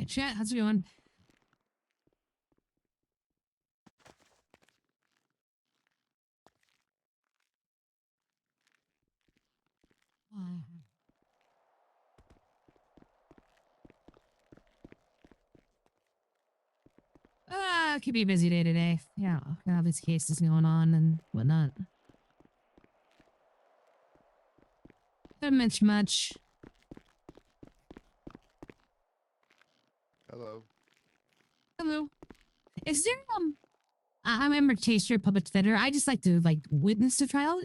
Hey, chat, how's it going? Could be a busy day today. Yeah, got all these cases going on and whatnot. Haven't mentioned much. Hello. Hello. Is there I'm a Taster Puppet Defender. I just like to witness the trial.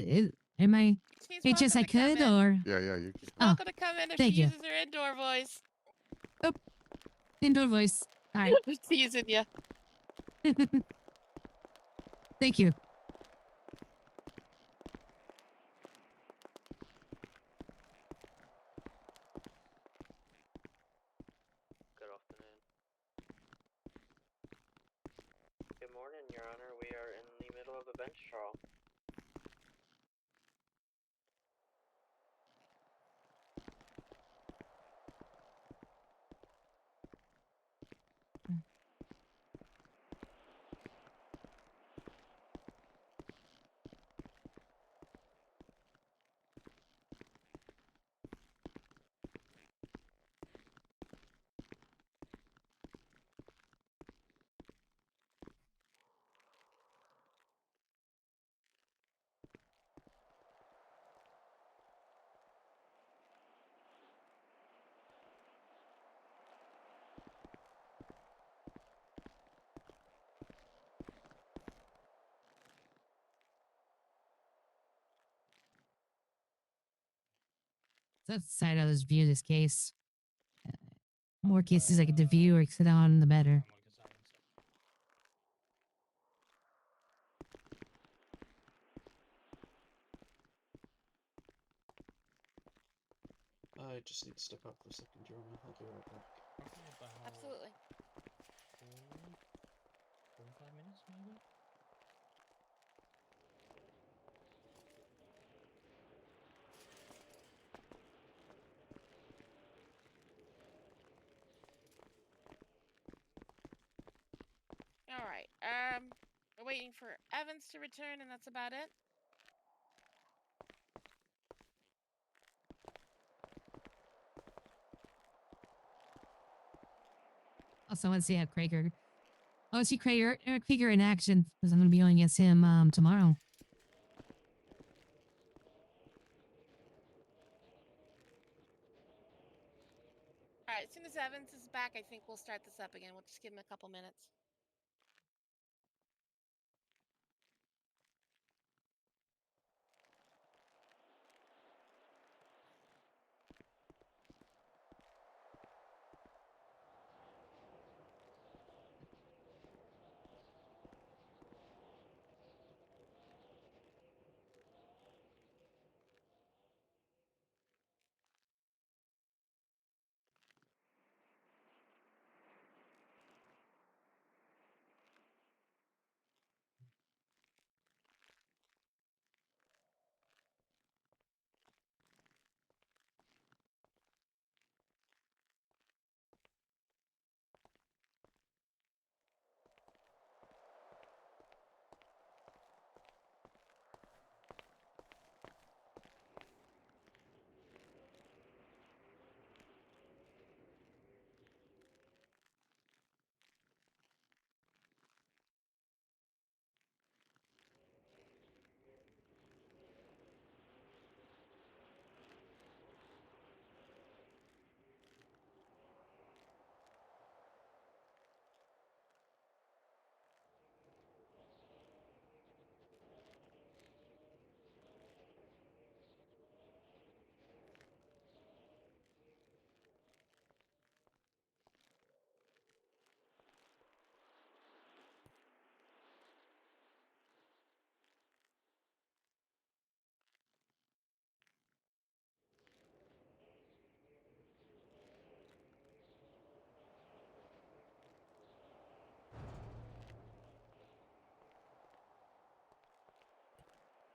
Am I She's HSI welcome to come could in. or Yeah, you can. Oh, Welcome to come in if she thank you. uses her indoor voice. Indoor voice. All right. Teasing you. Thank you. Good afternoon. Good morning, Your Honor. We are in the middle of a bench trial. That's the side I was view this case. More cases I get to view or sit on, the better. I just need to step out for a second, Your Honor. I'll be right back. Absolutely. 45 minutes, maybe? All right. We're waiting for Evans to return, and that's about it. Also, I want to see how Krager. I want to see Krieger in action because I'm going to be going against him tomorrow. All right. As soon as Evans is back, I think we'll start this up again. We'll just give him a couple minutes.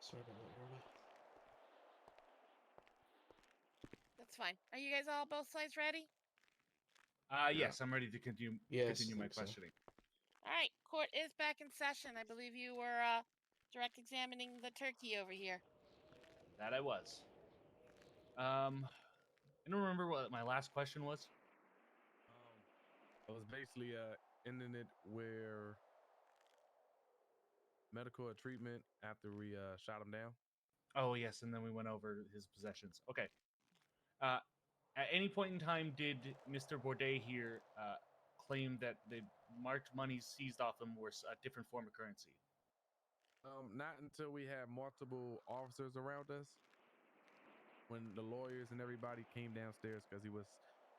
Sorry about that, Your Honor. That's fine. Are you guys all both sides ready? Yes, I'm ready to continue Yes, continue I my think so. questioning. All right, court is back in session. I believe you were direct examining the turkey over here. That I was. I don't remember what my last question was. I was basically ending it where medical treatment after we shot him down. Oh yes, and then we went over his possessions. Okay. Uh, at any point in time, did Mr. Bourdet here claim that the marked money seized off him were a different form of currency? Not until we had multiple officers around us. When the lawyers and everybody came downstairs because he was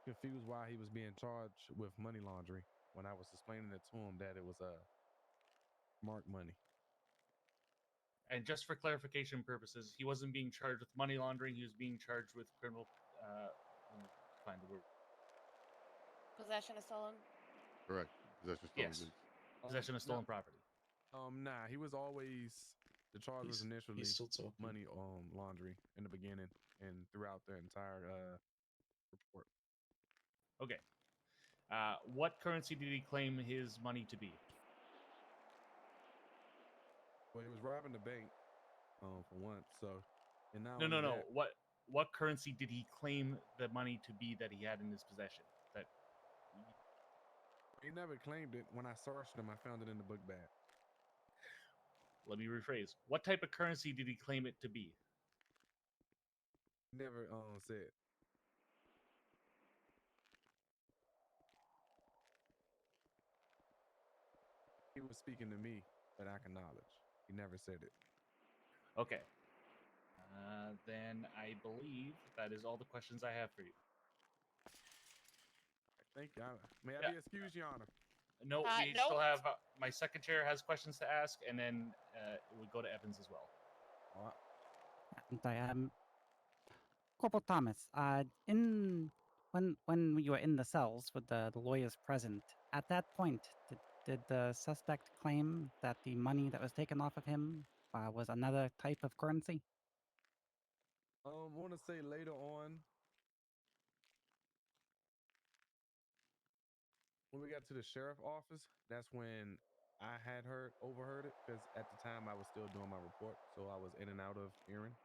confused why he was being charged with money laundering. When I was explaining it to him that it was marked money. And just for clarification purposes, he wasn't being charged with money laundering. He was being charged with criminal. Let me find the word. Possession of stolen. Correct. Possession of stolen Yes. goods. Possession of stolen property. Nah, he was always the charge was initially He's still talking. money laundering in the beginning and throughout the entire report. Okay. What currency did he claim his money to be? Well, he was robbing the bank for once, so and not No, only no, no. that, What currency did he claim the money to be that he had in his possession? That he never claimed it. When I searched him, I found it in the book bag. Let me rephrase. What type of currency did he claim it to be? He never said. He was speaking to me, but I can knowledge. He never said it. Okay. Then I believe that is all the questions I have for you. Thank you. May I Yeah. be excused, Your Honor? No, we Nope. still have my second chair has questions to ask, and then it would go to Evans as well. All right. I'm sorry, Corporal Thomas, when you were in the cells with the lawyers present, at that point, did the suspect claim that the money that was taken off of him was another type of currency? I want to say later on, when we got to the sheriff office, that's when I had overheard it, because at the time I was still doing my report, so I was in and out of hearing.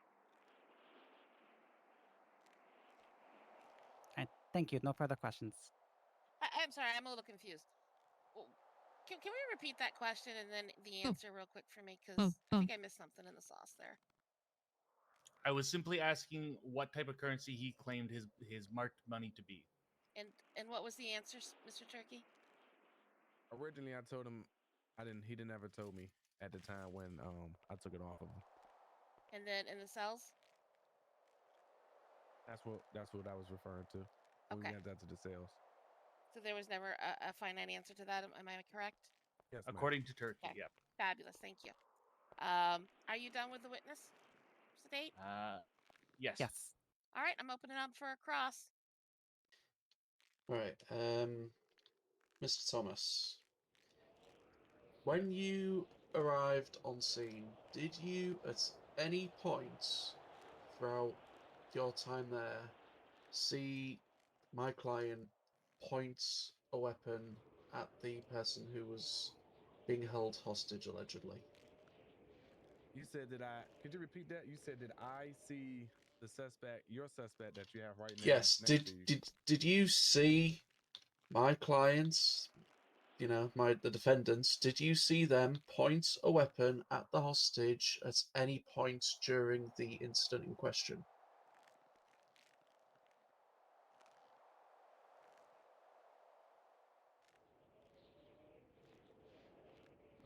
Thank you. No further questions. I'm sorry, I'm a little confused. Can we repeat that question and then the answer real quick for me? Because I think I missed something in the sauce there. I was simply asking what type of currency he claimed his marked money to be. And what was the answer, Mr. Turkey? Originally, I told him he didn't ever told me at the time when I took it off of him. And then in the cells? That's what I was referring to when Okay. we got down to the sales. So there was never a finite answer to that. Am I correct? Yes, ma'am. According to Turkey, Okay. yep. Fabulous. Thank you. Are you done with the witness to date? Yes. Yes. All right, I'm opening up for a cross. All right, Mr. Thomas. When you arrived on scene, did you at any point throughout your time there see my client point a weapon at the person who was being held hostage allegedly? You said could you repeat that? You said, did I see the suspect, your suspect that you have right now Yes. next to you? Did you see my clients, the defendants, did you see them point a weapon at the hostage at any point during the incident in question?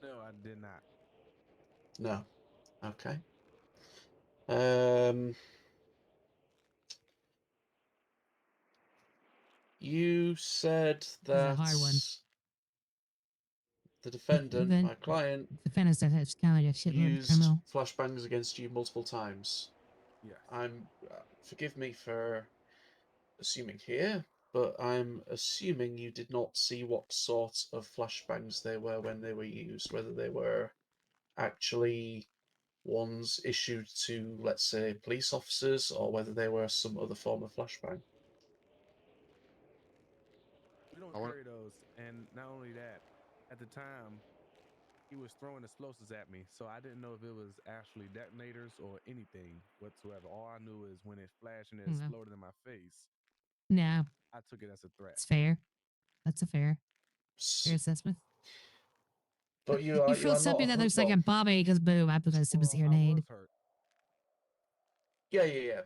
No, I did not. No. Okay. You said This is that a hard one. the defendant, my client, Defendants that has counted a shitload of used criminal. flashbangs against you multiple times. Yes. Forgive me for assuming here, but I'm assuming you did not see what sort of flashbangs they were when they were used, whether they were actually ones issued to, let's say, police officers, or whether they were some other form of flashbang. don't I wanna- carry those. And not only that, at the time, he was throwing explosives at me, so I didn't know if it was actually detonators or anything whatsoever. All I knew is when it flashed and it No. exploded in my face, No, I took it as a threat. it's fair. That's a fair S- assessment. But You you feel are something not. that Hun- looks like well, a Bobby because boom, I because it was Well, your I name. was hurt. yeah.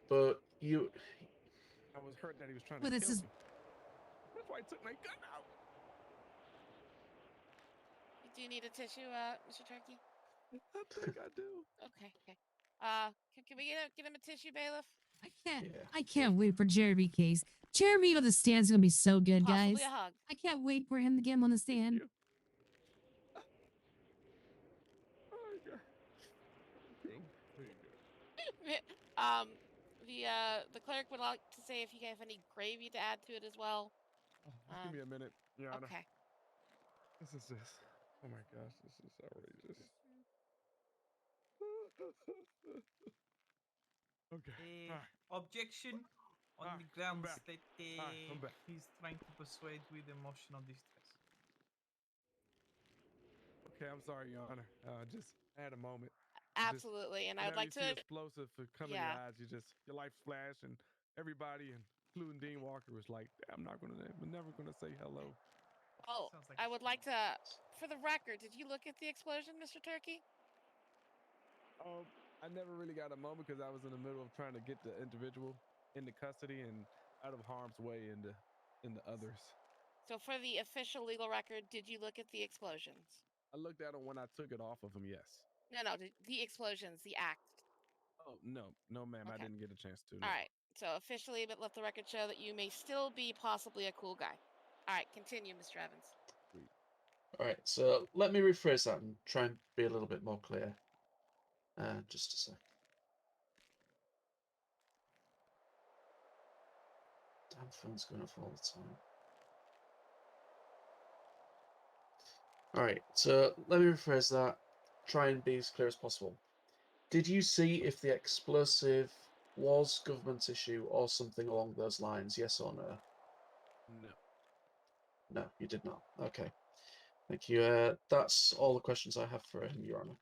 But you. I was hurt that he was trying Well, to this kill is me. That's why he took my gun out. Do you need a tissue, Mr. Turkey? I think I do. Okay. Can we get him a tissue, bailiff? Yeah. I can't wait for Jeremy case. Jeremy on the stand's gonna be so good, Possibly guys. a hug. I can't wait for him to get him on the stand. You. Oh my god. There you go. The clerk would like to say if you have any gravy to add to it as well. Just give me a minute, Your Honor. Okay. This is just. Oh my gosh, this is outrageous. Okay. Objection on Ah, the I'm grounds back. that I'm back. he's trying to persuade with emotional distress. Okay, I'm sorry, Your Honor. Just had a moment. Absolutely, and I would Whenever like you see to. explosive come in your eyes, your lights flash, and everybody, including Dean Walker, was like, "I'm never gonna say hello." Oh, Sounds like I a would like to. For the record, did you look at the explosion, Mr. Turkey? I never really got a moment because I was in the middle of trying to get the individual into custody and out of harm's way in the others. So, for the official legal record, did you look at the explosions? I looked at him when I took it off of him. Yes. No, the explosions, the act. Oh no, ma'am. I Okay. didn't get a chance to. No. All right. So officially, but let the record show that you may still be possibly a cool guy. All right, continue, Mr. Evans. Sweet. All right. So let me rephrase that and try and be a little bit more clear. Just a sec. Damn phone's going off all the time. All right. So let me rephrase that. Try and be as clear as possible. Did you see if the explosive was government issue or something along those lines? Yes or no? No. No, you did not. Okay. Thank you. That's all the questions I have for him, Your Honor.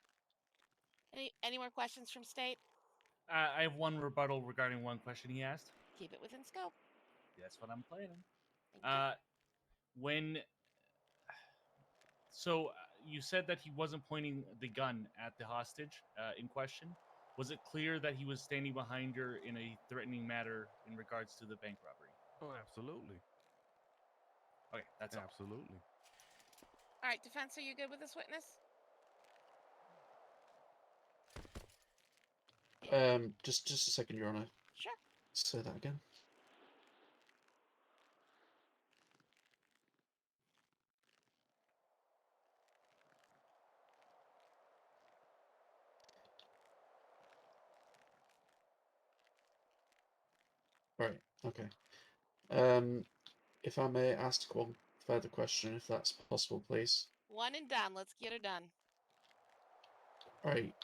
Any more questions from state? I have one rebuttal regarding one question he asked. Keep it within scope. That's what I'm planning. Thank you. When so you said that he wasn't pointing the gun at the hostage in question. Was it clear that he was standing behind her in a threatening manner in regards to the bank robbery? Oh, absolutely. Okay, that's all. Absolutely. All right, defense, are you good with this witness? Just a second, Your Honor. Sure. Say that again. Right. Okay. If I may ask one further question, if that's possible, please. One and done. Let's get her done. All right.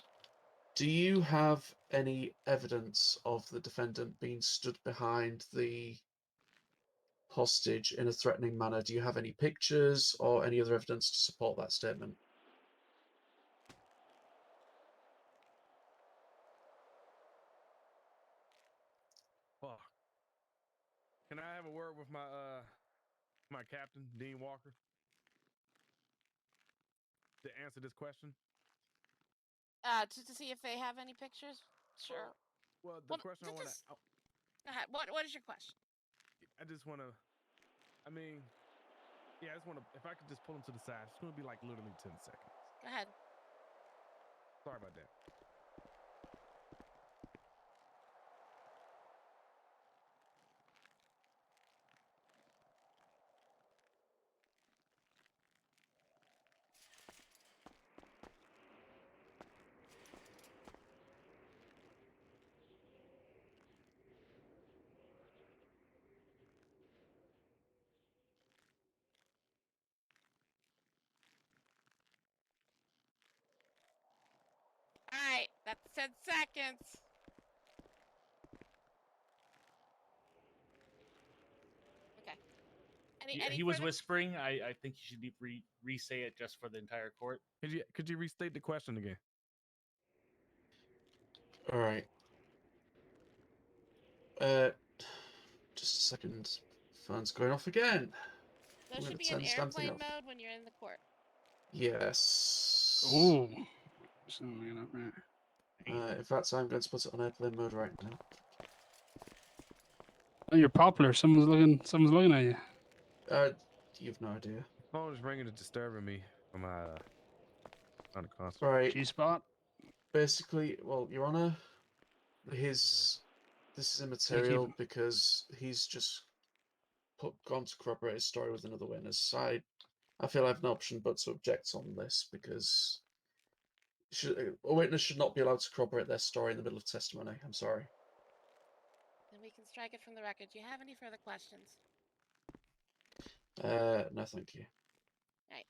Do you have any evidence of the defendant being stood behind the hostage in a threatening manner? Do you have any pictures or any other evidence to support that statement? Fuck. Can I have a word with my captain, Dean Walker, to answer this question? To see if they have any pictures. Sure. Well, the question I want to. Go ahead. What is your question? I just want to. I mean, yeah, I just want to. If I could just pull him to the side, it's going to be like literally 10 seconds. Go ahead. Sorry about that. All right, that's 10 seconds. Okay. Any he was further- whispering. I think you should re-say it just for the entire court. Could you restate the question again? All right. Just a second. Phone's going off again. There I'm should gonna be turn an this damn thing airplane off. mode when you're in the court. Yes. Ooh. Something like that. In fact, I'm going to put it on airplane mode right now. Oh, you're popular. Someone's looking at you. You've no idea. Phone is ringing and disturbing me from on the console. Right. G-spot. Basically, well, Your Honor, this is immaterial because he's just gone to corroborate his story with another witness. I feel I have an option but to object on this because a witness should not be allowed to corroborate their story in the middle of testimony. I'm sorry. Then we can strike it from the record. Do you have any further questions? No, thank you. Right.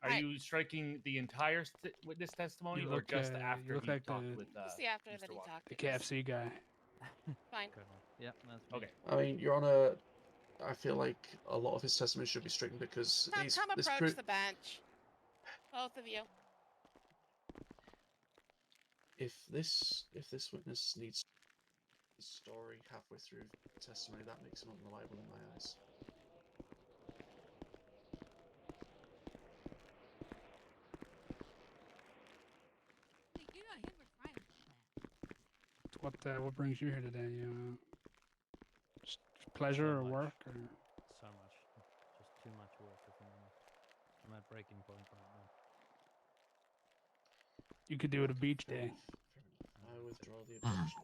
Are you striking the entire witness testimony, You or look, just you after look he like talked the- with Just the after Mr. that he Walker? talked. The It was KFC guy. fine. Yeah, that's me. Okay. I mean, Your Honor, I feel like a lot of his testimony should be stricken because Come approach the bench. Both of you. if this witness needs his story halfway through testimony, that makes him unreliable in my eyes. You're not here for trial for that. What brings you here today? You just pleasure or work or? So much. Just too much work at the moment. I'm at breaking point right now. You could do it a beach day. I withdraw the objection.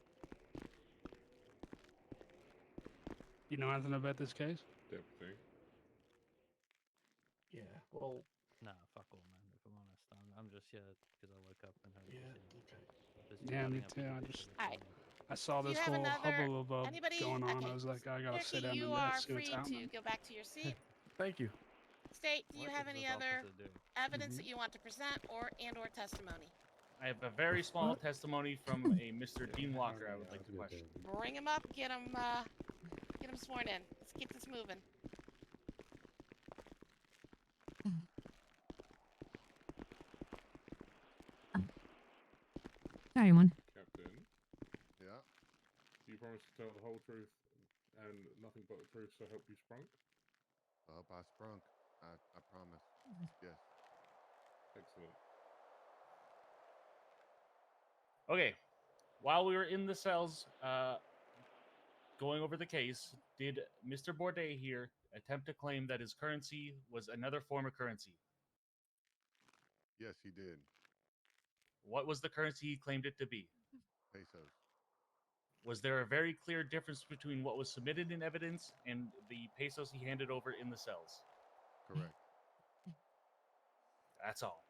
You know anything about this case? Deputy. Yeah, well... Nah, fuck all, man. If I'm honest, I'm just here because I woke up and heard Yeah, okay. Yeah, me too. I saw Do you this have whole another- hubbub anybody? going on. Okay. I was like, I gotta sit Turkey, down you and are see what's free to happening. go back to your seat. Thank you. State, do you What have is any this other officer doing? evidence that you want to present or testimony? I have a very small testimony from a Mr. Dean Walker I would like to question. Bring him up, get him sworn in. Let's keep this moving. Sorry, one. Captain. Yeah. Do you promise to tell the whole truth and nothing but the truth, so help you sprunk? I hope I sprunk. I promise. Yes. Excellent. Okay. While we were in the cells, going over the case, did Mr. Bourdet here attempt to claim that his currency was another form of currency? Yes, he did. What was the currency he claimed it to be? Pesos. Was there a very clear difference between what was submitted in evidence and the pesos he handed over in the cells? Correct. That's all.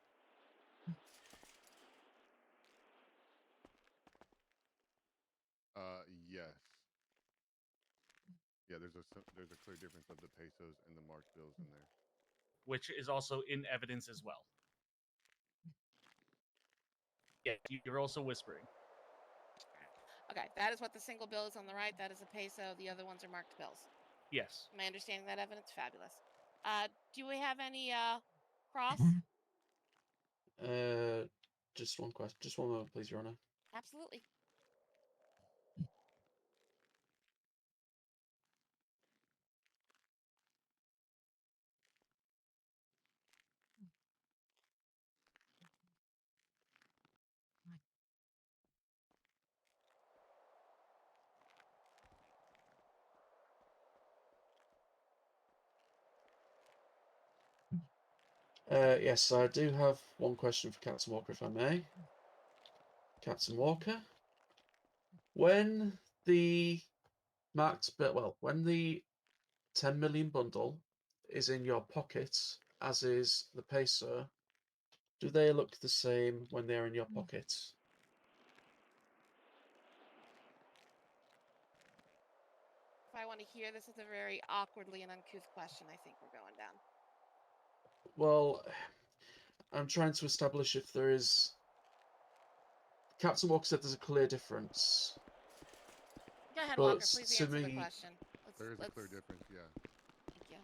Yes. Yeah, there's a clear difference of the pesos and the marked bills in there. Which is also in evidence as well. Yeah, you're also whispering. Okay, that is what the single bill is on the right. That is a peso. The other ones are marked bills. Yes. Am I understanding that evidence? Fabulous. Do we have any cross? Just one question. Just one moment, please, Your Honor. Absolutely. Yes, I do have one question for Captain Walker, if I may. Captain Walker, when the when the 10 million bundle is in your pocket, as is the peso, do they look the same when they're in your pocket? If I want to hear this is a very awkwardly and uncouth question, I think we're going down. Well, I'm trying to establish if there is... Captain Walker said there's a clear difference. Go ahead, But Walker. Please to answer the me, question. There is a clear difference, yeah. Thank you.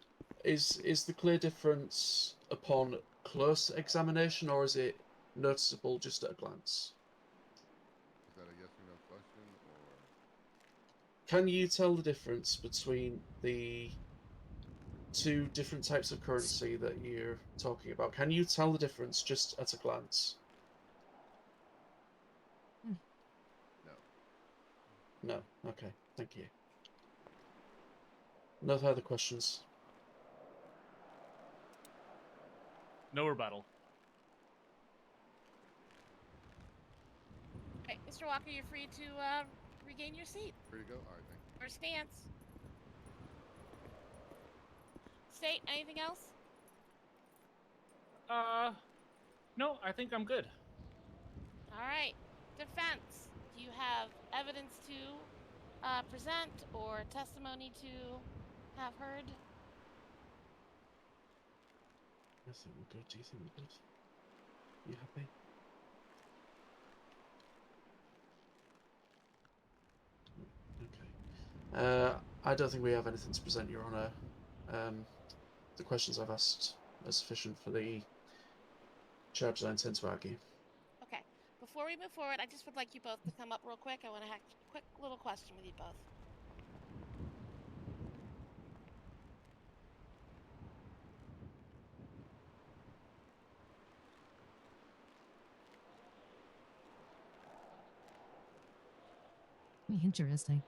is the clear difference upon close examination, or is it noticeable just at a glance? Is that a yes or no question, or? Can you tell the difference between the two different types of currency that you're talking about? Can you tell the difference just at a glance? No. No. Okay. Thank you. No further questions. No rebuttal. Okay, Mr. Walker, you're free to regain your seat. Free to go? All right, thank you. Or stance. State, anything else? No, I think I'm good. All right. Defense, do you have evidence to present or testimony to have heard? I think we're good. Do you think we're good? You happy? Okay. I don't think we have anything to present, Your Honour. The questions I've asked are sufficient for the charge that I intend to argue. Okay. Before we move forward, I just would like you both to come up real quick. I want to have a quick little question with you both. Interesting.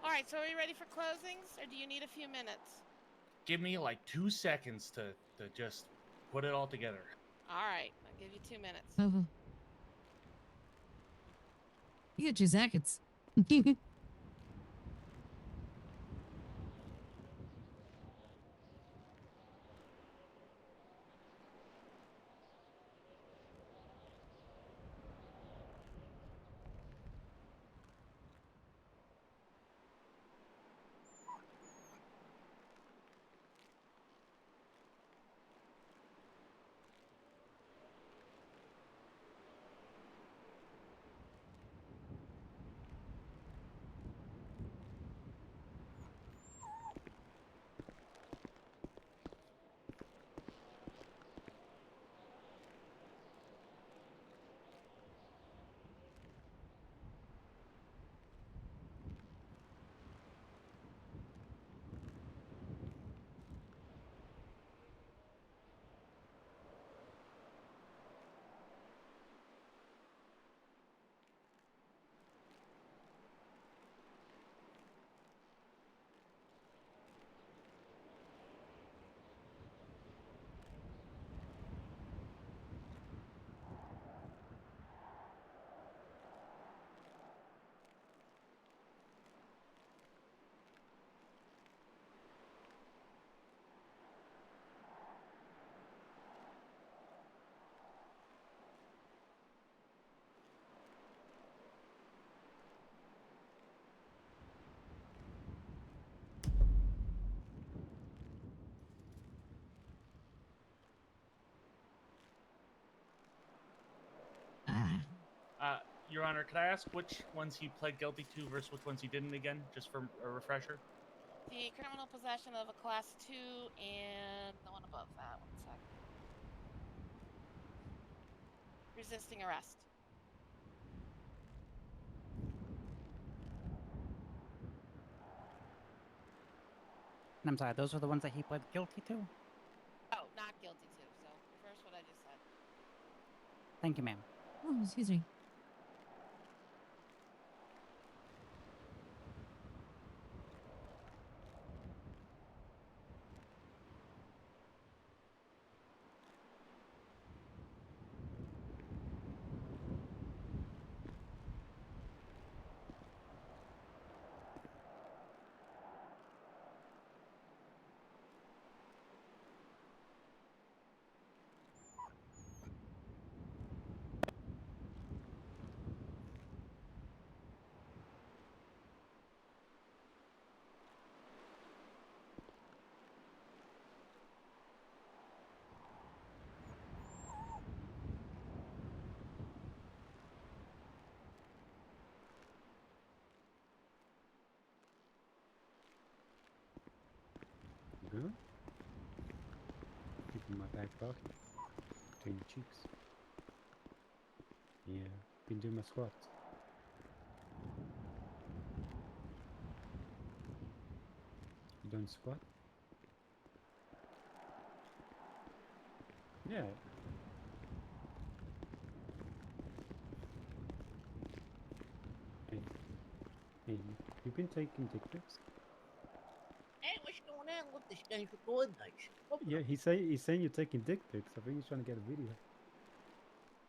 All right, so are we ready for closings, or do you need a few minutes? Give me like 2 seconds to just put it all together. All right, I'll give you 2 minutes. Oh. You get 2 seconds. Your Honor, could I ask which ones he pled guilty to versus which ones he didn't again, just for a refresher? The criminal possession of a class 2 and the one above that. 1 sec. Resisting arrest. And I'm sorry, those were the ones that he pled guilty to? Oh, not guilty to. So reverse what I just said. Thank you, ma'am. Oh, excuse me. back pocket. Between the cheeks. Yeah, been doing my squats. You don't squat? Yeah. Hey, hey, you've been taking dick pics? Hey, what's going on? Look, this guy's recording nice. Yeah, he's saying you're taking dick pics. I think he's trying to get a video.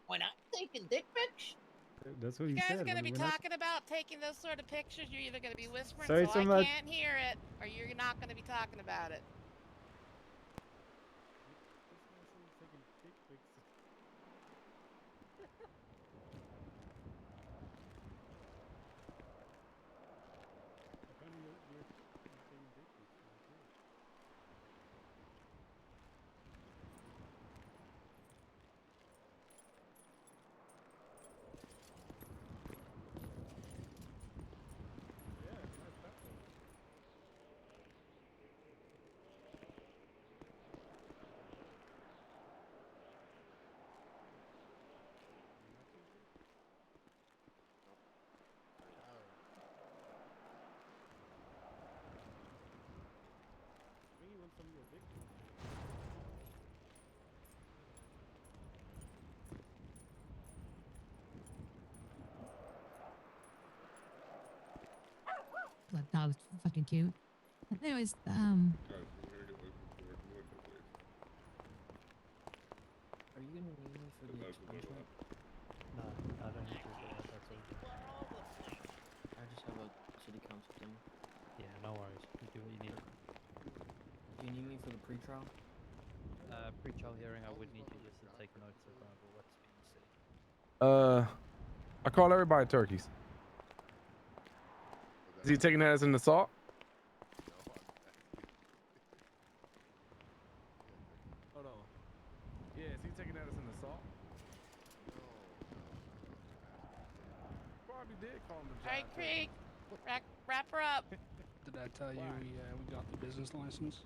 When I'm taking dick pics? That's what You he guys said. are gonna be when I- talking about taking those sort of pictures. You're either gonna be whispering Sorry so so I much. can't hear it, or you're not gonna be talking about it. That dog's fucking cute. Anyways, Guys, we're gonna get open for it. Can we open it, please? Are you gonna need me for the Guys, we'll go to expungement? No, I don't need to do that. That's all good. I just have a city council thing. Yeah, no worries. You do what you need. Do you need me for the pre-trial? Pre-trial hearing, I would need you just to take notes of what's being said. I call everybody turkeys. Is he taking that as an assault? Hold on. Yeah, is he taking that as an assault? Probably did call him a All right, giant Krieg, wrap her up. Did I tell you we got the business license?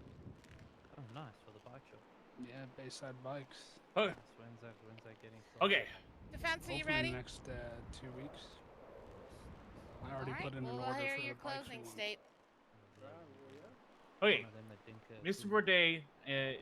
Oh, nice, for the bike shop. Yeah, Bayside Bikes. Okay. Nice. When's that getting started? Okay. Defense, are you Hopefully ready? in the next 2 weeks. I already All right, put in an we'll order hear for your the bikes we closing want. state. Okay. One of them that didn't Mr. Bourdain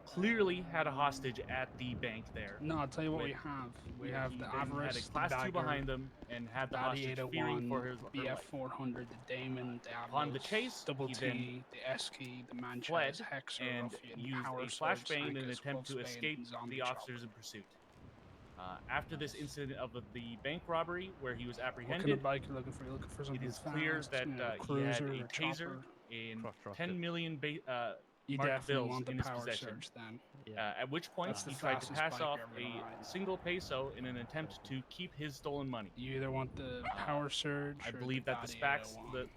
clearly had a hostage at the bank there. No, I'll tell you what we with- have. We where have he the then Avarice, had a the class 2 Bagger, behind them and had the Batty hostage fearing 801, for her the life. F400, the Damon, the Upon the Avros, chase, Double he T, then the S key, the Manchas, fled Hexer, and Ruffian, used Power a Surge, flashbang in an Sankas, attempt to Wolfsbane, escape and Zombie the officers Chopper. in pursuit. After this incident of the bank robbery, where he was What kind apprehended, of bike you looking for? You looking for it something is clear fast, that you know, a he had cruiser, a a taser chopper? in Truck 10 million You marked definitely bills want the in his Power possession. Surge then. Yeah. At which point That's he the tried to fastest pass bike off you're ever gonna a ride. single peso in an attempt to keep his stolen money. You either want the Power Surge I or believe the that the Batty facts, 801.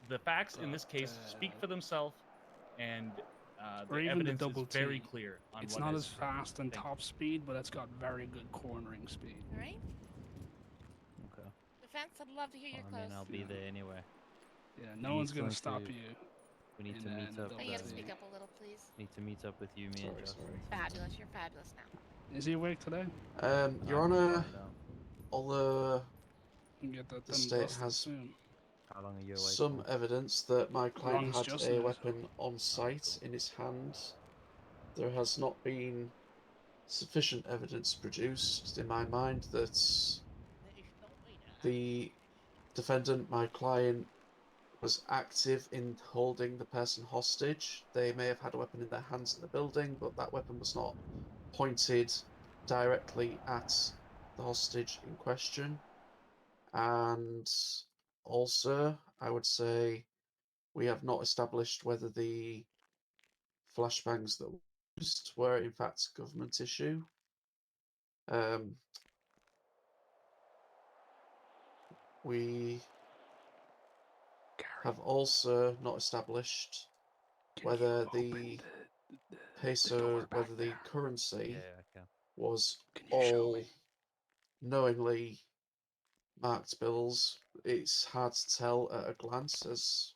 the facts in this case Got, speak for themselves, and or the even the evidence is Double very T. clear on It's what not is. as fast and Thank top speed, but it's got very good cornering speed. All right, Okay. Defense, I'd love to hear your I close. mean, I'll be there anyway. Yeah, We no need one's gonna someone stop to- you. We need to in meet the up. Oh, you have to Double T. speak up a little, please. Need to meet up with you, me and Sorry, Justin. sorry. Fabulous, you're fabulous now. Is he awake today? Your I'm Honor, fine now. although You can get that the done state busted has soon. How long are you awake some for? evidence that my client Long as had Justin a is. weapon on site in his hand, there has not been sufficient evidence produced in my mind that the defendant, my client, was active in holding the person hostage. They may have had a weapon in their hands in the building, but that weapon was not pointed directly at the hostage in question. And also, I would say we have not established whether the flashbangs that were used were in fact a government issue. We have also not established whether the peso, whether the currency Yeah, was Can you show all me? knowingly marked bills. It's hard to tell at a glance, as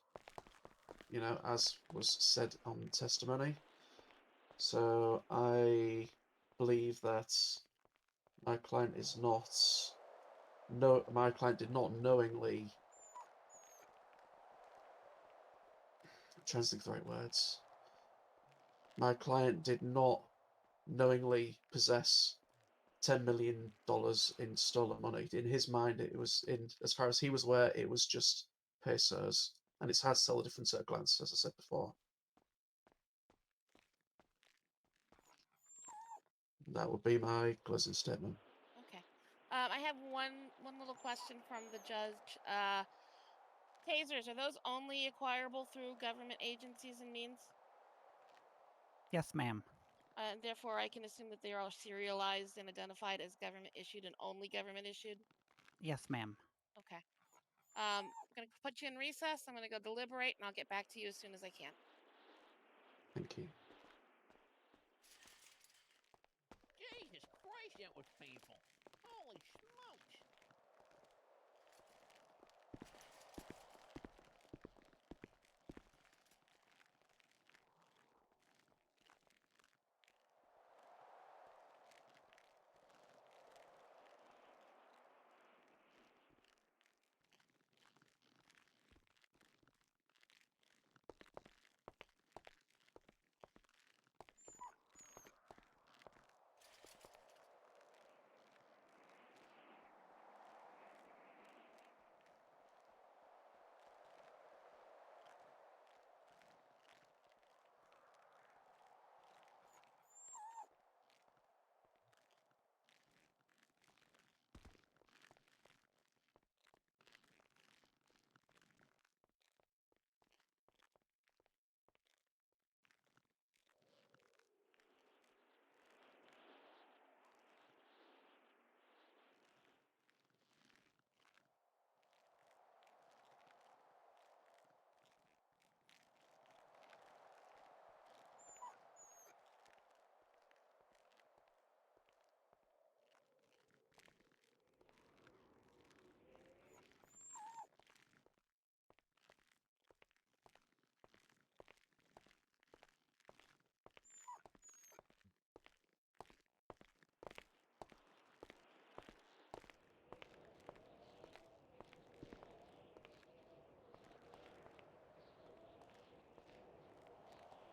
you know, as was said on testimony. So I believe that my client is not. No, my client did not knowingly. I'm trying to think of the right words. My client did not knowingly possess $10 million in stolen money. In his mind, it was, in as far as he was aware, it was just pesos, and it's hard to tell the difference at a glance, as I said before. That would be my closing statement. Okay. I have one little question from the judge. Tasers, are those only acquirable through government agencies and means? Yes, ma'am. Therefore, I can assume that they are all serialized and identified as government issued and only government issued? Yes, ma'am. Okay. I'm going to put you in recess. I'm going to go deliberate, and I'll get back to you as soon as I can. Thank you. Jesus Christ, that was painful. Holy smokes.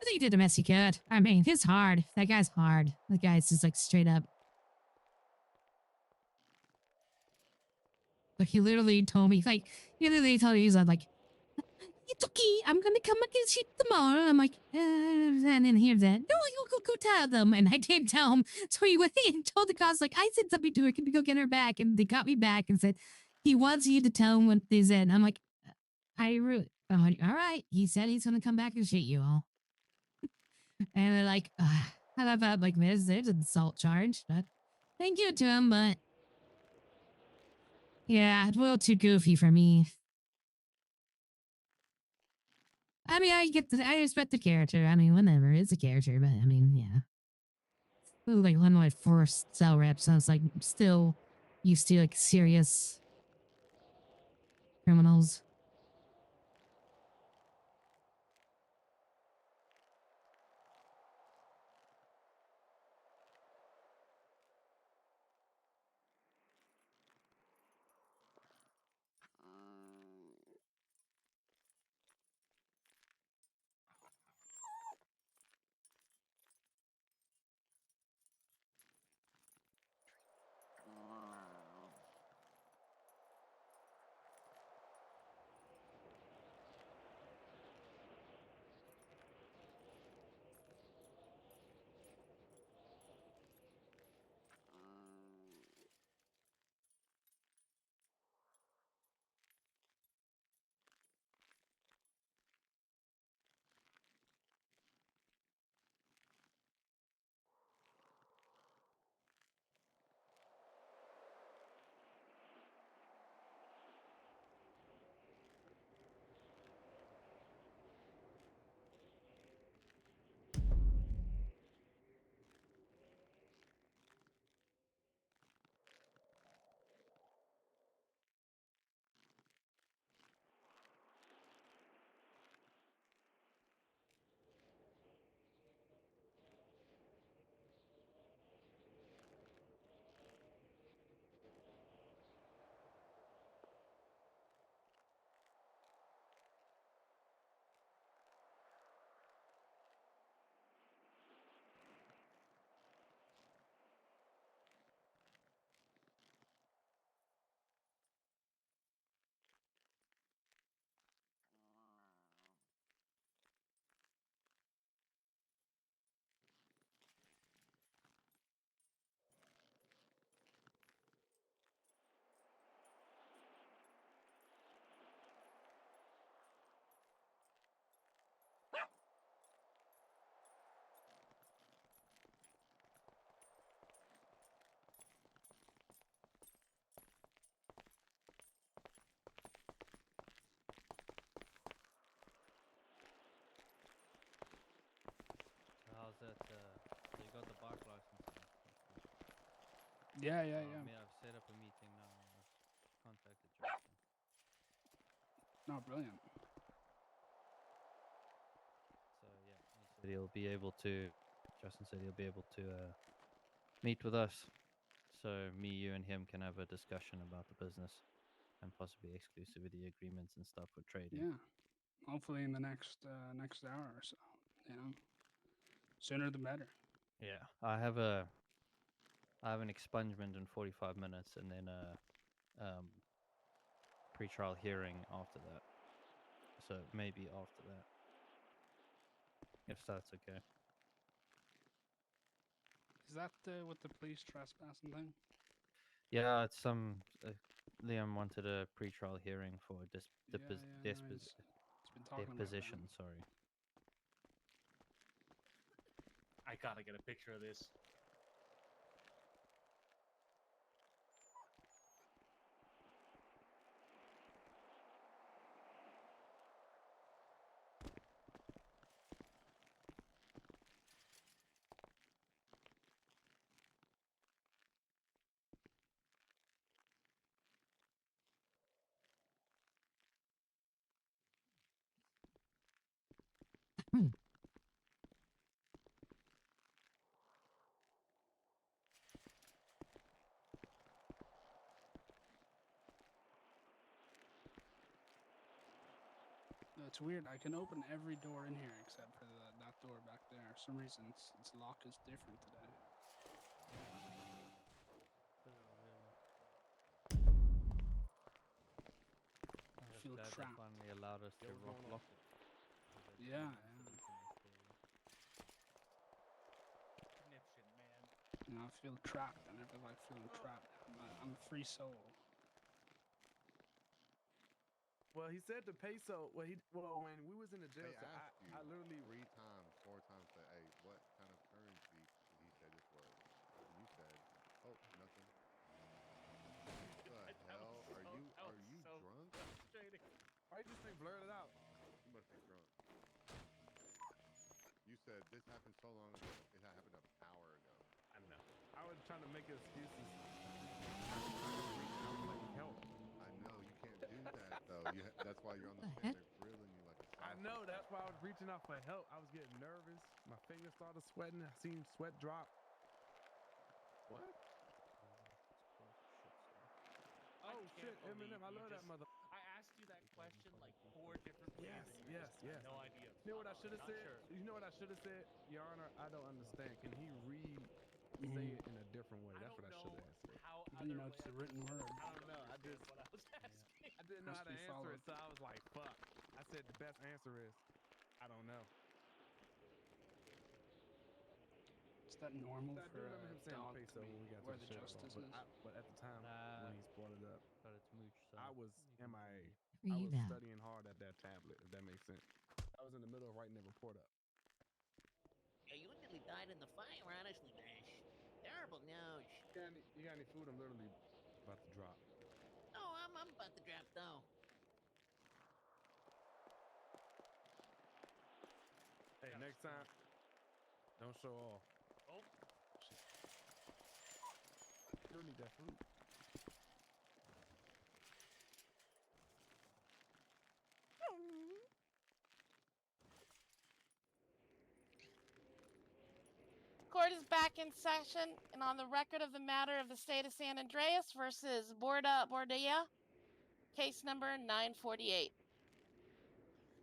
I think he did the best he could. I mean, he's hard. That guy's hard. The guy's just like straight up. Like he literally told me, like, he literally told me, he's like, it's okay. I'm gonna come back and shit tomorrow. I'm like, and then here's that. No, you go tell them. And I didn't tell him. So he went and told the cops, like, I said something to her. Can you go get her back? And they got me back and said, he wants you to tell him what they said. And I'm like, I'm like, all right. He said he's gonna come back and shit you all. And they're like, I thought, like, there's an assault charge. But thank you to him, but yeah, it's a little too goofy for me. I mean, I respect the character. I mean, whatever, it's a character, but I mean, yeah. Ooh, like one of my first cell reps, I was like, still used to like serious criminals. Yeah, yeah, I yeah. mean, I've set up a meeting now. I've contacted Justin. No, brilliant. So yeah, he said he'll be able to. Justin said he'll be able to meet with us, so me, you, and him can have a discussion about the business and possibly exclusivity agreements and stuff for trading. Yeah. Hopefully in the next next hour or so. You know, sooner the better. Yeah, I have an expungement in 45 minutes, and then a pre-trial hearing after that. So maybe after that, if that's okay. Is that with the police trespassing thing? Yeah, it's some. Liam wanted a pre-trial hearing for Yeah, he's been talking about deposition. that. Sorry. I gotta get a picture of this. It's weird. I can open every door in here except for that door back there. For some reason, its lock is different today. I feel Glad they trapped. finally allowed us to what's going on? lock it. Yeah, Conniption, man. You know, I feel trapped. I never like feeling trapped. I'm a free soul. Well, he said the peso. When we was in the jail, They so asked you I literally 4 times, said, hey, what kind of currency he said this was? And you said, oh, nothing. What the hell? Are you so drunk? frustrating. Why you just think blurred it out? You must be drunk. You said this happened so long ago. It happened an hour ago. I know. I was trying to make excuses. I couldn't reach out for help. I know you can't do that though. That's why you're on the The stand. heck? They're grilling you like a I sausage. know. That's why I was reaching out for help. I was getting nervous. My fingers started sweating. I seen sweat drop. What? Oh shit, Eminem! I love that mother. I asked you that question like 4 different ways, Yes, and you yes, just yes. had no idea. You know what I should have Not said? sure. You know what I should have said? Your Honor, I don't understand. Can he say it in a different way? That's what I should have answered. How You other know, way it's the written word. I don't know. I just what I was asking. I didn't know how Must to be answer it, followed. so I was like, fuck. I said the best answer is I don't know. Is that normal I do for remember a him saying dog peso to when we be got where to the the sheriff's justice office, is? but at the time when he brought it up, But it's mooch. So I was you can MIA. Read I was that. studying hard at that tablet, if that makes sense. I was in the middle of writing the report up. Yeah, you nearly died in the fire, honestly, Dash. Terrible news. You got any food? I'm literally about to drop. No, I'm about to drop though. Hey, next time, don't show off. Oh, You don't need that food. Court is back in session and on the record of the matter of the state of San Andreas versus Bordea, case number 948.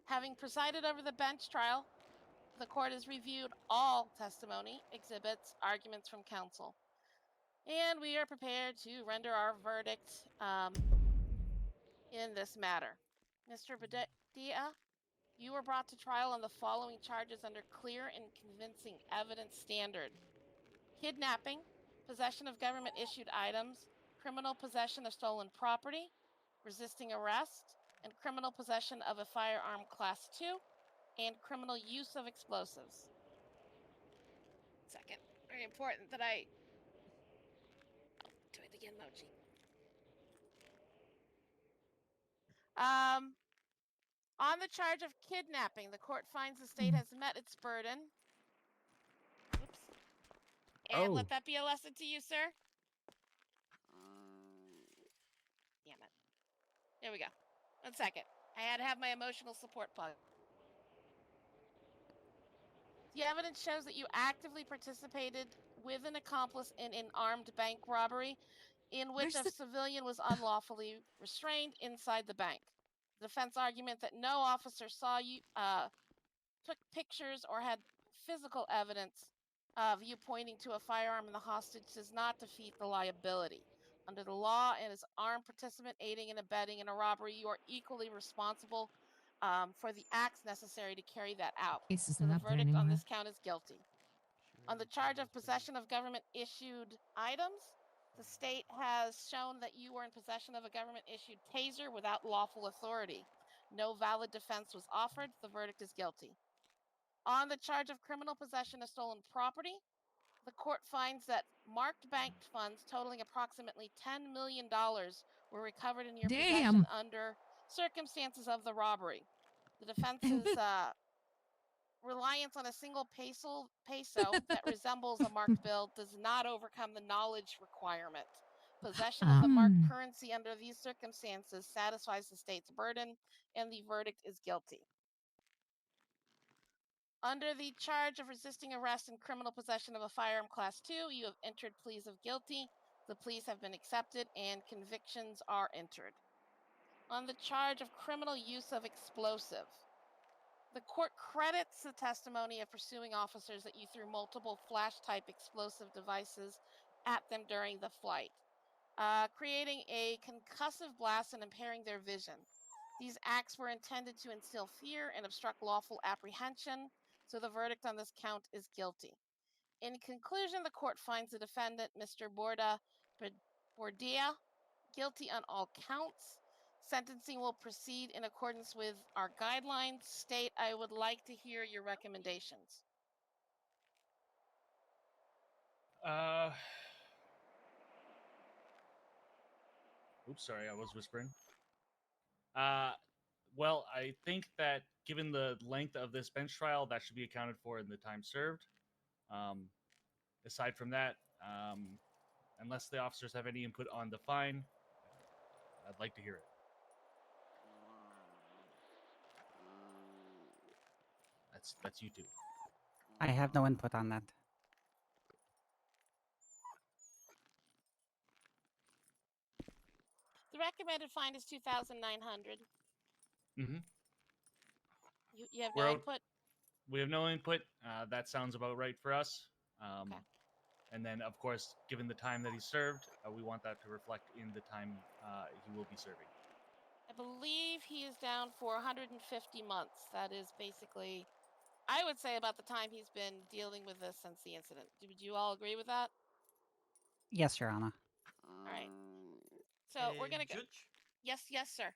Having presided over the bench trial, the court has reviewed all testimony, exhibits, arguments from counsel, and we are prepared to render our verdict in this matter. Mr. Bordea, you were brought to trial on the following charges under clear and convincing evidence standard: kidnapping, possession of government-issued items, criminal possession of stolen property, resisting arrest, and criminal possession of a firearm class 2, and criminal use of explosives. Second, very important that I do it again, Mochi. On the charge of kidnapping, the court finds the state has met its burden. Oops. And let that be a lesson to you, sir. There we go. 1 second. I had to have my emotional support plug. The evidence shows that you actively participated with an accomplice in an armed bank robbery in which Where's a the- civilian was unlawfully restrained inside the bank. The defense argument that no officer saw you, took pictures, or had physical evidence of you pointing to a firearm in the hostage does not defeat the liability. Under the law, and as armed participant aiding and abetting in a robbery, you are equally responsible for the acts necessary to carry that out. Case is So the not there verdict on anymore. this count is guilty. On the charge of possession of government issued items, the state has shown that you were in possession of a government issued taser without lawful authority. No valid defense was offered. The verdict is guilty. On the charge of criminal possession of stolen property, the court finds that marked bank funds totaling approximately $10 million were recovered in your possession Damn. under circumstances of the robbery. The defense's reliance on a single peso that resembles a marked bill does not overcome the knowledge requirement. Possession of the marked currency under these circumstances satisfies the state's burden, and the verdict is guilty. Under the charge of resisting arrest and criminal possession of a firearm class 2, you have entered pleas of guilty. The pleas have been accepted and convictions are entered. On the charge of criminal use of explosive, the court credits the testimony of pursuing officers that you threw multiple flash-type explosive devices at them during the flight, creating a concussive blast and impairing their vision. These acts were intended to instill fear and obstruct lawful apprehension, so the verdict on this count is guilty. In conclusion, the court finds the defendant, Mr. Bordia, guilty on all counts. Sentencing will proceed in accordance with our guidelines. State, I would like to hear your recommendations. Oops, sorry, I was whispering. Well, I think that given the length of this bench trial, that should be accounted for in the time served. Aside from that, unless the officers have any input on the fine, I'd like to hear it. That's you two. I have no input on that. The recommended fine is $2,900. Mm-hmm. You have no input? We have no input. That sounds about right for us. Okay. And then, of course, given the time that he served, we want that to reflect in the time he will be serving. I believe he is down for 150 months. That is basically, I would say, about the time he's been dealing with this since the incident. Would you all agree with that? Yes, Your Honor. All right. So we're gonna go. Judge, Yes, sir.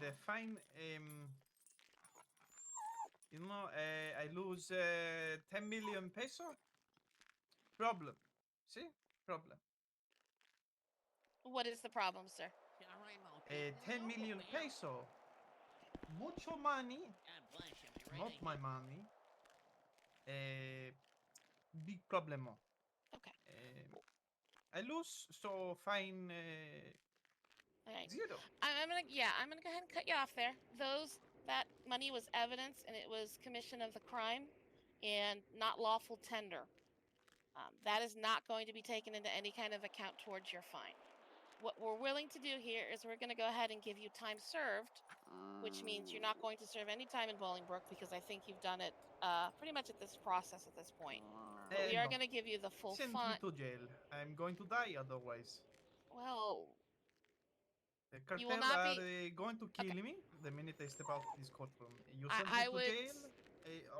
the fine, I lose 10 million peso. Problem. See? Problem. What is the problem, sir? 10 million peso. Mucho money. Not my money. Big problemo. Okay. I lose, so fine. All right. 0. I'm gonna go ahead and cut you off there. That money was evidence, and it was commission of the crime, and not lawful tender. That is not going to be taken into any kind of account towards your fine. What we're willing to do here is we're going to go ahead and give you time served, which means you're not going to serve any time in Bolingbroke because I think you've done it pretty much at this process at this point. But we are No. going to give you the full Send fine. me to jail. I'm going to die otherwise. Well, The you cartel will not are be going to kill me the minute I step out of this courtroom. You I- send I me to would- jail,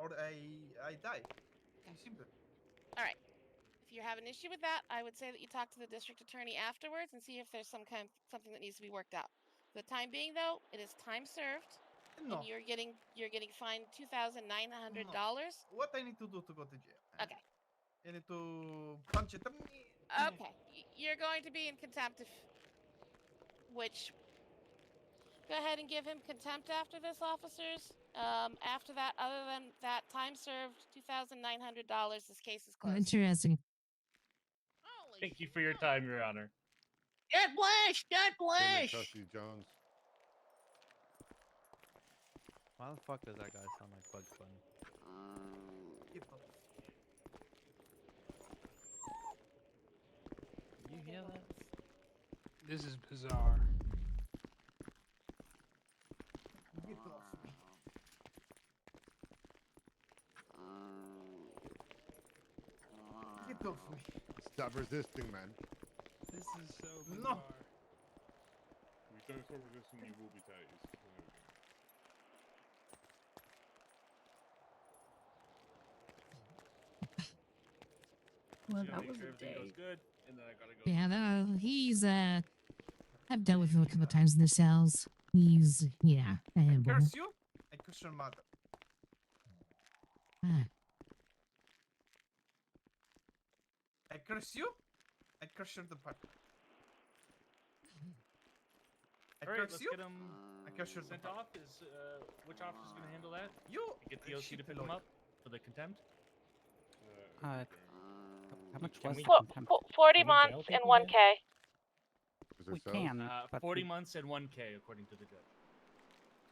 or I die. It's simple. all right. If you have an issue with that, I would say that you talk to the district attorney afterwards and see if there's something that needs to be worked out. For the time being, though, it is time served, No. and you're getting fined $2,900. What I need to do to go to jail? Okay. I need to punch it. Okay. You're going to be in contempt which, go ahead and give him contempt after this, officers. After that, other than that, time served, $2,900. This case is closed. Interesting. Thank you for your time, Your Honor. God bless! God bless! Custody Jones. Why the fuck does that guy sound like Bugs Bunny? Get off. Did you hear that? This is bizarre. Get off me. Get off me. Stop resisting, man. This is so No. bizarre. If you don't stop resisting, you will be tased. Well, Just that make was sure a everything goes day. good, and then I gotta go. Yeah, he's I've dealt with him a couple of times in the cells. He's yeah. I well, curse you. I curse your mother. ah, I curse you. I curse your department. I All right, curse let's you. get him I curse your sent department. off. Is which officer's gonna handle that? You. Get the OC to pick him up for the contempt. How much Can was we- the contempt? 40 Can we jail months and people 1K. We can, but 40 we- months and 1K according to the judge.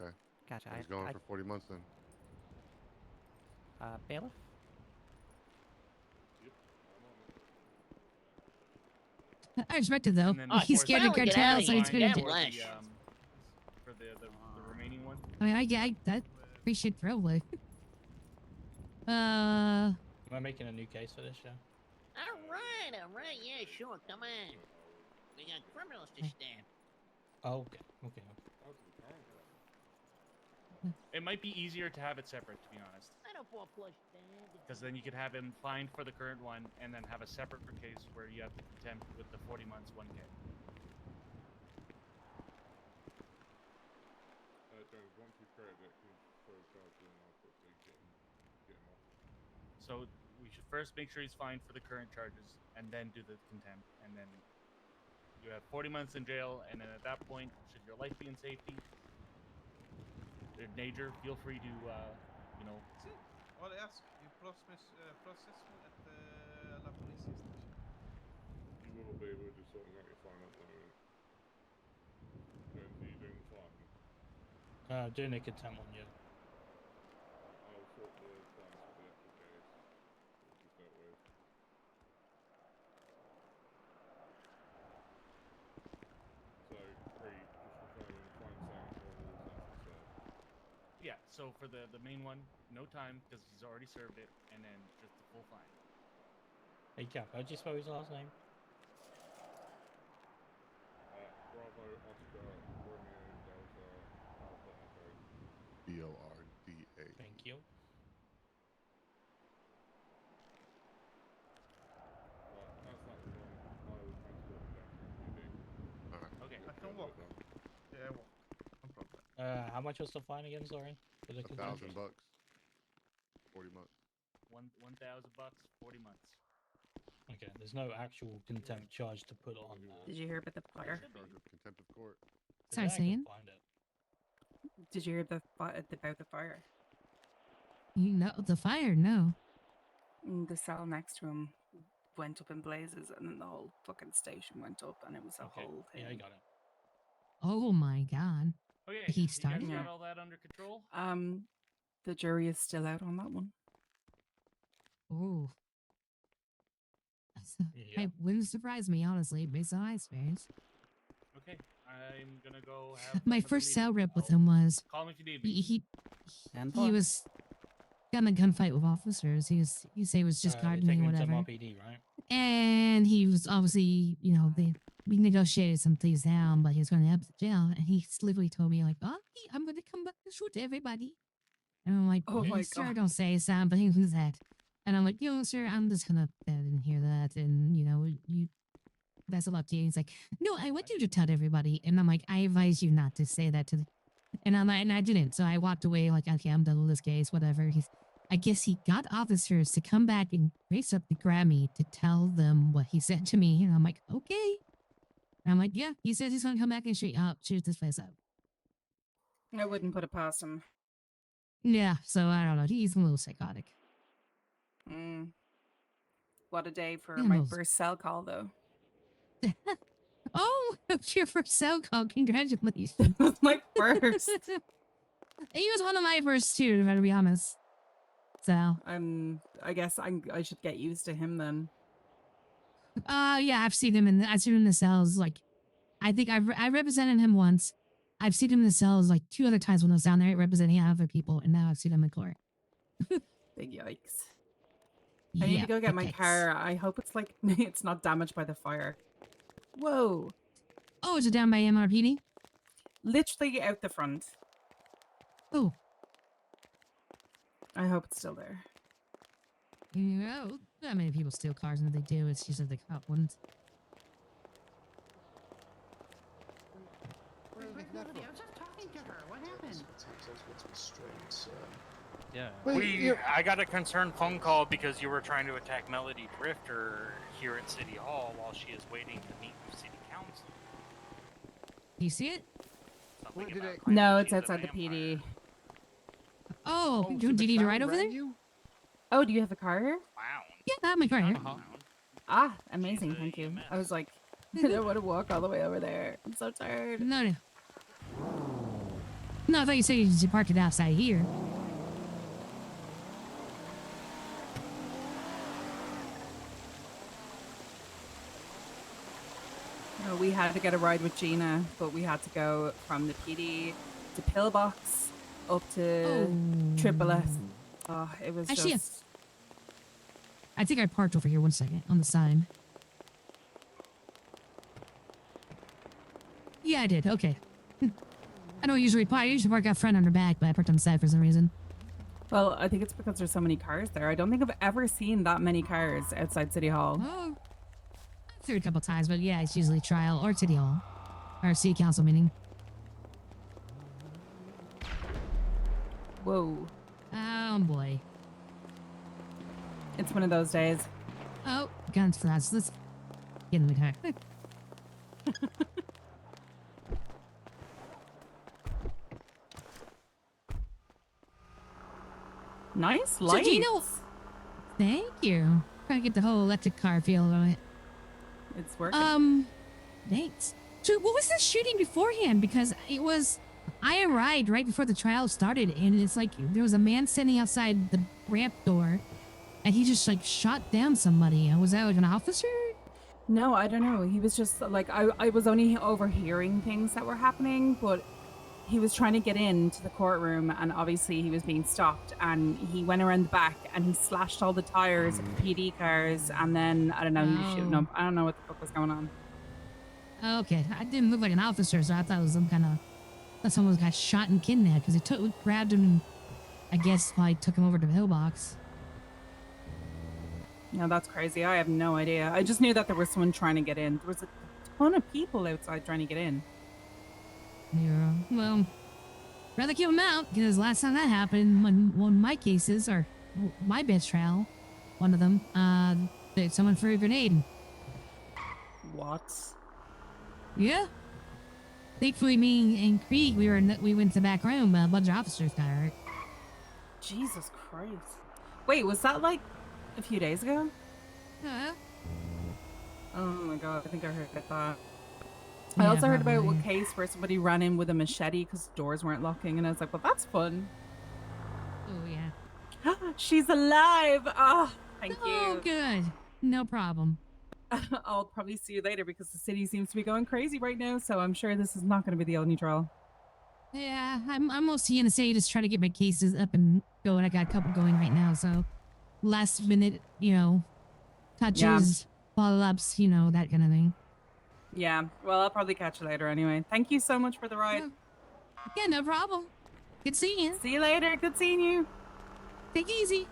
Okay. Gotcha. He's going for 40 months then. Bailiff? I respect it though. And then, He's of scared of course, Get outta cartels, so here. he's gonna God do. bless. For the remaining one. I mean, I appreciate probably. Am I making a new case for this show? All right, yeah, sure, come on. We got criminals to stab. Oh, okay. It might be easier to have it separate, to be honest, I don't fall flush down. because then you could have him fined for the current one, and then have a separate case where you have the contempt with the 40 months 1K. Jones, once you create it, can you throw a charge in and I'll quickly get him off. So we should first make sure he's fined for the current charges, and then do the contempt, and then you have 40 months in jail, and then at that point, should your life be in safety, Najer, feel free to, you know, See, all I ask you process me at la police station. You will be, we're just sorting out your fine at the moment. Jones, are you doing the fine? Doing a contempt one, yeah. I'll sort the fines for the actual case, which is dealt with. So, Free, just confirming fine sounds on all sentences served. yeah. So for the main one, no time because he's already served it, and then just the full fine. Hey, Cap, how'd you spell his last name? Bravo, Oscar, Romeo, Delta, Alpha, Echo. B-O-R-D-A. Thank you. That's that was on. I will transport him down to MPD. Alright. Okay. I can walk. Yeah, I walk. No problem. How much was the fine again, sorry? For the contempt? $1,000. 40 months. 1,000 bucks, 40 months. Okay, there's no actual contempt charge to put on that. Did you hear about the fire? Charge of contempt of court. Sorry, I can saying? find it. Did you hear about the fire? You know the fire? No. The cell next to him went up in blazes, and then the whole fucking station went up, and it was a Okay, whole thing. yeah, I got it. Oh my god. Okay, He you guys started? got all that under control? The jury is still out on that one. Oh. Yeah. It wouldn't surprise me, honestly, based on my experience. Okay, I'm gonna go have My another first meeting. cell rep with I'll him was call me if you need me. he was got in a gunfight with officers. He said he was just You're guarding taking me, him to whatever. MRPD, right? And he was obviously, we negotiated some things down, but he was going to up to jail. And he literally told me, like, oh, I'm going to come back and shoot everybody. And I'm like, Oh my sir, God. don't say Sam, but who's that? And I'm like, sir, I'm just going to didn't hear that. And, that's a lot to you. He's like, no, I want you to tell everybody. And I'm like, I advise you not to say that to the. And I'm like, and I didn't. So I walked away, like, okay, I'm done with this case, whatever. I guess he got officers to come back and race up the Grammy to tell them what he said to me. And I'm like, okay. And I'm like, yeah, he says he's going to come back and shoot this place up. I wouldn't put it past him. Yeah, so I don't know. He's a little psychotic. What a day for Yeah, my no. first cell call, though. Oh, it's your first cell call. Congratulations. It was my first. He was one of my first too, to be honest. So, I guess I should get used to him then. yeah, I've seen him in the cells. Like, I think I represented him once. I've seen him in the cells like 2 other times when I was down there representing other people, and now I've seen him in court. Big yikes. I need Yeah, to go get my yikes. car. I hope it's like it's not damaged by the fire. Whoa. Oh, is it down by MRPD? Literally out the front. Oh. I hope it's still there. No, not many people steal cars, and if they do, it's just that the cop wouldn't. I was just talking to her. What happened? Yeah. I got a concerned phone call because you were trying to attack Melody Drifter here at City Hall while she is waiting to meet with City Council. You see it? No, it's outside the PD. Oh, so do you need to ride over there? Oh, do you have a car here? Yeah, I have my car here. Ah, amazing. Thank you. I was like, I don't want to walk all the way over there. I'm so tired. No. No, I thought you said you parked it outside here. No, we had to get a ride with Gina, but we had to go from the PD to Pillbox up to Triple S. Oh, it was Actually, just... I think I parked over here 1 second on the side. Yeah, I did. Okay. I don't usually park. I usually park out front under back, but I parked on the side for some reason. Well, I think it's because there's so many cars there. I don't think I've ever seen that many cars outside City Hall. Oh, I've through a couple times, but yeah, it's usually trial or city hall. Or city council meeting. Whoa. Oh, boy. It's one of those days. Oh, guns for us. Let's get in the car. Nice So lights. do you know? Thank you. Trying to get the whole electric car feel of it. It's working. Thanks. So what was the shooting beforehand? Because it was, I arrived right before the trial started, and it's like there was a man standing outside the ramp door, and he just like shot down somebody. Was that like an officer? No, I don't know. He was just like, I was only overhearing things that were happening, but he was trying to get into the courtroom, and obviously he was being stopped, and he went around the back and he slashed all the tires of the PD cars, and then I don't know, he was shooting up. I don't know what the fuck was going on. Okay, I didn't look like an officer, so I thought it was some kind of, that someone got shot and kidnapped because they grabbed him and I guess like took him over to the pillbox. No, that's crazy. I have no idea. I just knew that there was someone trying to get in. There was a ton of people outside trying to get in. Yeah, well, rather keep him out because last time that happened, one of my cases, or my best trial, one of them, someone threw a grenade. What? Yeah. Thankfully, me and Krieg, we went to the back room. A bunch of officers got hurt. Jesus Christ. Wait, was that like a few days ago? Yeah. Oh my god, I think I heard about that. I also heard about a case where somebody ran in with a machete because doors weren't locking, and I was like, well, that's fun. Oh, yeah. She's alive! Oh, thank you. Oh, good. No problem. I'll probably see you later because the city seems to be going crazy right now, so I'm sure this is not going to be the only trial. Yeah, I'm mostly in the city just trying to get my cases up and going. I got a couple going right now, so last minute, touches, follow-ups, that kind of thing. Yeah, well, I'll probably catch you later anyway. Thank you so much for the ride. Yeah, no problem. Good seeing you. See you later. Good seeing you. Take it easy.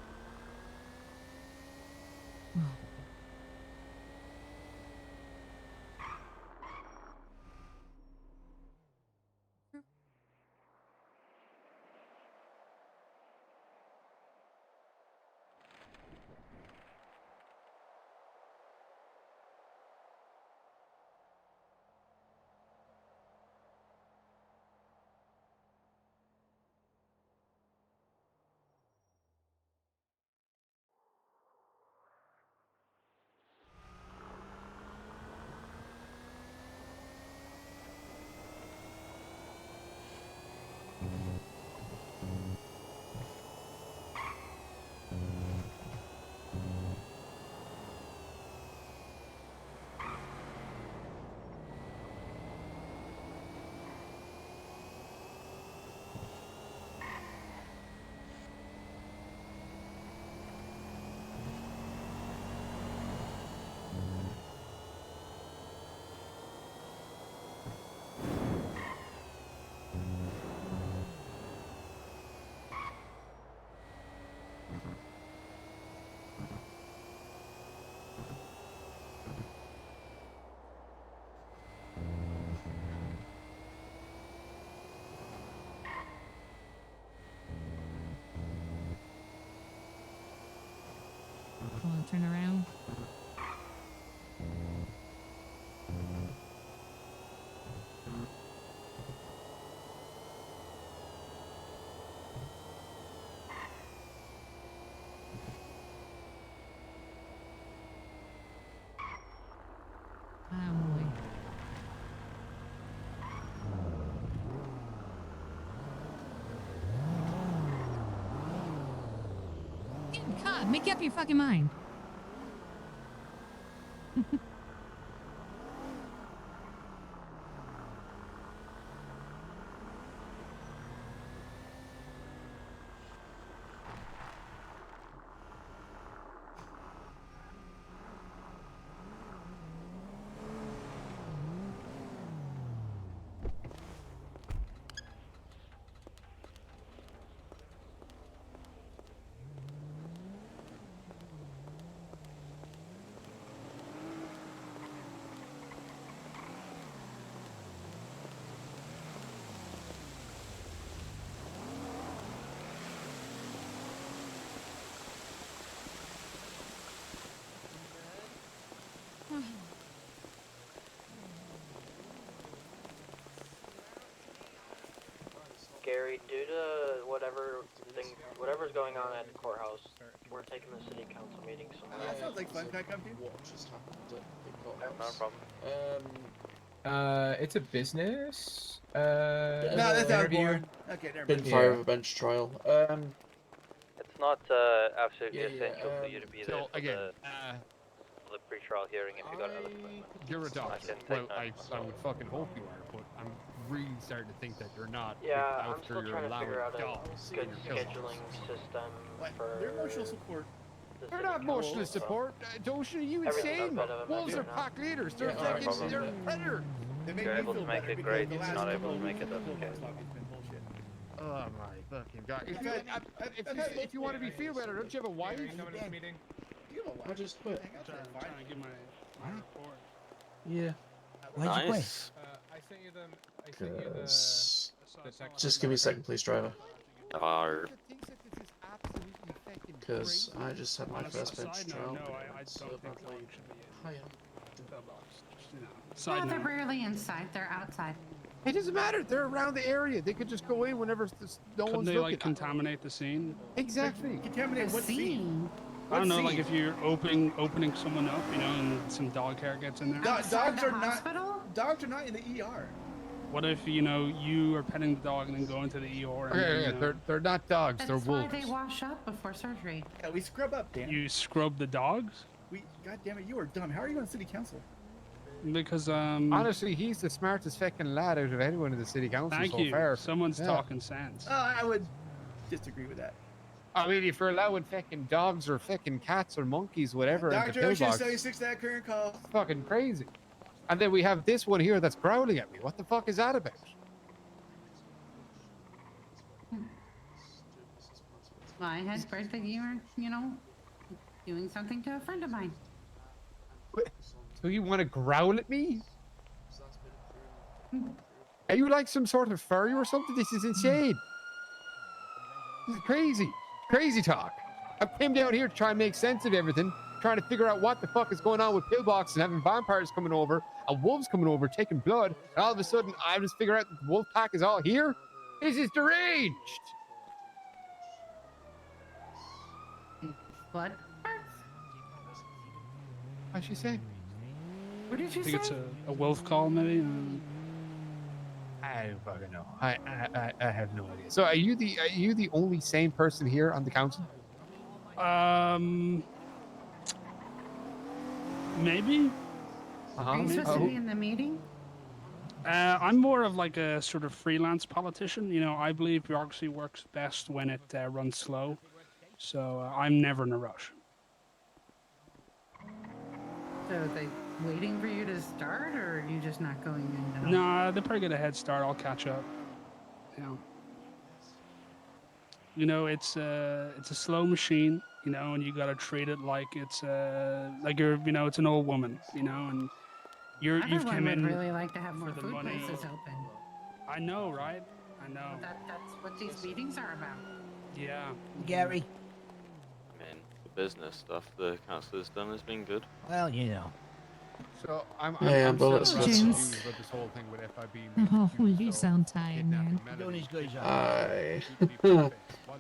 Make up your fucking mind. Gary, due to whatever's going on at the courthouse, we're taking the city council meeting somewhere. That sounds like fun. Can I come too? What just happened at the Not a courthouse? problem. It's a business. No, that sounds interview. boring. Okay, never Been mind. fire of a bench trial. It's not absolutely Yeah, essential for you to be there for again, the pre-trial hearing if you got another appointment. you're a doctor. I can take Well, notes. I would fucking hope you are, but I'm really starting to think that you're not. Yeah, I'm after still you're trying to allowing figure out a dogs good in your pillbox. scheduling system for Their emotional support. the They're city not emotional council, so support. Don't you everything's insane? a bit of a Wolves mess are right now. pack leaders. They're Yeah, alright, fucking. They're so- predators. They If make you're me able to feel make better it because great, the if last you're not able couple to make it, of that's pillbox okay. talk has been bullshit. Oh my fucking god! That's If you want to be feel better, don't you have a wife? Coming to this meeting. You have a I wife. just quit. Hang out Trying, there, trying fine. to give my report. Yeah. Why'd you quit? I sent you them. I sent you the. Cause the text just give me a second, please, driver. Arr. Because I just had my On a first bench side note, trial. no, I so don't think badly. dogs should be in Hiya. pillbox. Just, you know, No, side they're note. rarely inside. They're outside. It doesn't matter. They're around the area. They could just go in whenever no Couldn't one's they looking. like contaminate the scene? Exactly. Contaminate what scene? I don't know, What like scene? if you're opening someone up, you know, and some dog hair gets in there. Dogs the are hospital? not. Dogs are not in the ER. What if you know you are petting the dog and then go into the ER? And Okay, then, yeah, you know, they're not dogs. That's They're why wolves. they wash up before surgery. Yeah, we scrub up, Dan. you scrub the dogs God damn it, you are dumb. How are you on city council? because Honestly, he's the smartest fucking lad out of anyone in the city council thank so you. far. Someone's Yeah. talking sense. I would disagree with that. I mean, if you're allowing fucking dogs or fucking cats or monkeys, whatever, into Dr. Ocean pillbox, 76, that current call. it's fucking crazy. And then we have this one here that's growling at me. What the fuck is that about? Well, I had heard that you were, you know, doing something to a friend of mine. So you want to growl at me? Are you like some sort of furry or something? This is insane. This is crazy. Crazy talk. I came down here to try and make sense of everything, trying to figure out what the fuck is going on with pillbox and having vampires coming over and wolves coming over taking blood. And all of a sudden, I just figure out that the wolf pack is all here? This is deranged. Blood? What'd she say? What did I you think say? it's a wolf call, maybe. I don't fucking know. I have no idea. So are you the only sane person here on the council? Maybe. Are you supposed to be in the meeting? I'm more of like a sort of freelance politician. You know, I believe bureaucracy works best when it runs slow. So I'm never in a rush. So are they waiting for you to start, or are you just not going in? Nah, they probably get a head start. I'll catch up. Yeah. You know, it's a slow machine. You know, and you gotta treat it like it's like you're, you know, it's an old woman. You know, and you've Everyone come would in really like to have more the food money. places open. I know, right? I know. That's what these meetings are about. Yeah. Gary. I mean, the business stuff the council has done has been good. Well, you know. So I'm Yeah, I'm but still let's- confused about this whole thing with FIB. Oh, you sound tired, man.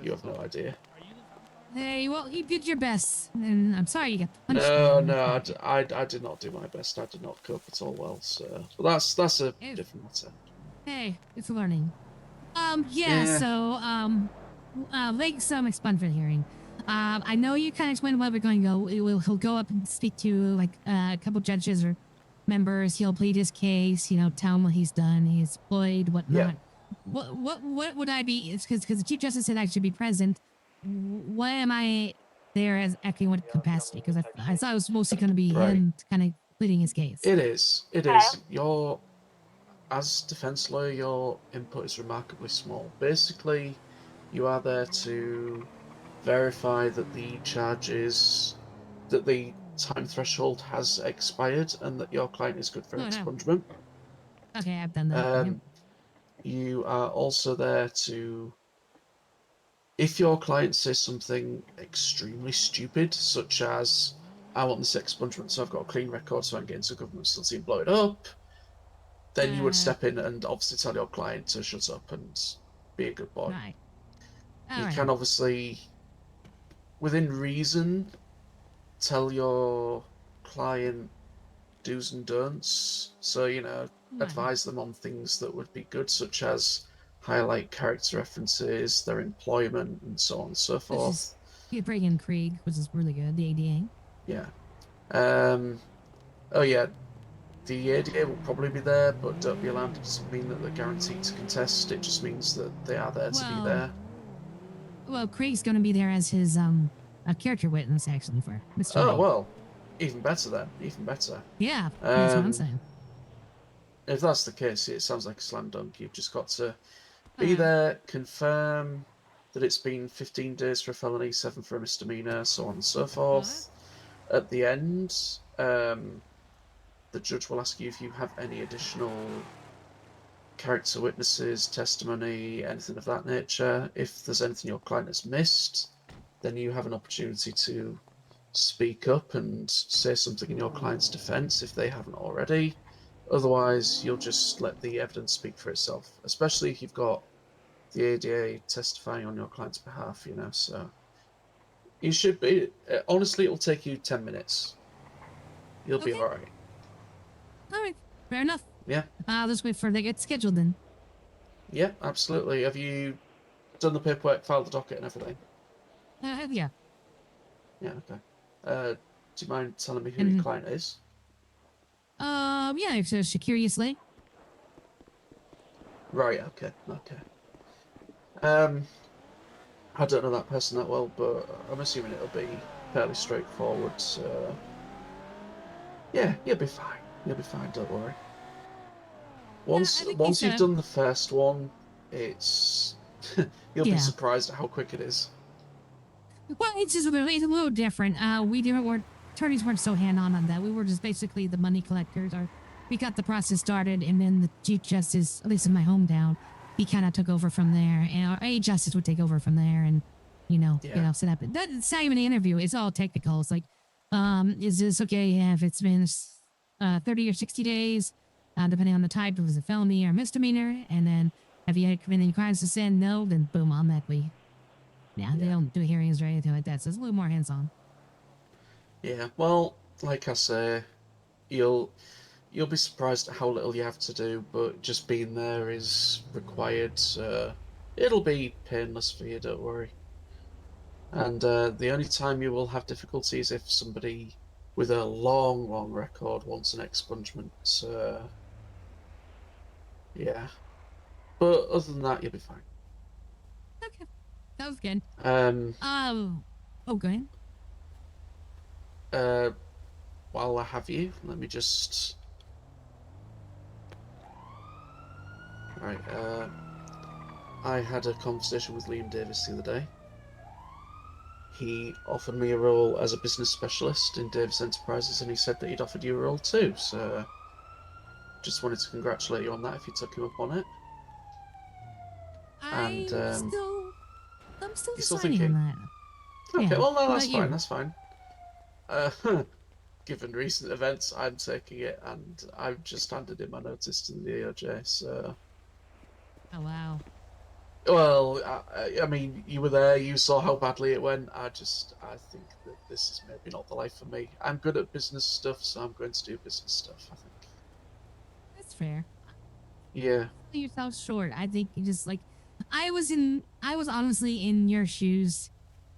You have no idea. Hey, well, you did your best, and I'm sorry you got punched. No, I did not do my best. I did not cope at all well, so... But that's a different matter. Hey, it's learning. Yeah. So, like some explained for the hearing. I know you kind of explained where we're going to go. He'll go up and speak to like a couple judges or members. He'll plead his case. You know, tell him what he's done. He's employed, whatnot. What would I be? It's because the chief justice said I should be present. Why am I there as acting what capacity? Because I thought it was mostly going to be Right. him kind of pleading his case. It is. It is. Your as defense lawyer, your input is remarkably small. Basically, you are there to verify that the charges, that the time threshold has expired, and that your client is good for No. expungement. Okay, I've done that. Yep. You are also there to, if your client says something extremely stupid, such as, I want this expungement so I've got a clean record so I can get into government facility and blow it up, then you would step in and obviously tell your client to shut up and be a good boy. Right. You can obviously, within reason, tell your client do's and don'ts. So, you know, advise them on things that would be good, such as highlight character references, their employment, and so on and so forth. You bring in Krieg, which is really good, the ADA. Yeah. Oh, yeah. The ADA will probably be there, but don't be alarmed. It doesn't mean that they're guaranteed to contest. It just means that they are there to be there. Well, Krieg's going to be there as his a character witness actually for Mr. Oh, Lee. well, even better then. Even better. Yeah, that's what I'm saying. If that's the case, it sounds like a slam dunk. You've just got to be there, confirm that it's been 15 days for a felony, 7 for a misdemeanor, so on and so forth. At the end, the judge will ask you if you have any additional character witnesses, testimony, anything of that nature. If there's anything your client has missed, then you have an opportunity to speak up and say something in your client's defense if they haven't already. Otherwise, you'll just let the evidence speak for itself, especially if you've got the ADA testifying on your client's behalf, you know, so you should be, honestly, it'll take you 10 minutes. You'll be all right. All right, fair enough. Yeah. I'll just wait for it to get scheduled then. Yeah, absolutely. Have you done the paperwork, filed the docket and everything? Yeah. Yeah, okay. Do you mind telling me who your client is? Yeah, it's Shakirius Lake. Right, okay. I don't know that person that well, but I'm assuming it'll be fairly straightforward, so yeah, you'll be fine. You'll be fine, don't worry. Once you've done the first one, it's you'll be surprised at how quick it is. Well, it's a little different. Attorneys weren't so hand-on that. We were just basically the money collectors. We got the process started, and then the Chief Justice, at least in my hometown, he kind of took over from there, and our A Justice would take over from there, and set up. That's not even an interview. It's all technical. It's like, is this okay? Yeah, if it's been 30 or 60 days, depending on the type, if it was a felony or misdemeanor, and then have you committed any crimes to sin? No, then boom, automatically. Yeah, they don't do hearings or anything like that, so it's a little more hands-on. Yeah, well, like I say, you'll be surprised at how little you have to do, but just being there is required, so it'll be painless for you, don't worry. And the only time you will have difficulty is if somebody with a long record wants an expungement, so yeah. But other than that, you'll be fine. Okay, that was good. Go ahead. While I have you, let me just... Right, I had a conversation with Liam Davis the other day. He offered me a role as a business specialist in Davis Enterprises, and he said that he'd offered you a role too, so just wanted to congratulate you on that if you took him up on it. I'm still you're deciding on that. Okay, Yeah. well, no, What that's about fine. Given recent events, I'm taking it, and I've just handed in my notice to the DOJ, so... Oh, wow. Well, I mean, you were there, you saw how badly it went. I think that this is maybe not the life for me. I'm good at business stuff, so I'm going to do business stuff, I think. That's fair. Yeah. Sell yourself short. I think you just, like... I was honestly in your shoes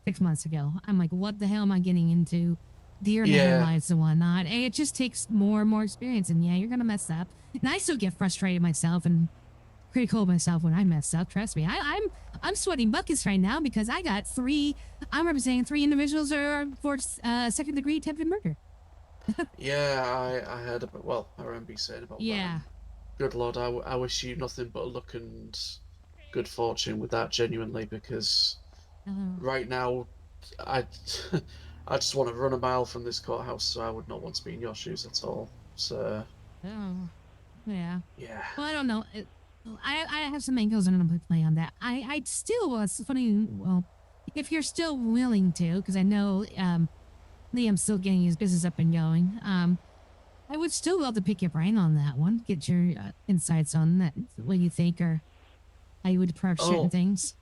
6 months ago. I'm like, what the hell am I getting into? Deer in the Yeah. headlights and whatnot. And it just takes more and more experience. And yeah, you're gonna mess up. And I still get frustrated myself and critical of myself when I mess up. Trust me. I'm sweating buckets right now because I got 3. I'm representing 3 individuals who are for second-degree attempted murder. Yeah, I heard about. Well, I remember you saying about that. Yeah. Good Lord, I wish you nothing but luck and good fortune with that, genuinely, because right now, I I just want to run a mile from this courthouse, so I would not want to be in your shoes at all. So. Oh, yeah. Yeah. Well, I don't know. I have some angles and I'm play on that. I still was funny. Well, if you're still willing to, because I know Liam's still getting his business up and going. I would still love to pick your brain on that one. Get your insights on that. What you think, or how you would approach certain things.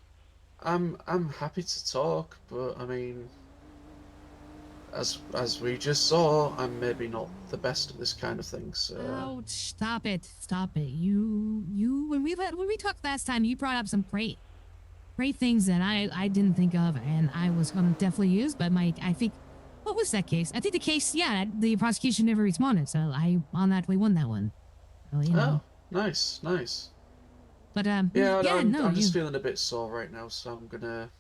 I'm happy to talk, but I mean, as we just saw, I'm maybe not the best at this kind of thing. So. Oh, stop it! Stop it! You when we talked last time, you brought up some great things that I didn't think of, and I was gonna definitely use. But Mike, I think, what was that case? I think the case, yeah, the prosecution never responded, so I automatically won that one. So, you know. Oh, nice. But yeah, no, I'm just feeling a bit sore right now, so I'm gonna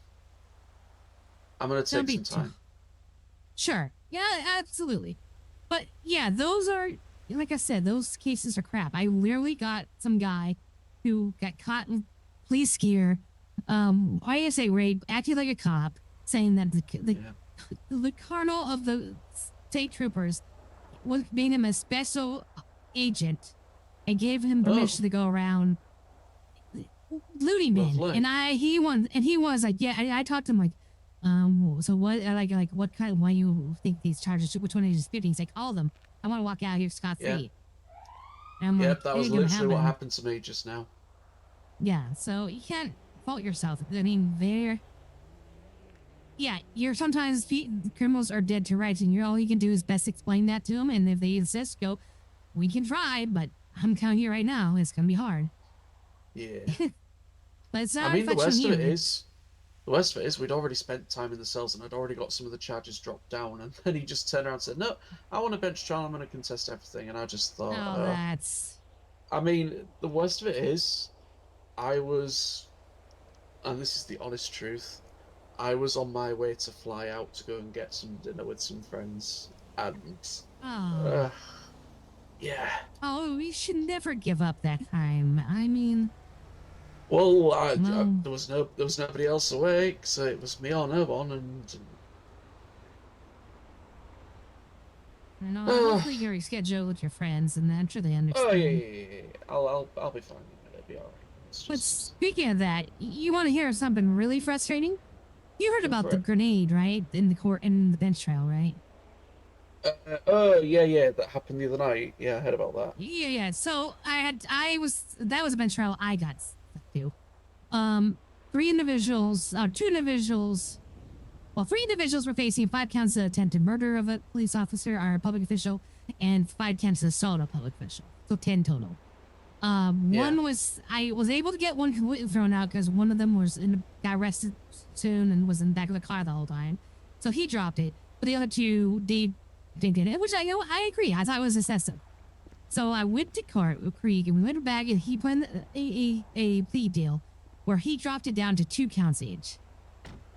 take some time. Sure. Yeah, absolutely. But yeah, those are, like I said, those cases are crap. I literally got some guy who got caught in police gear, ISA raid, acting like a cop, saying that the colonel of the state troopers was made him a special agent and gave him permission to go around looting men. And he was like, yeah, I talked to him like, so what, like what kind, why you think these charges, which one are you disputing? He's like, all of them. I want to walk out here scot-free. Yeah. And I'm Yep, like, that was literally what happened to me just now. Yeah, so you can't fault yourself. I mean, you're sometimes criminals are dead to rights, and all you can do is best explain that to them. And if they insist, go, we can try, but I'm telling you right now, it's gonna be hard. Yeah. But it's not. I mean, the worst of it is, we'd already spent time in the cells, and I'd already got some of the charges dropped down, and then he just turned around and said, "No, I want a bench trial. I'm going to contest everything." And I just thought, oh, that's. I mean, the worst of it is, I was, and this is the honest truth, I was on my way to fly out to go and get some dinner with some friends, and yeah. Oh, we should never give up that time. I mean. Well, there was nobody else awake, so it was me or no one, and. You know, hopefully you reschedule with your friends, and I'm sure they understand. Oh yeah. I'll be fine. It'll be alright. But speaking of that, you want to hear something really frustrating? You heard about the grenade, right? In the bench trial, right? Yeah, that happened the other night. Yeah, I heard about that. Yeah. So that was a bench trial I got stuck to. 3 individuals, 2 individuals. Well, 3 individuals were facing 5 counts of attempted murder of a police officer or a public official, and 5 counts of assault of a public official. So 10 total. One was, I was able to get one completely thrown out because one of them got arrested soon and was in the back of the car the whole time. So he dropped it. But the other 2, they did it, which I agree. I thought it was excessive. So I went to court with Krieg, and we went back, and he put in a plea deal where he dropped it down to 2 counts each.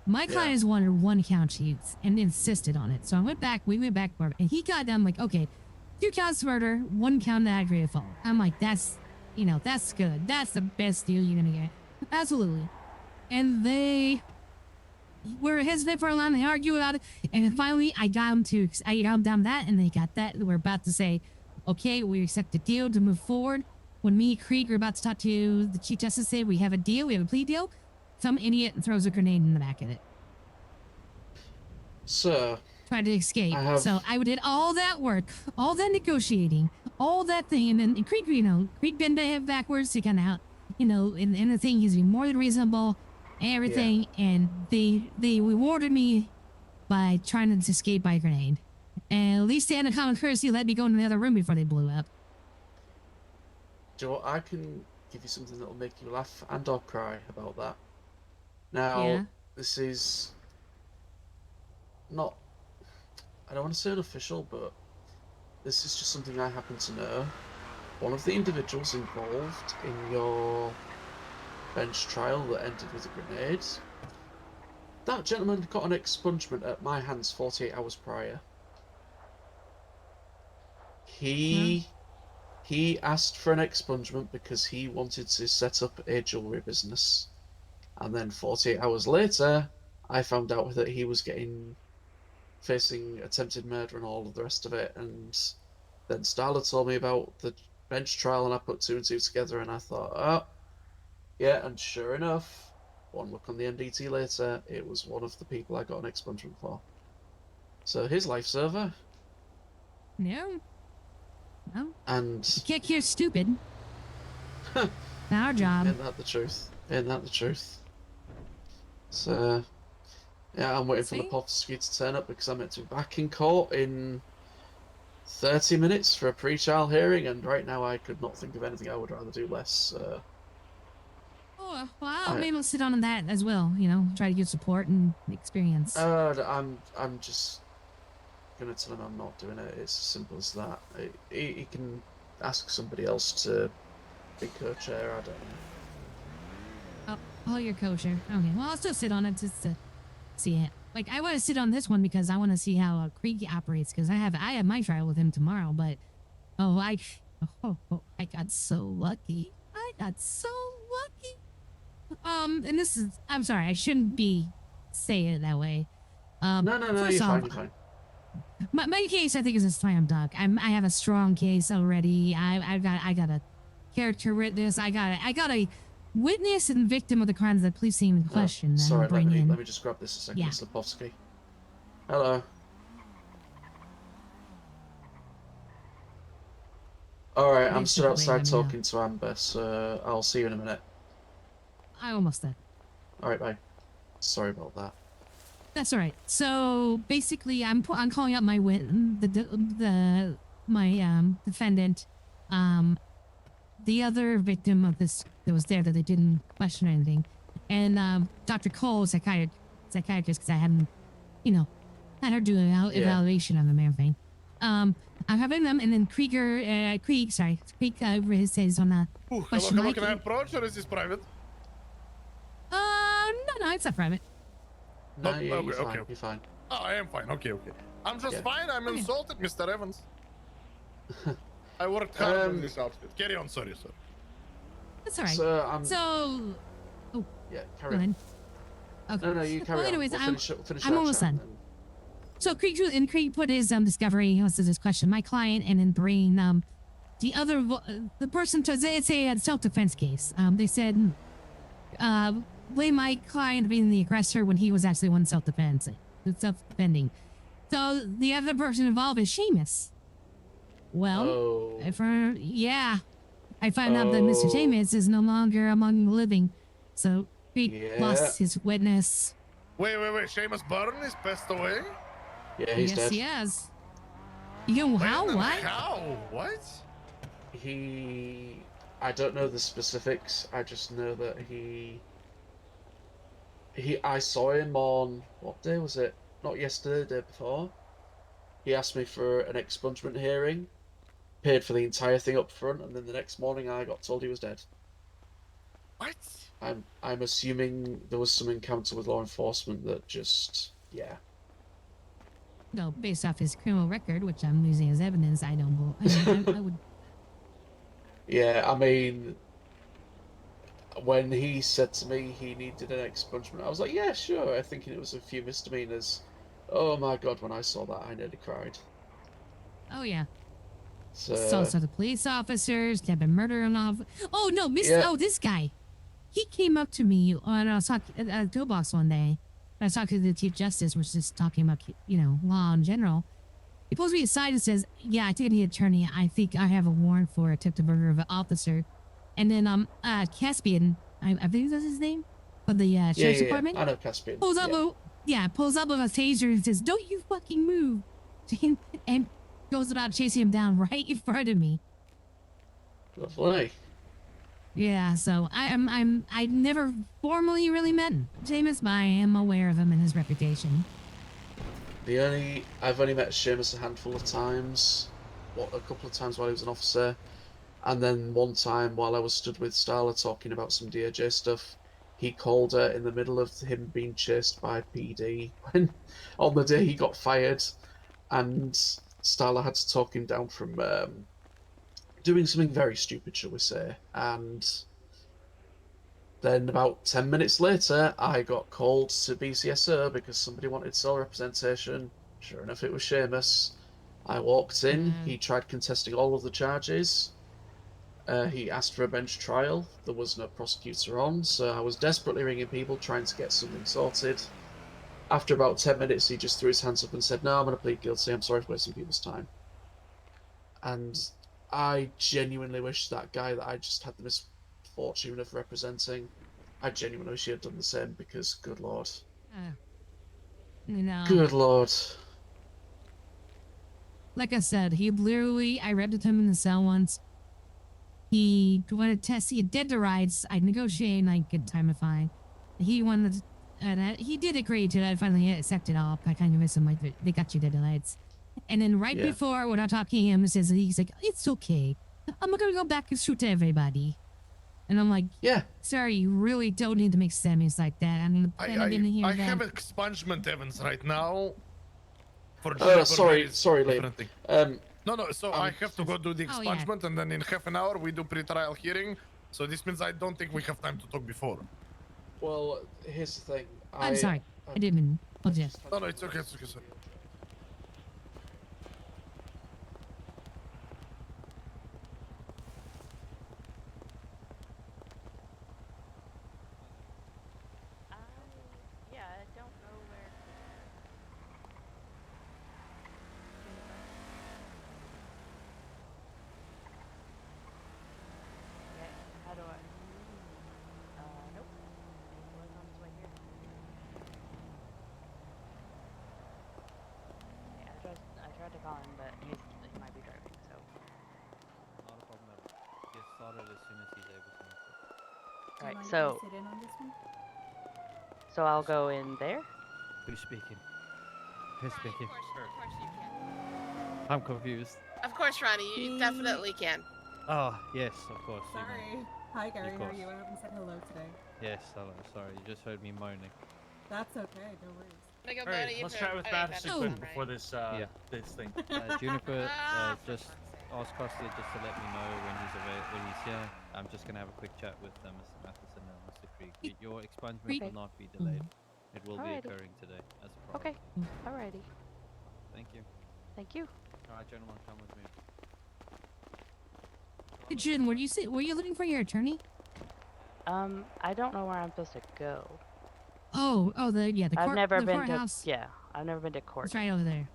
My client has wanted 1 count each and insisted on it. So we went back, and he got down like, okay, 2 counts murder, 1 count aggravated assault. I'm like, that's good. That's the best deal you're gonna get. Absolutely. And they were hesitant for a long. They argued about it, and finally, I got them down that, and they got that. We're about to say, okay, we accept the deal to move forward. When me and Krieg were about to talk to the Chief Justice, say we have a deal, we have a plea deal. Some idiot throws a grenade in the back of it. So. Tried to escape. So I did all that work, all that negotiating, all that thing, and then Krieg, Krieg bent backwards to kind of out, and the thing is more than reasonable, everything, and they rewarded me by trying to escape by grenade. And at least they had a common courtesy, let me go in the other room before they blew up. Joe, I can give you something that'll make you laugh and or cry about that. Now, this is not, I don't want to say unofficial, but this is just something I happen to know. One of the individuals involved in your bench trial that ended with a grenade, that gentleman got an expungement at my hands 48 hours prior. He asked for an expungement because he wanted to set up a jewellery business. And then 48 hours later, I found out that he was facing attempted murder and all of the rest of it. And then Starla told me about the bench trial, and I put two and two together, and I thought, oh, yeah, and sure enough, one look on the MDT later, it was one of the people I got an expungement for. So his life's over. No. No. And Kick, you're stupid. Our job. Ain't that the truth? Ain't that the truth? So, yeah, I'm waiting for the Lepovsky to turn up because I'm meant to be back in court in 30 minutes for a pre-trial hearing, and right now I could not think of anything I would rather do less. Oh, well, maybe I'll sit on that as well, you know, try to get support and experience. I'm just gonna tell him I'm not doing it. It's as simple as that. He can ask somebody else to be co-chair. I don't know. Oh, you're kosher. Okay, well, I'll still sit on it just to see it. Like, I want to sit on this one because I want to see how Krieg operates, because I have my trial with him tomorrow, but I got so lucky. I got so lucky. And this is, I'm sorry, I shouldn't be saying it that way. No, you're fine, you're fine. My case, I think, is a slam dunk. I have a strong case already. I got a character witness. I got a witness and victim of the crimes that police team in question. Sorry, let me just grab this a second, Miss Lepovsky. Hello. Alright, I'm still outside talking to Amber, so I'll see you in a minute. I almost did. Alright, bye. Sorry about that. That's alright. So basically, I'm calling up my defendant, the other victim of this that was there that they didn't question or anything, and Dr. Cole, psychiatrist, because I hadn't, had her do an evaluation of them and everything. I'm having them, and then Krieg says on a question. Hello, can I approach, or is this private? No, it's not private. No, you're fine. Oh, I am fine. Okay. I'm just fine. I'm insulted, Mr. Evans. I worked hard on this outfit. Carry on. Sorry. That's all right. Carry on. Okay. No, you carry on. Anyways, we'll finish I'm almost done. So Krieg put his discovery. He wants to this question. My client, and then bring the person to it's a self-defense case. They said blame my client being the aggressor when he was actually one self-defending. So the other person involved is Seamus. Well, I found out that Mr. Seamus is no longer among the living. So Krieg lost his witness. Wait. Seamus Byrne is passed away? Yeah, he's dead. Yes, he has. How? What? How? What? I don't know the specifics. I just know that I saw him on, what day was it? Not yesterday, the day before. He asked me for an expungement hearing, paid for the entire thing up front, and then the next morning I got told he was dead. What? I'm assuming there was some encounter with law enforcement that just, No, based off his criminal record, which I'm using as evidence, I would. Yeah, I mean, when he said to me he needed an expungement, I was like, yeah, sure, thinking it was a few misdemeanors. Oh my god, when I saw that, I nearly cried. Oh, yeah. So the police officers, they've been murdering off. Oh, no, this guy. He came up to me when I was talking at a toolbox one day. I was talking to the Chief Justice, which is just talking about, law in general. He pulls me aside and says, yeah, I think I need an attorney. I think I have a warrant for attempted murder of an officer. And then, Caspian, I think that's his name, for the sheriff's department. I know Caspian. Pulls up with a taser and says, don't you fucking move. And goes about chasing him down right in front of me. Lovely. Yeah, so I never formally really met Seamus, but I am aware of him and his reputation. I've only met Seamus a handful of times. A couple of times while he was an officer, and then one time while I was stood with Starla talking about some DOJ stuff, he called her in the middle of him being chased by PD when on the day he got fired, and Starla had to talk him down from doing something very stupid, shall we say, and then about 10 minutes later, I got called to BCSO because somebody wanted sole representation. Sure enough, it was Seamus. I walked in. He tried contesting all of the charges. He asked for a bench trial. There was no prosecutor on, so I was desperately ringing people trying to get something sorted. After about 10 minutes, he just threw his hands up and said, "No, I'm going to plead guilty. I'm sorry for wasting people's time." And I genuinely wish that guy that I just had the misfortune of representing, I genuinely wish he had done the same because, good lord. You know. Good lord. Like I said, he literally, I read with him in the cell once. He wanted to test, he did the rights. I negotiated, and I get time to find. He wanted, and he did agree to that. Finally, accepted all. I kind of miss him. Like, they got you the lights. And then right before, when I talked to him, he's like, "It's okay. I'm going to go back and shoot everybody." And I'm like, "Yeah, sorry, you really don't need to make statements like that." And the plan I've been here. I have expungement, Evans, right now. For sorry, different Lee. thing. No, so I have to go do the expungement, and then in half an hour we do pre-trial hearing. So this means I don't think we have time to talk before. Well, here's the thing. I'm sorry. I didn't mean. Oh, yes. No, it's okay. It's okay, sir. Yeah, I don't know where. Okay, how do I? Nope. He was on his way here. Yeah, I tried to call him, but he might be driving, so. Not a problem at all. Get started as soon as he's able to make it. Alright, so. Sit in on this one? So I'll go in there? Who's speaking? Who's speaking? Of course you can. I'm confused. Of course, Ronnie, you definitely can. Oh, yes, of course. you Sorry. know. Hi, Gary. Of How are course. you? I haven't said hello today. Yes, hello. Sorry, you just heard me moaning. That's okay. No worries. All right, let's chat with Madison quick before this this thing. Juniper, just ask Costa just to let me know when he's here. I'm just gonna have a quick chat with Mr. Matheson and Mr. Krieg. Your expungement will not be delayed. It will be occurring today as a priority. Okay, alrighty. Thank you. Thank you. All right, gentlemen, come with me. Hey, Jin, were you looking for your attorney? I don't know where I'm supposed to go. The court. I've never the been courthouse. to. Yeah, I've never been to court. It's right over there.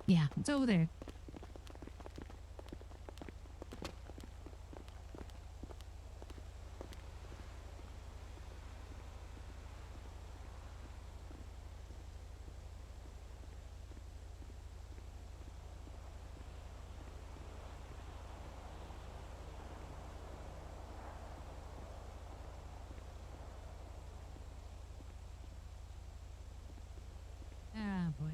Yeah, it's over there. Ah, boy.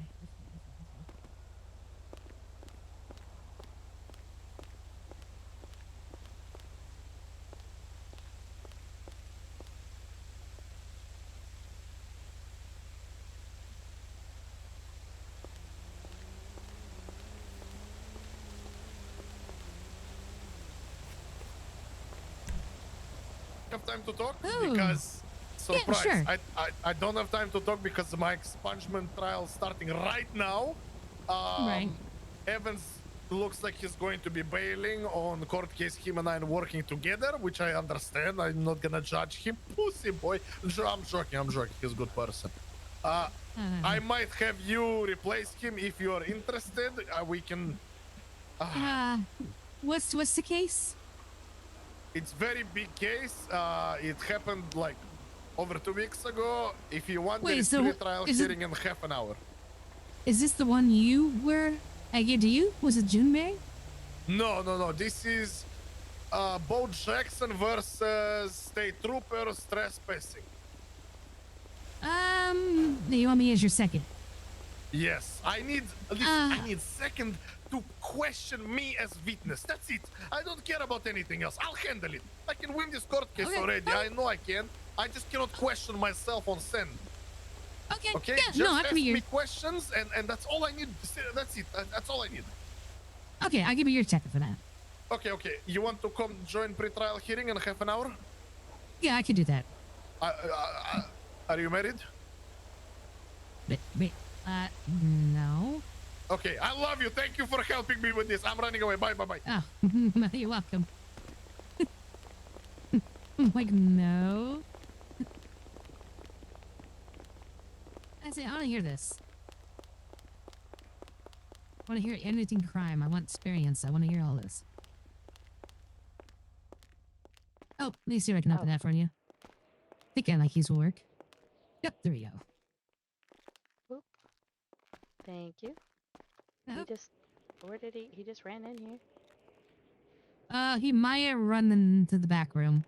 Have time to talk because surprise. sure. I don't have time to talk because my expungement trial is starting right now. Right. Evans looks like he's going to be bailing on court case. Him and I are working together, which I understand. I'm not gonna judge him. Pussy boy. I'm joking. He's a good person. I might have you replace him if you are interested. We can. What's the case? It's very big case. It happened like over 2 weeks ago. If you want, there is pre-trial hearing in half an hour. Is this the one you were? I gave to you? Was it Junmei? No. This is Bo Jackson versus State Troopers trespassing. You want me as your second? Yes, I need I need second to question me as witness. That's it. I don't care about anything else. I'll handle it. I can win this court case Okay, already. fine. I know I can. I just cannot question myself on send. Okay. Okay, Yeah. just No, I ask can be your. me questions, and that's all I need. That's it. That's all I need. Okay, I'll give you your checker for that. Okay, okay. You want to come join pre-trial hearing in half an hour? Yeah, I could do that. Are you married? Wait. No. Okay, I love you. Thank you for helping me with this. I'm running away. Bye, bye, bye. Oh, you're welcome. Like, no. I say, I want to hear this. I want to hear anything crime. I want experience. I want to hear all this. Oh, let me see if I can open that for you. I think I like these will work. Yep, there we go. Oop. Thank you. Oh. Where did he just ran in here? He might have run into the back room.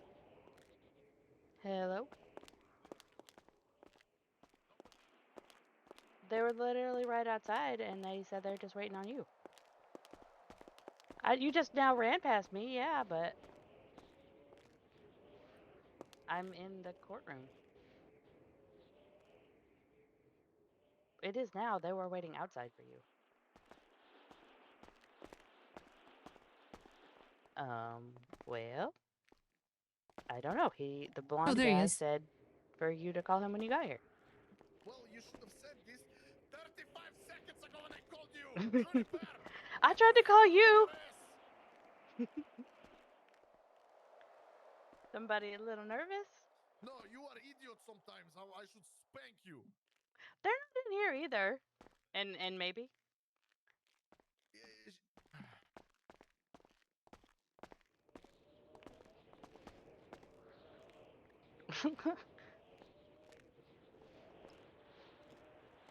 Hello? They were literally right outside, and they said they're just waiting on you. You just now ran past me, yeah, but I'm in the courtroom. It is now. They were waiting outside for you. Well, I don't know. The blonde there he guy is. said for you to call him when you got here. Well, you should have said this 35 seconds ago when I called you. I tried to call you. Somebody a little nervous? No, you are idiots sometimes. I should spank you. They're not in here either. And maybe.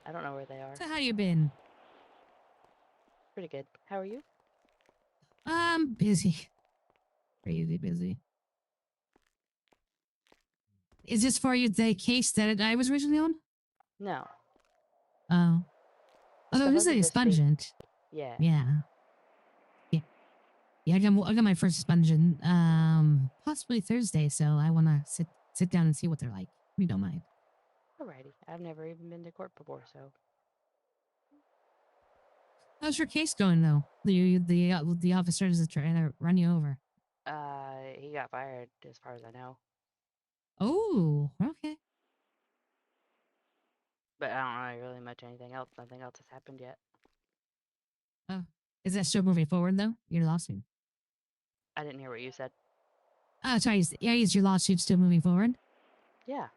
I don't know where they are. So how you been? Pretty good. How are you? I'm busy. Crazy busy. Is this for you the case that I was originally on? No. Oh. Although this is a expungent. Yeah. Yeah. Yeah. Yeah, I got my first expungent possibly Thursday, so I wanna sit down and see what they're like. If you don't mind. Alrighty. I've never even been to court before, so. How's your case going though? The officers that trying to run you over. He got fired as far as I know. Oh, okay. But I don't know really much anything else. Nothing else has happened yet. Oh. Is that still moving forward though? Your lawsuit? I didn't hear what you said. Oh, sorry. Is your lawsuit still moving forward? Yeah.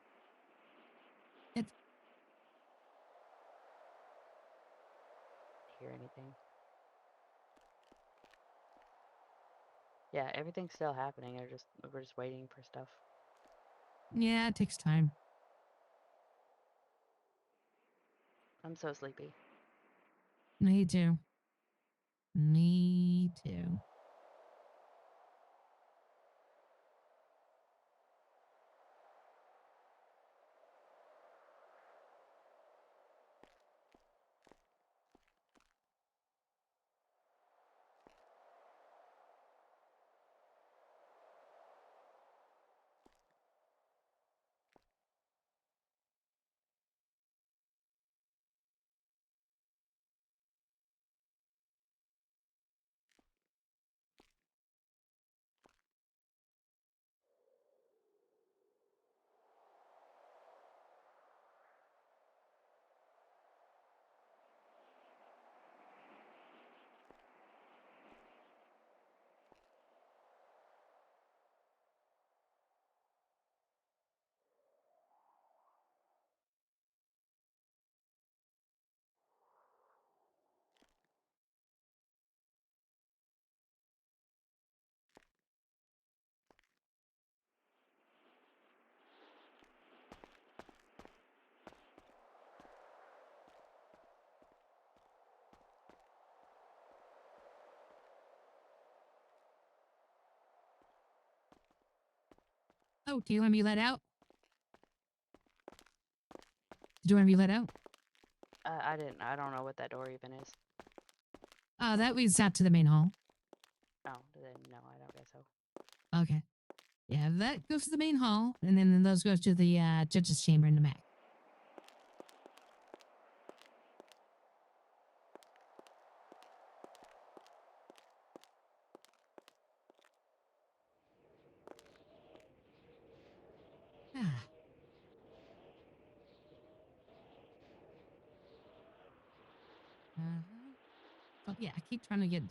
Hear anything? Yeah, everything's still happening. We're just waiting for stuff. Yeah, it takes time. I'm so sleepy. Me too. Me too. Oh, do you want to be let out? Did you want to be let out? I don't know what that door even is. That leads out to the main hall. Oh, then no, I don't guess so. Okay. Yeah, that goes to the main hall, and then those goes to the judge's chamber in the back. Ah. Oh yeah, I keep trying to get.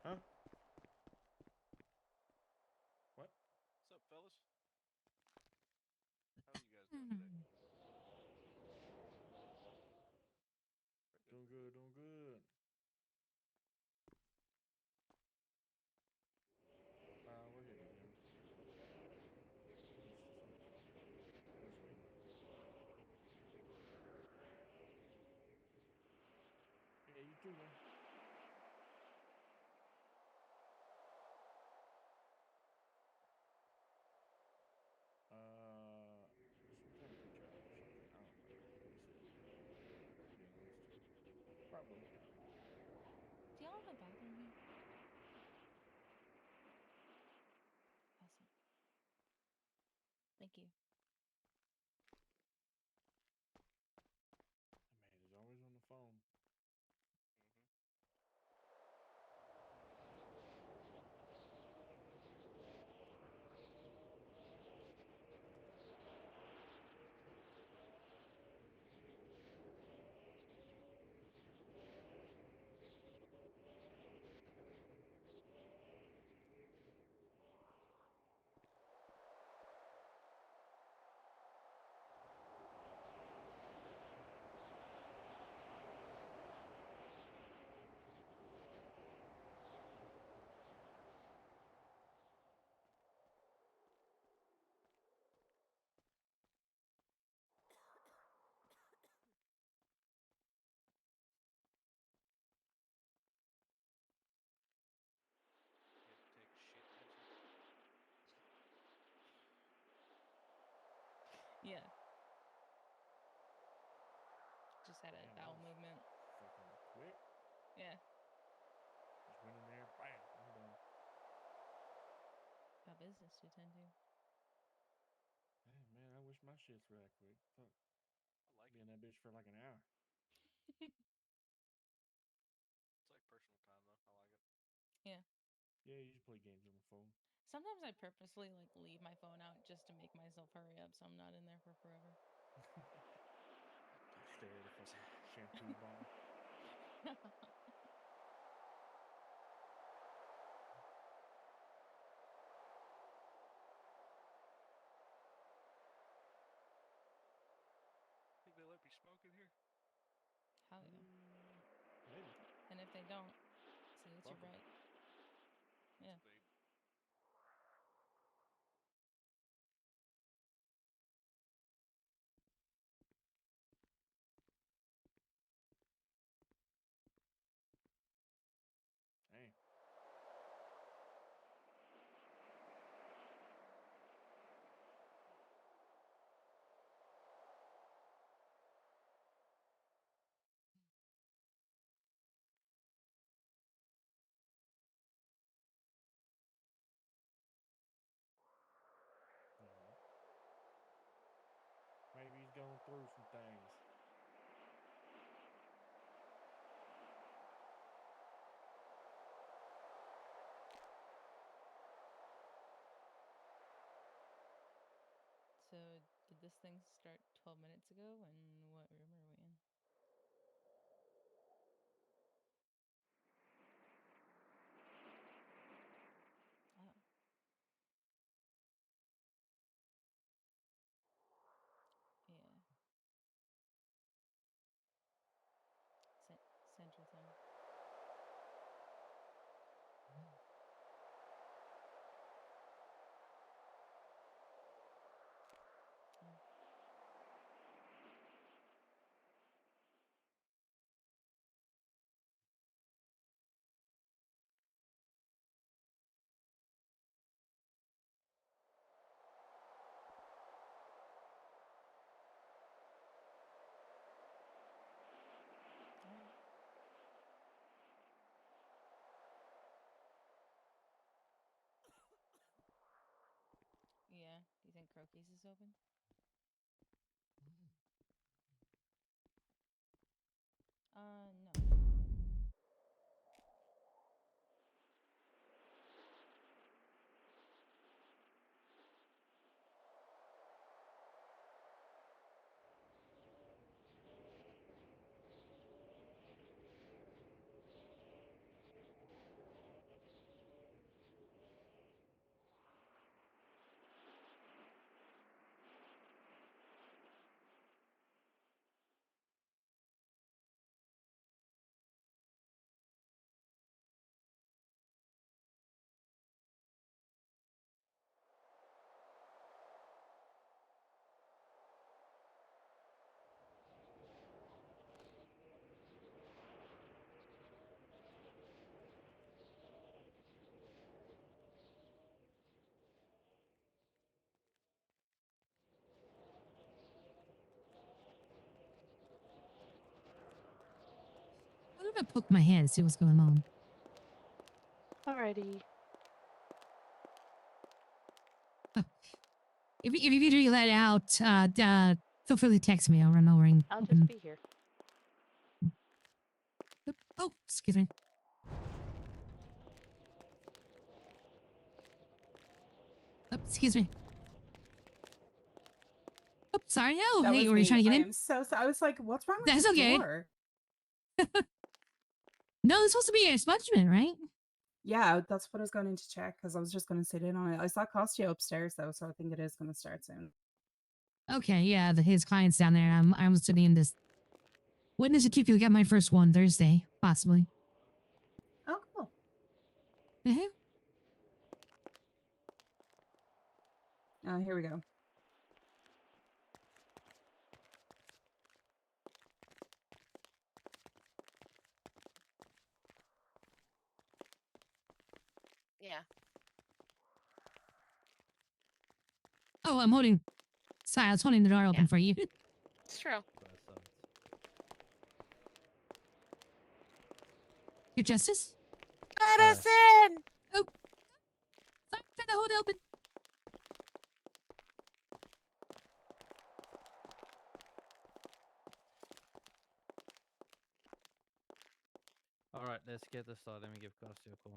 Huh? What? What's up, fellas? How are you guys doing today? Doing good, doing good. We're getting it now. It's just on the phone. We're just waiting. Yeah, you too, man. Some kind of good job or something. I don't remember what he said, to be honest. Probably. Do y'all have a bathroom here? Awesome. Thank you. Man, he's always on the phone. You have to take a shit, did you? Yeah. Just had a Damn, that bowel was movement. fucking quick. Yeah. Just went in there, bam, I'm done. Got business to attend to. Hey, man, I wish my shits were that quick. Fuck. I like Be in it. that bitch for like an hour. It's like personal time though. I like it. Yeah. Yeah, you just play games on the phone. Sometimes I purposely like leave my phone out just to make myself hurry up so I'm not in there for forever. Stare at a fucking shampoo bottle. Think they let me smoke in here? Hell yeah. Maybe. And if they don't, say it's your Fuck 'em. right. Yeah. They Dang. going through some things. So, did this thing start 12 minutes ago? And what room are we in? Oh. Yeah. Central Time. Oh. Alright. Yeah. Do you think Croquis is open? No. What if I poke my head and see what's going on? Alrighty. If you figure that out, feel free to text me. I'll run over and I'll open. just be here. Oh, excuse me. Oh, excuse me. Oh, sorry. Oh, That hey, was were you me. trying to get I in? am so sorry. I was like, what's wrong with That's the okay. door? No, it's supposed to be a expungement, right? Yeah, that's what I was going in to check because I was just going to sit in on it. I saw Kostya upstairs though, so I think it is going to start soon. Okay, yeah, his client's down there. I'm sitting in this. Witness acute. You get my first one Thursday, possibly. Oh, cool. Here we go. Yeah. Oh, I'm holding. Sorry, I was holding the door open for you. It's true. Your justice? Let us in! Oh, sorry, trying to hold it open. All right, let's get this started. Let me give Kostya a call.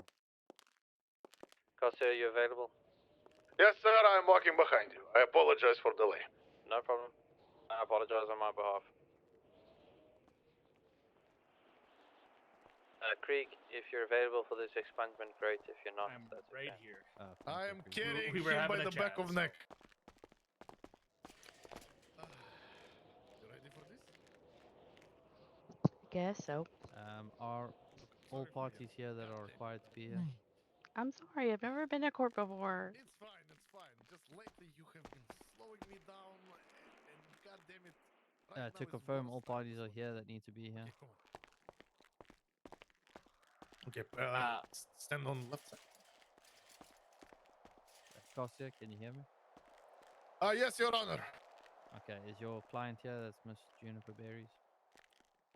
Kostya, are you available? Yes, sir. I'm walking behind you. I apologize for delay. No problem. I apologize on my behalf. Krieg, if you're available for this expungement, great. If you're not, I'm that's right okay. here. I am carrying We were him having by a the back chat, of so- neck. You ready for this? Guess so. Are all parties here that are required to be here? I'm sorry, I've never been to court before. It's fine. It's fine. Just lately you have been slowing me down, and god damn it. Right now To is confirm, worst all time. parties are here that need to be here. Okay, stand on left side. Kostya, can you hear me? Yes, Your Honor. Okay, is your client here? That's Miss Juniper Berries.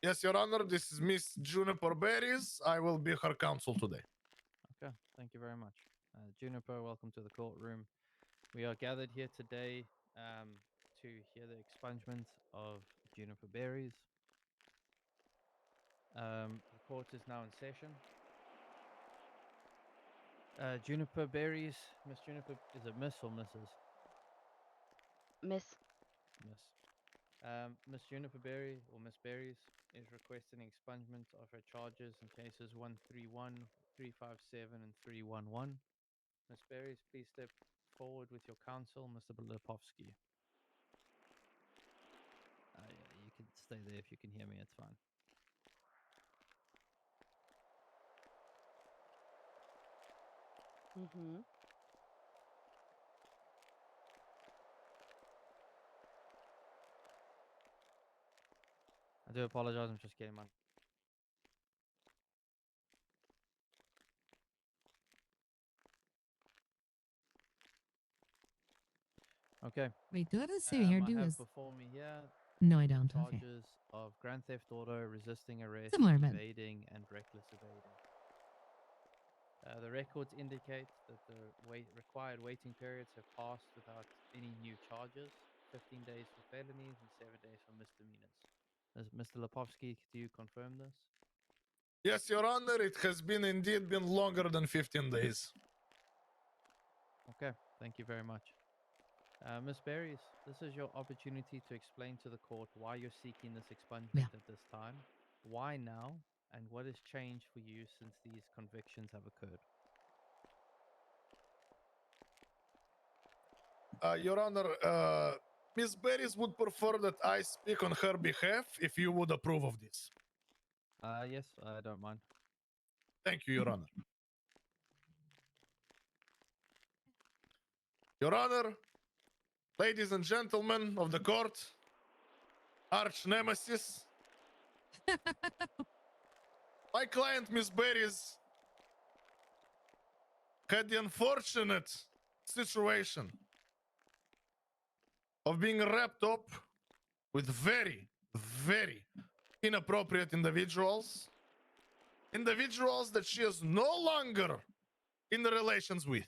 Yes, Your Honor. This is Miss Juniper Berries. I will be her counsel today. Okay, thank you very much. Juniper, welcome to the courtroom. We are gathered here today to hear the expungement of Juniper Berries. The court is now in session. Juniper Berries, Miss Juniper, is it Miss or Mrs.? Miss. Miss. Miss Juniper Berry or Miss Berries is requesting expungement of her charges in cases 131, 357, and 311. Miss Berries, please step forward with your counsel, Mr. Lipovsky. Yeah, you can stay there if you can hear me, it's fine. Mm-hmm. I do apologize, I'm just getting my... Okay. Wait, do I see here? I Do have this? before me here No, I don't. Okay. charges of grand theft auto, resisting arrest, Similar, but- evading, and reckless evading. The records indicate that the required waiting periods have passed without any new charges. 15 days for felonies and 7 days for misdemeanors. Mr. Lipovsky, do you confirm this? Yes, Your Honor, it has been indeed been longer than 15 days. Okay, thank you very much. Ms. Berries, this is your opportunity to explain to the court why you're seeking this expungement at this time, why now, and what has changed for you since these convictions have occurred. Your Honor, Miss Berries would prefer that I speak on her behalf if you would approve of this. Yes, I don't mind. Thank you, Your Honor. Your Honor, ladies and gentlemen of the court, arch nemesis, my client, Miss Berries, had the unfortunate situation of being wrapped up with very, very inappropriate individuals. Individuals that she is no longer in the relations with.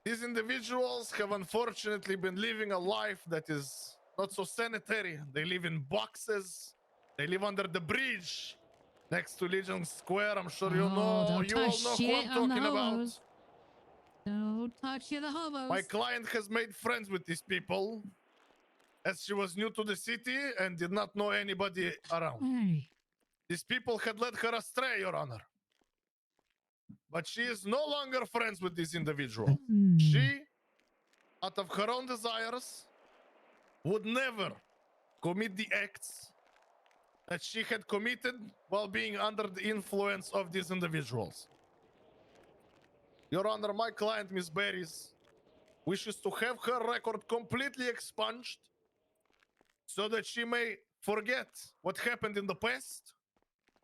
These individuals have unfortunately been living a life that is not so sanitary. They live in boxes. They live under the bridge next to Legion Square. I'm sure you know. Don't You all touch know who shit I'm on the talking about. hobos. Don't touch the hobos. My client has made friends with these people as she was new to the city and did not know anybody around. Hey. These people had led her astray, Your Honor. But she is no longer friends with this individual. She, out of her own desires, would never commit the acts that she had committed while being under the influence of these individuals. Your Honor, my client, Miss Berries, wishes to have her record completely expunged so that she may forget what happened in the past,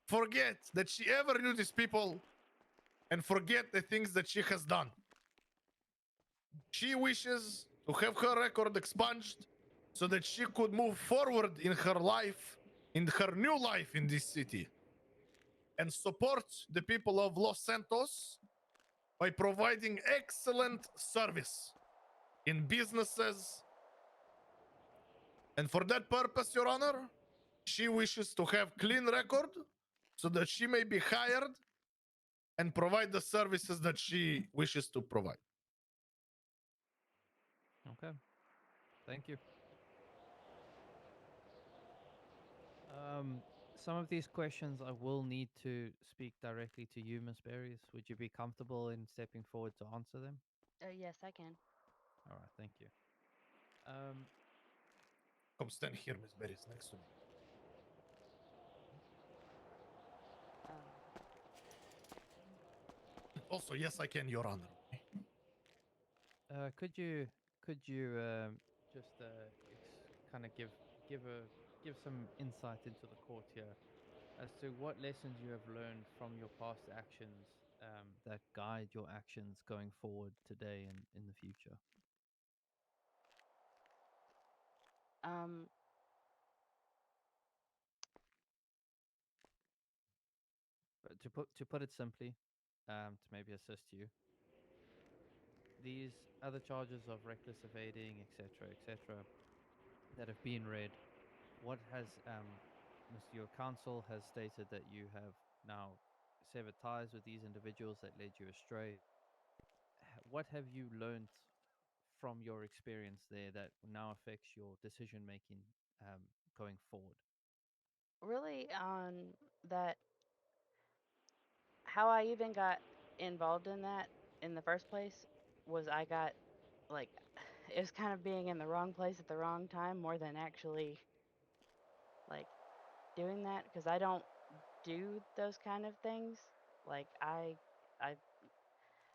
forget that she ever knew these people, and forget the things that she has done. She wishes to have her record expunged so that she could move forward in her life, in her new life in this city, and support the people of Los Santos by providing excellent service in businesses. And for that purpose, Your Honor, she wishes to have clean record so that she may be hired and provide the services that she wishes to provide. Okay, thank you. Some of these questions I will need to speak directly to you, Miss Berries. Would you be comfortable in stepping forward to answer them? Yes, I can. All right, thank you. Come stand here, Miss Berries, next to me. Also, yes, I can, Your Honor. Could you just kind of give some insight into the court here as to what lessons you have learned from your past actions that guide your actions going forward today and in the future? To put it simply, to maybe assist you, these other charges of reckless evading, etc., that have been read, what has your counsel has stated that you have now severed ties with these individuals that led you astray. What have you learned from your experience there that now affects your decision making going forward? Really, on that, how I even got involved in that in the first place was I got like it was kind of being in the wrong place at the wrong time more than actually like doing that because I don't do those kind of things. Like I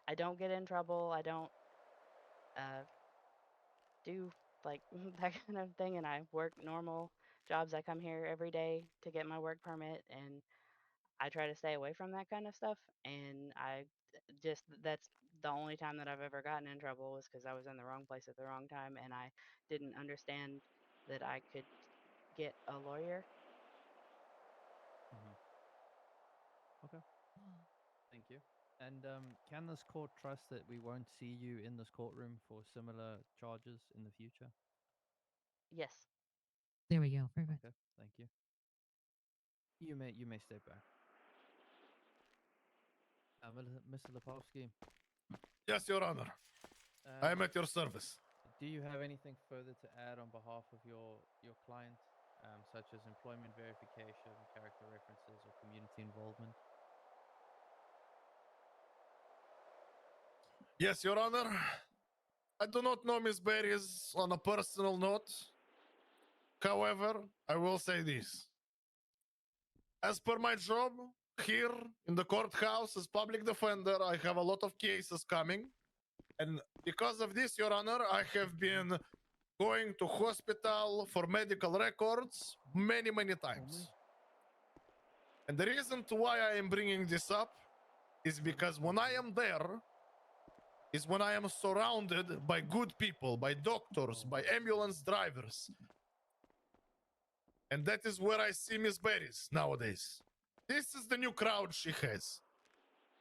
I don't get in trouble. I don't do like that kind of thing, and I work normal jobs. I come here every day to get my work permit, and I try to stay away from that kind of stuff. And I just that's the only time that I've ever gotten in trouble was because I was in the wrong place at the wrong time, and I didn't understand that I could get a lawyer. Okay. Thank you. And can this court trust that we won't see you in this courtroom for similar charges in the future? Yes. There we go. Perfect. Okay. Thank you. You may step back. Mr. Lepowski. Yes, Your Honor. I am at your service. Do you have anything further to add on behalf of your client, such as employment verification, character references, or community involvement? Yes, Your Honor. I do not know Miss Berries on a personal note. However, I will say this. As per my job here in the courthouse as public defender, I have a lot of cases coming. And because of this, Your Honor, I have been going to hospital for medical records many, many times. And the reason to why I am bringing this up is because when I am there, is when I am surrounded by good people, by doctors, by ambulance drivers. And that is where I see Miss Berries nowadays. This is the new crowd she has.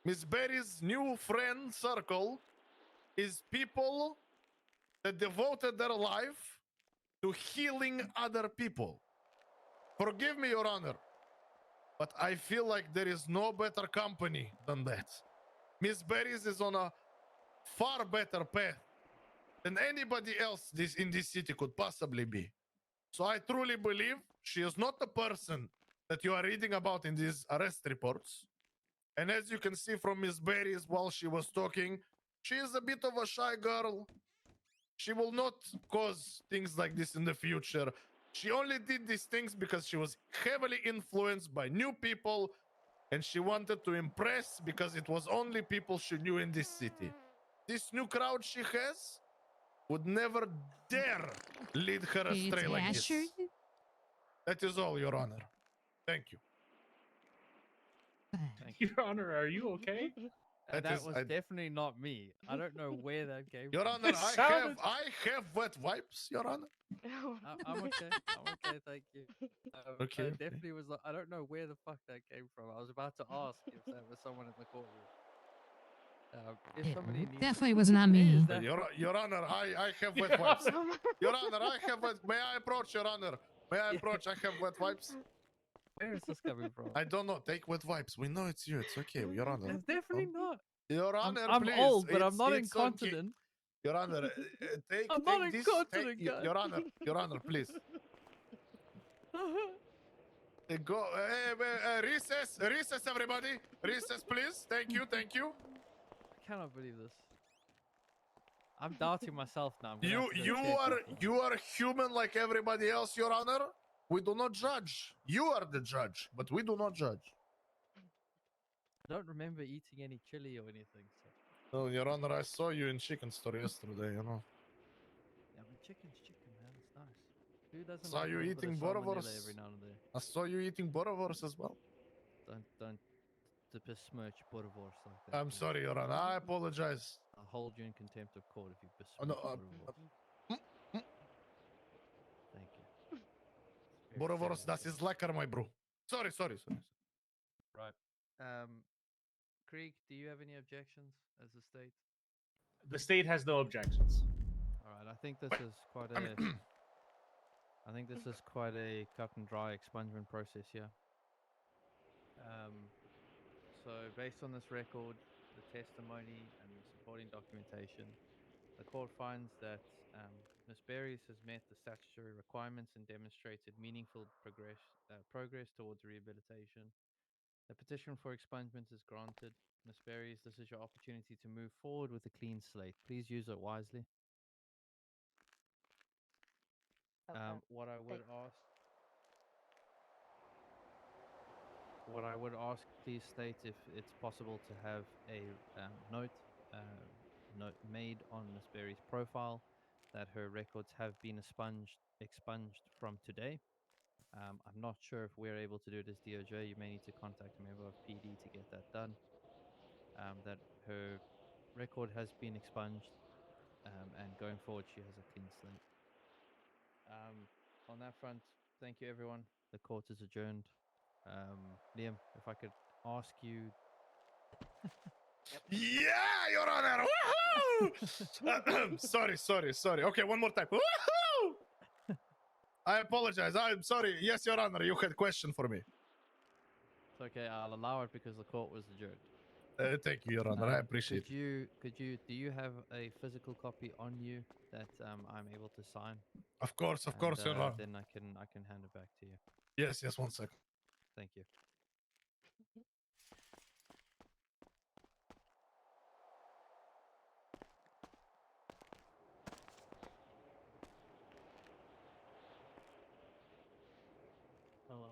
Miss Berry's new friend circle is people that devoted their life to healing other people. Forgive me, Your Honor, but I feel like there is no better company than that. Miss Berries is on a far better path than anybody else in this city could possibly be. So I truly believe she is not the person that you are reading about in these arrest reports. And as you can see from Miss Berries while she was talking, she is a bit of a shy girl. She will not cause things like this in the future. She only did these things because she was heavily influenced by new people and she wanted to impress because it was only people she knew in this city. This new crowd she has would never dare lead her astray like this. That is all, Your Honor. Thank you. Your Honor, are you okay? That was definitely not me. I don't know where that came Your from. Honor, I have wet wipes, Your Honor. I'm okay. I'm okay, thank you. Okay, I definitely was. I don't know where the fuck that came from. I was about to ask if that was someone in the courtroom. If somebody needs Definitely was not me. Your Honor, I have wet wipes. Your Honor, I have wet. May I approach, Your Honor? May I approach? I have wet wipes. Where is this coming from? I don't know. Take wet wipes. We know it's you. It's okay, Your Honor. It's definitely not. Your Honor, I'm please. old, but I'm not it's incontinent. Okay. Your Honor, take I'm take not this. incontinent, Take, guys. Your Honor, please. Go recess, everybody. Recess, please. Thank you. I cannot believe this. I'm doubting myself now. I'm gonna have to go check You are human like everybody else, Your Honor. We do not judge. You are the judge, but we do not judge. I don't remember eating any chili or anything. So. No, Your Honor, I saw you in chicken store yesterday. You know. Yeah, but chicken's chicken, man. It's nice. Who doesn't Saw like you a little bit eating of salmonella boerewors. every now and then? I saw you eating boerewors as well. Don't besmirch boerewors like that. I'm sorry, Your Honor. I apologize. I'll hold you in contempt of court if you Oh, besmirch no, boerewors. Thank you. Boerewors, das is lekker, my bro. Sorry. Right. Krieg, do you have any objections as a state? The state has no objections. All right, I think this is quite a. I think this is quite a cut and dry expungement process here. So based on this record, the testimony, and the supporting documentation, the court finds that Ms. Berries has met the statutory requirements and demonstrated meaningful progress towards rehabilitation. The petition for expungement is granted. Ms. Berries, this is your opportunity to move forward with a clean slate. Please use it wisely. What I would ask, please state if it's possible to have a note made on Ms. Berry's profile that her records have been expunged from today. I'm not sure if we're able to do it as DOJ. You may need to contact a member of PD to get that done. That her record has been expunged, and going forward, she has a clean slate. On that front, thank you, everyone. The court is adjourned. Liam, if I could ask you. Yeah, Your Honor. Woohoo! sorry. Okay, one more time. Woohoo! I apologize. I'm sorry. Yes, Your Honor, you had a question for me. It's okay. I'll allow it because the court was adjourned. Thank you, Your Honor. I appreciate it. Do you have a physical copy on you that I'm able to sign? Of course, Your Honor. Then I can hand it back to you. Yes, 1 second. Thank you. Hello.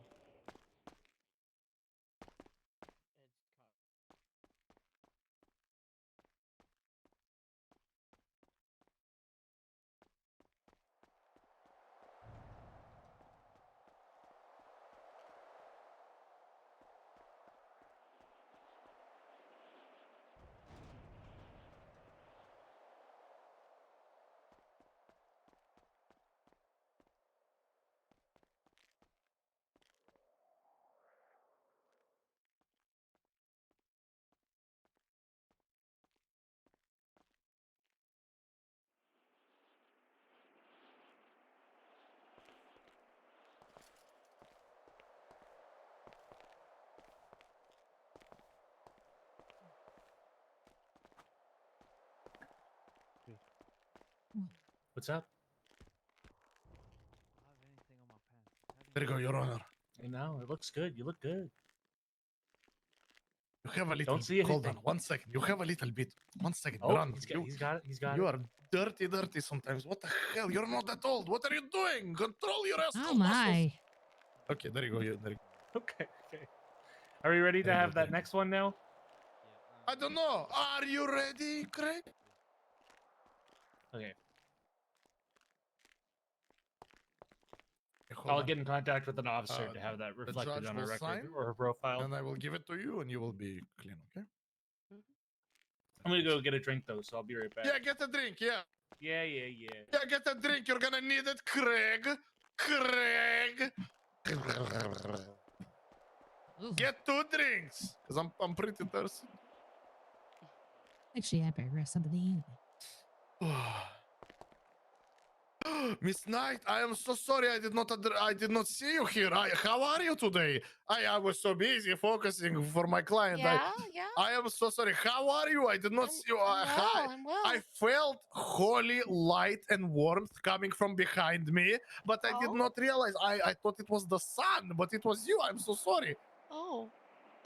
What's up? There you go, Your Honor. I know, it looks good. You look good. You have a little. Don't see Hold on, anything. 1 second. You have a little bit. 1 second. Oh, Your Honor. he's got it. You are dirty sometimes. What the hell? You're not that old. What are you doing? Control your ass. Oh my. Okay, there you go. There you go. Okay. Are we ready to have that next one now? I don't know. Are you ready, Craig? Okay. Hold I'll on. get in contact with an officer to have that The reflected judge on will our record sign, or her profile. and I will give it to you, and you will be clean, okay? I'm gonna go get a drink though, so I'll be right back. Yeah, get a drink, yeah. Yeah. Yeah, get a drink. You're gonna need it, Craig. Get 2 drinks, because I'm pretty thirsty. Actually, I better grab something to eat. Miss Knight, I am so sorry. I did not see you here. How are you today? I was so busy focusing for my client. Yeah. I am so sorry. How are you? I did not see you. I'm well. I felt holy light and warmth coming from behind me, but I did not realize. I thought it was the sun, but it was you. I'm so sorry. Oh.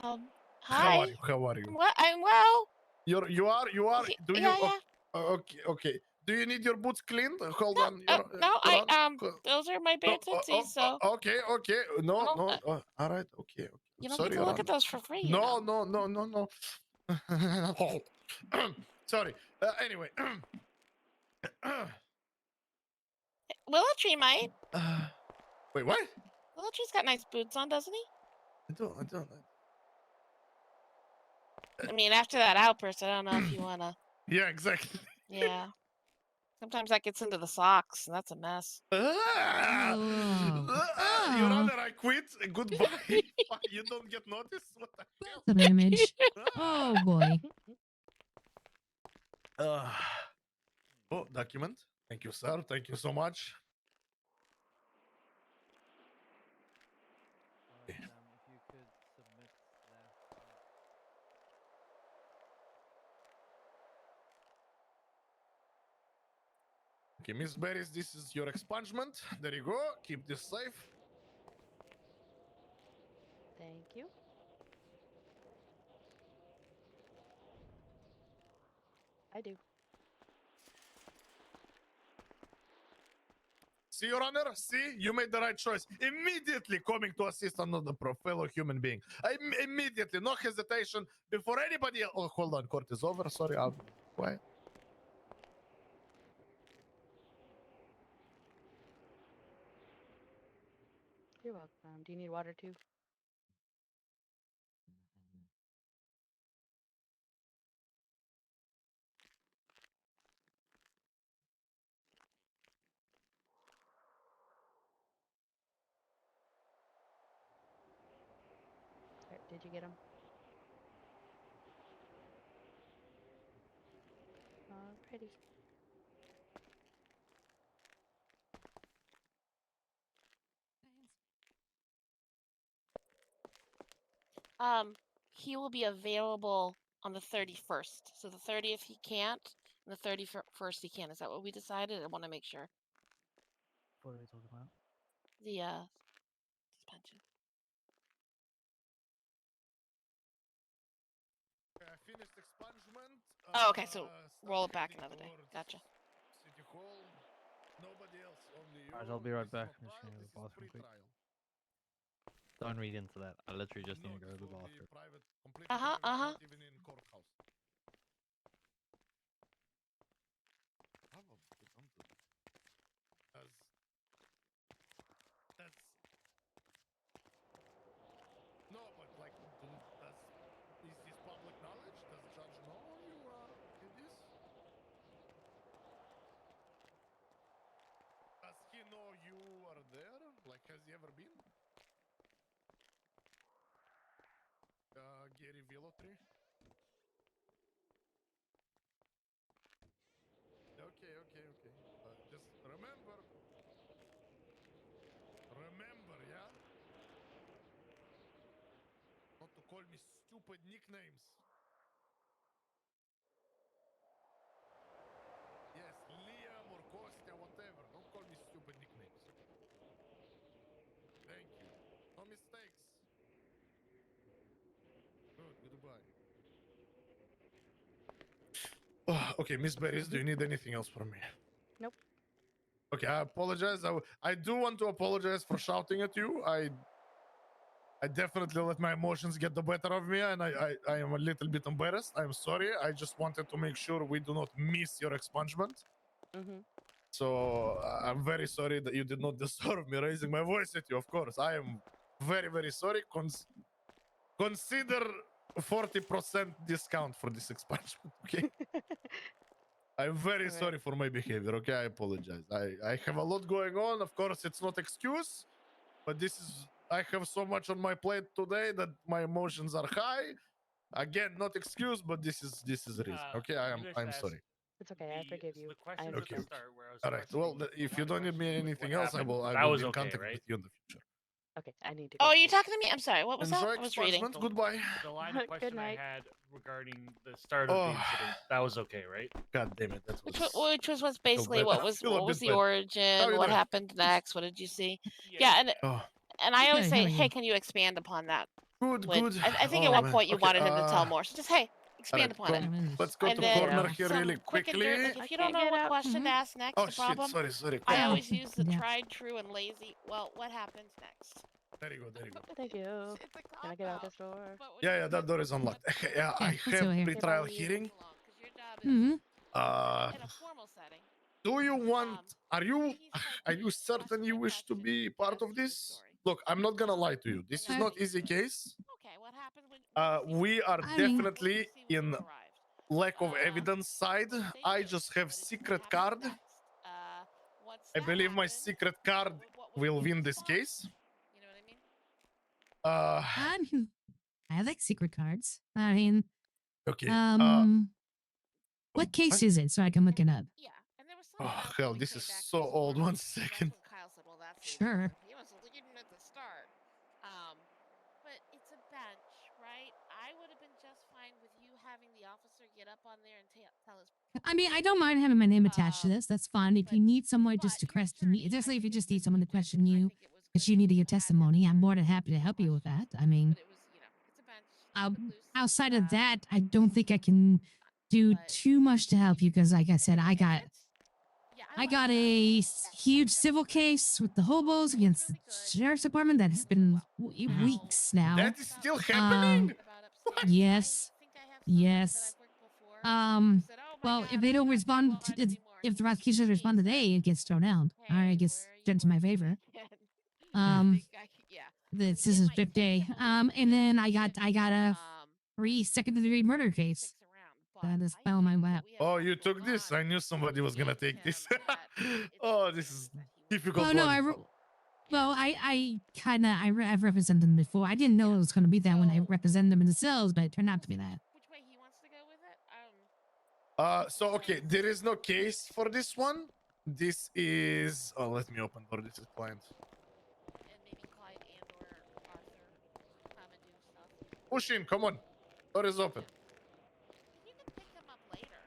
How Hi. are you? How are you? I'm well. You are. Do you? Yeah. Okay. Do you need your boots cleaned? Hold on. Those are my bare tootsies, so. Okay. No. All right. Okay. You don't Sorry, get to look at those for free. No. Sorry. Anyway. Willow Tree might. Wait, what? Willow Tree's got nice boots on, doesn't he? I don't. I mean, after that outburst, I don't know if you wanna. Yeah, exactly. Yeah. Sometimes that gets into the socks, and that's a mess. Your Honor, I quit. Goodbye. You don't get noticed? What the hell? Some image. Oh boy. Oh, document. Thank you, sir. Thank you so much. Alright, Sam, if you could submit that. Okay, Miss Berries, this is your expungement. There you go. Keep this safe. Thank you. I do. See, Your Honor? See? You made the right choice. Immediately coming to assist another fellow human being. Immediately, no hesitation. Before anybody else. Oh, hold on. Court is over. Sorry, I'm quiet. You're welcome. Do you need water too? Did you get them? Alrighty. He will be available on the 31st. So the 30th he can't, and the 31st he can. Is that what we decided? I want to make sure. What are we talking about? The suspension. I finished expungement. Oh, okay. So roll it back another day. Gotcha. City Hall. Nobody else. Only you. Alright, I'll be right This is back. not I'm just trial, gonna go to the this is bathroom quick. pre-trial. Don't read into that. I literally just No, need to go this to the will be bathroom. private, completely private, not even in courthouse. That's no, but like, is this public knowledge? Does the judge know you did this? Does he know you are there? Like, has he ever been? Gary Villotry. Okay. Just remember, yeah? Not to call me stupid nicknames. Yes, Liam or Kostya, whatever. Don't call me stupid nicknames. Thank you. No mistakes. Good, goodbye. Okay, Miss Berries, do you need anything else from me? Nope. Okay, I apologize. I do want to apologize for shouting at you. I definitely let my emotions get the better of me, and I am a little bit embarrassed. I'm sorry. I just wanted to make sure we do not miss your expungement. Mm-hmm. So I'm very sorry that you did not deserve me raising my voice at you. Of course, I am very, very sorry. Consider 40% discount for this expungement. Okay. I'm very sorry for my behavior. Okay, I apologize. I have a lot going on. Of course, it's not excuse, but this is I have so much on my plate today that my emotions are high. Again, not excuse, but this is reason. Okay, I'm sorry. It's okay. I forgive you. The I questions at understand. the start where I was All right. Well, questioning if you don't need me what anything else, I happened, will that be was in okay, contact right? with you in the future. Okay, I need to Oh, go. are you talking to me? I'm sorry. What was Enjoy that? I was reading. expungement. Goodbye. The line of Good question I night. had regarding the start of the incident, that was okay, right? God damn it, that was. Which was basically what was the origin, How you what doing? happened next, what did you see? Yeah, and I always Good, say, how are hey, you? can you expand upon that? Good, When, good. I think at Oh, one man. point you Okay, wanted him to tell more. So just hey, all expand right, upon it. let's go And to then corner here some really quick and quickly. dirt. Like if you don't know what question to ask next, Oh the shit! problem. Sorry. I Quick. always use the Yeah. tried, true, and lazy. Well, what happens next? There you go. Thank you. Can I get out this door? Yeah, that door is unlocked. Yeah, Okay, I let's see have over here. pre-trial hearing. Mm-hmm. In a formal setting. Do you want? Are you certain you wish to be part of this? Look, I'm not gonna lie to you. This is not easy case. Okay, what happened when We are I mean- definitely in lack of evidence side. I just have secret card. I believe my secret card will win this case. You know what I mean? I mean, I like secret cards. I mean, Okay. What case is it so I can look it up? Yeah, and there was some. Oh hell, this is so old. 1 second. Kyle said, "Well, that's Sure. He was leading at the start." But it's a bench, right? I would have been just fine with you having the officer get up on there and tell us. I mean, I don't mind having my name attached to this. That's fine. If you need someone just to question me, especially if you just need someone to question you because you need to give testimony, I'm more than happy to help you with that. I mean, But it was, it's a bench. outside of that, I don't think I can do too much to help you because, like I said, I got a huge civil case with the hobos against the sheriff's department that has been weeks now. That is still happening? Yes. Yes. Well, if they don't respond, if the prosecution respond today, it gets thrown out. Or it gets turned to my favor. This is his fifth day. And then I got a free second-degree murder case. That is fell on my lap. Oh, you took this? I knew somebody was gonna take this. Oh, this is difficult. Well, no, I've represented them before. I didn't know it was going to be that when I represented them in the cells, but it turned out to be that. Which way he wants to go with it? So okay, there is no case for this one. This is. Oh, let me open door. This is client. And maybe Clyde and or Arthur come and do stuff. Push in. Come on. Door is open. You can pick them up later.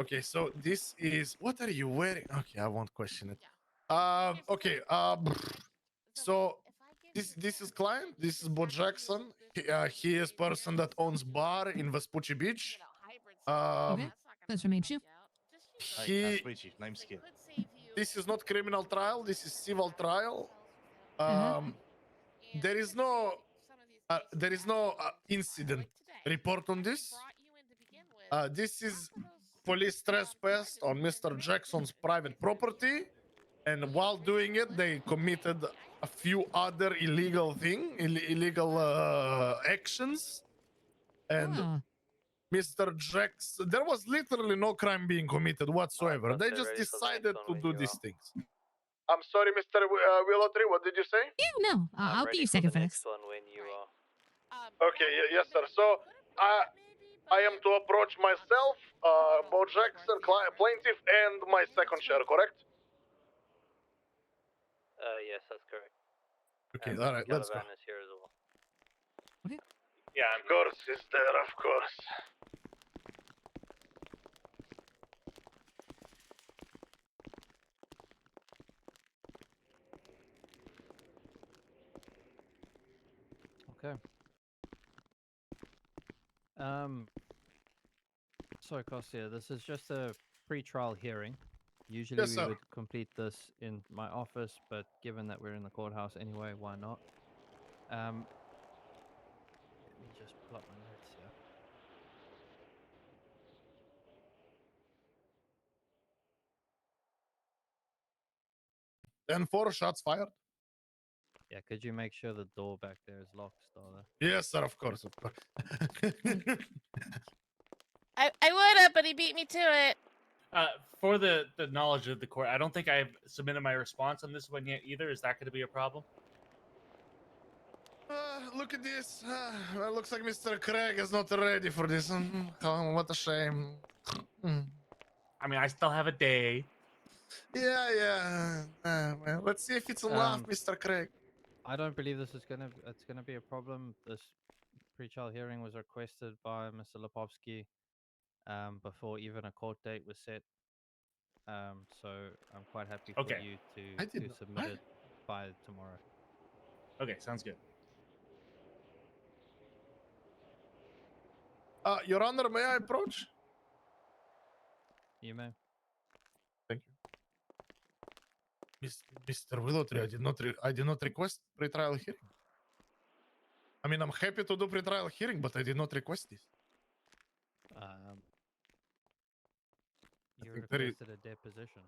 Okay, so this is. What are you wearing? Okay, I won't question it. Okay. So this is client. This is Bo Jackson. He is person that owns bar in Vespucci Beach. Okay, that's what makes you. He. This is not criminal trial. This is civil trial. There is no incident report on this. This is police trespass on Mr. Jackson's private property, and while doing it, they committed a few other illegal actions, and Mr. Jackson, there was literally no crime being committed whatsoever. They just decided to do these things. I'm sorry, Mr. Willotry, what did you say? Yeah, no, I'll be your second first. Okay, yes, sir. So, I am to approach myself, Bo Jackson, plaintiff, and my second chair, correct? Yes, that's correct. Okay, all right, let's go. Calavan is here as well. Yeah, of course, it's there, of course. Okay. So Kostya, this is just a pre-trial hearing. Usually Yes, we sir. would complete this in my office, but given that we're in the courthouse anyway, why not? Let me just pull up my notes here. Then 4 shots fired. Yeah, could you make sure the door back there is locked, Starla? Yes, sir, of course, of course. I would have, but he beat me to it. For the knowledge of the court, I don't think I've submitted my response on this one yet either. Is that going to be a problem? Look at this. It looks like Mr. Craig is not ready for this. Oh, what a shame. I mean, I still have a day. Yeah. Well, let's see if it's enough, Mr. Craig. I don't believe this is gonna be a problem. This pre-trial hearing was requested by Mr. Lipovsky before even a court date was set. So I'm quite happy for you to submit it by tomorrow. Okay, sounds good. Your Honor, may I approach? You may. Thank you. Mr. Willotry, I did not request pre-trial hearing. I mean, I'm happy to do pre-trial hearing, but I did not request this. You requested a deposition.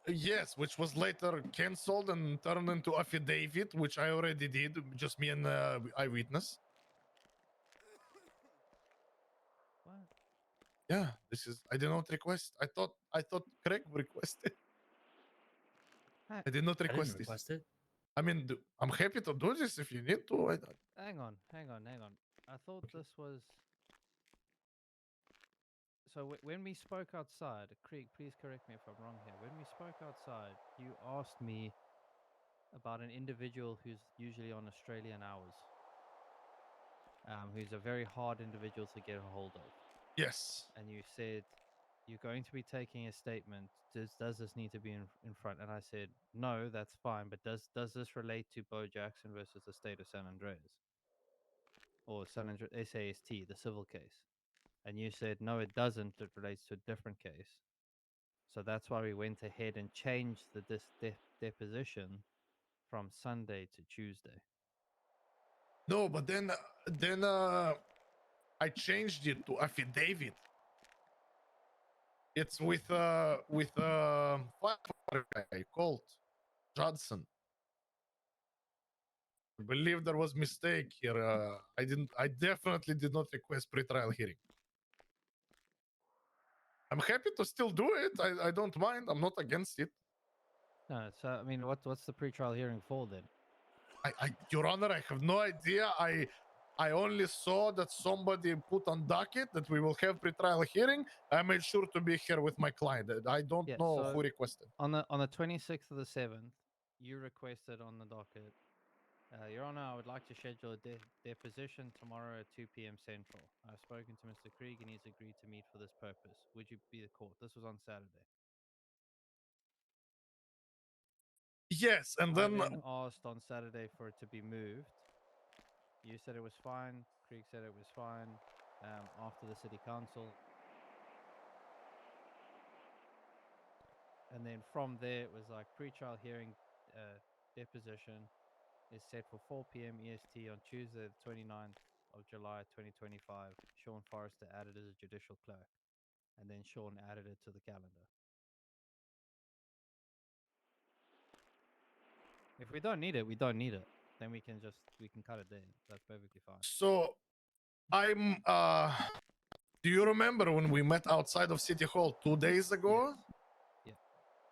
Yes, which was later cancelled and turned into affidavit, which I already did, just me and eyewitness. What? Yeah, this is. I did not request. I thought Craig requested. I did not request this. Request it. I mean, I'm happy to do this if you need to. Hang on. I thought this was. So when we spoke outside, Krieg, please correct me if I'm wrong here. When we spoke outside, you asked me about an individual who's usually on Australian hours, who's a very hard individual to get a hold of. Yes. And you said you're going to be taking a statement. Does this need to be in front? And I said no, that's fine. But does this relate to Bo Jackson versus the state of San Andreas, or SAST, the civil case? And you said no, it doesn't. It relates to a different case. So that's why we went ahead and changed the deposition from Sunday to Tuesday. No, but then I changed it to affidavit. It's with firefighter guy called Johnson. I believe there was mistake here. I definitely did not request pre-trial hearing. I'm happy to still do it. I don't mind. I'm not against it. No, so I mean, what's the pretrial hearing for then? Your Honor, I have no idea. I only saw that somebody put on docket that we will have pre-trial hearing. I made sure to be here with my client. I don't know so who requested. On the 26th of the 7th, you requested on the docket, Your Honor, I would like to schedule a deposition tomorrow at 2 p.m. Central. I've spoken to Mr. Krieg and he's agreed to meet for this purpose. Would you be the court? This was on Saturday. Yes, and I then asked on Saturday for it to be moved. You said it was fine. Krieg said it was fine. After the city council. And then from there, it was like pre-trial hearing deposition is set for 4 p.m. EST on Tuesday, the 29th of July, 2025. Sean Forrester added as a judicial clerk. And then Sean added it to the calendar. If we don't need it, we don't need it. Then we can cut it there. That's perfectly fine. so I'm do you remember when we met outside of City Hall 2 days ago? Yes.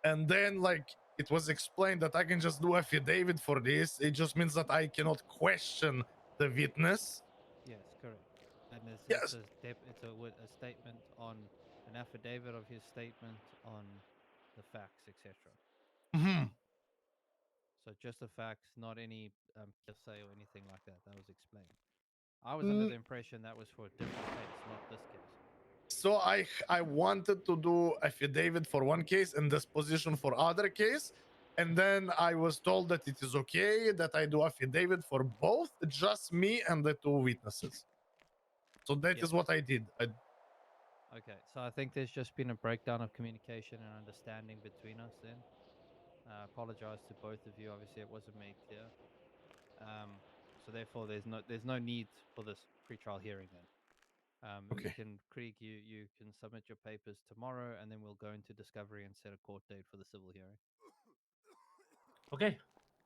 And then like it was explained that I can just do affidavit for this. It just means that I cannot question the witness. Yes, correct. And it's Yes. it's a statement on an affidavit of his statement on the facts, etc. Mm-hmm. So just the facts, not any PSA or anything like that. That was explained. I was under the impression that was for a different case, not this case. So I wanted to do affidavit for one case and disposition for other case, and then I was told that it is okay that I do affidavit for both, just me and the two witnesses. So that is what I did. Okay, so I think there's just been a breakdown of communication and understanding between us then. I apologize to both of you. Obviously, it wasn't made clear. So therefore, there's no need for this pretrial hearing then. Okay. Krieg, you can submit your papers tomorrow, and then we'll go into discovery and set a court date for the civil hearing. Okay.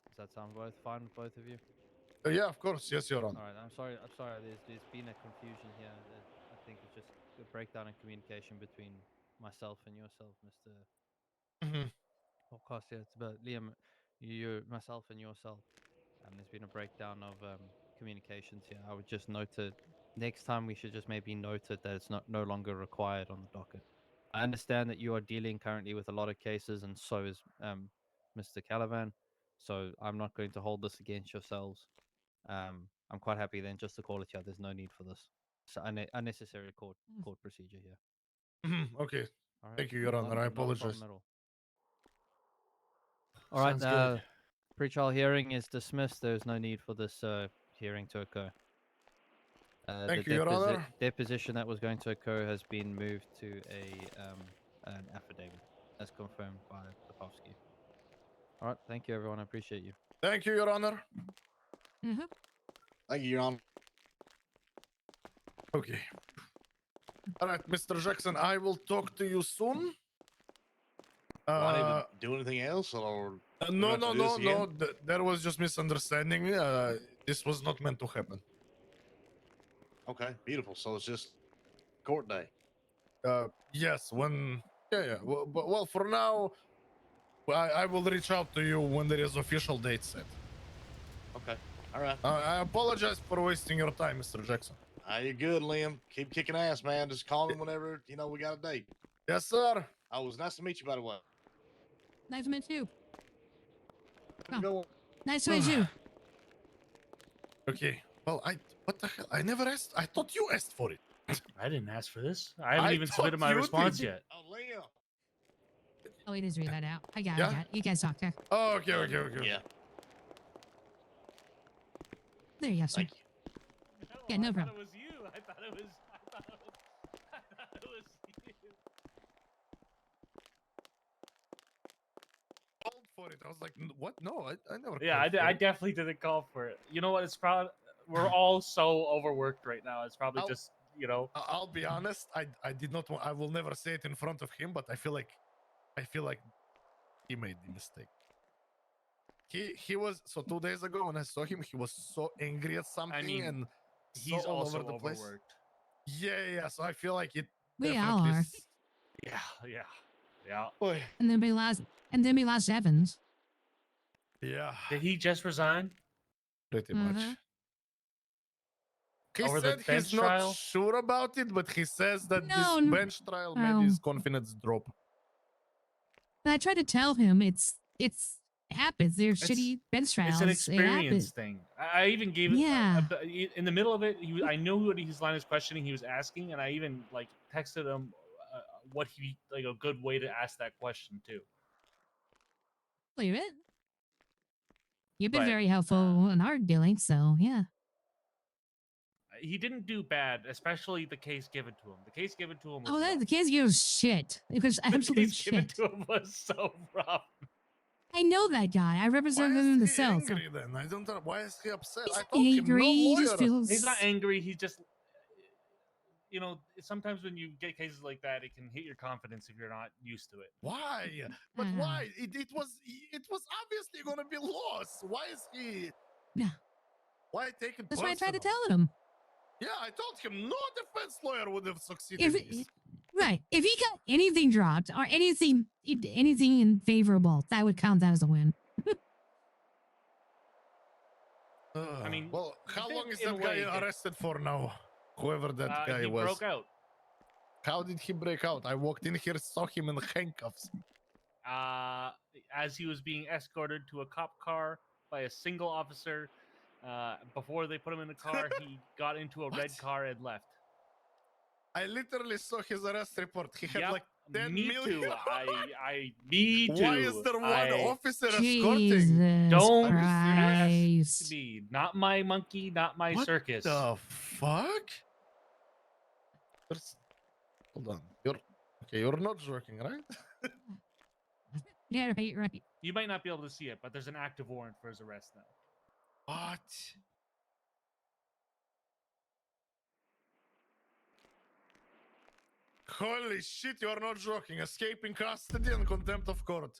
Does that sound fine with both of you? Yeah, of course. Yes, Your Honor. All right. I'm sorry. There's been a confusion here. I think it's just a breakdown in communication between myself and yourself, Mr. Mm-hmm. Of course, yeah. It's about Liam, you, myself, and yourself. There's been a breakdown of communications here. I would just note it. Next time, we should just maybe note it that it's no longer required on the docket. I understand that you are dealing currently with a lot of cases, and so is Mr. Caliban. So I'm not going to hold this against yourselves. I'm quite happy then just to call it here. There's no need for this. It's unnecessary court procedure here. Mm-hmm. Okay. All right. Thank you, Your Honor. I apologize. All right. Sounds good. Pre-trial hearing is dismissed. There's no need for this hearing to occur. Thank you, Your Honor. Deposition that was going to occur has been moved to an affidavit, as confirmed by Popovsky. All right. Thank you, everyone. I appreciate you. Thank you, Your Honor. Mm-hmm. Thank you, Your Honor. Okay. All right, Mr. Jackson, I will talk to you soon. Do I need to do anything else, or no. There was just misunderstanding. This was not meant to happen. Okay, beautiful. So it's just court day. Yes. Yeah. Well, for now, I will reach out to you when there is official date set. Okay. All right. I apologize for wasting your time, Mr. Jackson. You're good, Liam. Keep kicking ass, man. Just call me whenever we got a date. Yes, sir. Oh, it was nice to meet you, by the way. Nice to meet you. Oh, Go. nice to meet you. Okay. Well, what the hell? I never asked. I thought you asked for it. I didn't ask for this. I haven't even thought submitted my you response did. yet. Oh, Liam. Oh, it is read that out. I got it. Yeah? I got it. You guys talk there. Oh, okay. Yeah. There you go, sir. Thank you. Yeah, no I problem. thought it was you. I thought it was you. Called for it. I was like, what? No, I never. Yeah, called for I it. definitely didn't call for it. You know what? It's probably we're all so overworked right now. It's probably I'll- just I'll be honest. I did not. I will never say it in front of him, but I feel like he made the mistake. He was 2 days ago when I saw him. He was so angry at something, mean, and he's so all also over the place. overworked. Yeah. So I feel like it. We all definitely are. Yeah. Boy. And then we lost Evans. Yeah. Did he just resign? Pretty much. He Over the said bench he's not trial? sure about it, but he says that No, this bench trial made his confidence drop. And I tried to tell him it's happens. There's shitty bench trials. It's an It experience happens. thing. I even gave it. Yeah. In the middle of it, I knew what his line of questioning he was asking, and I even texted him what he a good way to ask that question too. Believe it. You've been But, very helpful in our dealings, so yeah. He didn't do bad, especially the case given to him. The case given to him was The case gives shit. It was absolute case given shit. to him was so rough. I know that guy. I represent Why him in is the he cell. So. angry then? I don't know. Why is he upset? He's I told him angry. no He lawyer. just feels. He's not angry. He just, sometimes when you get cases like that, it can hit your confidence if you're not used to it. Why? But why? It was obviously going to be lost. Why is he? Yeah. Why take it? That's why I tried to personal? tell him. Yeah, I told him no defense lawyer would have succeeded. Right. If he got anything dropped or anything unfavorable, that would count that as a win. I mean, well, how long is in a that guy way, arrested for now? Whoever that guy he was. broke out. How did he break out? I walked in here, saw him in handcuffs. As he was being escorted to a cop car by a single officer. Before they put him in the car, he got into a red car and left. I literally saw his arrest report. He had like 10 me million. too. Me too. Why is there one officer escorting? Don't Christ. ask me. Not my monkey, not my circus. The fuck? Hold on. You're not joking, right? Yeah, right. You might not be able to see it, but there's an active warrant for his arrest now. What? Holy shit, you are not joking. Escaping custody and contempt of court.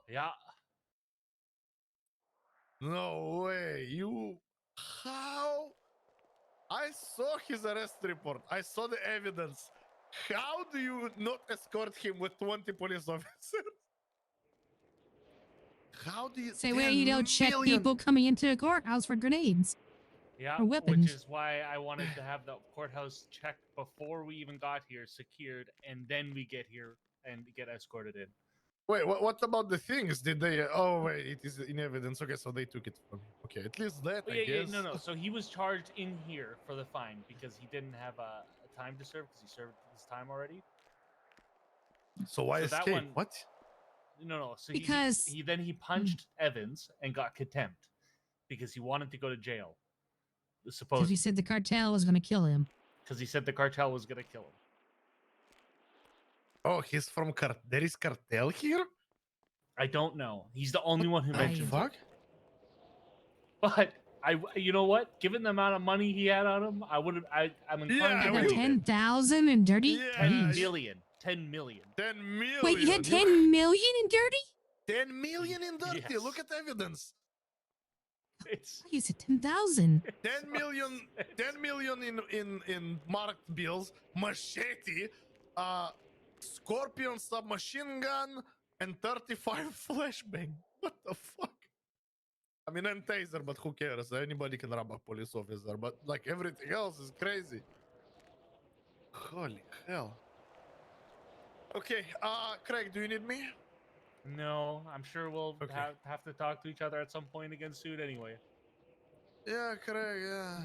Yeah. No way. How? I saw his arrest report. I saw the evidence. How do you not escort him with 20 police officers? How do you Say where you don't check people coming into a courthouse for grenades. Yeah, Or weapons. which is why I wanted to have the courthouse checked before we even got here, secured, and then we get here and get escorted in. Wait, what about the things? Did they? Oh wait, it is in evidence. Okay, so they took it from me. Okay, at least that I guess. No. So he was charged in here for the fine because he didn't have a time to serve because he served his time already. So why that escape? one? What? No. So because he punched Evans and got contempt because he wanted to go to jail. Because Supposedly. he said the cartel was going to kill him. Because he said the cartel was going to kill him. Oh, he's from there is cartel here? I don't know. He's the only one who mentioned fuck? it. But you know what? Given the amount of money he had on him, I'm inclined to believe 10,000 in dirty. 10 million. 10 million. 10 million. Wait, you had 10 million in dirty? 10 million in dirty. Yes. Look at the evidence. You said 10,000. 10 million. 10 million in marked bills. Machete. Scorpion submachine gun and 35 flashbang. What the fuck? I mean, and taser, but who cares? Anybody can rob a police officer, but like everything else is crazy. Holy hell. Okay, Craig, do you need me? No, I'm sure we'll have to talk to each other at some point again soon anyway. Yeah, Craig, yeah.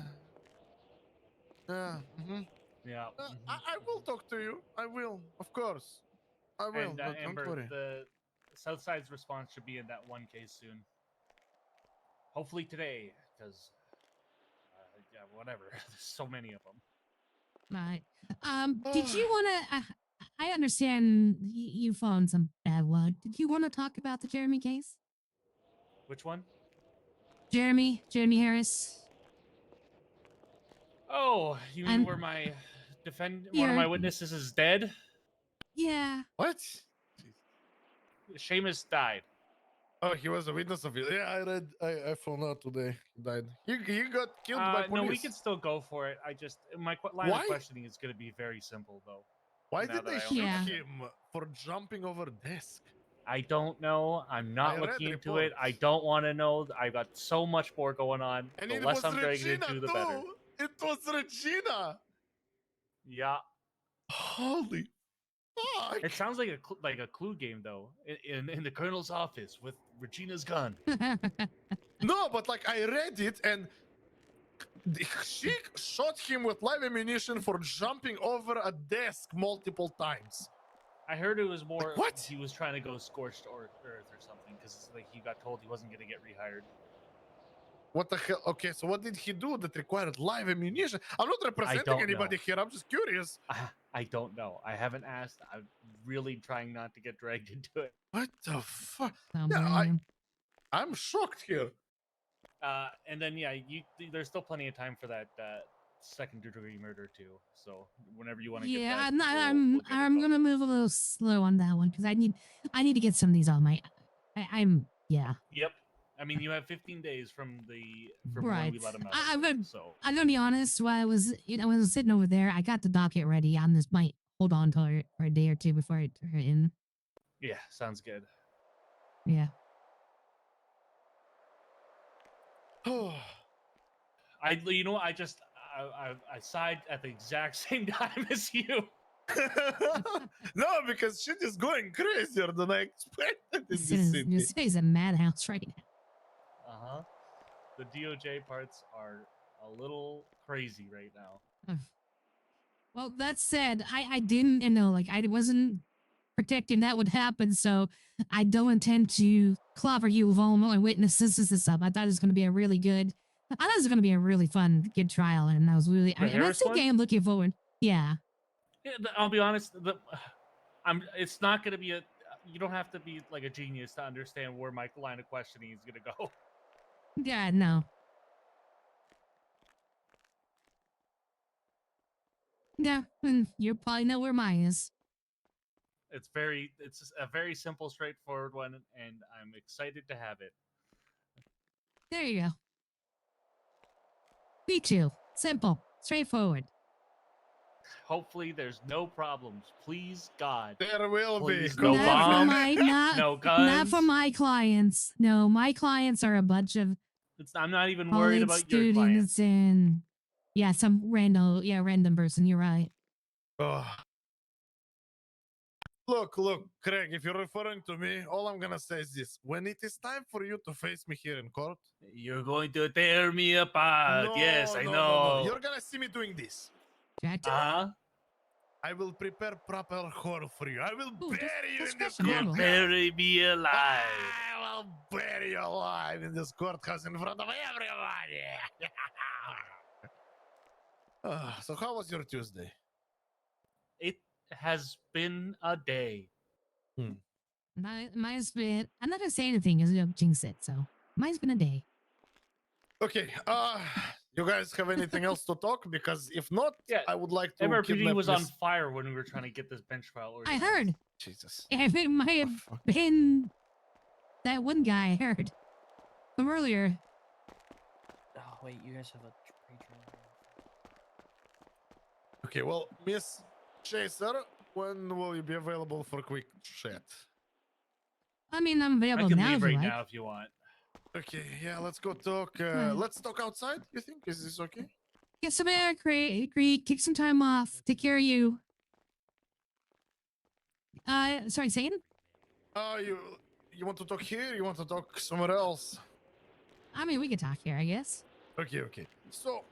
Yeah. Yeah. I will talk to you. I will, of course. I will. And No, don't Amber, worry. the Southside's response should be in that one case soon. Hopefully today, because yeah, whatever. There's so many of them. Right. Did you want to? I understand you found some bad blood. Did you want to talk about the Jeremy case? Which one? Jeremy Harris. Oh, you mean And where my one of Here. my witnesses is dead? Yeah. What? Seamus died. Oh, he was a witness of it. Yeah, I read. I found out today. He died. He got killed by police. No, we can still go for it. I just my line Why? of questioning is going to be very simple though. Why now did that they I shoot understand. him for jumping over a desk? I don't know. I'm not I looking read into it. I reports. don't want to know. I've got so much more going on. And The it less was I'm dragging Regina into, the too. better. It was Regina. Yeah. Holy fuck! It sounds like a clue game though. In the colonel's office with Regina's gun. No, but like I read it and she shot him with live ammunition for jumping over a desk multiple times. I heard it was more Like, what? he was trying to go scorched earth or something because like he got told he wasn't going to get rehired. What the hell? Okay, so what did he do that required live ammunition? I'm not representing don't anybody know. here. I'm just curious. I don't know. I haven't asked. I'm really trying not to get dragged into it. What the fuck? Oh, Yeah, I'm shocked here. And then yeah, there's still plenty of time for that second degree murder too. So whenever you want to get Yeah, that, I'm gonna move a little slow on that one because I need to get some of these on my. I'm yeah. Yep. I mean, you have 15 days from when Right. we let them out. I'm So gonna be honest. While I was when I was sitting over there, I got the docket ready. On this might hold on to it for a day or two before I turn it in. yeah, sounds good. Yeah. I sighed at the exact same time as you. No, because shit is going crazier than I expected in this city. This city's a madhouse right Uh-huh. The DOJ parts are a little crazy right now. Well, that said, I didn't like I wasn't predicting that would happen, so I don't intend to clobber you with all my witnesses and stuff. I thought it was going to be a really good. I thought it was going to be a really fun, good trial, and I was really. The and Harris that's okay. I'm looking forward. Yeah. Yeah, I'll be honest. It's not going to be you don't have to be like a genius to understand where my line of questioning is going to go. Yeah. No. Yeah, and you probably know where mine is. It's a very simple, straightforward one, and I'm excited to have it. There you go. FREE2. Simple. Straightforward. Hopefully, there's no problems. Please, God. There will Please, be. no not bombs, no guns. Not for my clients. No, my clients are a bunch of I'm not even worried college about your clients. students and some random person. You're right. Look, Craig, if you're referring to me, all I'm gonna say is this. When it is time for you to face me here in court, you're going to tear me apart. Yes, I know. No. You're gonna see me doing this. Uh-huh. I will prepare proper horror for you. I will bury you in this You courthouse. bury me alive. I will bury you alive in this courthouse in front of everybody. So how was your Tuesday? It has been a day. Mine's been. I'm not gonna say anything because you jinx it. So mine's been a day. Okay. You guys have anything else to talk? Because if not, I would like to. MRPG was on Miss- fire when we were trying to get this bench trial I organized. heard. Jesus. If it might have been that one guy I heard from earlier. Oh wait, you guys have a pre-train. Okay, well, Miss Chaser, when will you be available for a quick chat? I mean, I'm I available can now leave if you right like. now if you want. Okay, yeah, let's go talk. Let's talk outside. You think is this okay? Get some air, agree. Take some time off. Take care of you. Sorry, saying? You want to talk here? You want to talk somewhere else? I mean, we could talk here, I guess. Okay. So,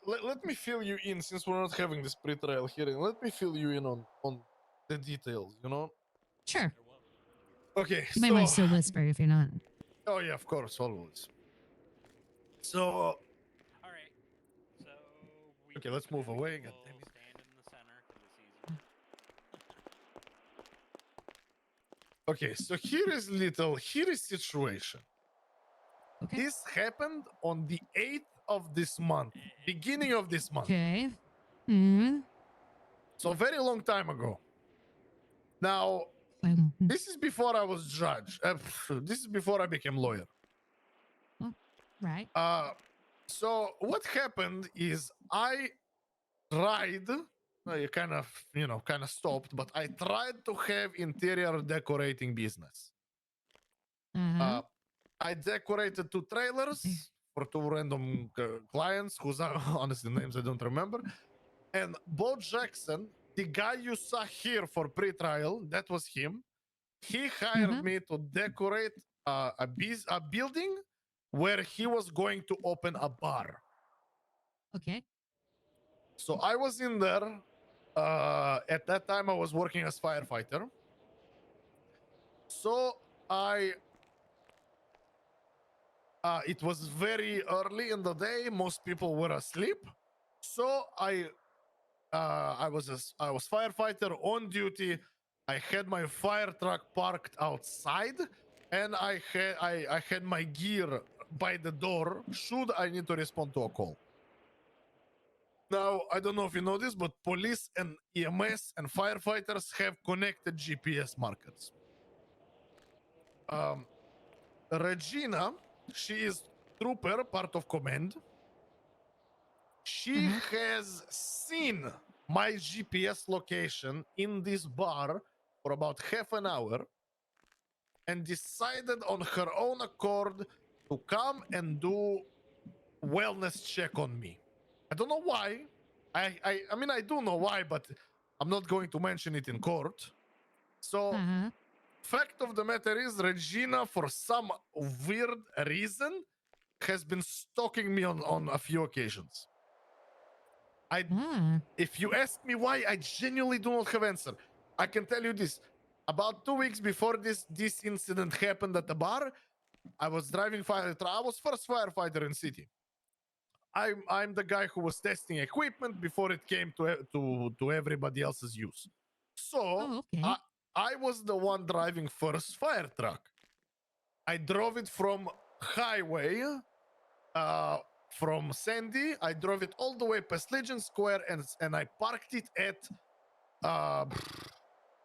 let me fill you in since we're not having this pre-trial hearing. Let me fill you in on the details. You know. Sure. Okay. You might want to still whisper if you're not. Oh yeah, of course, always. So. All right. So we. Okay, let's move away. God damn it. Stand in the center because it's easier. Okay, so here is situation. Okay. This happened on the 8th of this month, beginning of this month. Okay. Hmm. So very long time ago. Now, this is before I was judge. This is before I became lawyer. Right. So what happened is I tried. I kind of stopped, but I tried to have interior decorating business. I decorated 2 trailers for 2 random clients whose honestly names I don't remember. And Bo Jackson, the guy you saw here for pre-trial, that was him. He hired me to decorate a building where he was going to open a bar. Okay. So I was in there. At that time, I was working as firefighter. So it was very early in the day. Most people were asleep. So I was firefighter on duty. I had my fire truck parked outside, and I had my gear by the door. Should I need to respond to a call? Now I don't know if you know this, but police and EMS and firefighters have connected GPS markers. Regina, she is trooper, part of command. She has seen my GPS location in this bar for about half an hour and decided on her own accord to come and do wellness check on me. I don't know why. I mean, I do know why, but I'm not going to mention it in court. So, fact of the matter is, Regina, for some weird reason, has been stalking me on a few occasions. If you ask me why, I genuinely do not have answer. I can tell you this. About 2 weeks before this incident happened at the bar, I was driving fire. I was first firefighter in city. I'm the guy who was testing equipment before it came to everybody else's use. So I was the one driving first fire truck. I drove it from highway, from Sandy. I drove it all the way past Legion Square, and I parked it at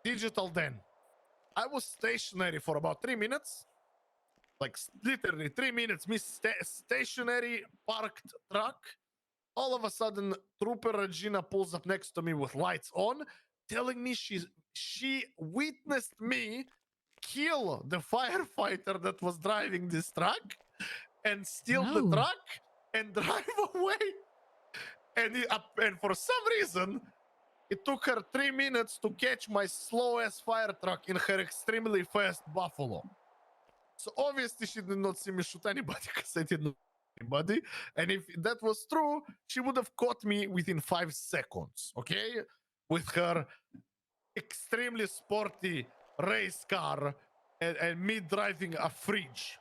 Digital Den. I was stationary for about 3 minutes. Like literally 3 minutes, stationary parked truck. All of a sudden, Trooper Regina pulls up next to me with lights on, telling me she witnessed me kill the firefighter that was driving this truck and steal the truck and drive away. And for some reason, it took her 3 minutes to catch my slow ass fire truck in her extremely fast Buffalo. So obviously she did not see me shoot anybody because I didn't shoot anybody. And if that was true, she would have caught me within 5 seconds, okay? With her extremely sporty race car and me driving a fridge.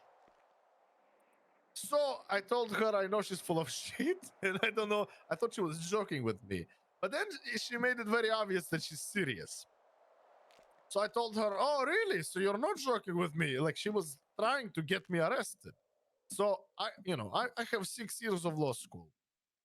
So I told her I know she's full of shit, and I don't know, I thought she was joking with me. But then she made it very obvious that she's serious. So I told her, oh, really? So you're not joking with me? Like, she was trying to get me arrested. So I have 6 years of law school.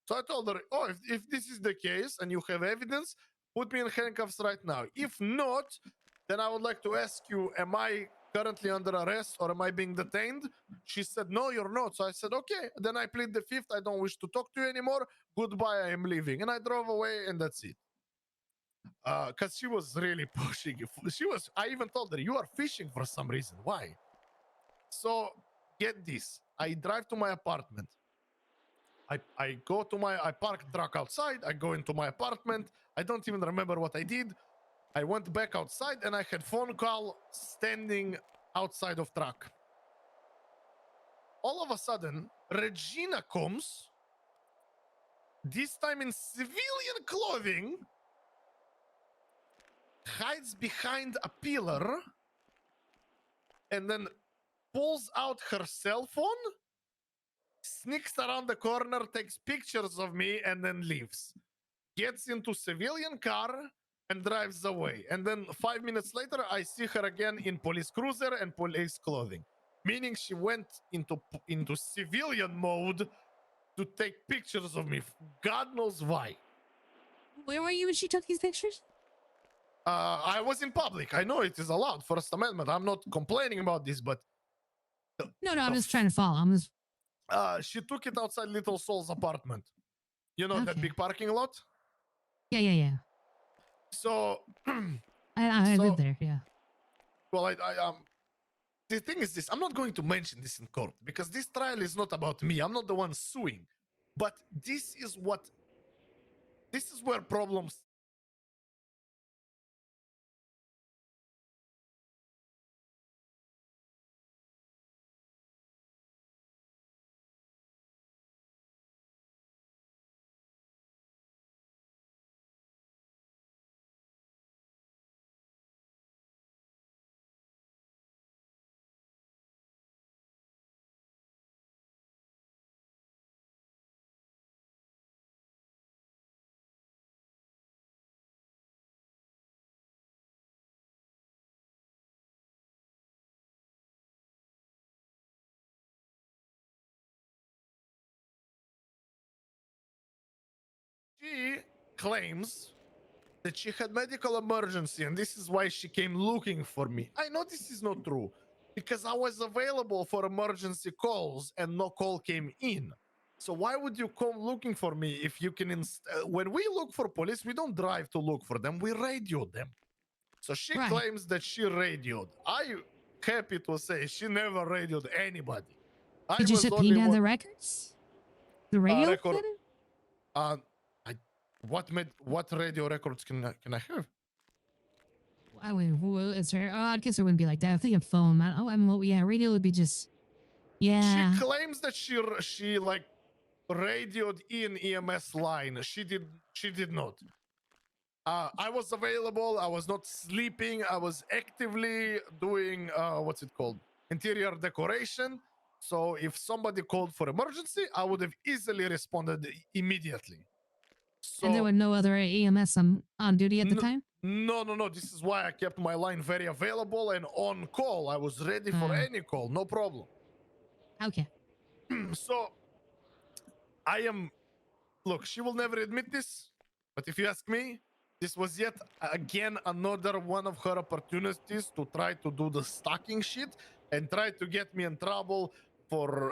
So I told her, oh, if this is the case and you have evidence, put me in handcuffs right now. If not, then I would like to ask you, am I currently under arrest or am I being detained? She said, no, you're not. So I said, okay, then I plead the fifth. I don't wish to talk to you anymore. Goodbye, I am leaving. And I drove away, and that's it. because she was really pushing. She was. I even told her, "You are fishing for some reason. Why?" So get this. I drive to my apartment. I go to I park truck outside. I go into my apartment. I don't even remember what I did. I went back outside and I had phone call standing outside of truck. All of a sudden, Regina comes, this time in civilian clothing, hides behind a pillar, and then pulls out her cell phone, sneaks around the corner, takes pictures of me, and then leaves. Gets into civilian car and drives away. And then 5 minutes later, I see her again in police cruiser and police clothing, meaning she went into civilian mode to take pictures of me. God knows why. Where were you when she took these pictures? I was in public. I know it is allowed, First Amendment. I'm not complaining about this, but No, I'm just trying to follow. I'm just. She took it outside Little Soul's apartment. You know that Okay. big parking lot? Yeah. So I so- live there. Yeah. well, the thing is this, I'm not going to mention this in court because this trial is not about me. I'm not the one suing. But this is where problems. She claims that she had medical emergency and this is why she came looking for me. I know this is not true because I was available for emergency calls and no call came in. So why would you come looking for me if you can when we look for police, we don't drive to look for them, we radio them. So she claims that she radioed. I happy to say she never radioed anybody. Did you subpoena the records? The radio record. then? What radio records can I have? I mean, is there? I guess it wouldn't be like that. I think a phone. Yeah, radio would be just. Yeah. She claims that she like radioed in EMS line. She did not. I was available. I was not sleeping. I was actively doing what's it called? Interior decoration. So if somebody called for emergency, I would have easily responded immediately. So And there were no other EMS on duty at the time? No. This is why I kept my line very available and on call. I was ready for any call, no problem. Okay. So I am. Look, she will never admit this, but if you ask me, this was yet again another one of her opportunities to try to do the stalking shit and try to get me in trouble for.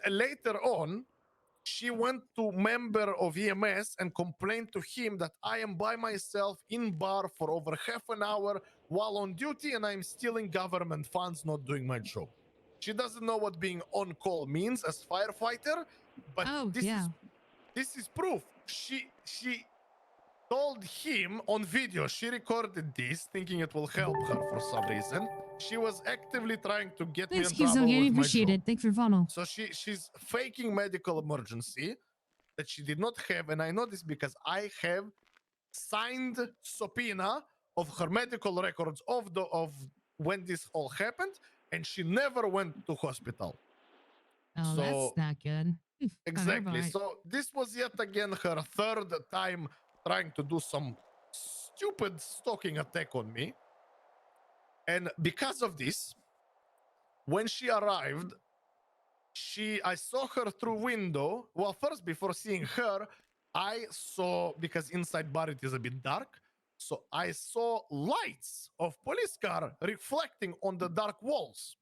Later on, she went to member of EMS and complained to him that I am by myself in bar for over half an hour while on duty and I'm stealing government funds, not doing my job. She doesn't know what being on call means as firefighter, but this is proof. She told him on video, she recorded this thinking it will help her for some reason. She was actively trying to get me in trouble with my appreciate job. it. Thanks for follow. So she's faking medical emergency that she did not have, and I know this because I have signed subpoena of her medical records of when this all happened, and she never went to hospital. Oh, that's not good. Exactly. So this was yet again her third time trying to do some stupid stalking attack on me. And because of this, when she arrived, I saw her through window. Well, first, before seeing her, I saw, because inside bar it is a bit dark, so I saw lights of police car reflecting on the dark walls.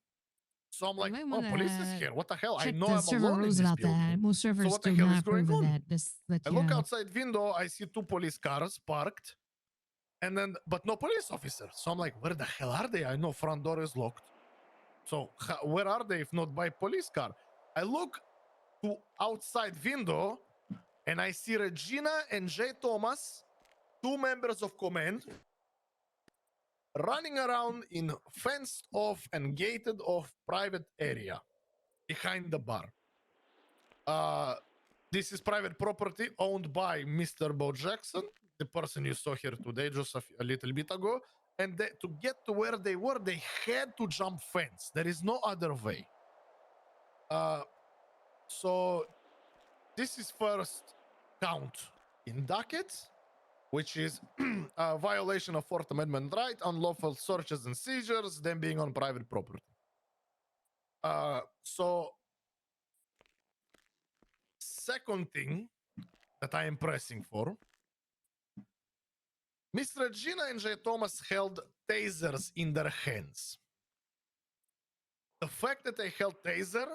So I'm like, oh, police is here. What the hell? I know I'm alone in this about building. that. Most servers So what the do hell not is going approve of on? that. I look outside window, I see two police cars parked. And then, but no police officer. So I'm like, where the hell are they? I know front door is locked. So where are they if not by police car? I look to outside window and I see Regina and Jay Thomas, 2 members of command, running around in fenced off and gated off private area behind the bar. This is private property owned by Mr. Bo Jackson, the person you saw here today, just a little bit ago. And to get to where they were, they had to jump fence. There is no other way. So this is first count in docket, which is a violation of Fourth Amendment right, unlawful searches and seizures, them being on private property. So second thing that I am pressing for, Miss Regina and Jay Thomas held tasers in their hands. The fact that they held taser,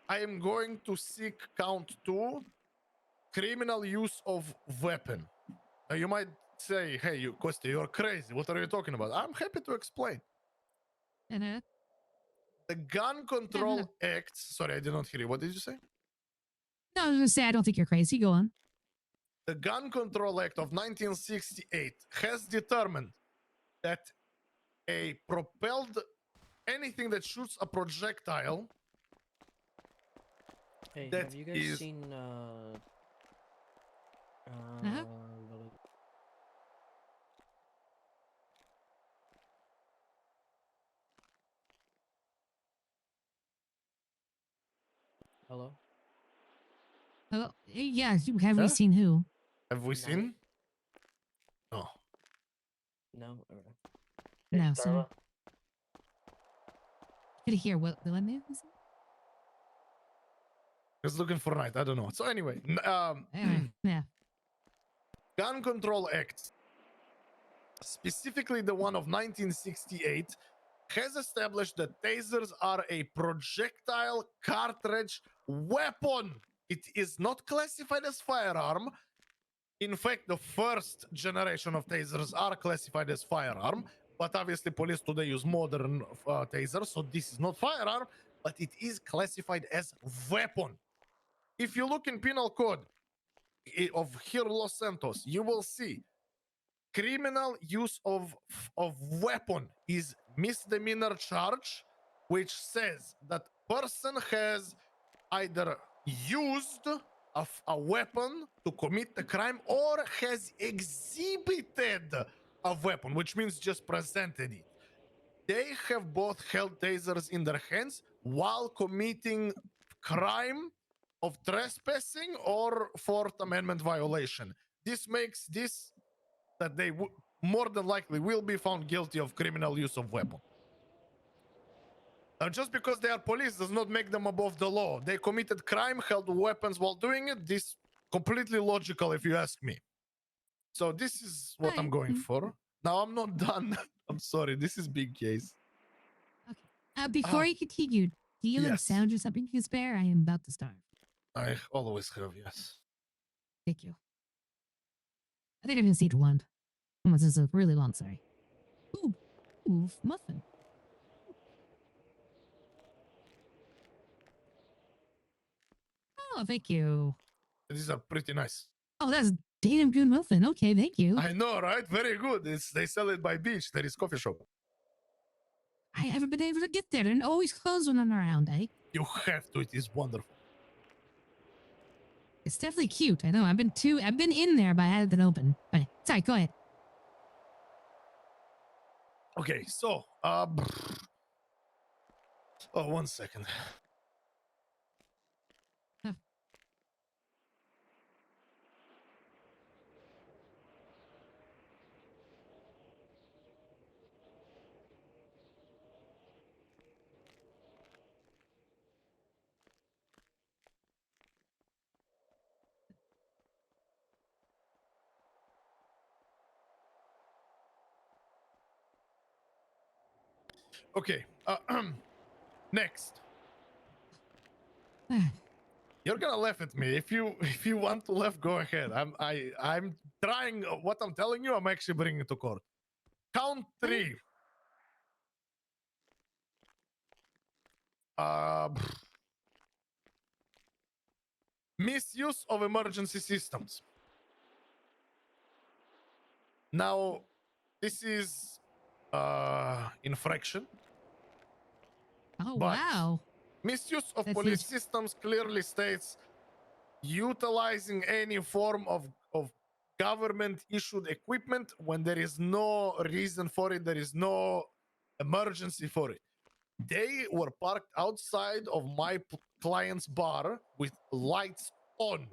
I am going to seek count 2, criminal use of weapon. Now you might say, hey, Costa, you're crazy. What are you talking about? I'm happy to explain. The Gun Control Act. Sorry, I did not hear you. What did you say? No, I was going to say, I don't think you're crazy. Go on. The Gun Control Act of 1968 has determined that a propelled anything that shoots a projectile. Hey, that have you guys is seen hello? Hello? Yeah, have we Yeah? seen who? Have we seen? No. No. No, sir. Could you hear what the name is? Just looking for night. I don't know. So anyway, yeah. Gun Control Act, specifically the one of 1968, has established that tasers are a projectile cartridge weapon. It is not classified as firearm. In fact, the first generation of tasers are classified as firearm, but obviously police today use modern tasers, so this is not firearm, but it is classified as weapon. If you look in penal code of here Los Santos, you will see criminal use of weapon is misdemeanor charge, which says that person has either used a weapon to commit the crime or has exhibited a weapon, which means just presented it. They have both held tasers in their hands while committing crime of trespassing or Fourth Amendment violation. This makes this that they more than likely will be found guilty of criminal use of weapon. Now, just because they are police does not make them above the law. They committed crime, held weapons while doing it. This completely logical, if you ask me. So this is what I'm going for. Now I'm not done. I'm sorry. This is big case. Before you continue, do you have yes. sound or something you can spare? I am about to starve. I always have, yes. Thank you. I think I just need one. This is a really long, sorry. Ooh, muffin. Oh, thank you. These are pretty nice. Oh, that's damn good muffin. Okay, thank you. I know, right? Very good. They sell it by beach. There is coffee shop. I haven't been able to get there and always closed when I'm around, eh? You have to. It is wonderful. It's definitely cute. I know. I've been in there, but I haven't been open. Okay, sorry, go ahead. Okay, so one second. Okay. Next. You're gonna laugh at me. If you want to laugh, go ahead. I'm trying. What I'm telling you, I'm actually bringing it to court. Count 3. Misuse of emergency systems. Now, this is infraction. Oh, but wow. Misuse of That's police huge. systems clearly states utilizing any form of government issued equipment when there is no reason for it, there is no emergency for it. They were parked outside of my client's bar with lights on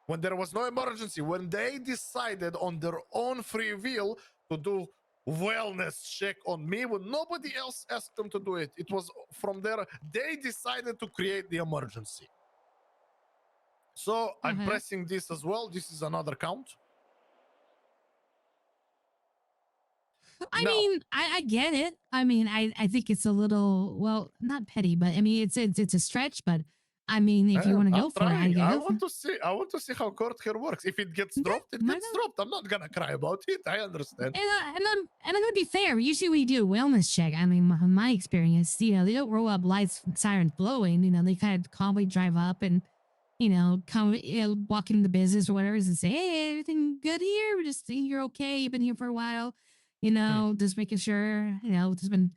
when there was no emergency, when they decided on their own free will to do wellness check on me when nobody else asked them to do it. It was from there. They decided to create the emergency. So I'm pressing this as well. This is another count. I mean, I get it. I mean, I think it's a little, well, not petty, but I mean, it's a stretch. But I mean, if you want to go for it, I I go for want to see. I want to see how court here works. If it gets dropped, it gets dropped. I'm not gonna cry about it. I understand. And I'm gonna be fair. Usually we do a wellness check. I mean, my experience, you know, they don't roll up lights, sirens blowing. You know, they kind of calmly drive up and, you know, come, walk into the business or whatever, and say, "Hey, everything good here? We're just seeing you're okay. You've been here for a while. You know, just making sure. You know, there's been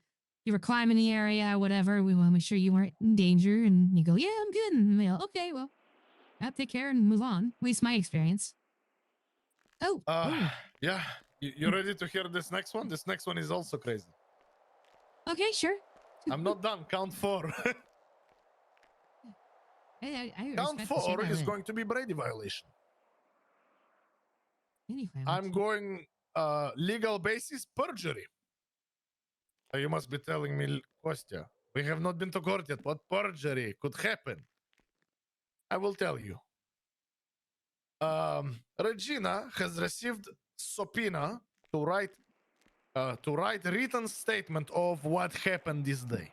you were climbing the area or whatever. We want to make sure you weren't in danger." And you go, "Yeah, I'm good." And they go, "Okay, well, I'll take care and move on." At least my experience. Oh. Yeah. You ready to hear this next one? This next one is also crazy. Okay, sure. I'm not done. Count 4. Hey, I Count respect the shit 4 out of is it. going to be Brady violation. Anyway, I'm going legal basis perjury. You must be telling me, Kostya, we have not been to court yet. What perjury could happen? I will tell you. Regina has received subpoena to write written statement of what happened this day.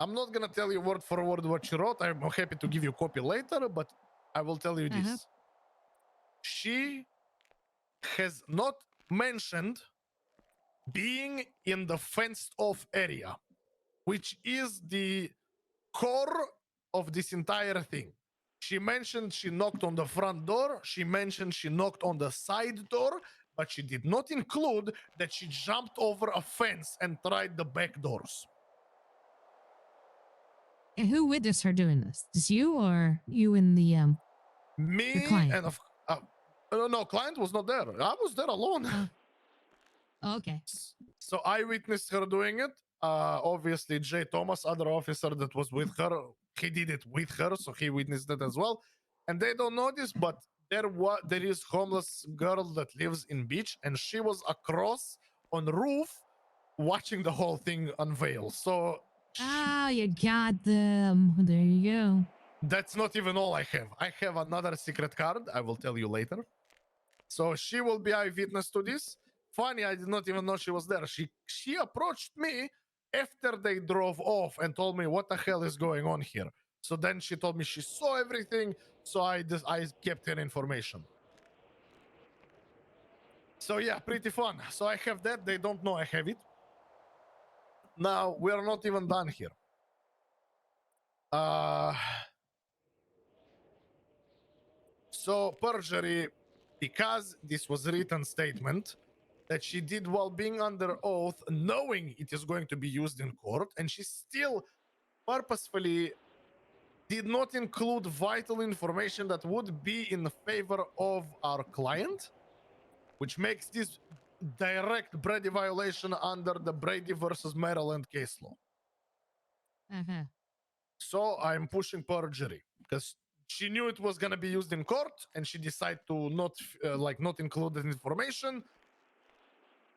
I'm not gonna tell you word for word what she wrote. I'm happy to give you a copy later, but I will tell you this. She has not mentioned being in the fenced off area, which is the core of this entire thing. She mentioned she knocked on the front door. She mentioned she knocked on the side door, but she did not include that she jumped over a fence and tried the back doors. And who witnessed her doing this? Just you or you and the Me your client? and no, client was not there. I was there alone. Oh, okay. So I witnessed her doing it. Obviously, Jay Thomas, other officer that was with her, he did it with her, so he witnessed it as well. And they don't know this, but there is homeless girl that lives in beach, and she was across on roof watching the whole thing unveil. So you got them. There you go. that's not even all I have. I have another secret card. I will tell you later. So she will be eyewitness to this. Funny, I did not even know she was there. She approached me after they drove off and told me what the hell is going on here. So then she told me she saw everything. So I kept her information. So yeah, pretty fun. So I have that. They don't know I have it. Now we are not even done here. So perjury, because this was a written statement that she did while being under oath, knowing it is going to be used in court, and she still purposefully did not include vital information that would be in favor of our client, which makes this direct Brady violation under the Brady versus Maryland case law. So I'm pushing perjury because she knew it was going to be used in court, and she decided to not include the information.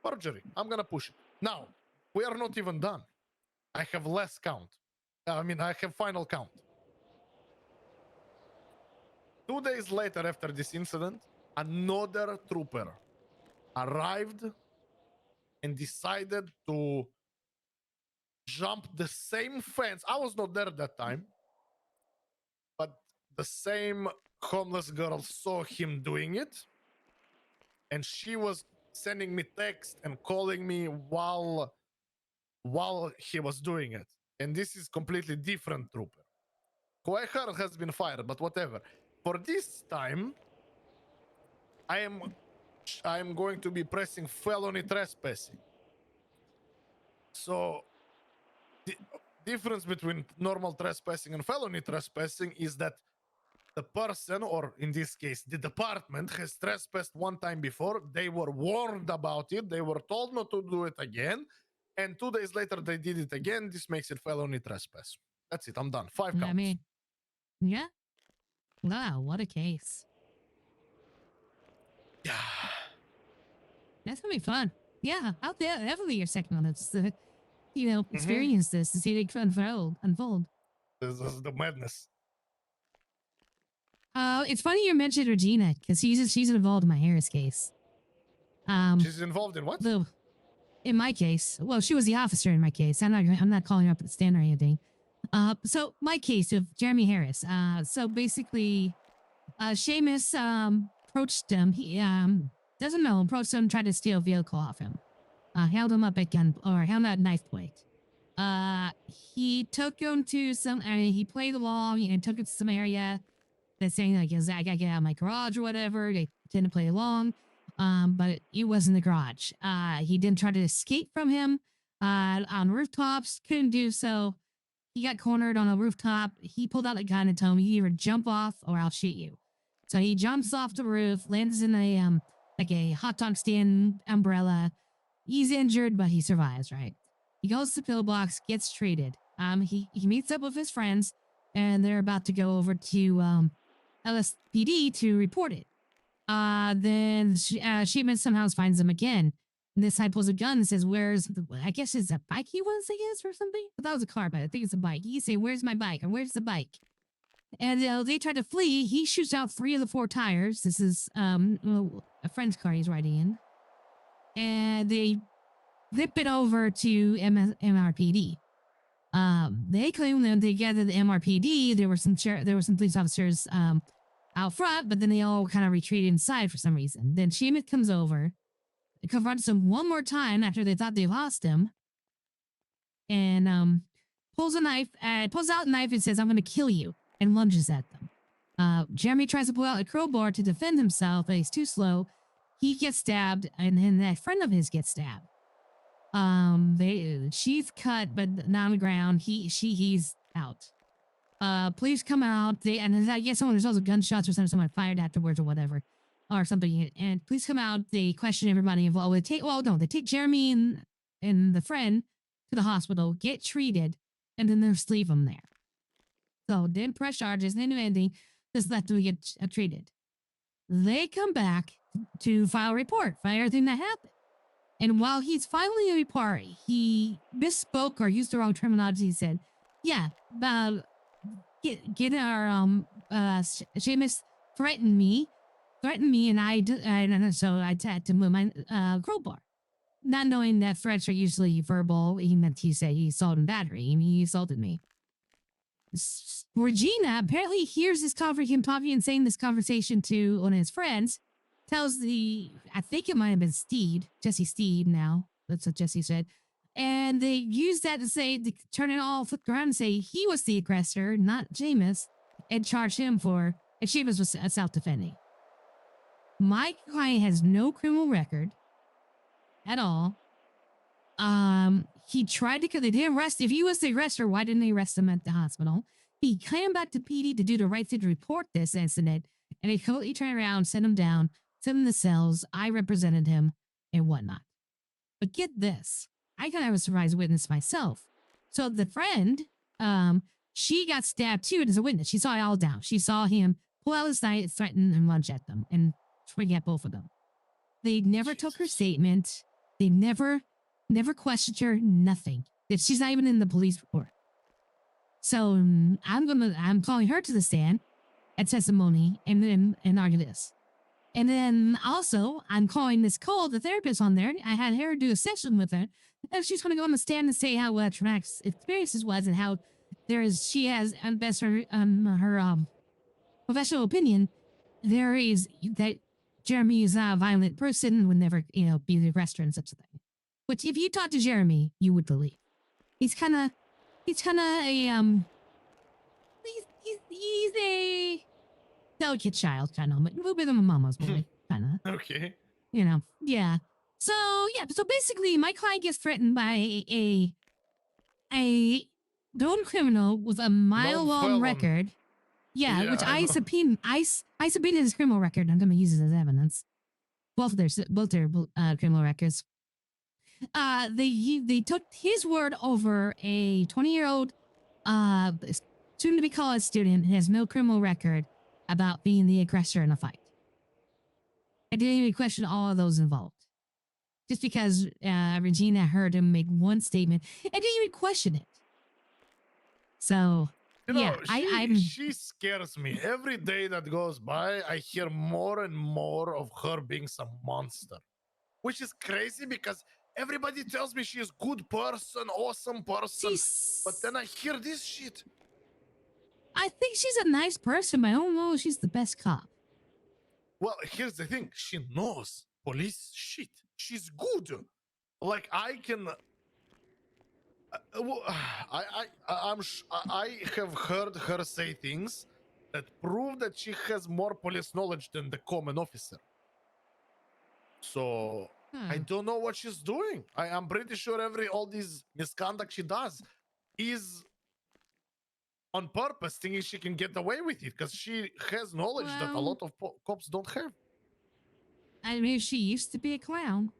Perjury. I'm going to push it. Now, we are not even done. I have less count. I have final count. 2 days later after this incident, another trooper arrived and decided to jump the same fence. I was not there at that time. the same homeless girl saw him doing it, and she was sending me text and calling me while he was doing it. And this is completely different trooper, who I heard has been fired, but whatever. For this time, I am going to be pressing felony trespassing. So the difference between normal trespassing and felony trespassing is that the person, or in this case, the department, has trespassed one time before. They were warned about it. They were told not to do it again. And 2 days later, they did it again. This makes it felony trespass. That's it. I'm done. 5 counts. I mean, yeah. Wow, what a case. Yeah. That's gonna be fun. Yeah, I'll definitely your second on this. Experience this to see it unfold. This is the madness. It's funny you mentioned Regina because she's involved in my Harris case. She's involved in what? In my case, well, she was the officer in my case. I'm not calling her up at the stand or anything. So my case of Jeremy Harris. So basically, Seamus approached him. He doesn't know. Approached him, tried to steal a vehicle off him. Held him up at held at knife point. He took him to he played along and took it to some area that's saying like, I gotta get out of my garage or whatever. They pretend to play along. But it wasn't the garage. He didn't try to escape from him, on rooftops, couldn't do so. He got cornered on a rooftop. He pulled out a gun and told me, you either jump off or I'll shoot you. So he jumps off the roof, lands in a hot dog stand umbrella. He's injured, but he survives, right? He goes to the pillbox, gets treated. He meets up with his friends, and they're about to go over to LSPD to report it. Then Sheeman somehow finds him again. And this guy pulls a gun and says, I guess it's a bike he wants, I guess, or something? But that was a car, but I think it's a bike. He say, where's my bike? Or where's the bike? And they try to flee. He shoots out 3 of the 4 tires. This is a friend's car he's riding in. And they zip it over to MRPD. They claim that they gathered the MRPD. There were some police officers out front, but then they all kind of retreated inside for some reason. Then Sheeman comes over, confronts him one more time after they thought they lost him, and pulls out a knife and says, I'm going to kill you, and lunges at them. Jeremy tries to pull out a crowbar to defend himself, but he's too slow. He gets stabbed, and then that friend of his gets stabbed. She's cut, but not on the ground. He's out. Police come out. And I guess there's also gunshots or something. Someone fired afterwards or whatever, or something. And police come out. They question everybody involved. They take Jeremy and the friend to the hospital, get treated, and then they just leave them there. So didn't press charges, didn't do anything. Just let them get treated. They come back to file a report for everything that happened. And while he's filing a report, he misspoke or used the wrong terminology. He said, yeah, Seamus threatened me, and so I had to move my crowbar. Not knowing that threats are usually verbal, he meant he said he assaulted and battery. He assaulted me. Regina apparently hears him talking and saying this conversation to one of his friends. Tells I think it might have been Jesse Steed now. That's what Jesse said. And they use that to turn it all flipped around and say he was the aggressor, not Jameis, and charge him and Jameis was self-defending. My client has no criminal record at all. He tried to, they didn't arrest, if he was the aggressor, why didn't they arrest him at the hospital? He came back to PD to do the right thing to report this incident, and they completely turned around, sent him down, sent him in the cells. I represented him and whatnot. But get this, I kind of was a surprise witness myself. So the friend, she got stabbed too as a witness. She saw it all down. She saw him pull out his knife, threaten and lunge at them, and swing at both of them. They never took her statement. They never questioned her, nothing. That she's not even in the police report. So I'm calling her to the stand at testimony and argue this. And then also I'm calling Miss Cole, the therapist on there. I had her do a session with her, and she's going to go on the stand and say how traumatic experiences was and how she has best her professional opinion, there is that Jeremy is a violent person and would never, be the aggressor and such a thing. Which, if you talk to Jeremy, you would believe. He's kind of a he's a delicate child, kind of, a little bit of a mama's boy, kind of. Okay. Yeah. So basically, my client gets threatened by a known criminal with a mile-long felon. record. Yeah, Yeah, which I I know. subpoenaed. I subpoenaed his criminal record. I'm going to use it as evidence. Both their criminal records. They took his word over a 20-year-old, soon-to-be college student who has no criminal record about being the aggressor in a fight. I didn't even question all of those involved. Just because Regina heard him make one statement, I didn't even question it. So, She scares me. Every day that goes by, I hear more and more of her being some monster, which is crazy because everybody tells me she is good person, awesome person, but then I hear this shit. I think she's a nice person, but I don't know if she's the best cop. Well, here's the thing: she knows police shit. She's good. Like I can. I have heard her say things that prove that she has more police knowledge than the common officer. So I don't know what she's doing. I'm pretty sure all these misconduct she does is on purpose, thinking she can get away with it because she has knowledge that a lot of cops don't have. I mean, she used to be a clown.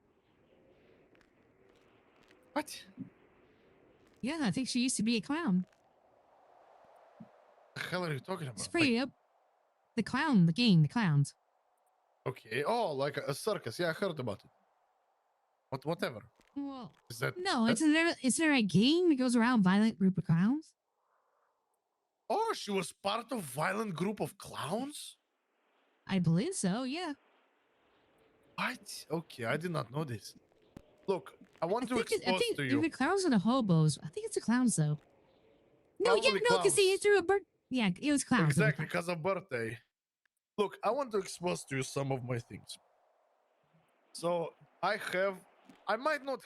What? Yeah, I think she used to be a clown. The hell are you talking about? It's pretty up. The clown, the game, the clowns. Okay. Oh, like a circus. Yeah, I heard about it. Whatever. Well, Is that no, isn't there a game that goes around violent group of clowns? Oh, she was part of violent group of clowns? I believe so, yeah. What? Okay, I did not know this. Look, I want to expose I think to you. the clowns are the hobos. I think it's the clowns though. No, Probably yeah, no, because he clowns. threw a bird. Yeah, it was clowns. Exactly, because of birthday. Look, I want to expose to you some of my things. So I might not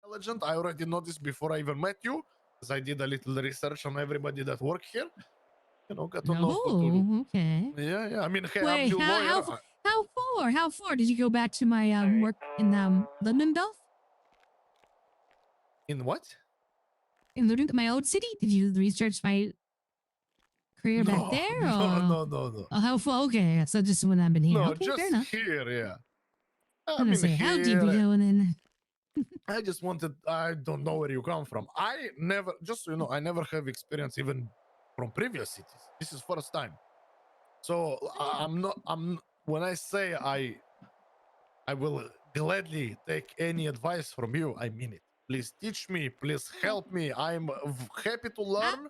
intelligent. I already noticed before I even met you, because I did a little research on everybody that work here. You know, got to know who to. Oh, okay. Yeah. I mean, hey, I'm Wait, new lawyer. how far did you go back to my work in Ludendorff? In what? In Ludendorff, my old city? Did you research my career back No, there? no. Oh, how far? Okay, so just when I've been here. No, Okay, just fair enough. here, yeah. I'm gonna say, how deep you going in? I just wanted, I don't know where you come from. I never, just so you know, I never have experience even from previous cities. This is first time. So when I say I will gladly take any advice from you, I mean it. Please teach me, please help me. I'm happy to learn.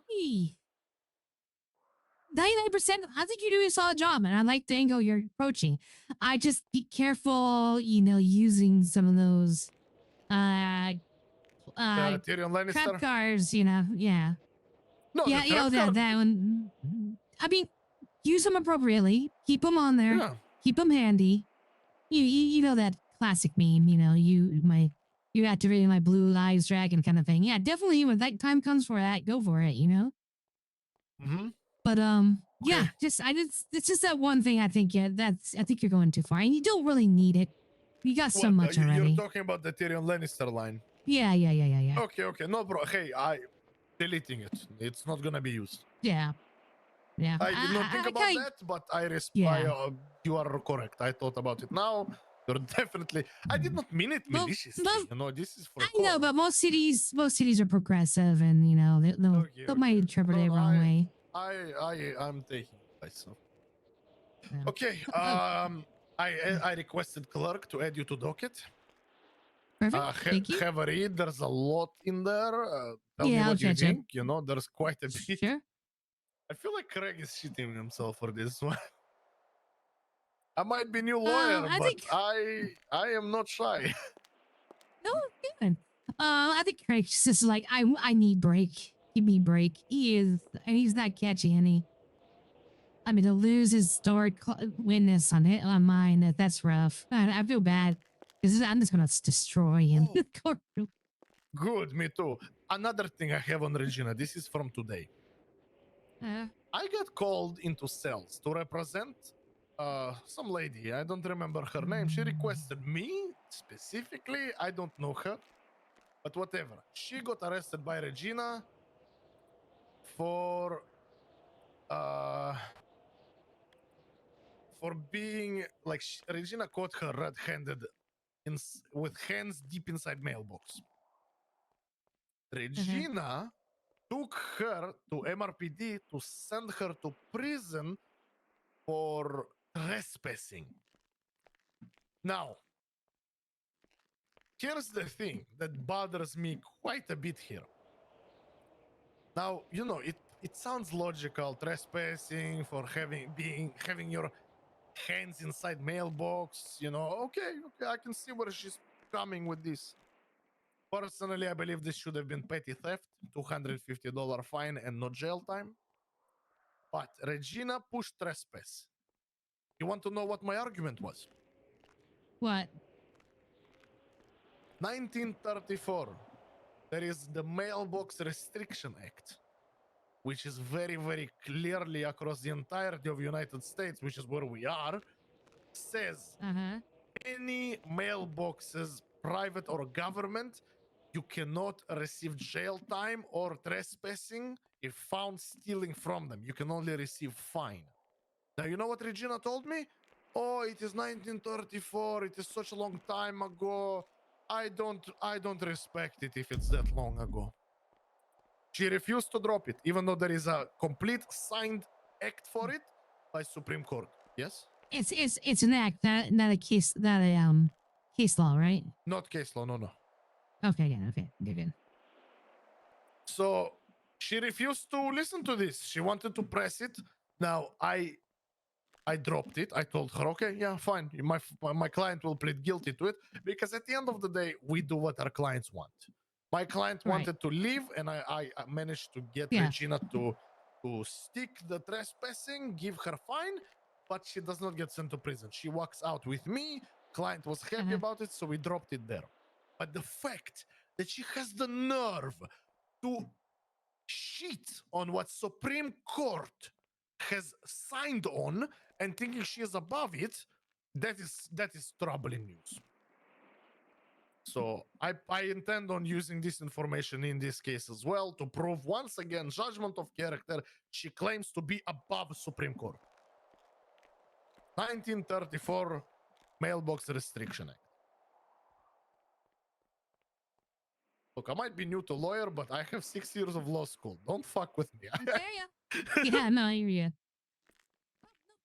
99%, I think you're doing a solid job, and I like the angle you're approaching. I just be careful, using some of those Tyrion Lannister? trap cars, yeah. No, Yeah, the trap card. that one. I mean, use them appropriately. Keep them on there. Yeah. Keep them handy. You know that classic meme, you activating my blue eyes dragon kind of thing. Yeah, definitely when that time comes for that, go for it, Mm-hmm. But yeah, it's just that one thing I think I think you're going too far. And you don't really need it. You got so much You're already. talking about the Tyrion Lannister line. Yeah. Okay. No, bro. Hey, deleting it. It's not gonna be used. Yeah. I did not think about that, but I you are correct. I thought about it now. You're definitely. I did not mean it maliciously. This is for. I know, but most cities are progressive, and they might interpret it wrong way. I'm taking advice. So. Okay. I requested clerk to add you to docket. Perfect. Thank you. Have a read. There's a lot in there. Tell me I'll what you catch up. think. There's quite a bit. Sure. I feel like Craig is shitting himself for this one. I might be new lawyer, but I am not shy. No, good. I think Craig's just like I need break. Give me break. He's not catchy, and to lose his story witness on mine. That's rough. I feel bad because I'm just gonna destroy him. Good, me too. Another thing I have on Regina. This is from today. I got called into cells to represent some lady. I don't remember her name. She requested me specifically. I don't know her, but whatever. She got arrested by Regina for being like Regina caught her red-handed with hands deep inside mailbox. Regina took her to MRPD to send her to prison for trespassing. Now, here's the thing that bothers me quite a bit here. Now, it sounds logical, trespassing for having your hands inside mailbox, okay, I can see where she's coming with this. Personally, I believe this should have been petty theft, $250 fine and no jail time. But Regina pushed trespass. You want to know what my argument was? What? 1934. There is the Mailbox Restriction Act, which is very, very clearly across the entirety of the United States, which is where we are, says any mailboxes, private or government, you cannot receive jail time or trespassing if found stealing from them. You can only receive fine. Now, you know what Regina told me? Oh, it is 1934. It is such a long time ago. I don't respect it if it's that long ago. She refused to drop it, even though there is a complete signed act for it by Supreme Court. Yes? It's an act, not a case, not a case law, right? Not case law, no. Okay, good. So she refused to listen to this. She wanted to press it. Now I dropped it. I told her, okay, yeah, fine. My client will plead guilty to it because at the end of the day, we do what our clients want. My client wanted to leave, and I managed to get Regina to stick the trespassing, give her fine, but she does not get sent to prison. She walks out with me. Client was happy about it, so we dropped it there. But the fact that she has the nerve to cheat on what Supreme Court has signed on and thinking she is above it, that is troubling news. So I intend on using this information in this case as well to prove once again judgment of character. She claims to be above Supreme Court. 1934 Mailbox Restriction Act. Look, I might be new to lawyer, but I have 6 years of law school. Don't fuck with me. Yeah, no, I hear you.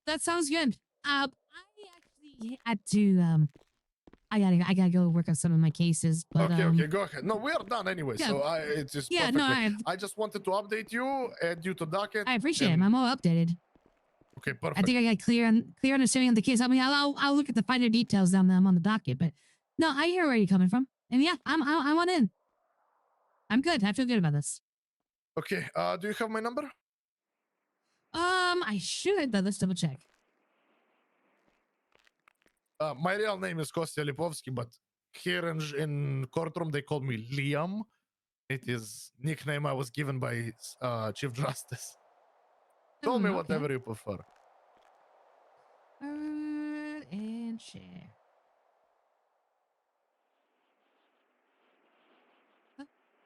That sounds good. I actually had to I gotta go work on some of my cases, but Okay, go ahead. No, we are done anyway, yeah, so it's just yeah, perfectly. no, I just wanted to update you, add you to docket. I appreciate it. and- I'm all updated. Okay, perfect. I think I got clear understanding of the case. I mean, I'll look at the finer details down there on the docket, but no, I hear where you're coming from, and yeah, I want in. I'm good. I feel good about this. Okay, do you have my number? I should, but let's double check. My real name is Kostya Lipovsky, but here in courtroom they call me Liam. It is nickname I was given by Chief Justice. Call me okay. whatever you prefer. And share.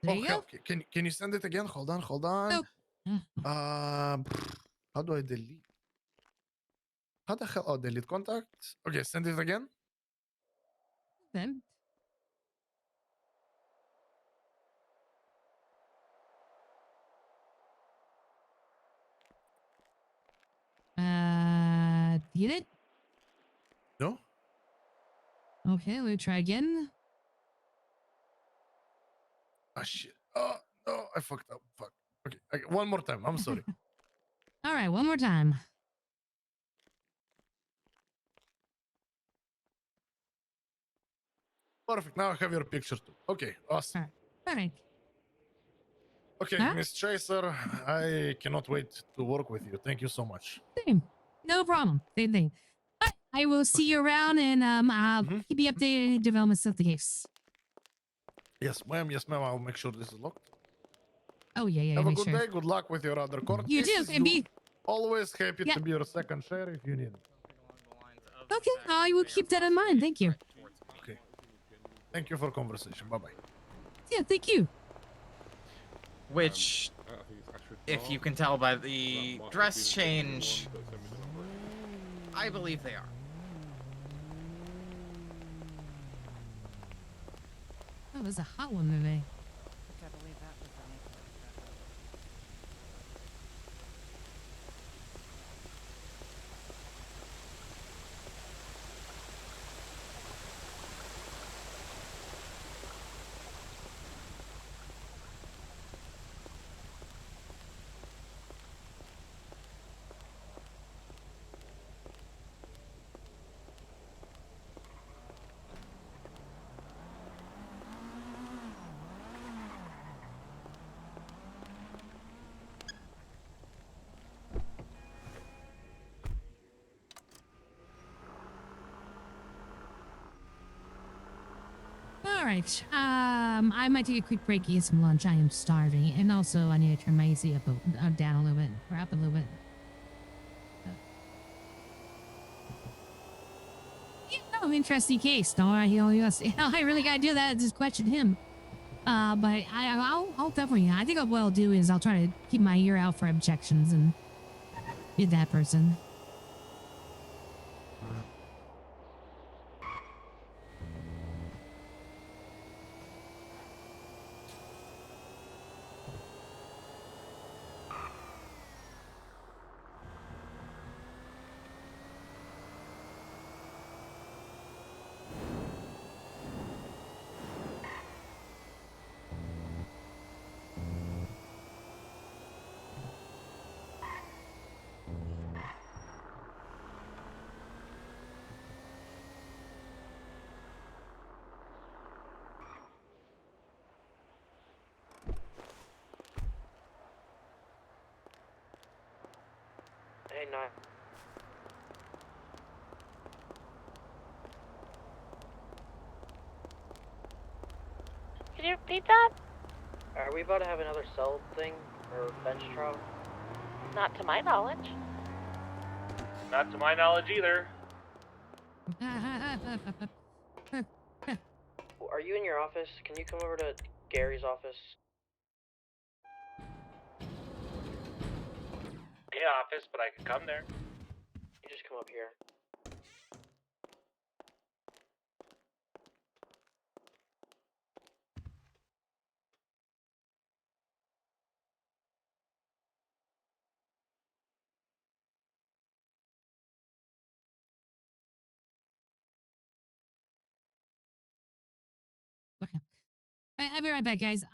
There you go. Hell, can you send it again? Hold on. Nope. How do I delete? How the hell? Oh, delete contacts. Okay, send it again. Then. Did it? No. Okay, let me try again. Ah shit. Oh no, I fucked up. Fuck. Okay, one more time. I'm sorry. All right, one more time. Perfect. Now I have your picture too. Okay, awesome. All right. Okay, Huh? Miss Chaser, I cannot wait to work with you. Thank you so much. Same. No problem. Same thing. All right, I will see you around, and I'll keep you updated on any developments of the case. Yes, ma'am. Yes, ma'am. I'll make sure this is locked. Oh yeah. Have a make good sure. day. Good luck with your other court You cases. too, and be. Always happy Yeah. to be your second share if you need it. Okay, I will keep that in mind. Thank you. Okay. Thank you for conversation. Bye bye. Yeah, thank you. Which, if you can tell by the dress change, I believe they are. That was a hot one today. All right. I might take a quick break, eat some lunch. I am starving, and also I need to turn my AC up down a little bit, or up a little bit. Yeah, no, interesting case. No, I really gotta do that. Just question him. But I'll definitely. I think what I'll do is I'll try to keep my ear out for objections and get that person. Hey, Nine. Could you repeat that? Are we about to have another cell thing or bench trial? Not to my knowledge. Not to my knowledge either. Are you in your office? Can you come over to Gary's office? Yeah, office, but I can come there. You just come up here. Okay. I'll be right back, guys.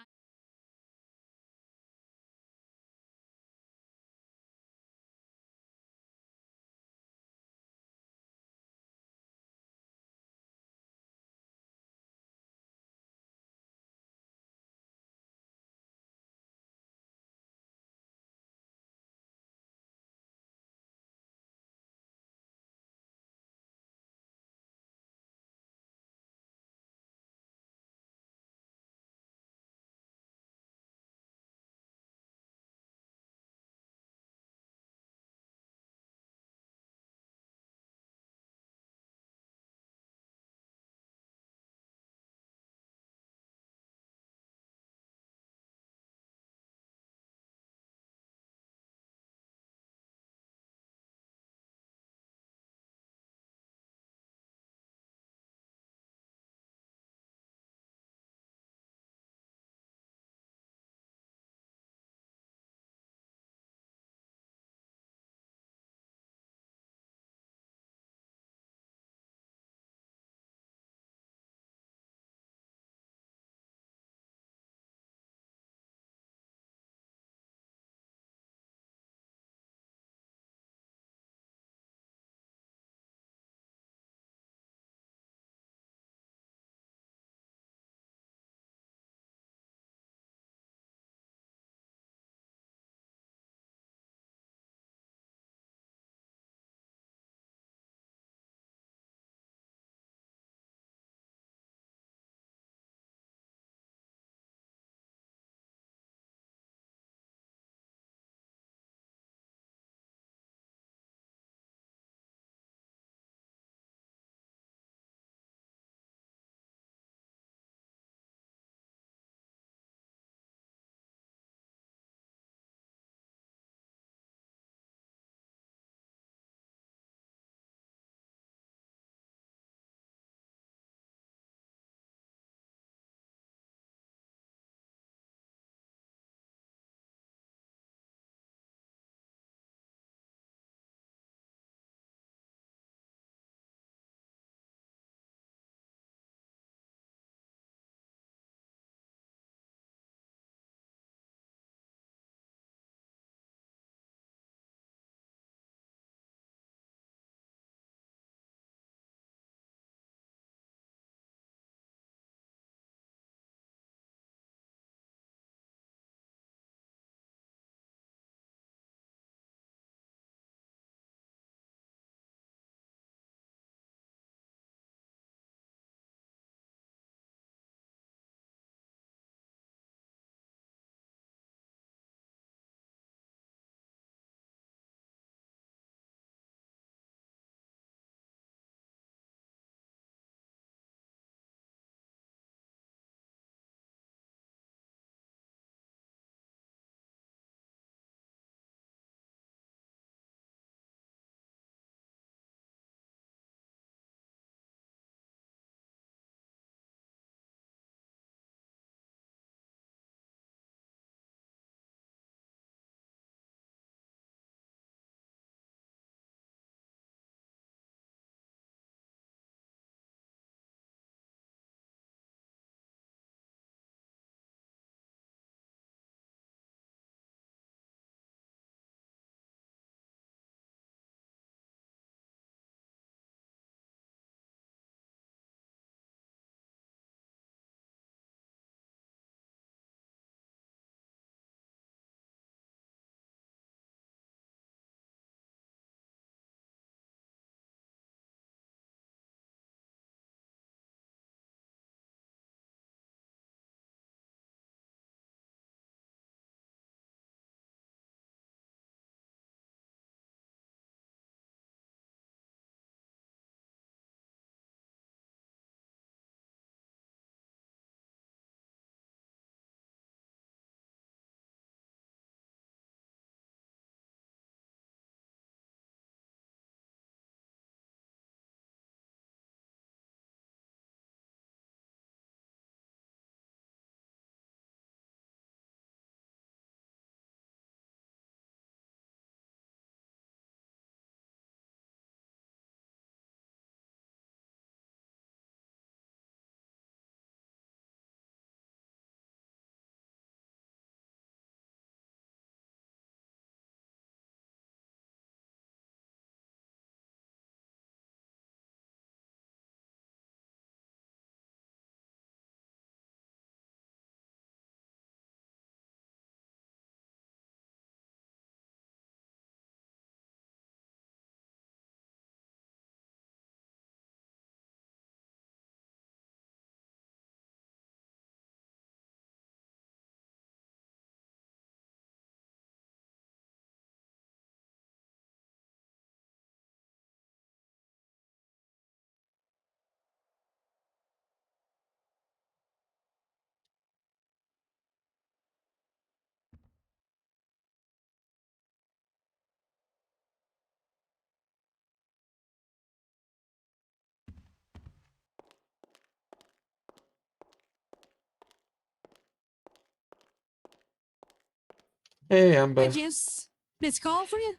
Hey, Amber. Hi, Jess. This call for you?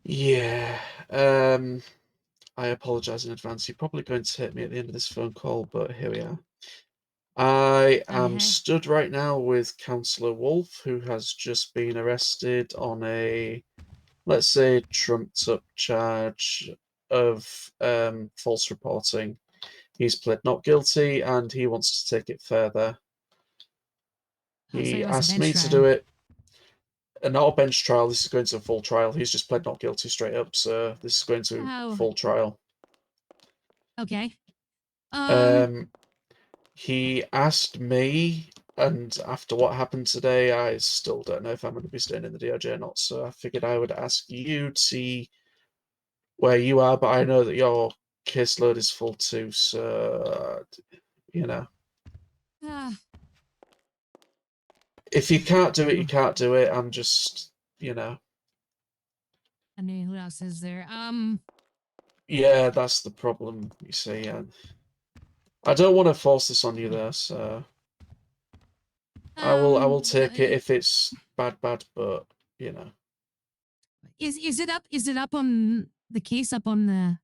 Yeah. I apologize in advance. You're probably going to hit me at the end of this phone call, but here we are. I am stood right now with Councillor Wolf, who has just been arrested on a, let's say, trumped-up charge of false reporting. He's pled not guilty, and he wants to take it further. He asked me to do it. Not a bench trial. This is going to a full trial. He's just pled not guilty straight up, so this is going to full trial. Okay. He asked me, and after what happened today, I still don't know if I'm going to be staying in the DOJ or not. So I figured I would ask you to see where you are, but I know that your caseload is full too. So you know, if you can't do it, you can't do it. I'm just, you know. I mean, who else is there? Yeah, that's the problem. You see, I don't want to force this on you though, so I will take it if it's bad, but you know. Is it up on the case up on the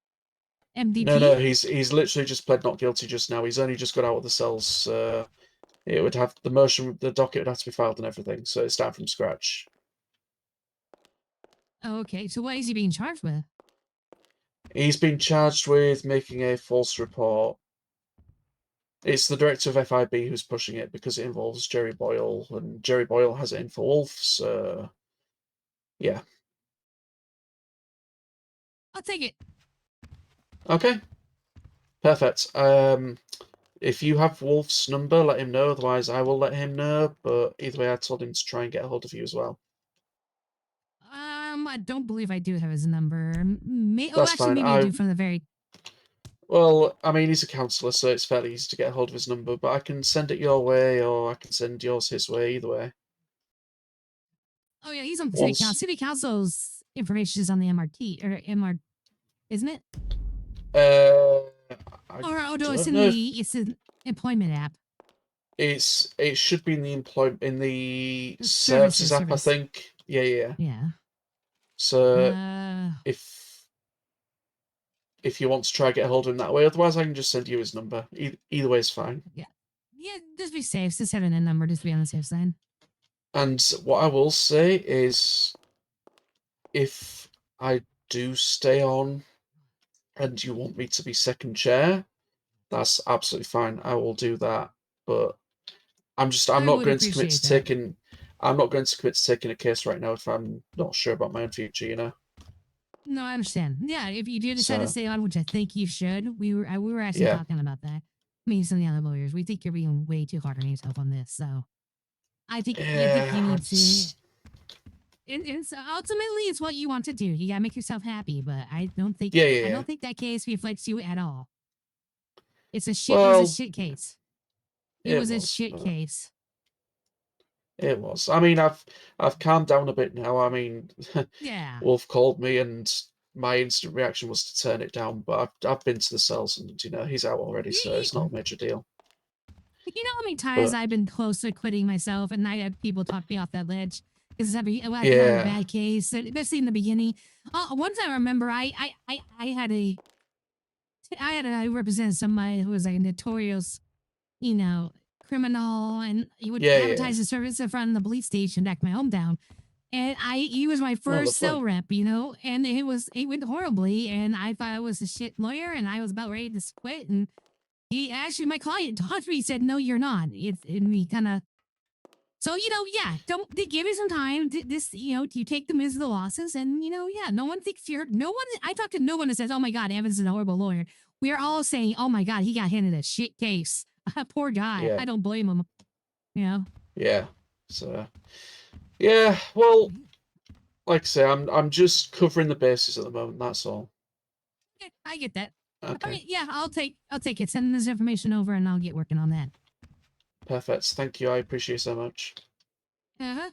MDP? No, he's literally just pled not guilty just now. He's only just got out of the cells. So it would have the docket would have to be filed and everything. So it's starting from scratch. Oh, okay. So what is he being charged with? He's been charged with making a false report. It's the director of FIB who's pushing it because it involves Jerry Boyle, and Jerry Boyle has it in for Wolf. So yeah. I'll take it. Okay. Perfect. If you have Wolf's number, let him know. Otherwise, I will let him know. But either way, I told him to try and get a hold of you as well. I don't believe I do have his number. That's fine. Maybe I do from the very. Well, I mean, he's a counsellor, so it's fairly easy to get a hold of his number. But I can send it your way, or I can send yours his way. Either way. Oh yeah, he's on the city council. City council's information is on the MRT or MR, isn't it? No, it's in it's an employment app. It should be in the services app, I think. Yeah. Yeah. So if you want to try get a hold of him that way, otherwise I can just send you his number. Either way is fine. Yeah, just be safe. Just having a number, just be on the safe side. And what I will say is, if I do stay on, and you want me to be second chair, that's absolutely fine. I will do that. But I'm not going to commit to taking. I'm not going to commit to taking a case right now if I'm not sure about my own future. You know. No, I understand. Yeah, if you do decide to stay on, which I think you should, we were actually talking about that. Me and some of the other lawyers, we think you're being way too hard on yourself on this. So, I think you need to. It's ultimately it's what you want to do. You gotta make yourself happy, but I don't think I don't think that case reflects you at all. It's a shit. It was a shit case. It was a shit case. It was. I mean, I've calmed down a bit now. I mean, yeah. Wolf called me, and my instant reaction was to turn it down. But I've been to the cells, and he's out already, so it's not a major deal. You know how many times I've been close to quitting myself, and I had people talk me off that ledge because I've had a bad case, especially in the beginning. One time I remember I represented somebody who was like a notorious, criminal, and he would advertise his service in front of the police station back in my hometown. And he was my first cell rep, and it went horribly, and I thought I was a shit lawyer, and I was about ready to quit, and he actually, my client talked to me, he said, no, you're not. And we kind of, so, don't give it some time. You take the wins of the losses, and, no one thinks I talk to no one that says, oh my God, Evan's a horrible lawyer. We're all saying, oh my God, he got handed a shit case. Poor guy. Yeah. I don't blame him. Yeah. So, yeah, well, like I say, I'm just covering the bases at the moment. That's all. Okay, I get that. Okay. All right, yeah, I'll take it. Send this information over, and I'll get working on that. Perfect. Thank you. I appreciate it so much. Uh-huh.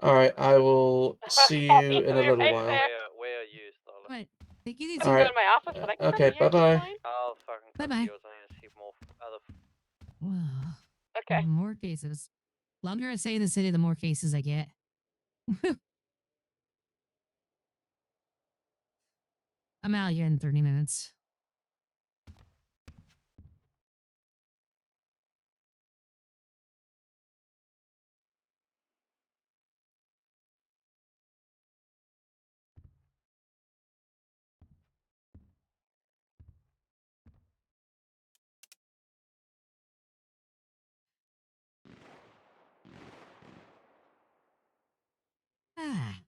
All right. I will see you in a little while. Where are you, Starla? Right. Take it easy. All right. Okay. Bye-bye. I'll fucking come Bye-bye. to yours. I'm gonna see more other. Wow. Okay. More cases. Longer I stay in the city, the more cases I get. I'm out here in 30 minutes. Ah.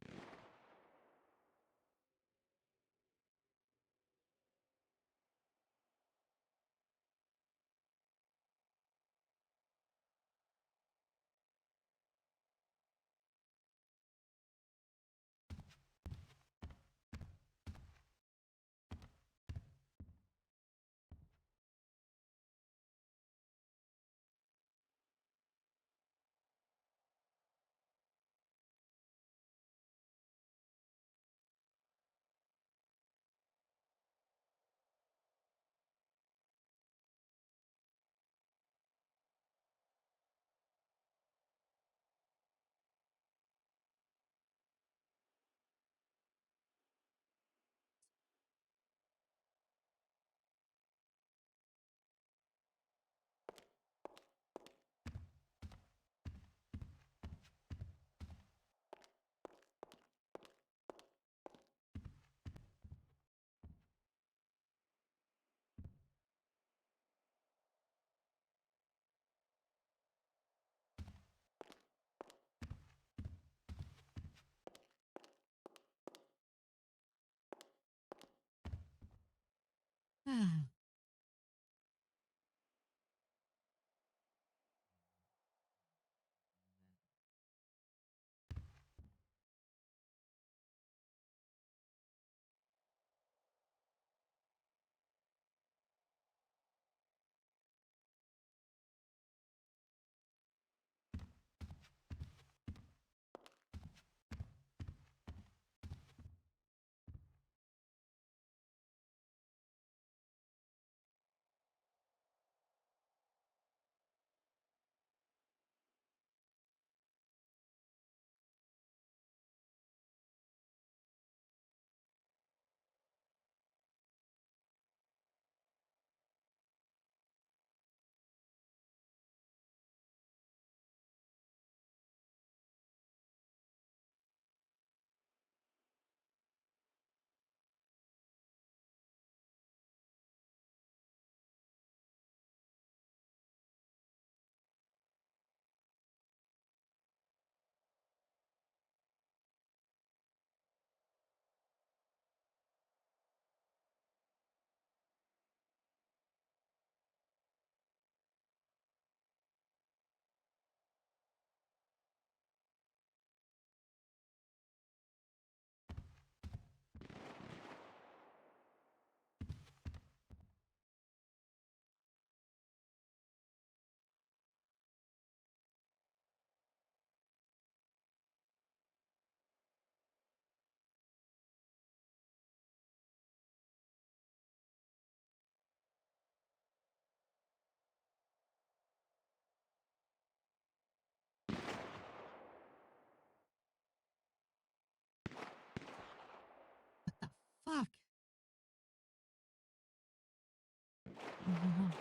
Ah. Fuck. Oh,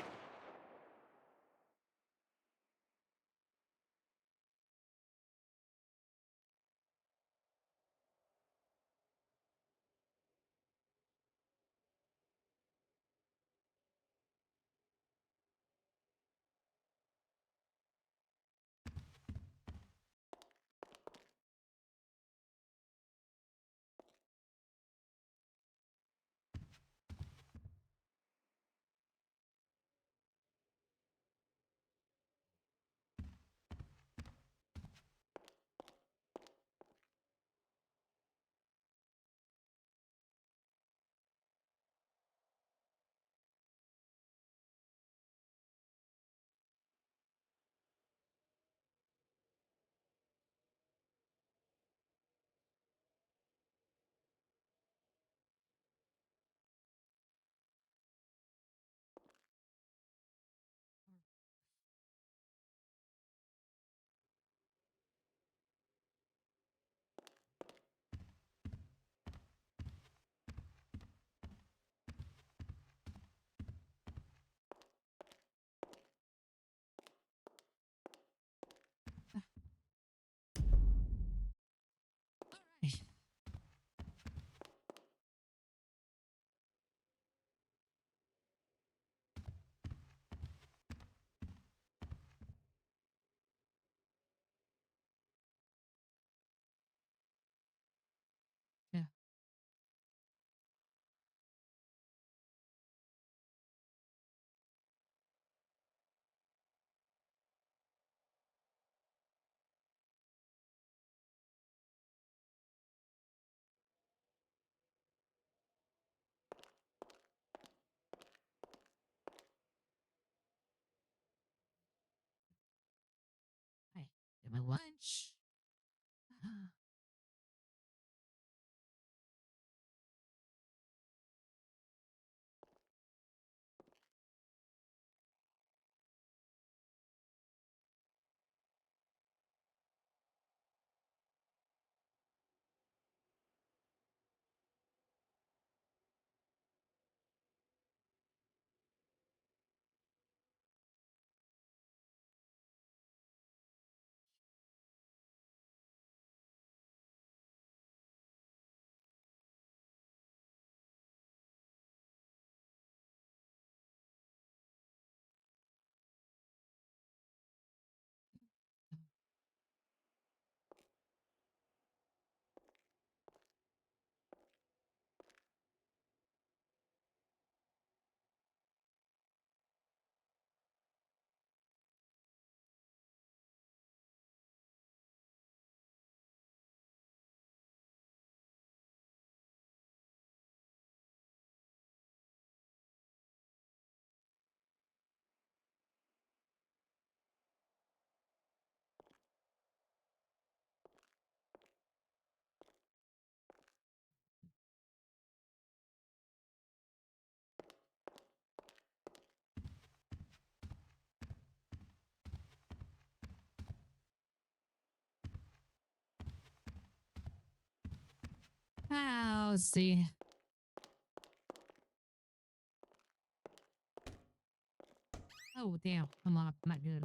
lunch. Let's see. Oh, damn. I'm not good.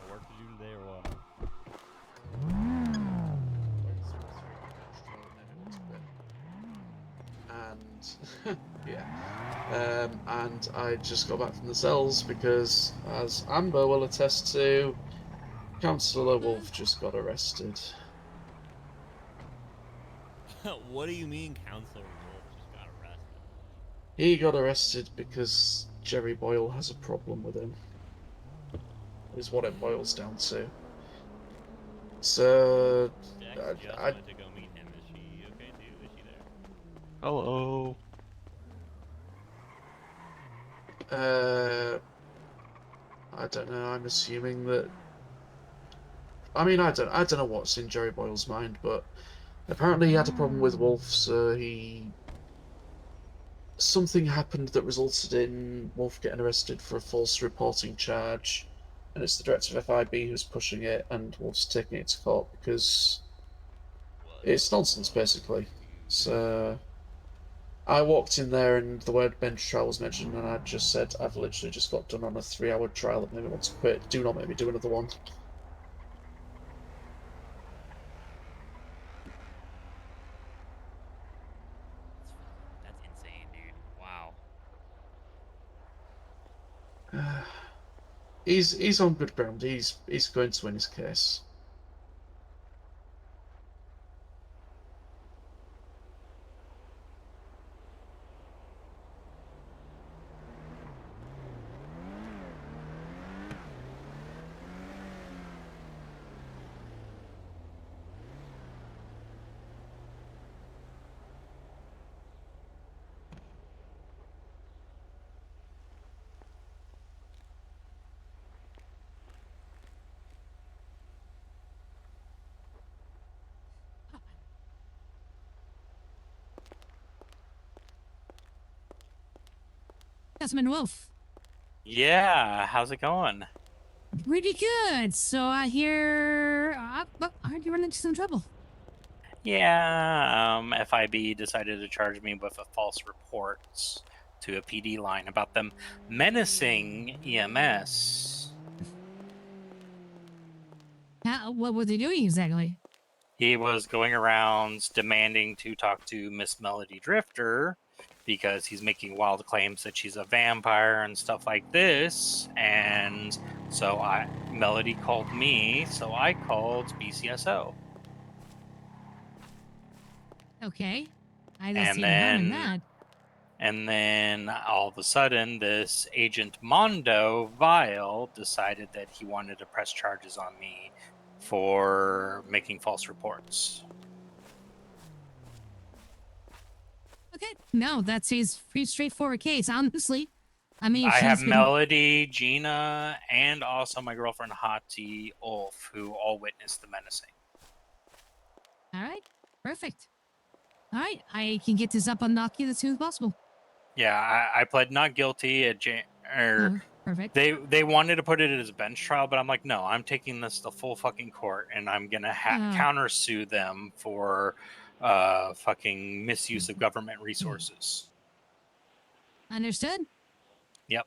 Work to do today or what? And yeah, and I just got back from the cells because, as Amber will attest to, Councillor Wolf just got arrested. What do you mean Counselor Wolf just got arrested? He got arrested because Jerry Boyle has a problem with him, is what it boils down to. So Dex just I went to go meet him Hello. I don't know. I'm assuming that. I mean, I don't know what's in Jerry Boyle's mind, but apparently he had a problem with Wolf, so something happened that resulted in Wolf getting arrested for a false reporting charge, and it's the director of FIB who's pushing it, and Wolf's taking it to court because it's nonsense, basically. So I walked in there and the word bench trial was mentioned, and I just said, I've literally just got done on a 3-hour trial that made me want to quit. Do not make me do another one. That's insane, dude. Wow. He's on good ground. He's going to win his case. Councilman Wolf. Yeah, how's it going? Pretty good. So I hear. I heard you run into some trouble. Yeah, FIB decided to charge me with a false reports to a PD line about them menacing EMS. What were they doing exactly? He was going around demanding to talk to Miss Melody Drifter because he's making wild claims that she's a vampire and stuff like this. And so Melody called me, so I called BCSO. Okay. I don't see any harm in that. And then all of a sudden, this Agent Mondo Vile decided that he wanted to press charges on me for making false reports. Okay. No, that seems pretty straightforward case, honestly. I mean, I have been... Melody, Gina, and also my girlfriend Hati Ulf, who all witnessed the menacing. All right. Perfect. All right. I can get this up on docket as soon as possible. Yeah, I pled not guilty at perfect. They wanted to put it as a bench trial, but I'm like, no, I'm taking this to full fucking court, and I'm gonna countersue them for fucking misuse of government resources. Understood. Yep.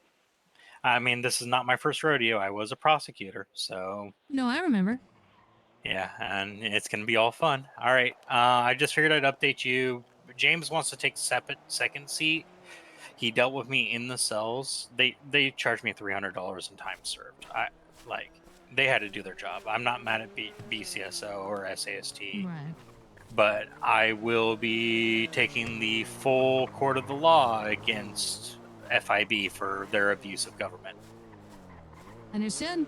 I mean, this is not my first rodeo. I was a prosecutor, so No, I remember. yeah, and it's gonna be all fun. All right, I just figured I'd update you. James wants to take second seat. He dealt with me in the cells. They charged me $300 in time served. They had to do their job. I'm not mad at BCSO or SAST. Right. But I will be taking the full court of the law against FIB for their abuse of government. Understood.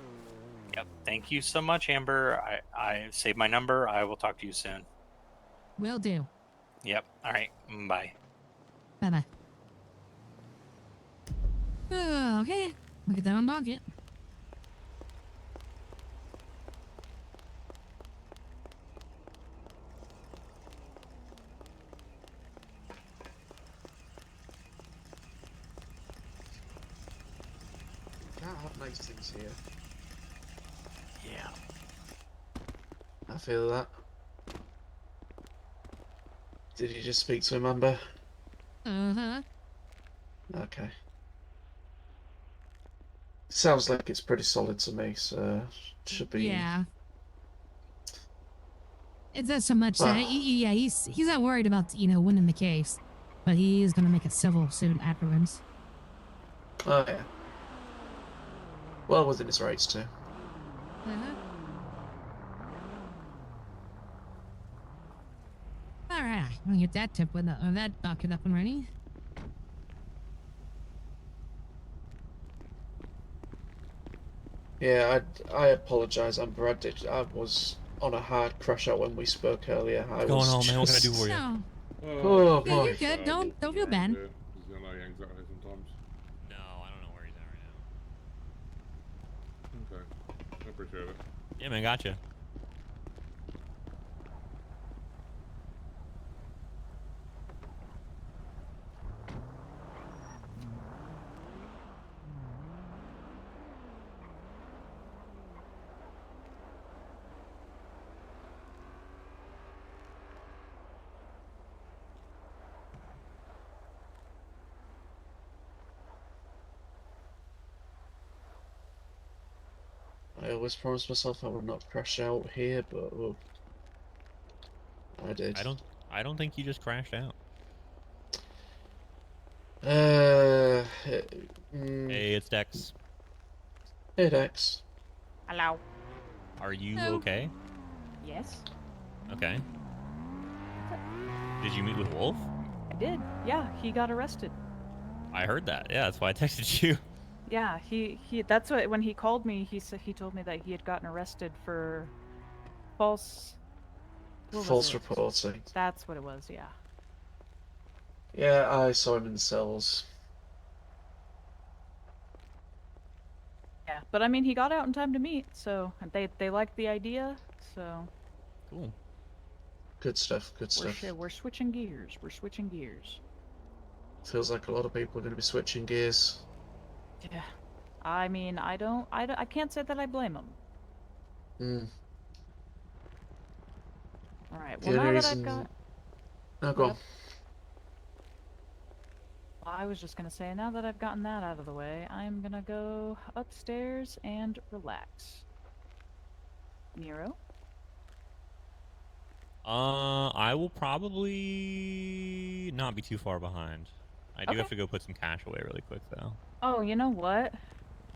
Yep. Thank you so much, Amber. I saved my number. I will talk to you soon. Will do. Yep. All right. Bye. Bye-bye. Okay. Look at that on docket. Can't have nice things here. Yeah. I feel that. Did you just speak to him, Amber? Uh-huh. Okay. Sounds like it's pretty solid to me, so should be. Yeah. It's not so much that he's not worried about winning the case, but he is gonna make a civil suit afterwards. Oh yeah. Well within his rights too. All right, I'm gonna get that tip with that docket up and running. Yeah, I apologise, Amber. I was on a hard crash out when we spoke earlier. What's going on, man? What can I do for you? Oh, Yeah, boy. you're good. Don't feel bad. He's gonna like anxiety sometimes. No, I don't know where he's at right now. Okay. I appreciate it. Yeah, man, gotcha. I always promised myself I would not crash out here, but oh, I did. I don't think you just crashed out. Hey, it's Dex. Hey, Dex. Hello. Are you Hello. okay? Yes. Okay. Did you meet with Wolf? I did. Yeah, he got arrested. I heard that. Yeah, that's why I texted you. Yeah, he that's what when he called me, he told me that he had gotten arrested for false False reporting. That's what it was, yeah. Yeah, I saw him in the cells. Yeah, but I mean he got out in time to meet, so they liked the idea, so cool. Good stuff, good stuff. We're switching gears. We're switching gears. Feels like a lot of people are going to be switching gears. Yeah. I mean, I can't say that I blame them. Hmm. All right. The Well, only now reason... that I've got... No, go on. Well, I was just going to say, now that I've gotten that out of the way, I'm going to go upstairs and relax. Nero? I will probably not be too far behind. I do have to go put some cash away really quick, though. Oh, you know what?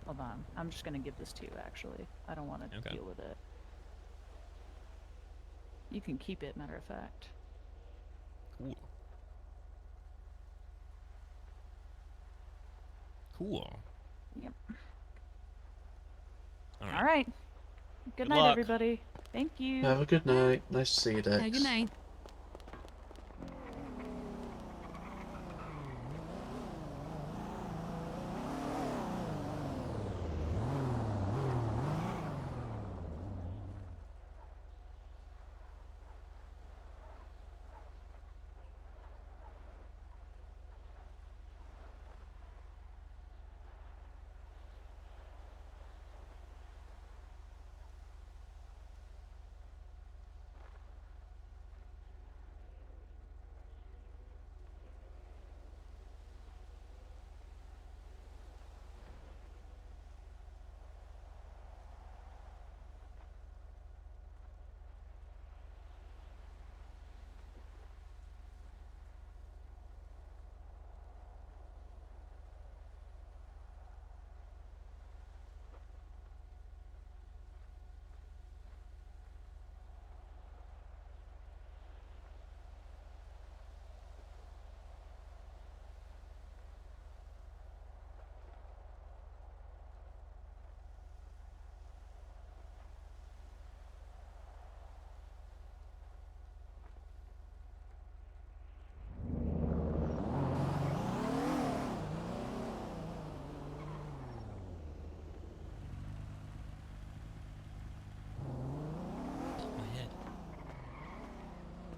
Hold on. I'm just going to give this to you, actually. I don't want to Okay. deal with it. You can keep it, matter of fact. Cool. Cool. Yep. All right. Good night, luck. everybody. Thank you. Have a good night. Nice to see you, Dex. Good night.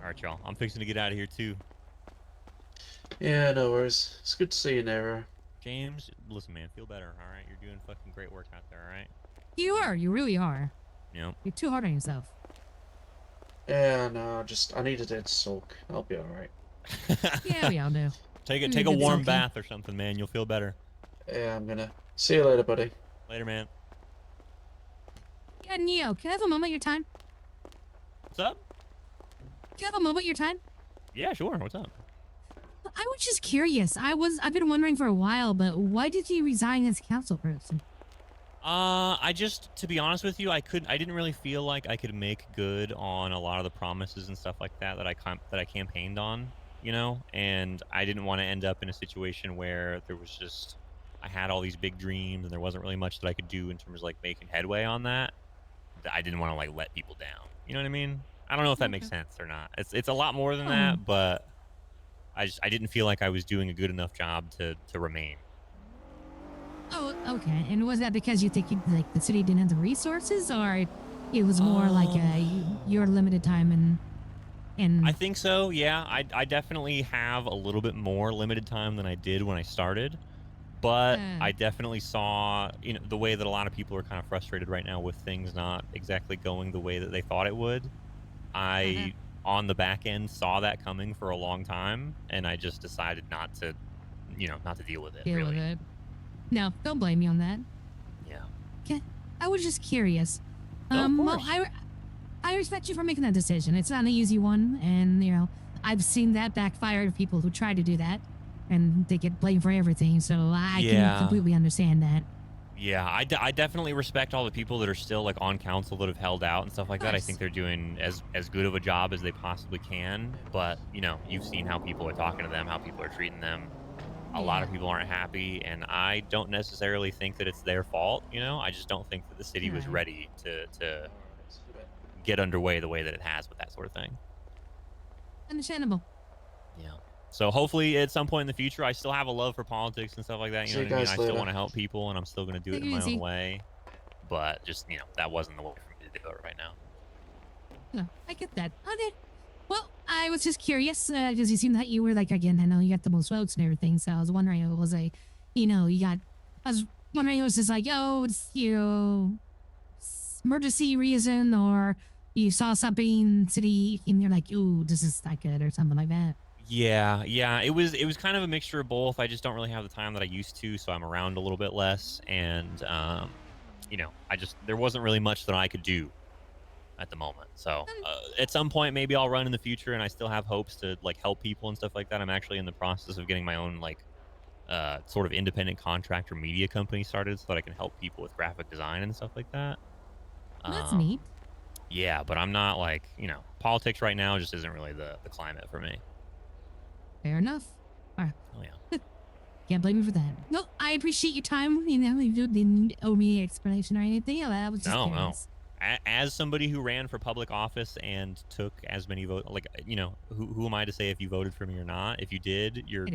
All right, y'all. I'm fixing to get out of here, too. Yeah, no worries. It's good to see you, Nero. James, listen, man. Feel better, all right? You're doing fucking great work out there, all right? You are. You really are. Yep. You're too hard on yourself. Yeah, no, I need a dead sulk. I'll be alright. Yeah, we all do. Take Need a a warm sulky. bath or something, man. You'll feel better. Yeah, I'm gonna. See you later, buddy. Later, man. Yeah, Neo, can I have a moment of your time? What's up? Can I have a moment of your time? Yeah, sure. What's up? I was just curious. I've been wondering for a while, but why did you resign as council person? To be honest with you, I didn't really feel like I could make good on a lot of the promises and stuff like that I campaigned on, you know, and I didn't want to end up in a situation where I had all these big dreams and there wasn't really much that I could do in terms of like making headway on that. I didn't want to like let people down. You know what I mean? I don't know if that makes sense or not. It's a lot more than that, but I didn't feel like I was doing a good enough job to remain. Oh, okay. And was that because you think like the city didn't have the resources, or it was more like your limited time and? I think so. Yeah, I definitely have a little bit more limited time than I did when I started, but I definitely saw, you know, the way that a lot of people are kind of frustrated right now with things not exactly going the way that they thought it would. I on the back end saw that coming for a long time, and I just decided not to, you know, not to deal with it. Deal really. with it. No, don't blame me on that. Yeah. Okay. I was just curious. No, of Well, course. I respect you for making that decision. It's not an easy one, and you know, I've seen that backfire to people who try to do that, and they get blamed for everything. So I can completely understand that. Yeah, I definitely respect all the people that are still like on council that have held out and stuff like that. I think they're doing as good of a job as they possibly can. But you know, you've seen how people are talking to them, how people are treating them. A lot of people aren't happy, and I don't necessarily think that it's their fault. You know, I just don't think that the city was Right. ready to get underway the way that it has with that sort of thing. Understandable. Yeah. So hopefully at some point in the future, I still have a love for politics and stuff like that. You See know you what I mean? guys I still later. want to help people, and I'm still going to do it Take in it my easy. own way. But just, you know, that wasn't the way for me to do it right now. No, I get that. Okay. Well, I was just curious because you seemed that you were like, again, I know you got the most votes and everything, so I was wondering if it was a, you know, I was wondering if it was just like, oh, it's, you know, emergency reason, or you saw something city and you're like, ooh, this is not good, or something like that. Yeah, it was kind of a mixture of both. I just don't really have the time that I used to, so I'm around a little bit less, and you know, there wasn't really much that I could do at the moment. So at some point, maybe I'll run in the future, and I still have hopes to like help people and stuff like that. I'm actually in the process of getting my own like sort of independent contractor media company started, so that I can help people with graphic design and stuff like that. That's neat. Yeah, but I'm not like, you know, politics right now just isn't really the climate for me. Fair enough. All right. Oh yeah. Can't blame you for that. No, I appreciate your time. You know, you didn't owe me an explanation or anything. I was just curious. As somebody who ran for public office and took as many votes, like, you know, who am I to say if you voted for me or not? If you did, you're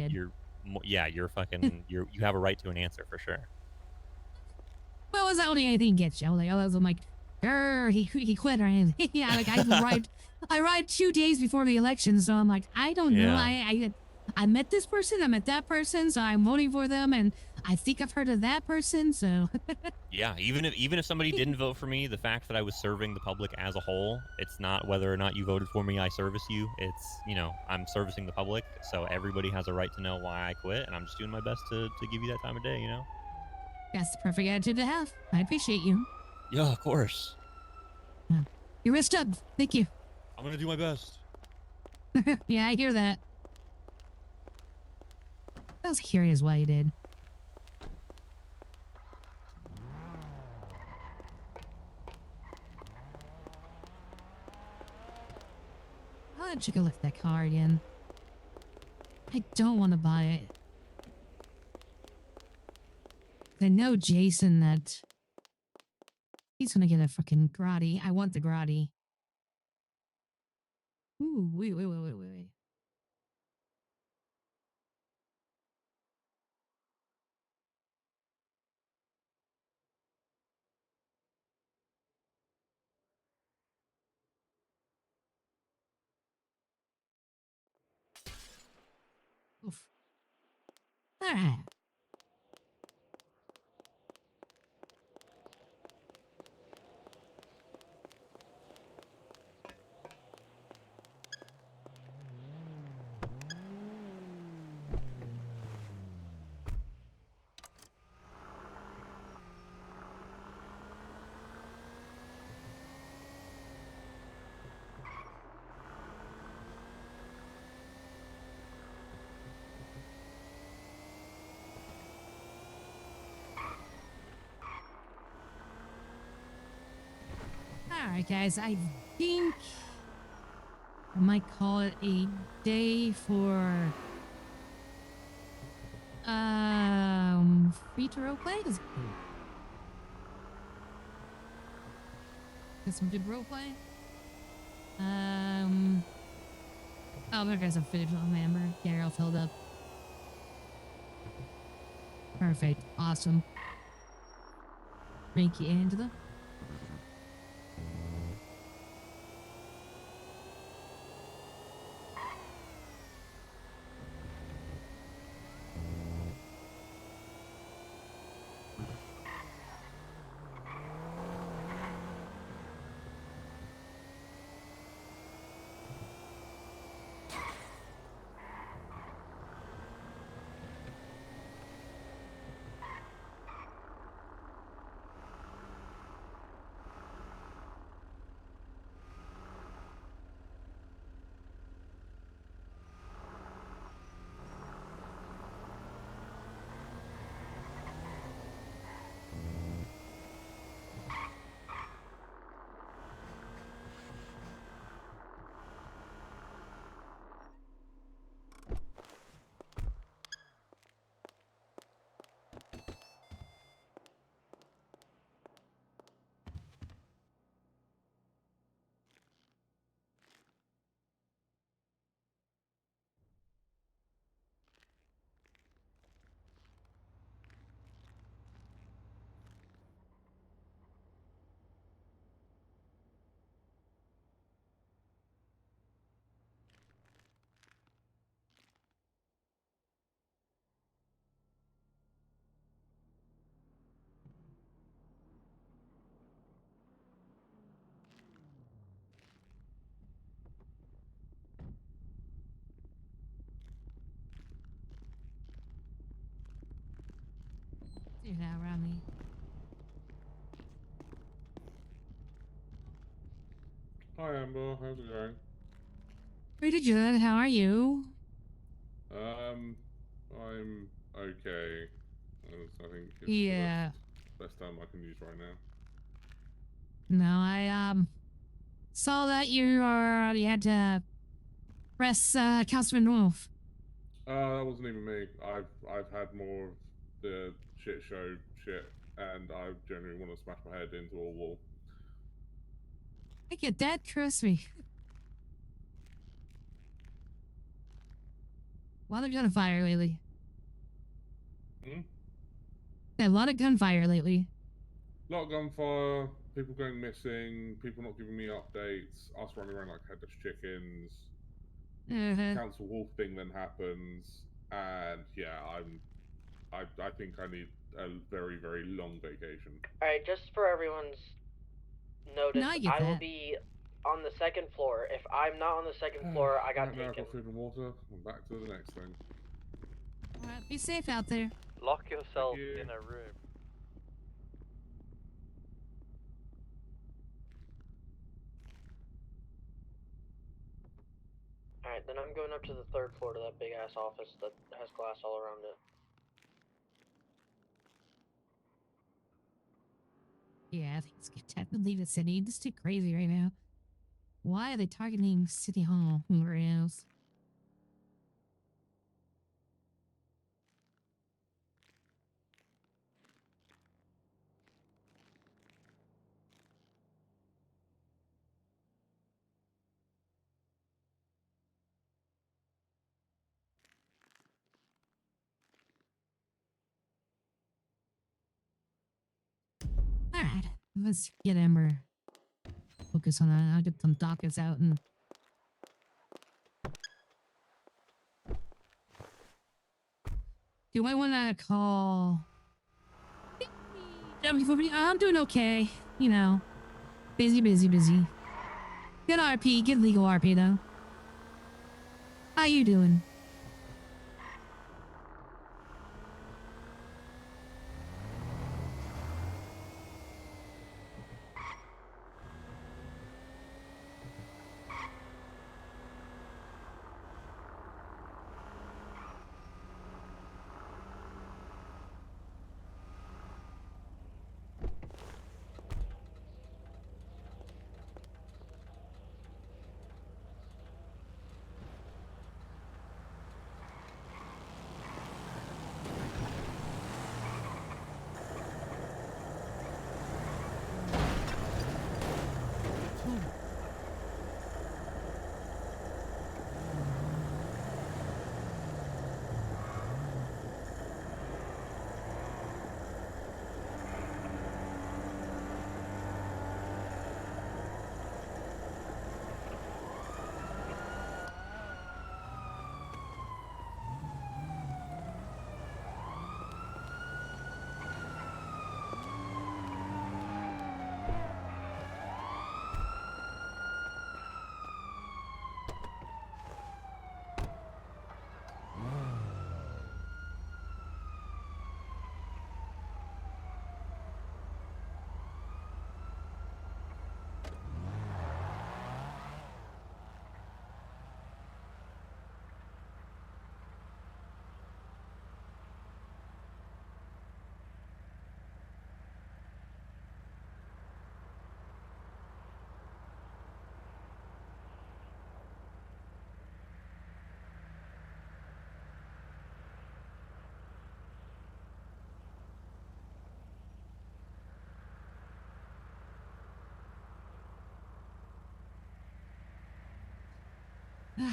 fucking you have a right to an answer for sure. Well, was that only anything gets you? Like, I was like, he quit or anything. Yeah, like I arrived 2 days before the election, so I'm like, I don't know. I met this person, I met that person, so I'm voting for them, and I think I've heard of that person, so. Yeah, even if somebody didn't vote for me, the fact that I was serving the public as a whole, it's not whether or not you voted for me, I service you. It's, you know, I'm servicing the public, so everybody has a right to know why I quit, and I'm just doing my best to give you that time of day, you know? That's the perfect attitude to have. I appreciate you. Yeah, of course. Your wrist up. Thank you. I'm gonna do my best. Yeah, I hear that. I was curious why you did. I'll let you go lift that car again. I don't want to buy it. I know Jason that he's gonna get a fucking grotty. I want the grotty. Ooh, wait. Oof. All right. All right, guys. I think I might call it a day for free to roleplay. Get some good roleplay. Oh, there goes a food on Amber. Get her all filled up. Perfect. Awesome. Thank you, Angela. Do that around me. Hi Amber, how's it going? Pretty good. How are you? I'm okay. I think it's Yeah. the best term I can use right now. No, I saw that you had to press Councilman Wolf. That wasn't even me. I've had more of the shit show shit, and I generally want to smash my head into a wall. I get that crispy. A lot of gunfire lately. Hmm? A lot of gunfire lately. A lot of gunfire, people going missing, people not giving me updates, us running around like headless chickens. Council Wolf thing then happens, and yeah, I think I need a very, very long vacation. Alright, just for everyone's notice, No, I get I will that. be on the second floor. If I'm not on the second floor, I got Right now I've taken. got food and water. I'm back to the next thing. Alright, be safe out there. Lock yourself you. in a room. Alright, then I'm going up to the third floor to that big ass office that has glass all around it. Yeah, things get time to leave the city. This is too crazy right now. Why are they targeting City Hall? Where else? Alright, let's get Amber. Focus on that. I'll get some dockets out and... Do I want to call... I'm doing okay. You know. Busy. Good RP. Good legal RP, though. How you doing? Yeah.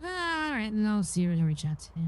All right, no, see you reach out. Yeah.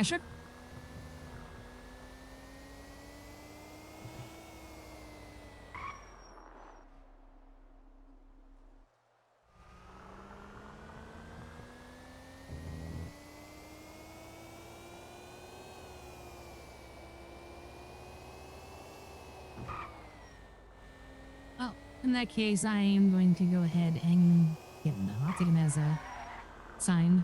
sure. Well, in that case, I am going to go ahead and get him. I'll take him as a sign.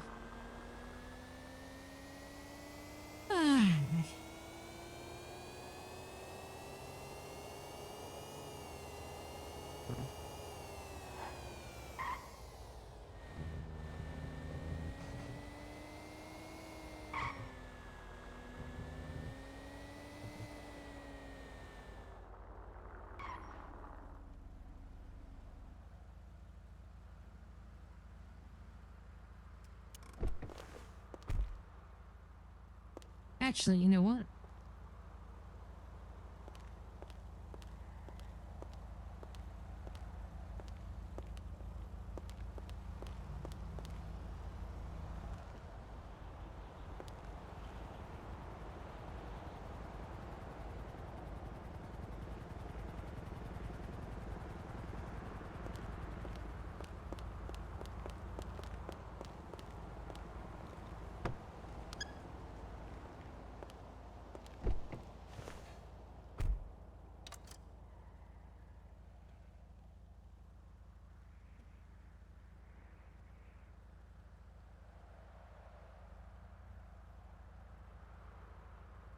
Actually, you know what?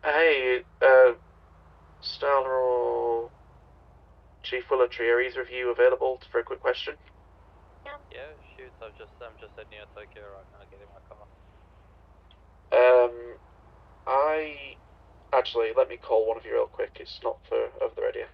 Hey, Starler or Chief Willatry, are either of you available for a quick question? Yeah, shoot. I'm just at near Tokyo right now, getting my car. Actually, let me call one of you real quick. It's not for over the radio.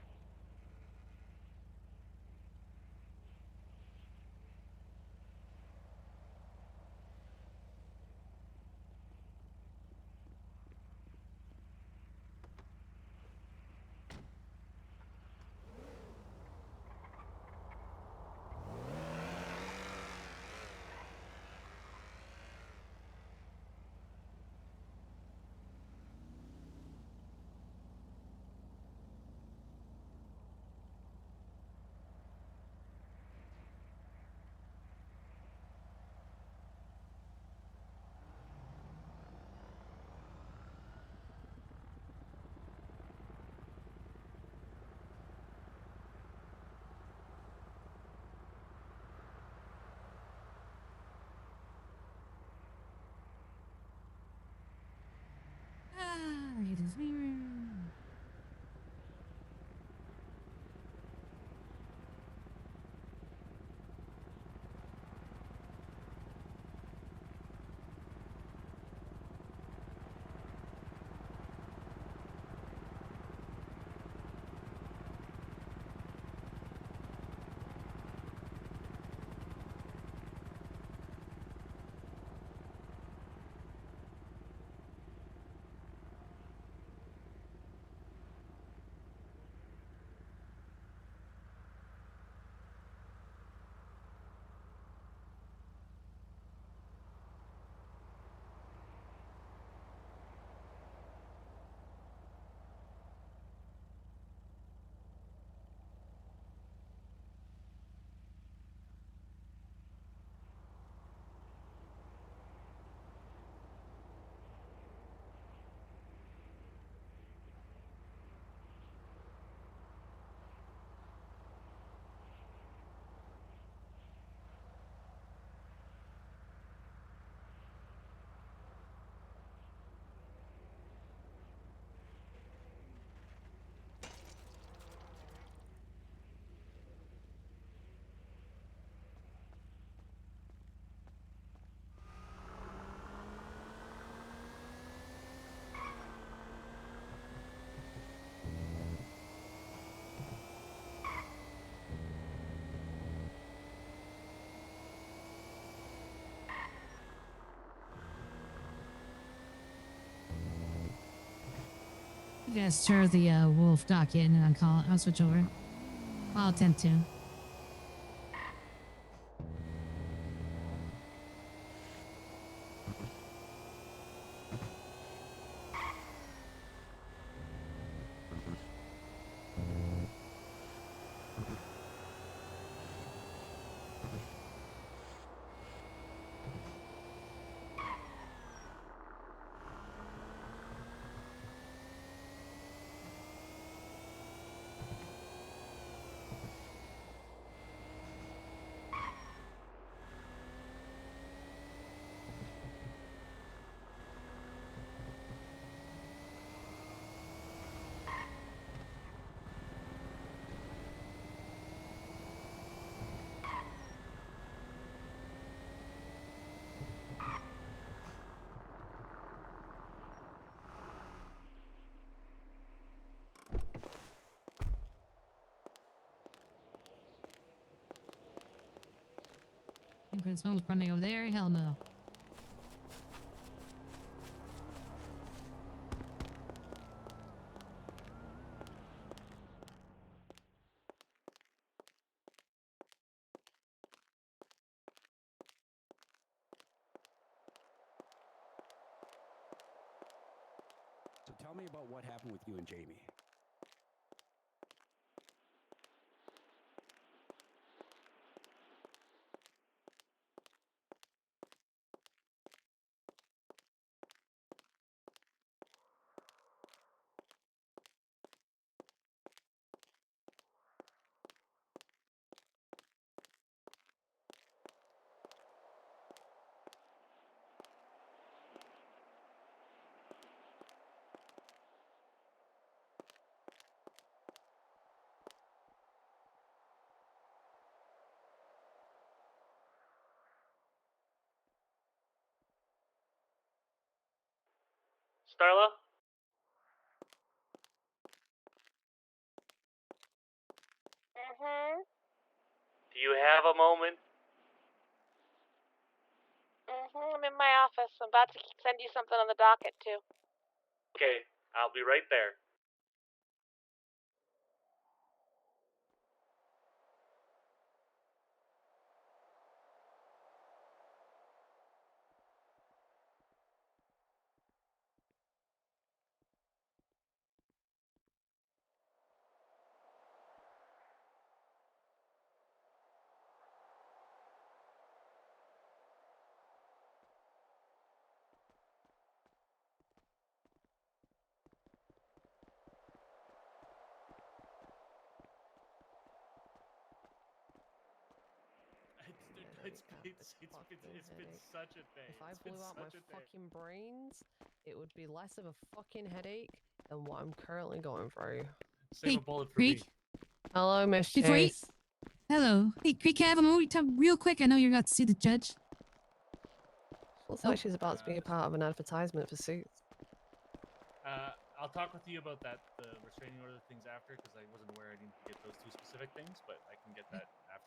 It is me. You guys stir the wolf docket and I'll switch over. I'll attempt to. think this phone's running over there. Hell no. So tell me about what happened with you and Jamie. Starla? Mm-hmm. Do you have a moment? Mm-hmm. I'm in my office. I'm about to send you something on the docket, too. Okay, I'll be right there. It's been such a day. If I It's been blew out my such a day. fucking brains, it would be less of a fucking headache than what I'm currently going through. Save Hey, a bullet for Creek. me. Hello, Miss Before you... Chase. Hello. Hey, Creek, can I have a moment real quick? I know you're about to see the judge. Looks like she's about to be a part of an advertisement for suits. I'll talk with you about that, the restraining order things after, because I wasn't aware I needed to get those two specific things, but I can get that after.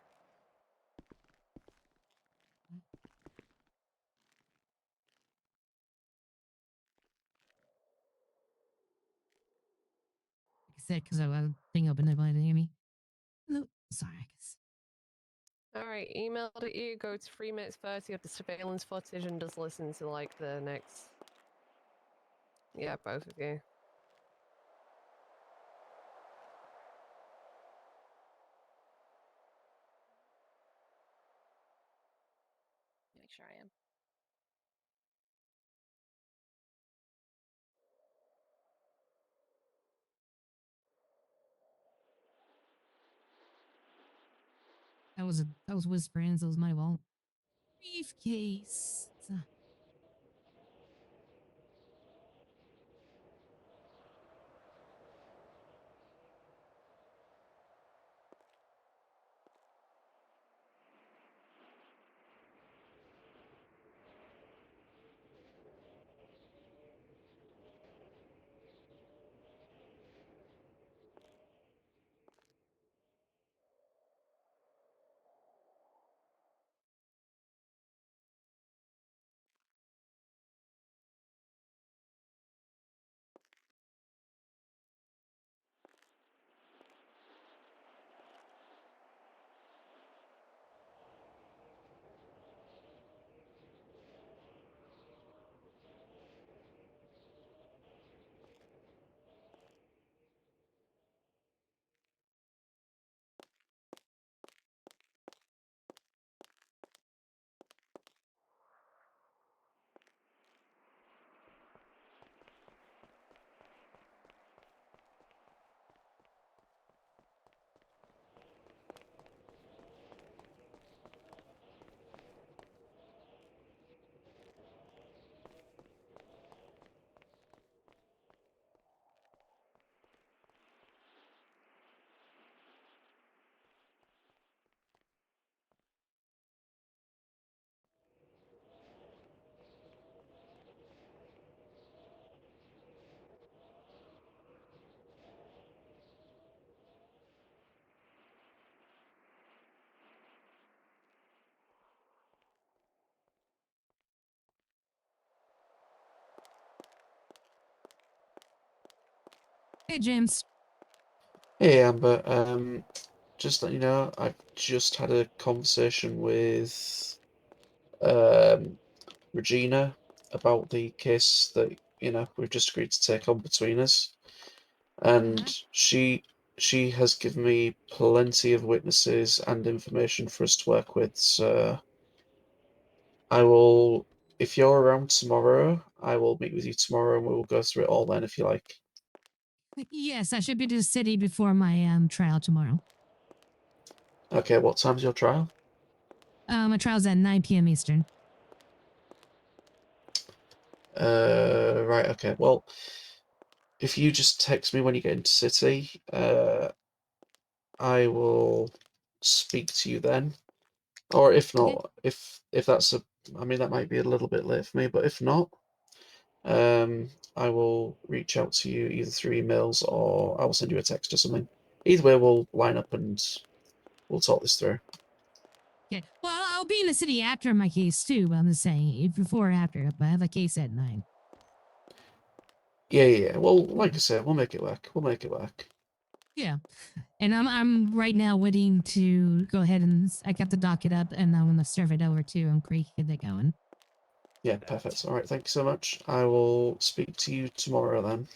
Like I said, because I was thing open, nobody to hear me. No, sorry, I guess. Alright, emailed at you, go to 3 minutes 30 of the surveillance footage and just listen to like the next... Yeah, both of you. Make sure I am. That was whispering, so it was my fault. Briefcase. Hey, James. Hey, Amber. Just let you know, I've just had a conversation with Regina about the case that we've just agreed to take on between us, and she has given me plenty of witnesses and information for us to work with. So I will, if you're around tomorrow, I will meet with you tomorrow and we will go through it all then if you like. Yes, I should be to the city before my trial tomorrow. Okay, what time's your trial? My trial's at 9 p.m. Eastern. Right, okay. Well, if you just text me when you get into city, I will speak to you then. Or if not, if that's I mean that might be a little bit late for me, but if not, I will reach out to you either through emails or I will send you a text or something. Either way, we'll line up and we'll talk this through. Okay. Well, I'll be in the city after my case too. But I'm just saying, before or after. But I have a case at 9. Yeah. Well, like I said, we'll make it work. We'll make it work. Yeah, and I'm right now waiting to go ahead and I got the docket up and I'm gonna serve it over to Creek. Get that going. Yeah, perfect. All right, thank you so much. I will speak to you tomorrow then.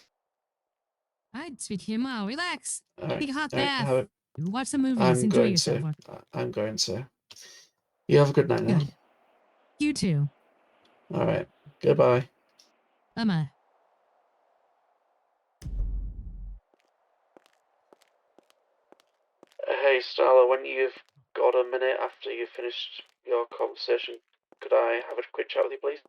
I'd speak to you tomorrow. Relax. All right. Take a hot All right, bath. Watch some movies. I'm Enjoy going yourself. to. I'm going to. You have a good night now. Good. You too. All right. Goodbye. Bye. Hey, Starla, when you've got a minute after you've finished your conversation, could I have a quick chat with you, please?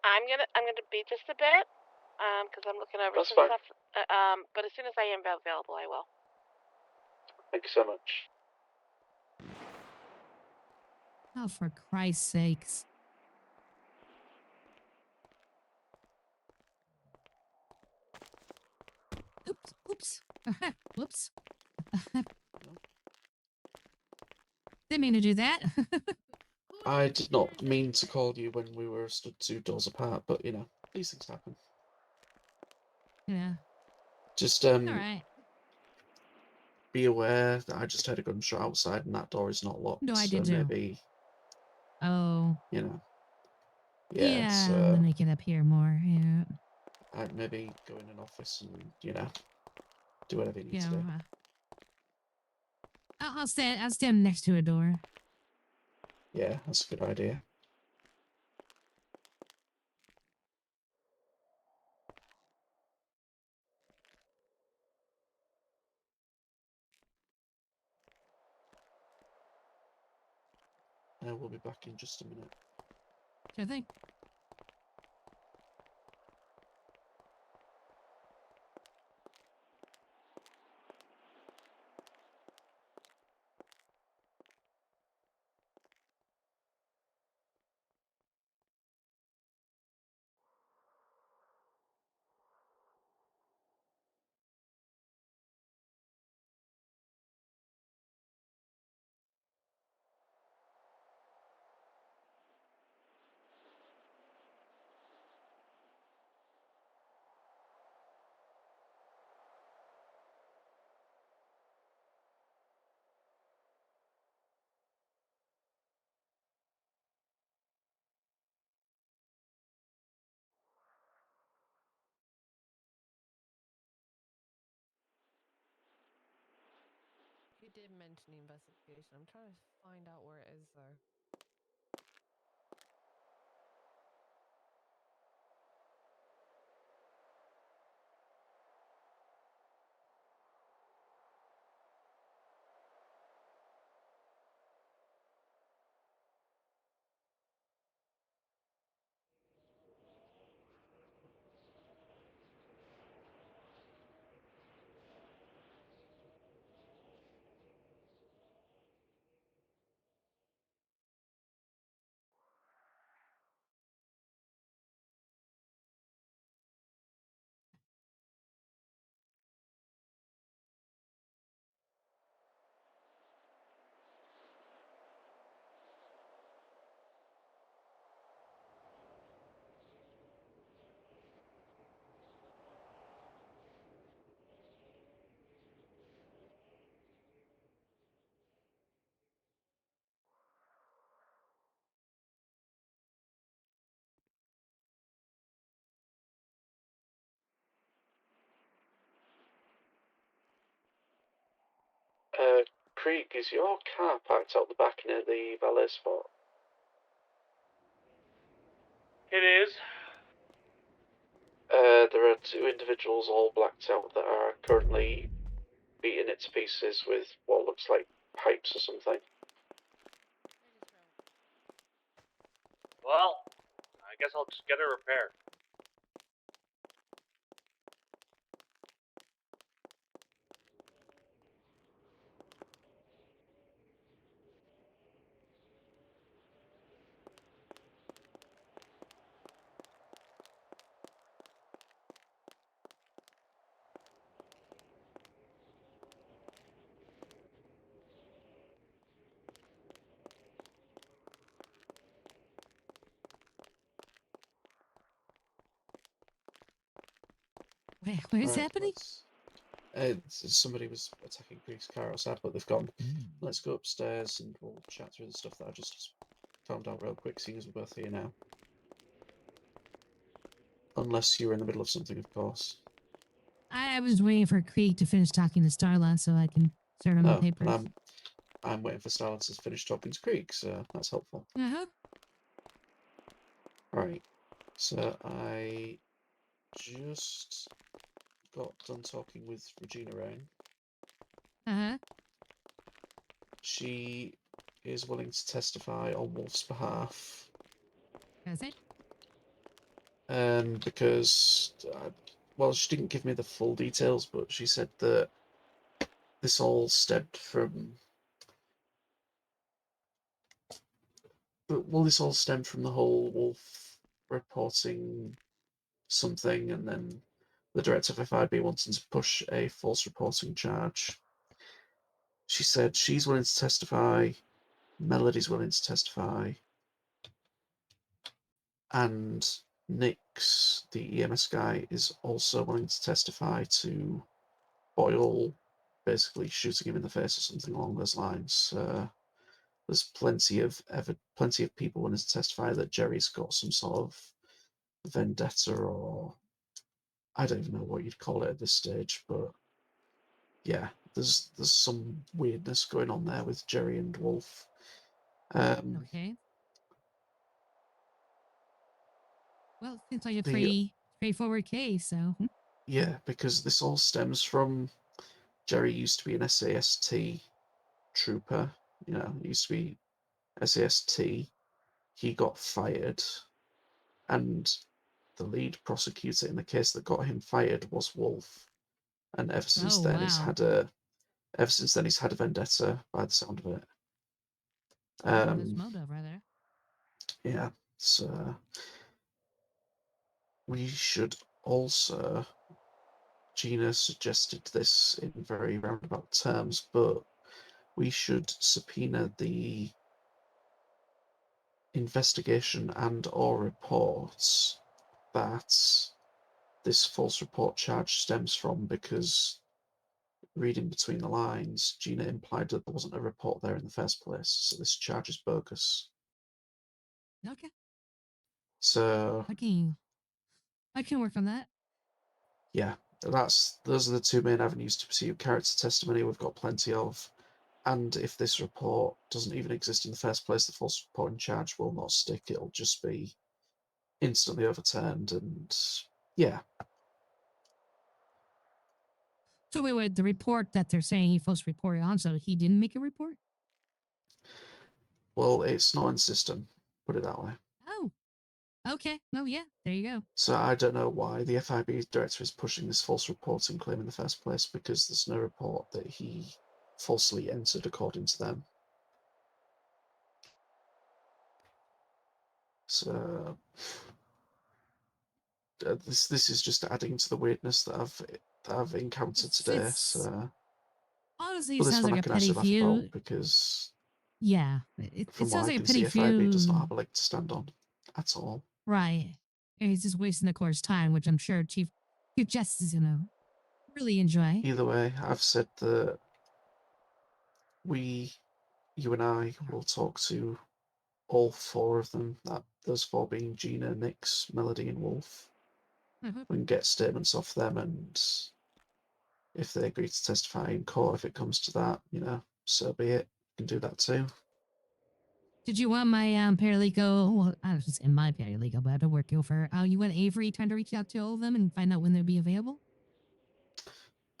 I'm gonna be just a bit, because I'm looking over That's some fine. stuff. But as soon as I am available, I will. Thank you so much. Oh, for Christ's sakes. Oops. Whoops. Didn't mean to do that. I did not mean to call you when we were stood 2 doors apart, but these things happen. Yeah. Just All right. be aware that I just heard a gunshot outside and that door is not locked. No, I so did too. maybe Oh. Yeah, I'm so gonna get up here more. Yeah. I'd maybe go in an office and do whatever you need Yeah. to do. I'll stand next to a door. Yeah, that's a good idea. We'll be back in just a minute. Sure thing. You did mention investigation. I'm trying to find out where it is though. Creek, is your car parked out the back near the valet spot? It is. There are two individuals all blacked out that are currently beating it to pieces with what looks like pipes or something. Well, I guess I'll just get it repaired. What is Right, happening? Somebody was attacking Creek's car outside, but they've gone. Let's go upstairs and we'll chat through the stuff that I just found out real quick, seeing as we're both here now. Unless you were in the middle of something, of course. I was waiting for Creek to finish talking to Starla so I can start on my Oh, papers. and I'm waiting for Starla to finish talking to Creek, so that's helpful. Uh-huh. Right, so I just got done talking with Regina Rain. Uh-huh. She is willing to testify on Wolf's behalf. Is it? Because, well, she didn't give me the full details, but she said that this all stemmed from... Well, this all stemmed from the whole Wolf reporting something, and then the director of FIB wanting to push a false reporting charge. She said she's willing to testify, Melody's willing to testify, and Nix, the EMS guy, is also willing to testify to Boyle basically shooting him in the face or something along those lines. There's plenty of people willing to testify that Jerry's got some sort of vendetta, or I don't even know what you'd call it at this stage, but yeah, there's some weirdness going on there with Jerry and Wolf. Okay. Well, it seems like a pretty straightforward case, so... Yeah, because this all stems from Jerry used to be an SAST trooper, he used to be SAST. He got fired, and the lead prosecutor in the case that got him fired was Wolf, and ever since then he's had a vendetta by the sound of it. There's motive right there. Yeah, so we should also... Gina suggested this in very roundabout terms, but we should subpoena the investigation and or reports that this false report charge stems from, because reading between the lines, Gina implied that there wasn't a report there in the first place, so this charge is bogus. Okay. So I can work on that. yeah, those are the two main avenues to pursue character testimony we've got plenty of. And if this report doesn't even exist in the first place, the false report in charge will not stick. It'll just be instantly overturned, and yeah. So wait, the report that they're saying he false reported on, so he didn't make a report? Well, it's not in system, put it that way. Oh. Okay. No, yeah, there you go. So I don't know why the FIB director is pushing this false reporting claim in the first place, because there's no report that he falsely entered according to them. So this is just adding to the weirdness that I've encountered today. So honestly, well, it this sounds one like I a can petty actually laugh about, feud. because Yeah, it from sounds what I like a can petty see, FIB does not feud. have a leg to stand on at all. Right. And he's just wasting the court's time, which I'm sure Chief Justice is gonna really enjoy. Either way, I've said that you and I will talk to all four of them, those four being Gina, Nix, Melody, and Wolf. Mm-hmm. We can get statements off them, and if they agree to testify in court, if it comes to that, so be it. You can do that too. Did you want my paralegal? Well, I was just in my paralegal, but I don't work over. You want Avery trying to reach out to all of them and find out when they'll be available?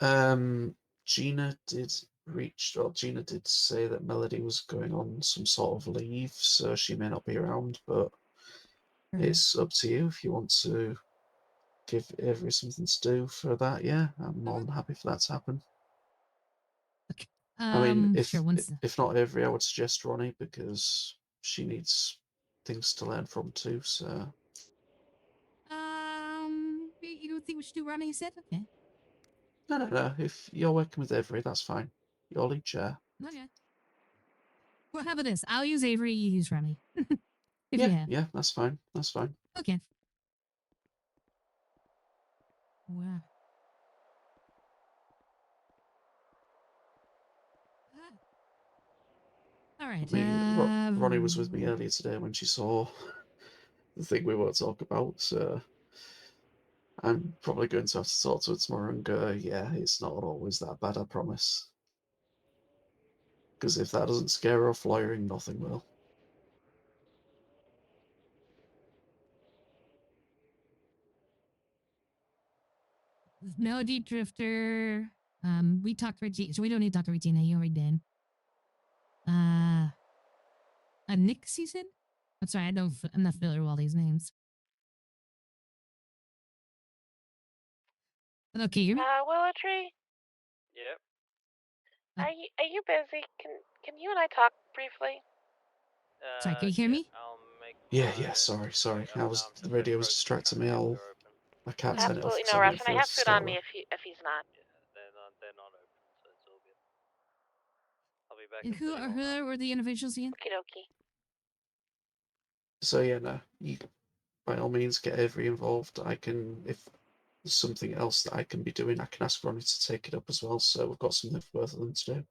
Gina did Gina did say that Melody was going on some sort of leave, so she may not be around, but it's up to you if you want to give Avery something to do for that. Yeah, I'm more than happy for that to happen. I mean, Sure. if not Avery, I would suggest Ronnie because she needs things to learn from too. So you think we should do Ronnie instead? Okay. no. If you're working with Avery, that's fine. You're lead chair. Okay. Well, how about this? I'll use Avery. You use Ronnie. If yeah, you have. yeah, that's fine. That's fine. Okay. Wow. All right. I mean, Ronnie was with me earlier today when she saw the thing we won't talk about, so I'm probably going to have to talk to her tomorrow and go, yeah, it's not always that bad, I promise. Because if that doesn't scare her off lawyering, nothing will. Melody Drifter. We talked to Regina, so we don't need to talk to Regina. You already did. A Nick season? I'm sorry, I'm not familiar with all these names. Okay, you're Willow Tree, Yep. are you busy? Can you and I talk briefly? sorry, can you hear me? I'll make Yeah, sorry. The radio was distracting me. I can't turn it off Absolutely because no I'm rush, waiting and for I us have to food on start me work. if he's not. they're not open, so it's all good. I'll be back And in who City Hall now. were the individuals again? Okie dokie. So yeah, no, you by all means get Avery involved. I can, if there's something else that I can be doing, I can ask Ronnie to take it up as well. So we've got something for both of them to do.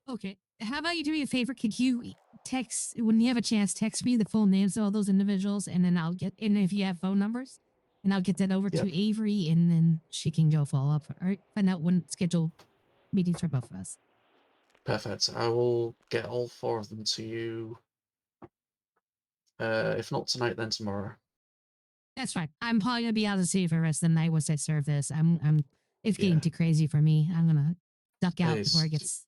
Okay. How about you do me a favor? Could you text, when you have a chance, text me the full names of all those individuals, and then and if you have phone numbers, and I'll get that over to Avery, and then she can go follow up or find out when schedule meetings for both of us. Perfect. I will get all four of them to you. If not tonight, then tomorrow. That's fine. I'm probably gonna be out of the city for the rest of the night once I serve this. It's getting too crazy for me. I'm gonna duck out before it gets.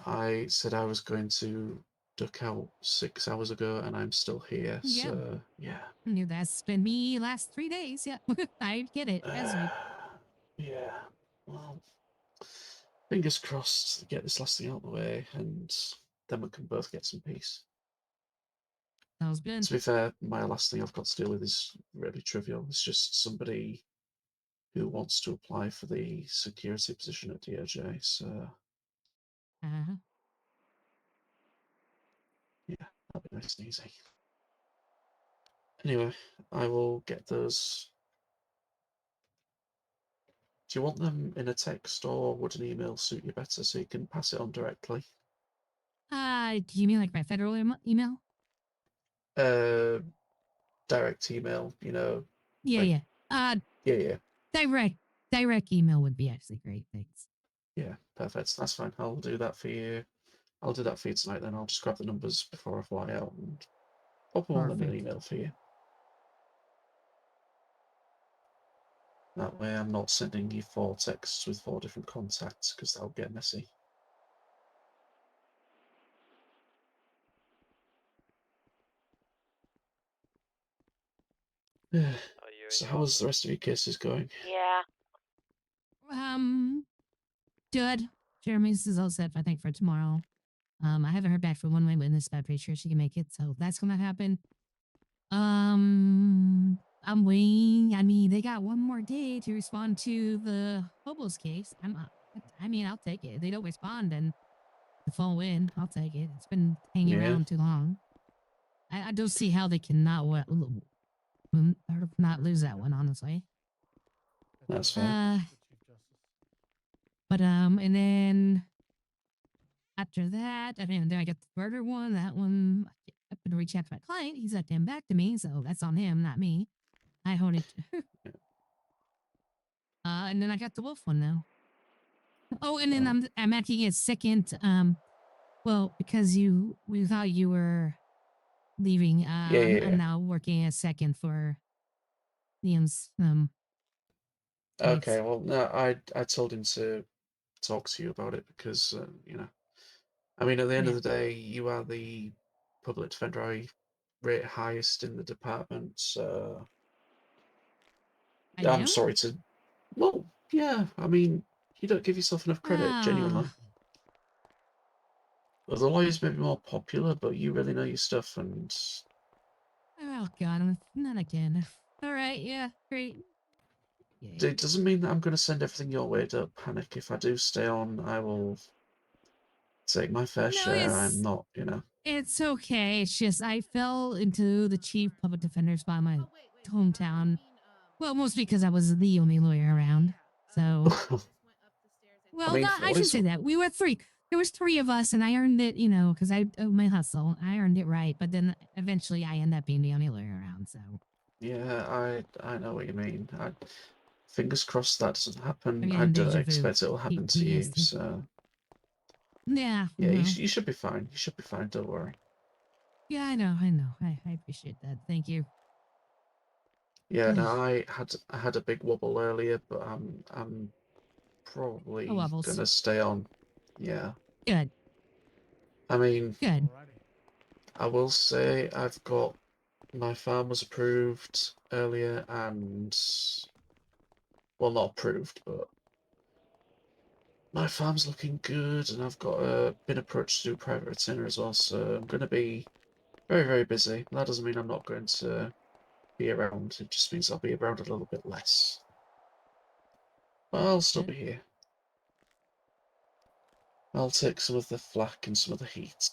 I said I was going to duck out 6 hours ago, and I'm still here. Yeah. So yeah. That's been me last 3 days. Yeah, I get it. Yeah. Well, fingers crossed to get this last thing out of the way, and then we can both get some peace. Sounds good. To be fair, my last thing I've got to deal with is really trivial. It's just somebody who wants to apply for the security position at DOJ. So yeah, that'll be nice and easy. Anyway, I will get those. Do you want them in a text, or would an email suit you better so you can pass it on directly? Do you mean like my federal email? Direct email, Yeah. Yeah. Direct email would be actually great. Thanks. Yeah, perfect. That's fine. I'll do that for you. I'll do that for you tonight then. I'll just grab the numbers before I fly out and pop them all in an email for you. That way I'm not sending you 4 texts with 4 different contacts, because that'll get messy. So how was the rest of your cases going? Yeah. Good. Jeremy's is all set, I think, for tomorrow. I haven't heard back from one way witness, but I'm pretty sure she can make it, so that's gonna happen. I'm waiting. I mean, they got one more day to respond to the hobos case. I'll take it. If they don't respond, then the phone win. I'll take it. It's been hanging around too long. I don't see how they cannot not lose that one, honestly. That's fair. And then after that, then I got the murder one. That one, I've been reaching out to my client. He's not getting back to me, so that's on him, not me. I honed it. And then I got the wolf one now. Oh, and then Oh. I'm acting as second. Well, because we thought you were leaving. Yeah, yeah. I'm now working as second for Liam's Okay, case. well, no, I told him to talk to you about it because, you know, I mean, at the end of Yeah. the day, you are the public defender I rate highest in the department, so I I'm am? sorry to. Well, yeah, I mean, you don't give yourself enough credit, genuinely. Ah. Well, the lawyers may be more popular, but you really know your stuff, and Oh God, not again. All right, yeah, great. it doesn't mean that I'm going to send everything your way. Don't panic. If I do stay on, I will take my fair share. I'm not, you know. It's okay. It's just I fell into the chief public defender spot in my hometown. Well, mostly because I was the only lawyer around. So, well, mean, no, for I what should it's say that we were three. There was three of us, and I earned it. You know, because I my hustle. I earned it right. But then eventually, I end up being the only lawyer around. So, yeah, I know what you mean. Fingers crossed that doesn't happen. I'm I getting don't deja vu. expect it'll happen to you. PTSD. So Yeah. yeah, Well, you should be fine. You should be fine. Don't worry. yeah, I know. I know. I appreciate that. Thank you. Yeah, no, I had a big wobble earlier, but I'm probably wobbles. gonna stay on. Yeah. Good. I mean, Good. I will say I've got my farm was approved earlier, and well, not approved, but my farm's looking good, and I've got been approached to do a private retainer as well. So I'm going to be very, very busy. That doesn't mean I'm not going to be around. It just means I'll be around a little bit less. But I'll still be here. I'll take some of the flack and some of the heat.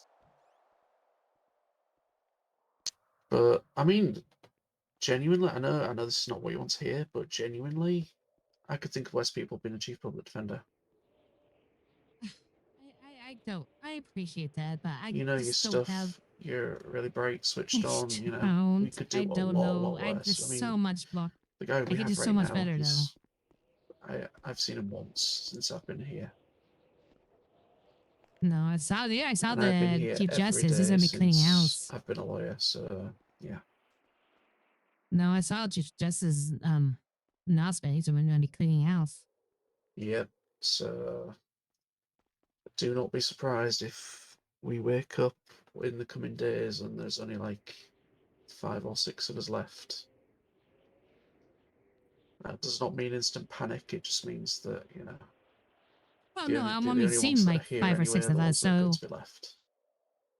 But I mean, genuinely, I know this is not what you want to hear, but genuinely, I could think of less people being a chief public defender. I don't. I appreciate that, but I You know your just don't have. stuff. You're really bright, switched I on. You know, don't. we could do I a don't lot, know. I worse. I just mean, so much more. the guy I we could do have so right much now, better though. I've seen him once since I've been here. No, I saw. Yeah, I saw And I've been the here chief every justice. He's day gonna be cleaning since house. I've been a lawyer, so yeah. No, I saw chief justice announcement. He's gonna be cleaning house. Yep. So do not be surprised if we wake up in the coming days and there's only like 5 or 6 of us left. That does not mean instant panic. It just means that, you know, Well, the no, only, I've the only only seen ones that are like here 5 or anyway 6 are of the us, ones that are going so to be left.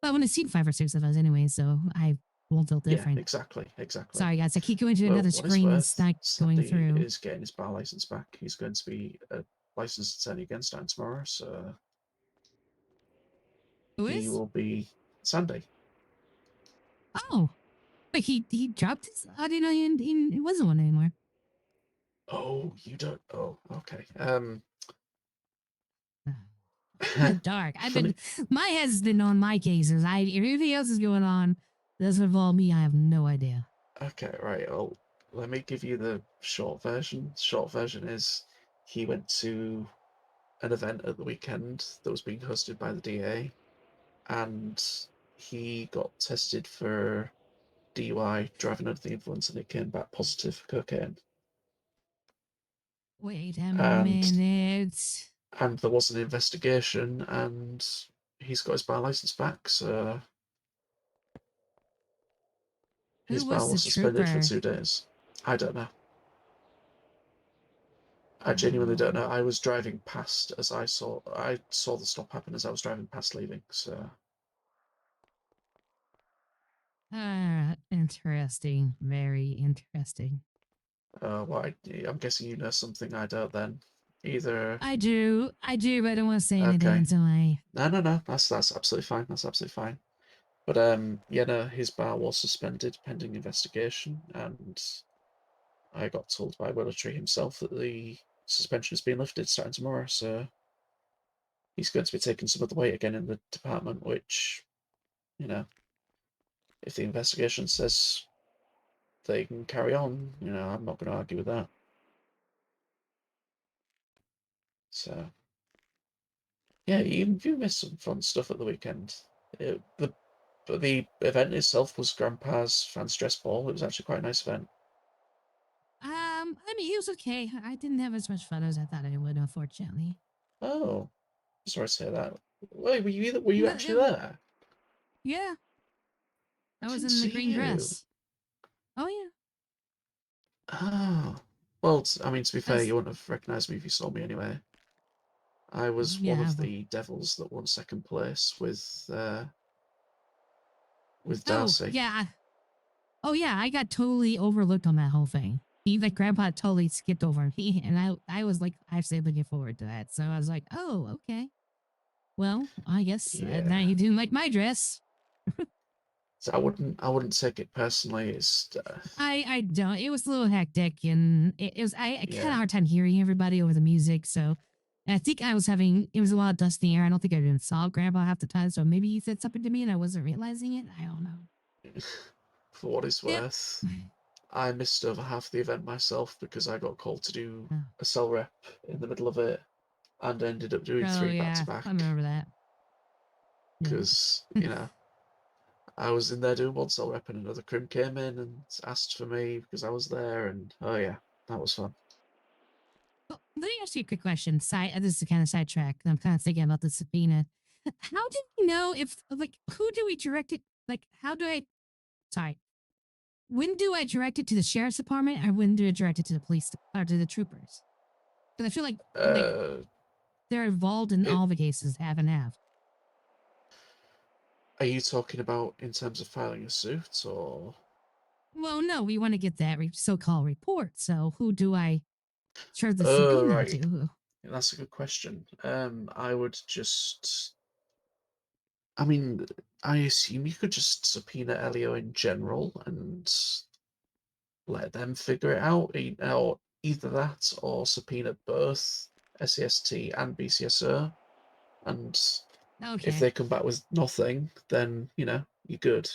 I've only seen 5 or 6 of us anyway, so I will feel Yeah, different. exactly. Sorry, guys. I keep going to Well, another what it's screen and it's worth, not going Sandy through. is getting his bar license back. He's going to be a licensed attorney again starting tomorrow, so Who he is? will be Sandy. Oh, wait, he dropped his. I didn't know he wasn't one anymore. Oh, you don't. Oh, okay. Dark. My head's been on my cases. If anything else is going on doesn't involve me, I have no idea. Okay, right. Oh, let me give you the short version. Short version is he went to an event at the weekend that was being hosted by the DA, and he got tested for DUI, driving under the influence, and it came back positive for cocaine. Wait a And minute. there was an investigation, and he's got his bar license back. So his Who bar was the was suspended for trooper? 2 days. I don't know. I genuinely don't know. I was driving past as I saw the stop happen as I was driving past leaving. So Interesting. Very interesting. well, I'm guessing you know something I don't. Then either I do, but I don't want to say anything okay. until I. No. That's absolutely fine. That's absolutely fine. But yeah, no, his bar was suspended pending investigation, and I got told by Willertree himself that the suspension has been lifted starting tomorrow. So he's going to be taking some of the weight again in the department, which, you know, if the investigation says they can carry on, you know, I'm not going to argue with that. So yeah, you missed some fun stuff at the weekend. But the event itself was Grandpa's Fancy Dress Ball. It was actually quite a nice event. I mean, it was okay. I didn't have as much fun as I thought I would, unfortunately. Oh, sorry to say that. Wait, were you No, actually there? Yeah. I was didn't in the see green you. dress. Oh, yeah. Oh. Well, I mean, to be fair, That's- you wouldn't have recognised me if you saw me anyway. I was one Yeah, of well- the devils that won second place with Oh, Darcy. yeah. Oh, yeah, I got totally overlooked on that whole thing. Grandpa totally skipped over me, and I was like, actually looking forward to that. So I was like, oh, okay. Well, I guess now Yeah. you didn't like my dress. So I wouldn't take it personally. It's I don't. It was a little hectic, and it was I had Yeah. a hard time hearing everybody over the music. So I think it was a lot of dust in the air. I don't think I even saw Grandpa half the time. So maybe he said something to me and I wasn't realizing it. I don't know. For what it's worth, I missed over half the event myself because I got called to do a cell rep in the middle of it, and ended up doing Oh 3 back yeah, to back. I remember that. Because I was in there doing one cell rep, and another crim came in and asked for me because I was there, and oh yeah, that was fun. Well, let me ask you a quick question. This is kind of sidetrack. I'm kind of thinking about the subpoena. How did we know if who do we direct it? How do I? Sorry. When do I direct it to the sheriff's department, or when do I direct it to the police or to the troopers? Because I feel like they're involved in all the cases, have and have. Are you talking about in terms of filing a suit, or? Well, no, we want to get that so-called report. So who do I serve the Oh, subpoena right. to? Yeah, that's a good question. I would just. I mean, I assume you could just subpoena Elio in general and let them figure it out, or either that or subpoena both SEST and BCSO. And if Okay. they come back with nothing, then, you're good.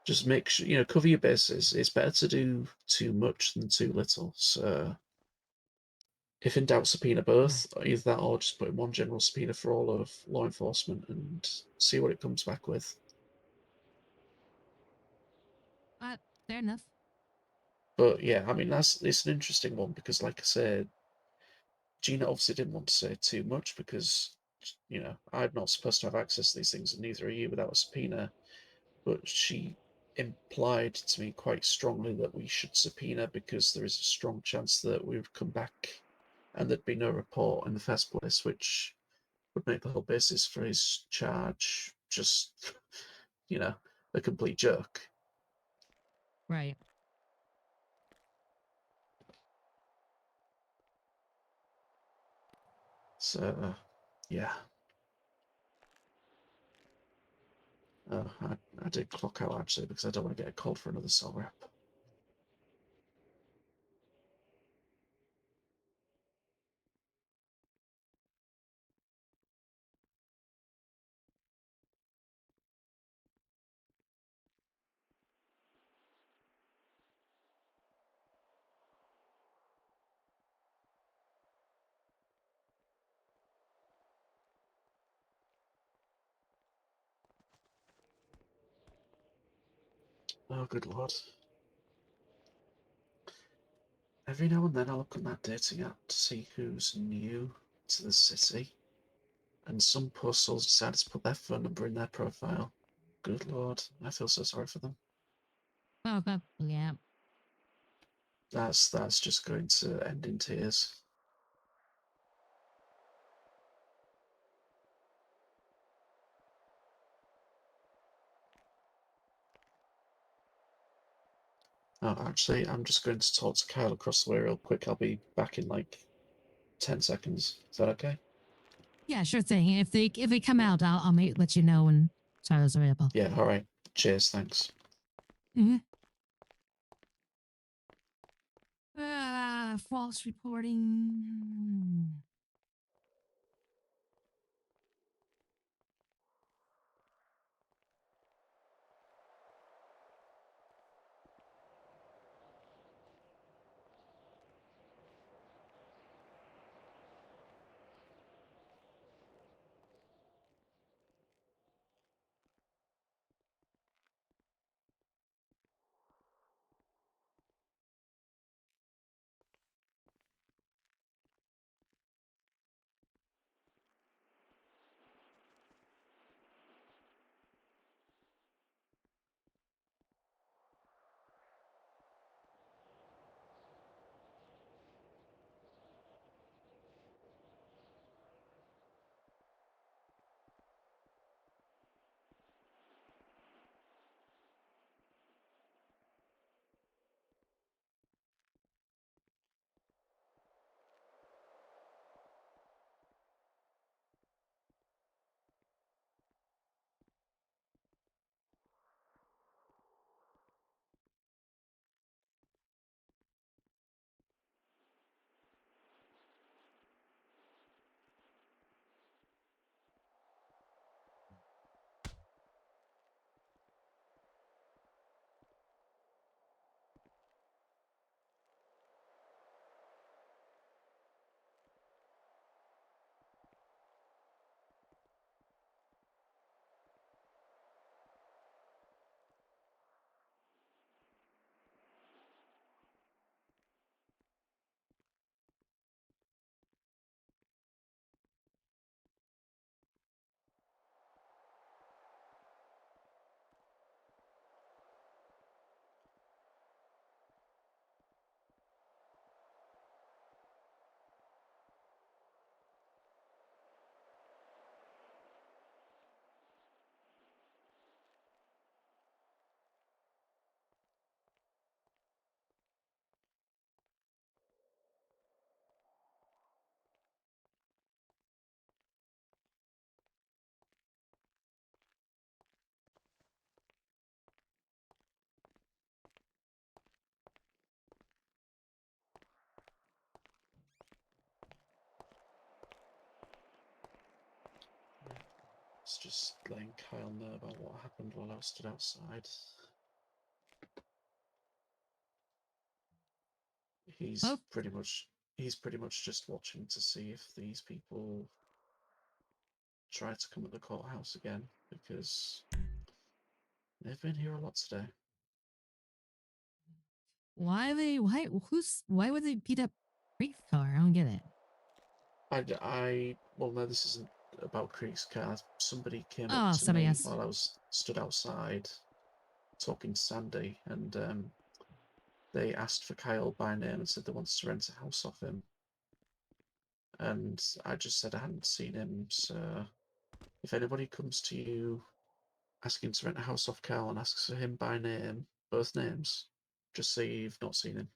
Just make sure, cover your bases. It's better to do too much than too little. So if in doubt, subpoena both, either that or just put in one general subpoena for all of law enforcement and see what it comes back with. Fair enough. But yeah, I mean, it's an interesting one because, like I said, Gina obviously didn't want to say too much because, I'm not supposed to have access to these things, and neither are you without a subpoena. But she implied to me quite strongly that we should subpoena because there is a strong chance that we would come back and there'd be no report in the first place, which would make the whole basis for his charge just, a complete joke. Right. So, yeah. I did clock out actually because I don't want to get called for another cell rep. Oh, good lord. Every now and then I look on that dating app to see who's new to the city, and some poor souls decided to put their phone number in their profile. Good lord, I feel so sorry for them. Oh, yeah. That's just going to end in tears. Oh, actually, I'm just going to talk to Kyle across the way real quick. I'll be back in like 10 seconds. Is that okay? Yeah, sure thing. If they come out, I'll let you know when Silas available. Yeah, all right. Cheers, thanks. Mm-hmm. False reporting. was just letting Kyle know about what happened while I was stood outside. He's pretty much just watching to see if these people try to come at the courthouse again, because they've been here a lot today. Why would they beat up Creek's car? I don't get it. Well, no, this isn't about Creek's car. Somebody came Oh, up to somebody me else. while I was stood outside talking to Sandy, and they asked for Kyle by name and said they wanted to rent a house off him. And I just said I hadn't seen him, so if anybody comes to you asking to rent a house off Kyle and asks for him by name, both names, just say you've not seen him.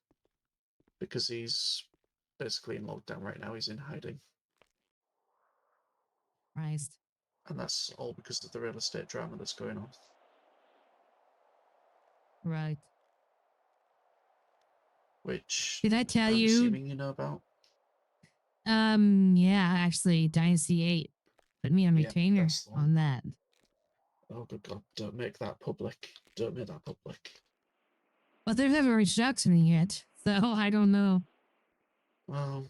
Because he's basically in lockdown right now, he's in hiding. Christ. And that's all because of the real estate drama that's going on. Right. Which did I tell I'm you? assuming you know about. Yeah, actually, Dynasty 8 put me on retainer that's the one. on that. Oh, good God, don't make that public. Don't make that public. But they've never reached out to me yet, so I don't know. Well,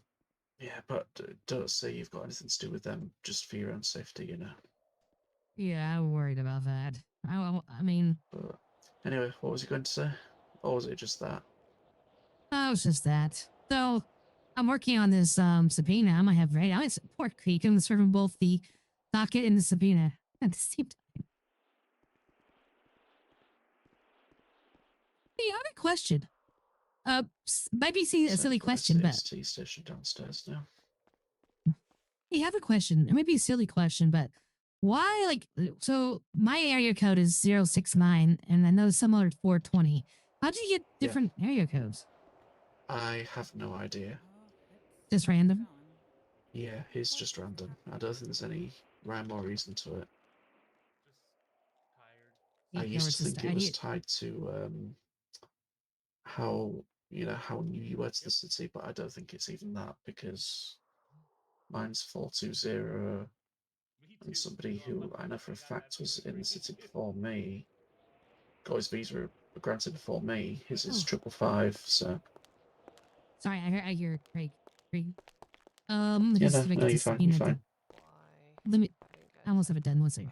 yeah, but don't say you've got anything to do with them just for your own safety, you know. Yeah, I'm worried about that. I mean... But anyway, what was he going to say? Or was it just that? Oh, it's just that. So, I'm working on this subpoena. I might have ready. I support Creek. I'm serving both the docket and the subpoena at the same time. Hey, I have a question. Might be a silly question, but Tea station downstairs now. hey, I have a question. It might be a silly question, but why, like, so my area code is 069, and I know some are 420. How do you get different area codes? I have no idea. Just random? Yeah, it's just random. I don't think there's any rhyme or reason to it. I used to think it was tied to how how new you were to the city, but I don't think it's even that, because mine's 420, and somebody who I know for a fact was in the city before me got his visa granted before me. His is 555, so. Sorry, I hear Craig. Let Yeah, me just see if I no, get you're this fine, you're subpoena fine. done. Let me, I almost have it done. One second.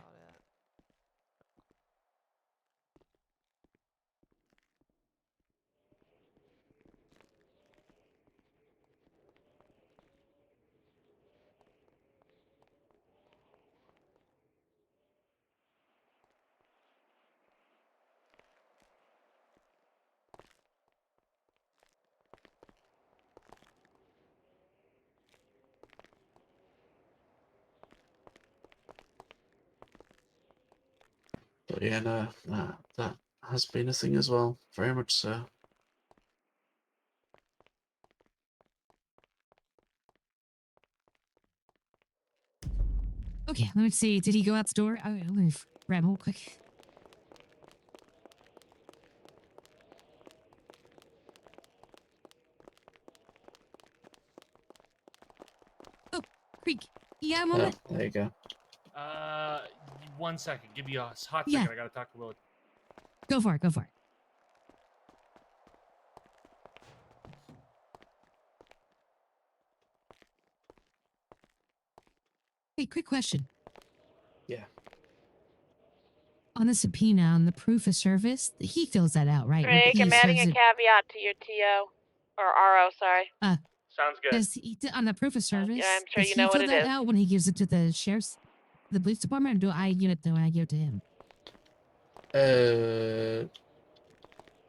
But yeah, no, that has been a thing as well, very much so. Okay, let me see. Did he go out the door? I'm gonna grab him real quick. Oh, Creek. Yeah, a moment. Oh, there you go. 1 second. Give me a hot second. Yeah. I gotta talk to Willie. Go for it. Go for it. Hey, quick question. Yeah. On the subpoena, on the proof of service, he fills that out, right? Rick, I'm adding a caveat to your TO. Or RO, sorry. Sounds good. Does he, on the proof of service, yeah, I'm sure does you he know what fill it that is. out when he gives it to the sheriff's, the police department, or do I give it to when I give it to him? Uh,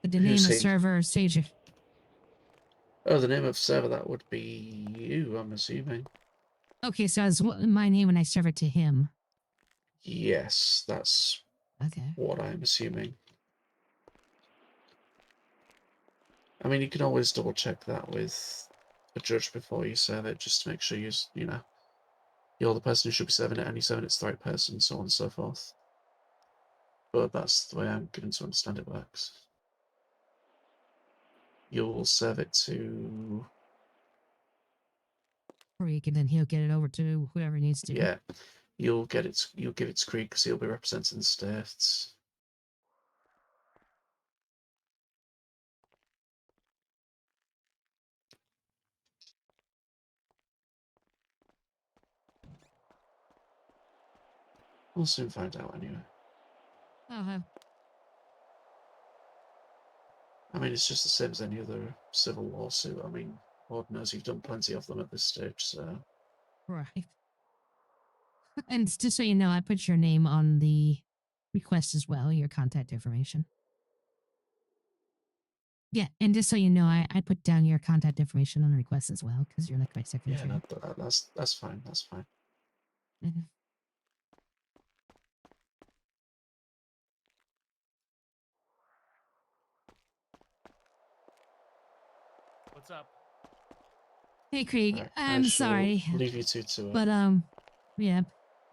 But the name of server or stager. Oh, the name of server, that would be you, I'm assuming. Okay, so it's my name when I serve it to him. Yes, that's okay. What I'm assuming. I mean, you can always double check that with a judge before you serve it, just to make sure you're the person who should be serving it, and you're serving it to the right person, so on and so forth. But that's the way I'm given to understand it works. You'll serve it to... Freak, and then he'll get it over to whoever needs to. Yeah. you'll give it to Creed because he'll be representing the states. We'll soon find out anyway. Oh, I mean, it's just the same as any other civil lawsuit. I mean, Lord knows you've done plenty of them at this stage, so. right. And just so you know, I put your name on the request as well, your contact information. Yeah, and just so you know, I put down your contact information on the request as well, because you're like my secretary. Yeah, no, that's fine. That's fine. Mhm. What's up? Hey, Krieg, Right, I'm sorry. leave you two to it. But, yeah.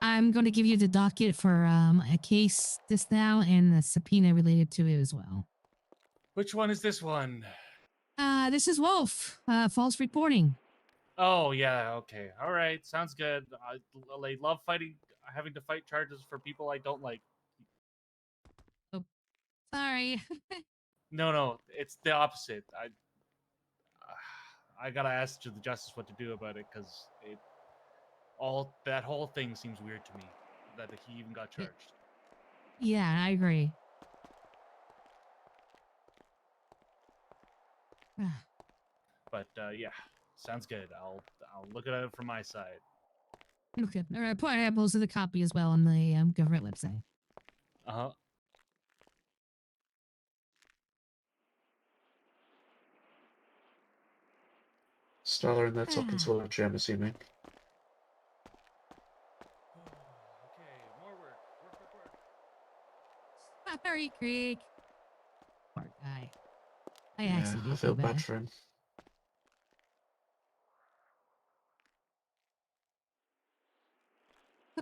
I'm going to give you the docket for, a case this now and a subpoena related to it as well. Which one is this one? This is Wolf, false reporting. Oh yeah, okay, all right, sounds good. I love having to fight charges for people I don't like. Oh, sorry. No, it's the opposite. I gotta ask the justice what to do about it because that whole thing seems weird to me. That he even got charged. Yeah, I agree. But yeah, sounds good. I'll look at it from my side. Okay, all right. I posted the copy as well on the government website. Uh-huh. Starla in there talking to a Jim, assuming. Okay, more work. Sorry, Krieg. Poor guy. I Yeah, actually do I feel bad for him.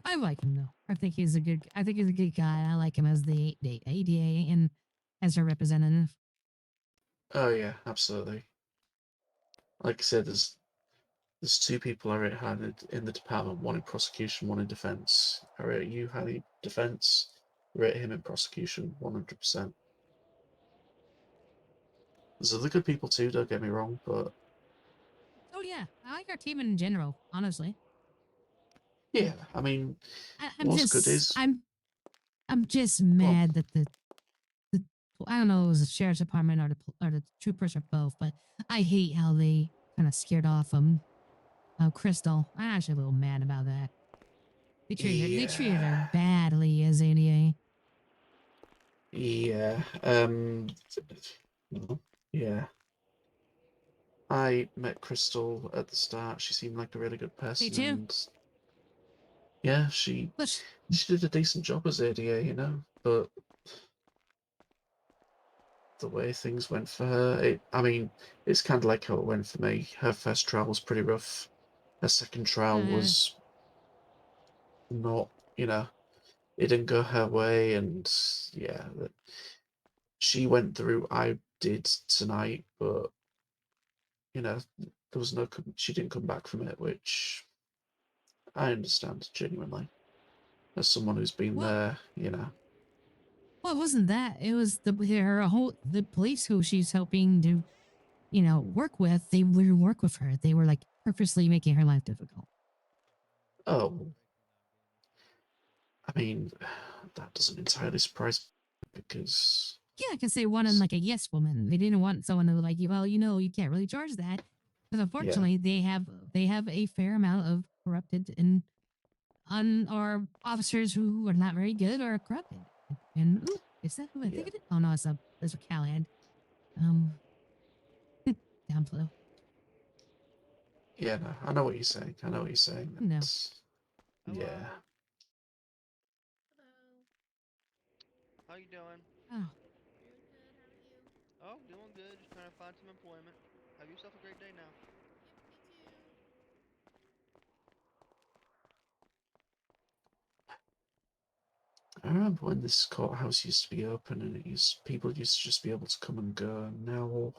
I like him though. I think he's a good guy. I like him as the ADA and as a representative. Oh yeah, absolutely. Like I said, there's two people I rate highly in the department, one in prosecution, one in defense. I rate you highly in defense, rate him in prosecution, 100%. There's other good people too, don't get me wrong, but Oh yeah, I like our team in general, honestly. yeah, I mean, I'm what's good just is I'm just mad that the I don't know if it was the sheriff's department or the troopers or both, but I hate how they kind of scared off Crystal. I'm actually a little mad about that. They treated her badly as ADA. yeah, well, yeah. I met Crystal at the start. She seemed like a really good person. Me too. And yeah, she did a decent job as ADA, you know, but the way things went for her, I mean, it's kind of like how it went for me. Her first trial was pretty rough. Her second trial was not, you know, it didn't go her way, and yeah, she went through. I did tonight, but you know, there was no. She didn't come back from it, which I understand genuinely. As someone who's been there, you know. Well, it wasn't that. It was the police who she's helping to, work with. They wouldn't work with her. They were like purposely making her life difficult. Oh, I mean, that doesn't entirely surprise me because Yeah, because they wanted like a yes woman. They didn't want someone who like, well, you can't really charge that. But unfortunately, they have a fair amount of corrupted and or officers who are not very good or corrupted. And ooh, is that who I think it is? Oh no, it's a Callahan. Down below. yeah, no, I know what you're saying. I know what you're saying. No. Yeah. How you doing? Oh. Doing good. How are you? Oh, doing good. Just trying to find some employment. Have yourself a great day now. Yep, you too. I remember when this courthouse used to be open and people used to just be able to come and go. And now,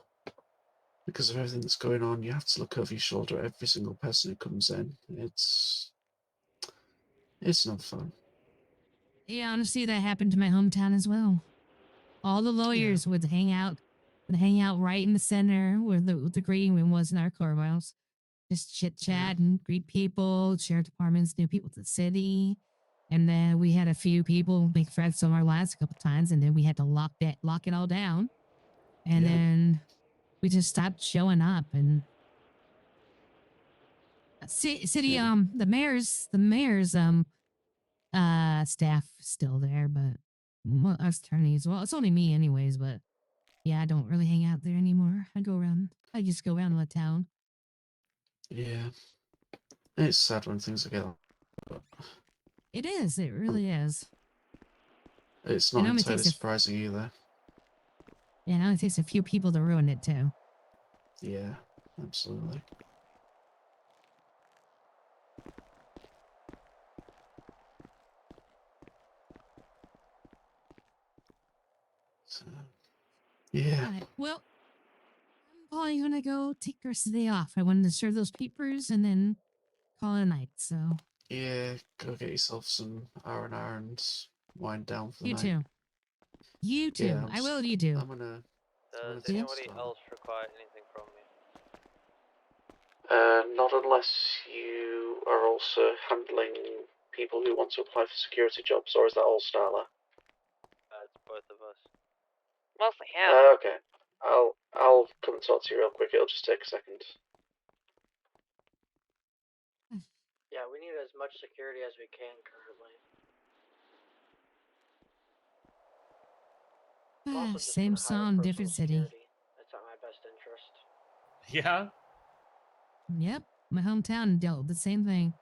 because of everything that's going on, you have to look over your shoulder at every single person who comes in. It's not fun. Yeah, honestly, that happened to my hometown as well. All the lawyers would hang out right in the center where the green room was in our courthouse. Just chit chat and greet people. Sheriff departments knew people to the city, and then we had a few people make friends from our last couple times, and then we had to lock it all down, and then we just stopped showing up. And city the mayor's staff still there, but us attorneys, well, it's only me anyways, but yeah, I don't really hang out there anymore. I just go around the town. Yeah. It's sad when things get like that. It is, it really is. It's It not only entirely takes surprising either. it only takes a few people to ruin it too. Yeah, absolutely. So, yeah. Alright, well, I'm probably gonna go take the rest of the day off. I wanted to serve those papers and then call it a night, so Yeah, go get yourself some R&R and wind down for the you night. too. You too. Yeah, I will, you do. I'm gonna Does take anybody stock. else require anything from me? Not unless you are also handling people who want to apply for security jobs, or is that all Starla? It's both of us. Mostly him. Okay. I'll come and talk to you real quick. It'll just take a second. Yeah, we need as much security as we can currently. I'm also just Same gonna hire song, personal different city. security. That's at my best interest. Yeah. Yep, my hometown dealt with the same thing.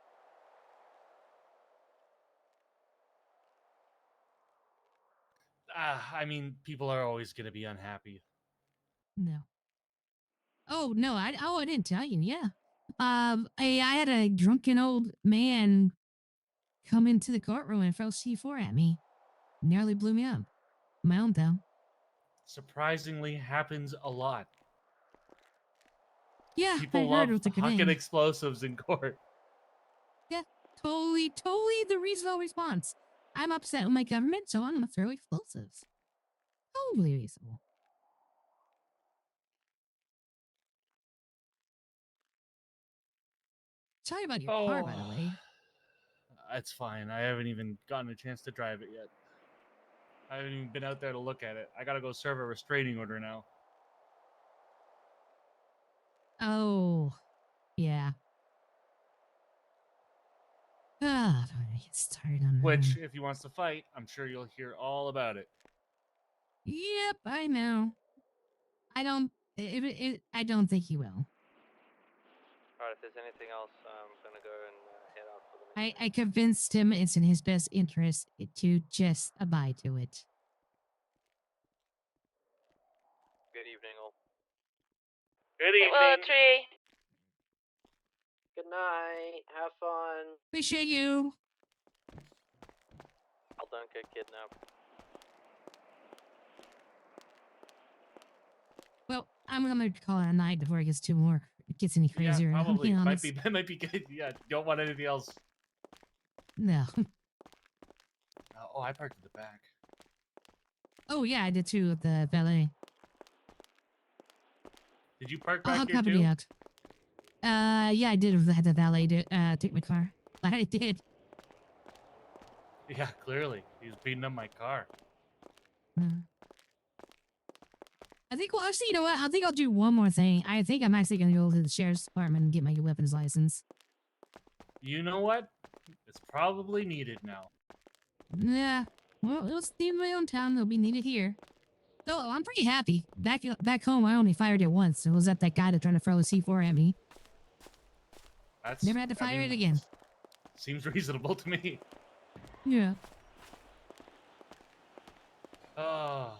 I mean, people are always going to be unhappy. No. Oh no, I didn't tell you. Yeah, I had a drunken old man come into the courtroom and throw C4 at me. Nearly blew me up. My hometown. Surprisingly, happens a lot. Yeah, People I heard love with the hucking grenade. explosives in court. Yeah, totally the reasonable response. I'm upset with my government, so I'm gonna throw explosives. Totally reasonable. Sorry about your car, by the way. It's fine. I haven't even gotten a chance to drive it yet. I haven't even been out there to look at it. I gotta go serve a restraining order now. Oh, yeah. Ah, I get started on Which, if he wants to fight, I'm sure you'll hear all about it. Yep, I know. I don't think he will. Alright, if there's anything else, I'm gonna go and head out for the meeting. I convinced him it's in his best interest to just abide to it. Good evening, all. Good evening. Well, tree. Good night. Have fun. Appreciate you. I'll don't get kidnapped. Well, I'm gonna call it a night before it gets any crazier. Yeah, I'm probably. being Might honest. be. That might be good. Yeah, don't want anything else. No. Oh, I parked in the back. Oh yeah, I did too with the valet. Did you park I'll back here accompany too? out. Yeah, I did have the valet take my car. I did. Yeah, clearly. He was beating up my car. I think, well, actually, you know what? I think I'll do one more thing. I think I'm actually going to go to the sheriff's department and get my weapons license. You know what? It's probably needed now. Yeah. Well, it was needed in my own town. It'll be needed here. So I'm pretty happy. Back home, I only fired it once. It was at that guy that tried to throw a C4 at me. That's Never had to fire it again. Seems reasonable to me. Yeah. Oh.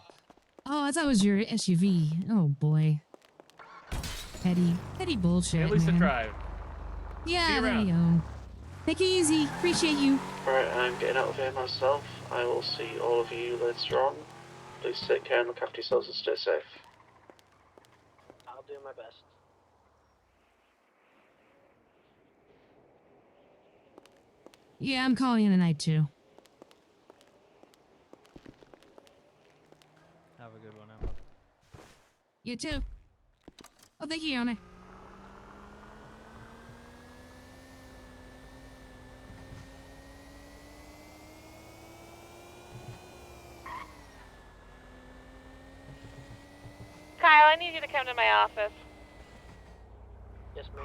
Oh, I thought it was your SUV. Oh, boy. Petty bullshit, At least man. I tried. Yeah, there you go. Take it easy. Appreciate you. Right, I'm getting out of here myself. I will see all of you later on. Please take care and look after yourselves and stay safe. I'll do my best. Yeah, I'm calling in tonight too. Have a good one, Emma. You too. Oh, thank you, Your Honor. Kyle, I need you to come to my office. Yes, ma'am.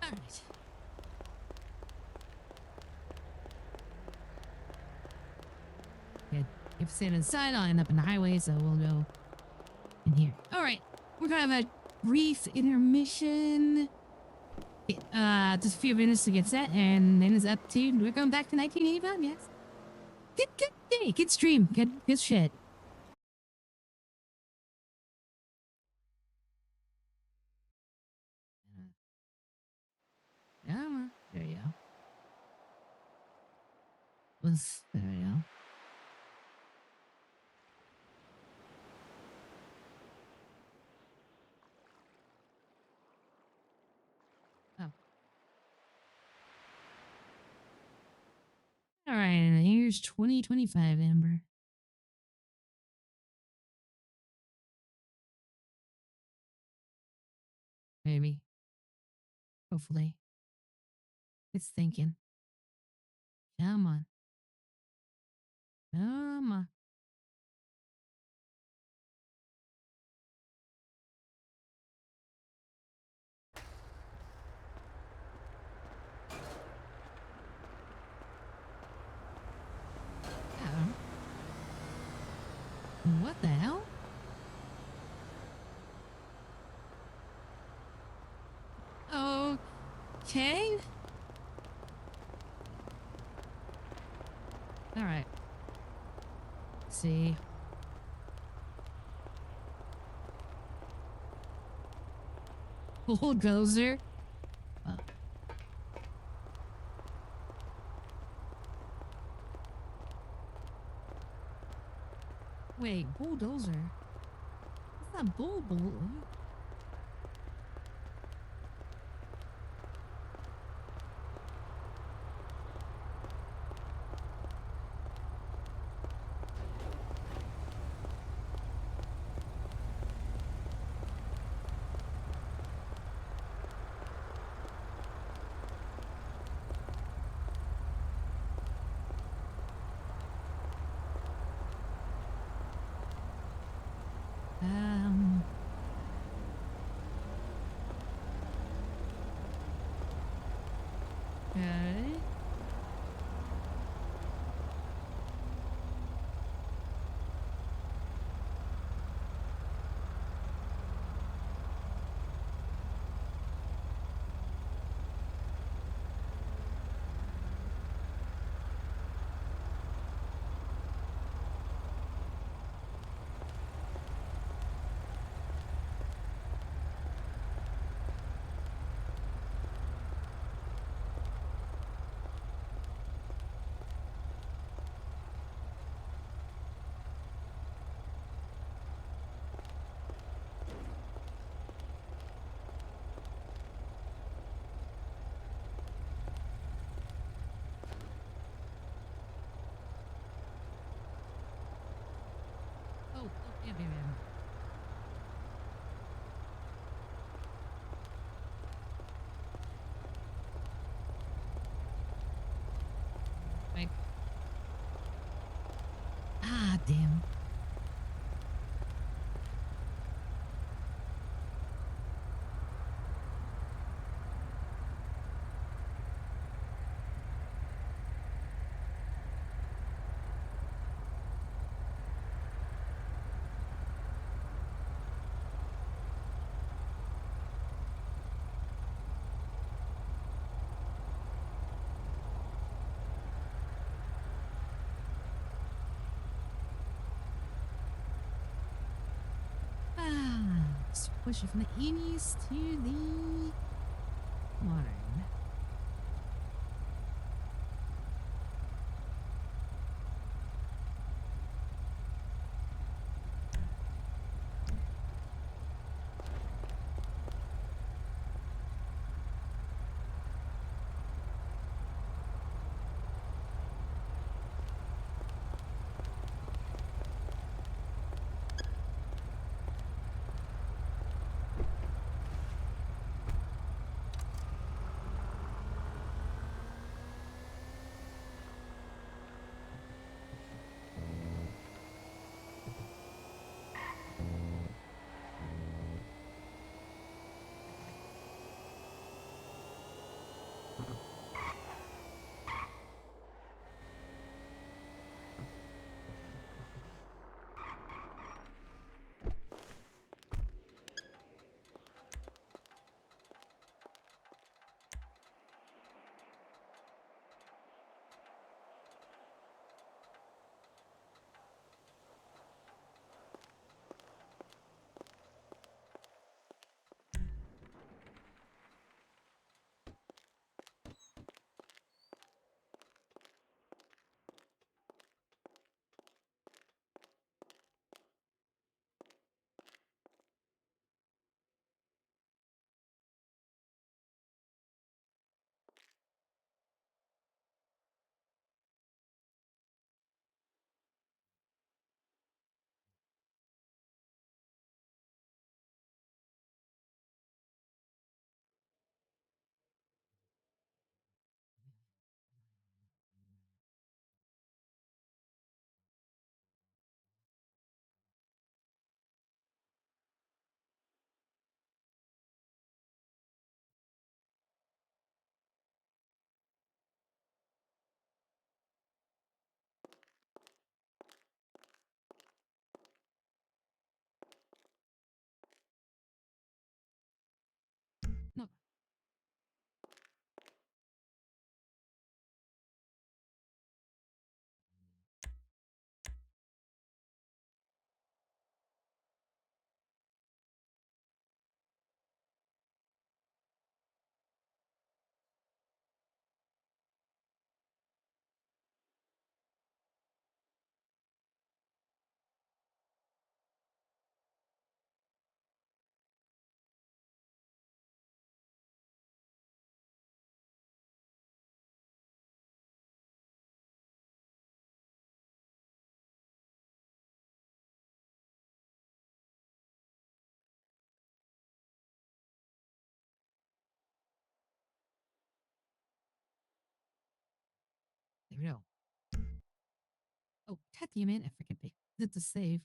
All right. Good. If I stand inside, I'll end up in the highway, so we'll go in here. All right. We're gonna have a brief intermission. Just a few minutes to get set, and then it's up to we're going back to 1985. Yes. Good day. Good stream. Good shit. Yeah, there you go. There you go. Oh. All right, and here's 2025, Amber. Maybe. Hopefully. It's thinking. Come on. Come on. What the hell? Okay. All right. See. Bulldozer. Wait, bulldozer? It's not bull. Okay. Oh, yeah. let's push it from the east to the modern. No. There we go. Oh, God damn it. I freaking did the save.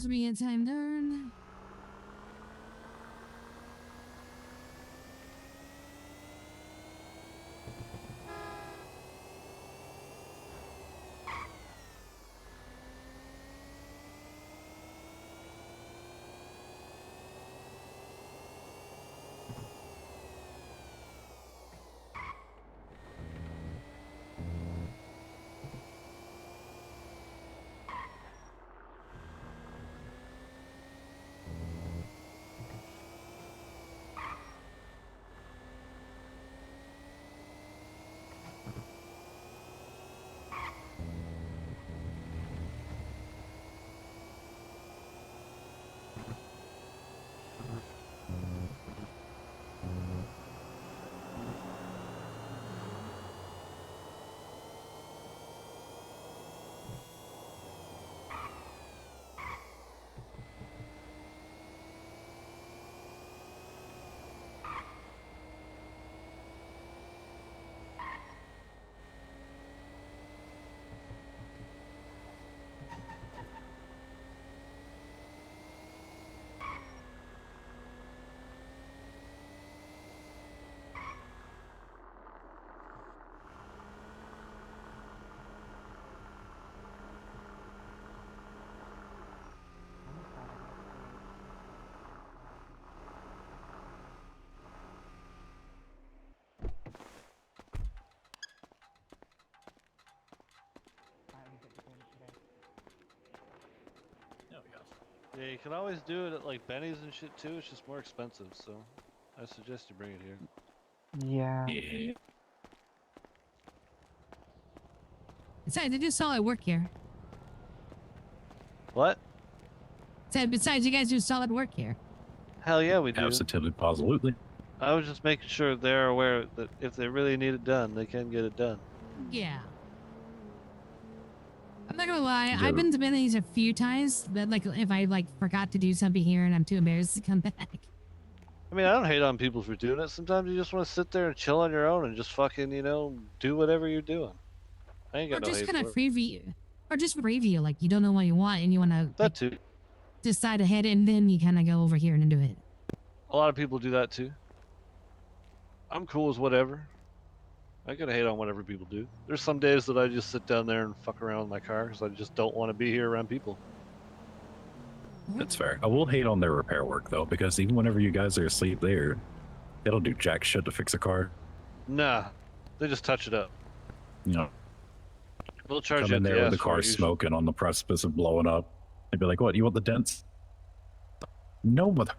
This will be a time turn. Yeah, you can always do it at like Benny's and shit too. It's just more expensive, so I suggest you bring it here. Yeah. Besides, they do solid work here. What? Said besides, you guys do solid work here. Hell yeah, we do. Absolutely, positively. I was just making sure they're aware that if they really need it done, they can get it done. Yeah. I'm not gonna lie, Yeah. I've been to Benny's a few times, but like if I like forgot to do something here and I'm too embarrassed to come back. I mean, I don't hate on people for doing it. Sometimes you just want to sit there and chill on your own and just fucking, do whatever you're doing. I ain't Or got no just hate kind for of it. free view. Or just review, like you don't know what you want and you wanna That too. decide ahead and then you kinda go over here and do it. A lot of people do that too. I'm cool with whatever. I gotta hate on whatever people do. There's some days that I just sit down there and fuck around with my car because I just don't want to be here around people. That's fair. I will hate on their repair work though, because even whenever you guys are asleep there, they don't do jack shit to fix a car. Nah, they just touch it up. You know, They'll charge come you in at there the with the ass for car it usually. smoking on the precipice of blowing up. They'd be like, "What? You want the dents?" No, mother.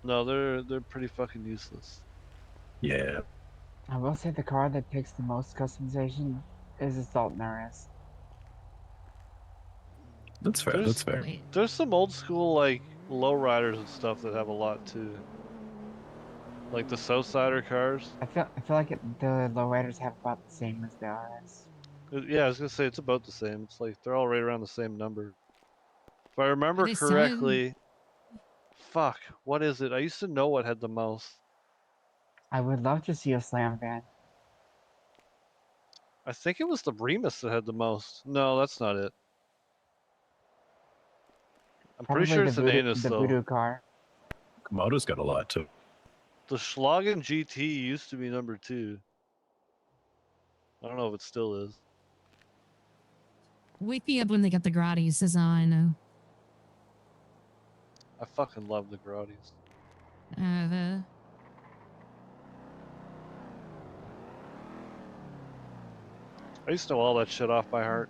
No, they're pretty fucking useless. Yeah. I will say the car that takes the most customization is a Salt Norris. That's fair. There's, That's fair. There's some old school like lowriders and stuff that have a lot too. Like the Southsider cars. I feel like the lowriders have about the same as the RS. Yeah, I was gonna say it's about the same. It's like they're all right around the same number. If I remember they selling- correctly, fuck, what is it? I used to know what had the most. I would love to see a slam van. I think it was the Remus that had the most. No, that's not it. I'm Probably pretty sure the it's an voodoo, Anus the though. voodoo car. Komodo's got a lot too. The Schlagen GT used to be number 2. I don't know if it still is. Wake me up when they got the gratis, that's all I know. I fucking love the Grottis. I used to know all that shit off by heart.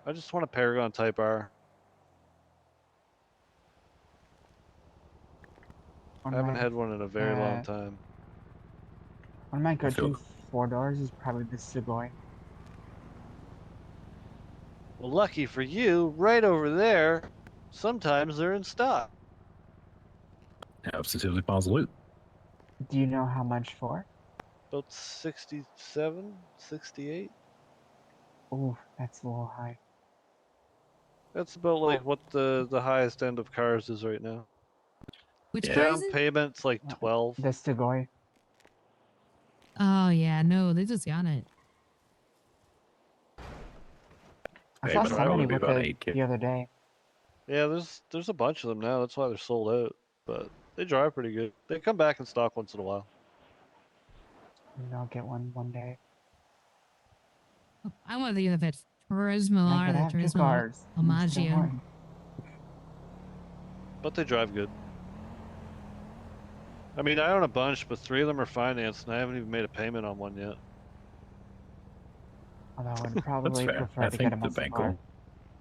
I just want a Paragon Type R. I haven't had one in a very long time. One of my I feel- go-to 4-doors is probably the Sugoi. Well, lucky for you, right over there, sometimes they're in stock. Absolutely, positive. Do you know how much for? About 67, 68. Ooh, that's a little high. That's about like what the highest end of cars is right now. Which car is Down it? payment's like 12. The Sugoi. Oh yeah, no, they just got it. I Hey, saw but that somebody would be with about it 8K. the other day. Yeah, there's a bunch of them now. That's why they're sold out. But they drive pretty good. They come back in stock once in a while. Maybe I'll get one day. I want to think of it. Turismo I or could the have 2 Turismo cars instead of Omaggio. one. But they drive good. I mean, I own a bunch, but 3 of them are financed, and I haven't even made a payment on one yet. Although I would That's probably fair. prefer I to get a think the muscle bank car. will.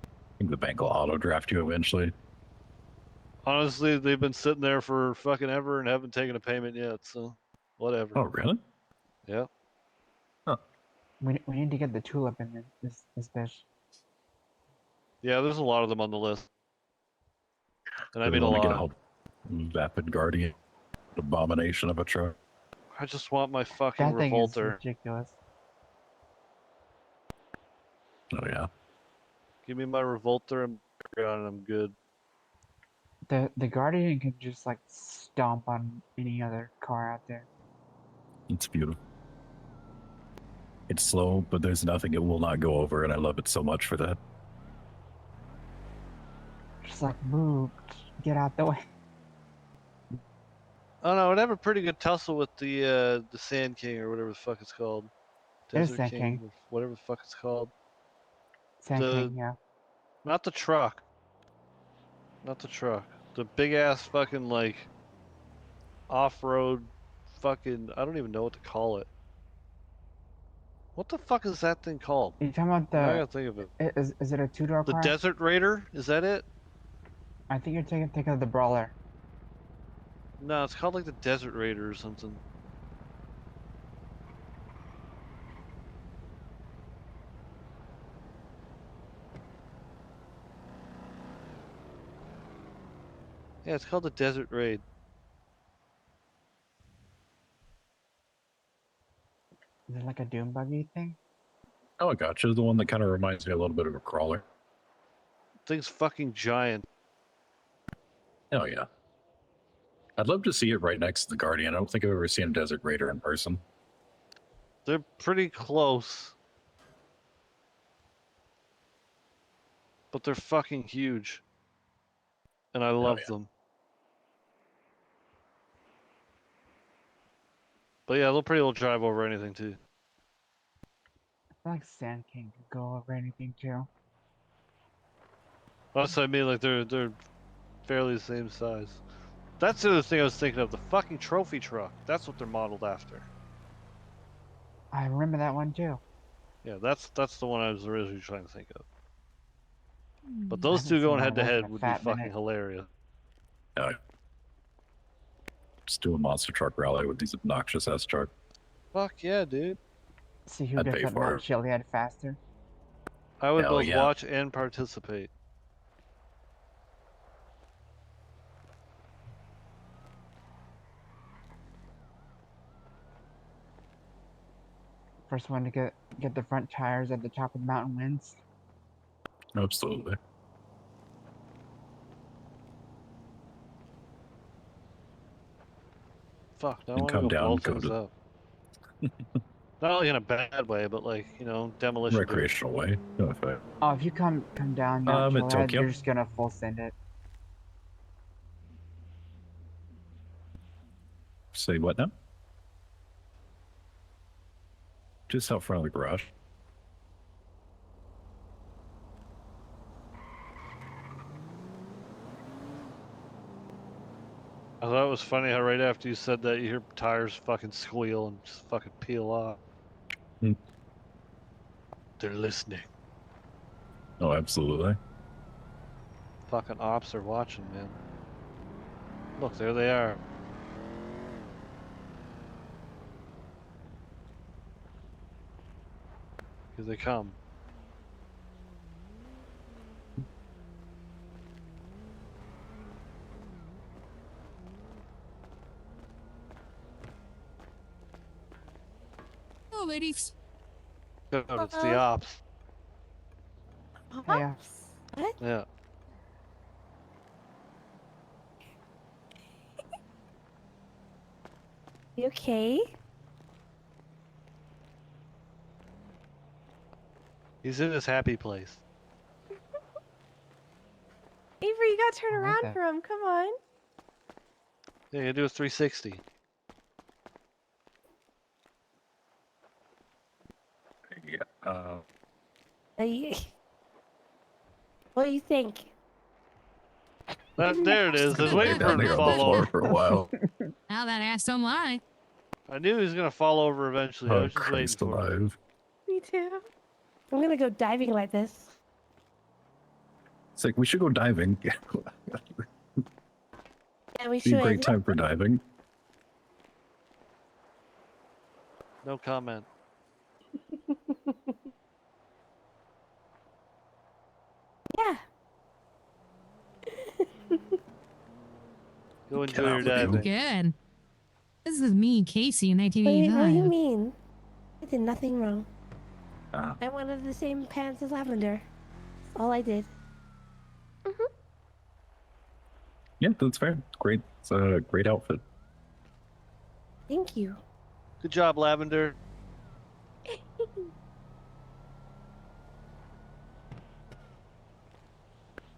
I think the bank will auto draft you eventually. Honestly, they've been sitting there for fucking ever and haven't taken a payment yet. So, whatever. Oh, really? Yeah. We need to get the tulip in this bitch. Yeah, there's a lot of them on the list. And I Really mean a want to get a lot. whole Vapid Guardian abomination of a truck. I just want my fucking That thing is Revolter. ridiculous. Oh yeah. Give me my Revolter and I'm good. The Guardian can just like stomp on any other car out there. It's beautiful. It's slow, but there's nothing it will not go over, and I love it so much for that. Just like move, get out the way. Oh no, I'd have a pretty good tussle with the Sand King or whatever the fuck it's called. It is Desert Sand King, King. or whatever the fuck it's called. Sand King, yeah. Not the truck. Not the truck. The big ass fucking like off-road fucking, I don't even know what to call it. What the fuck is that thing called? Are you talking about Now I the? gotta think of it. Is it a 2-door The car? Desert Raider? Is that it? I think you're thinking of the Brawler. No, it's called like the Desert Raider or something. Yeah, it's called the Desert Raid. Is it like a Doom buggy thing? Oh, I gotcha. The one that kind of reminds me a little bit of a crawler. Thing's fucking giant. Oh yeah. I'd love to see it right next to the Guardian. I don't think I've ever seen a Desert Raider in person. They're pretty close. But they're fucking huge. And I love them. But yeah, they'll pretty well drive over anything too. I feel like Sand King could go over anything too. That's what I mean, like they're fairly the same size. That's the other thing I was thinking of, the fucking trophy truck. That's what they're modeled after. I remember that one too. Yeah, that's the one I was originally trying to think of. But I those haven't two seen going one head of to those in head a would be fat fucking minute. hilarious. Just do a monster truck rally with these obnoxious ass trucks. Fuck yeah, dude. See who I'd does pay that for Mount it. Chiliad faster. I would Hell both yeah. watch and participate. First one to get the front tires at the top of the mountain wins. Absolutely. Fuck, now I And want to come go blow down, go things to up. Not only in a bad way, but like, you know, demolition. recreational way. No effect. Oh, if you come down Mount At Chiliad, Tokyo. you're just gonna full send it. Say what now? Just out front of the garage. I thought it was funny how right after you said that, you hear tires fucking squeal and just fucking peel off. Hmm. They're listening. Oh, absolutely. Fucking ops are watching, man. Look, there they are. Here they come. Oh, ladies. God, it's the ops. Yeah. What? Yeah. You okay? He's in his happy place. Avery, you gotta turn I like around that. for him. Come on. Yeah, you do a 360. Yeah. What do you think? There it is. I was waiting for him to down fall over. for a while. Now that ass don't lie. I knew he was gonna fall over eventually. I Oh, was just waiting Christ for it. alive. Me too. I'm gonna go diving like this. It's like, we should go diving. Yeah, we Be a great should. time for diving. No comment. Yeah. Go enjoy Get your out with you. diving. Good. This is me, Casey, in What do you 1985. mean? I did nothing wrong. Ah. I wanted the same pants as Lavender. That's all I did. Yeah, that's fair. Great. It's a great outfit. Thank you. Good job, Lavender. I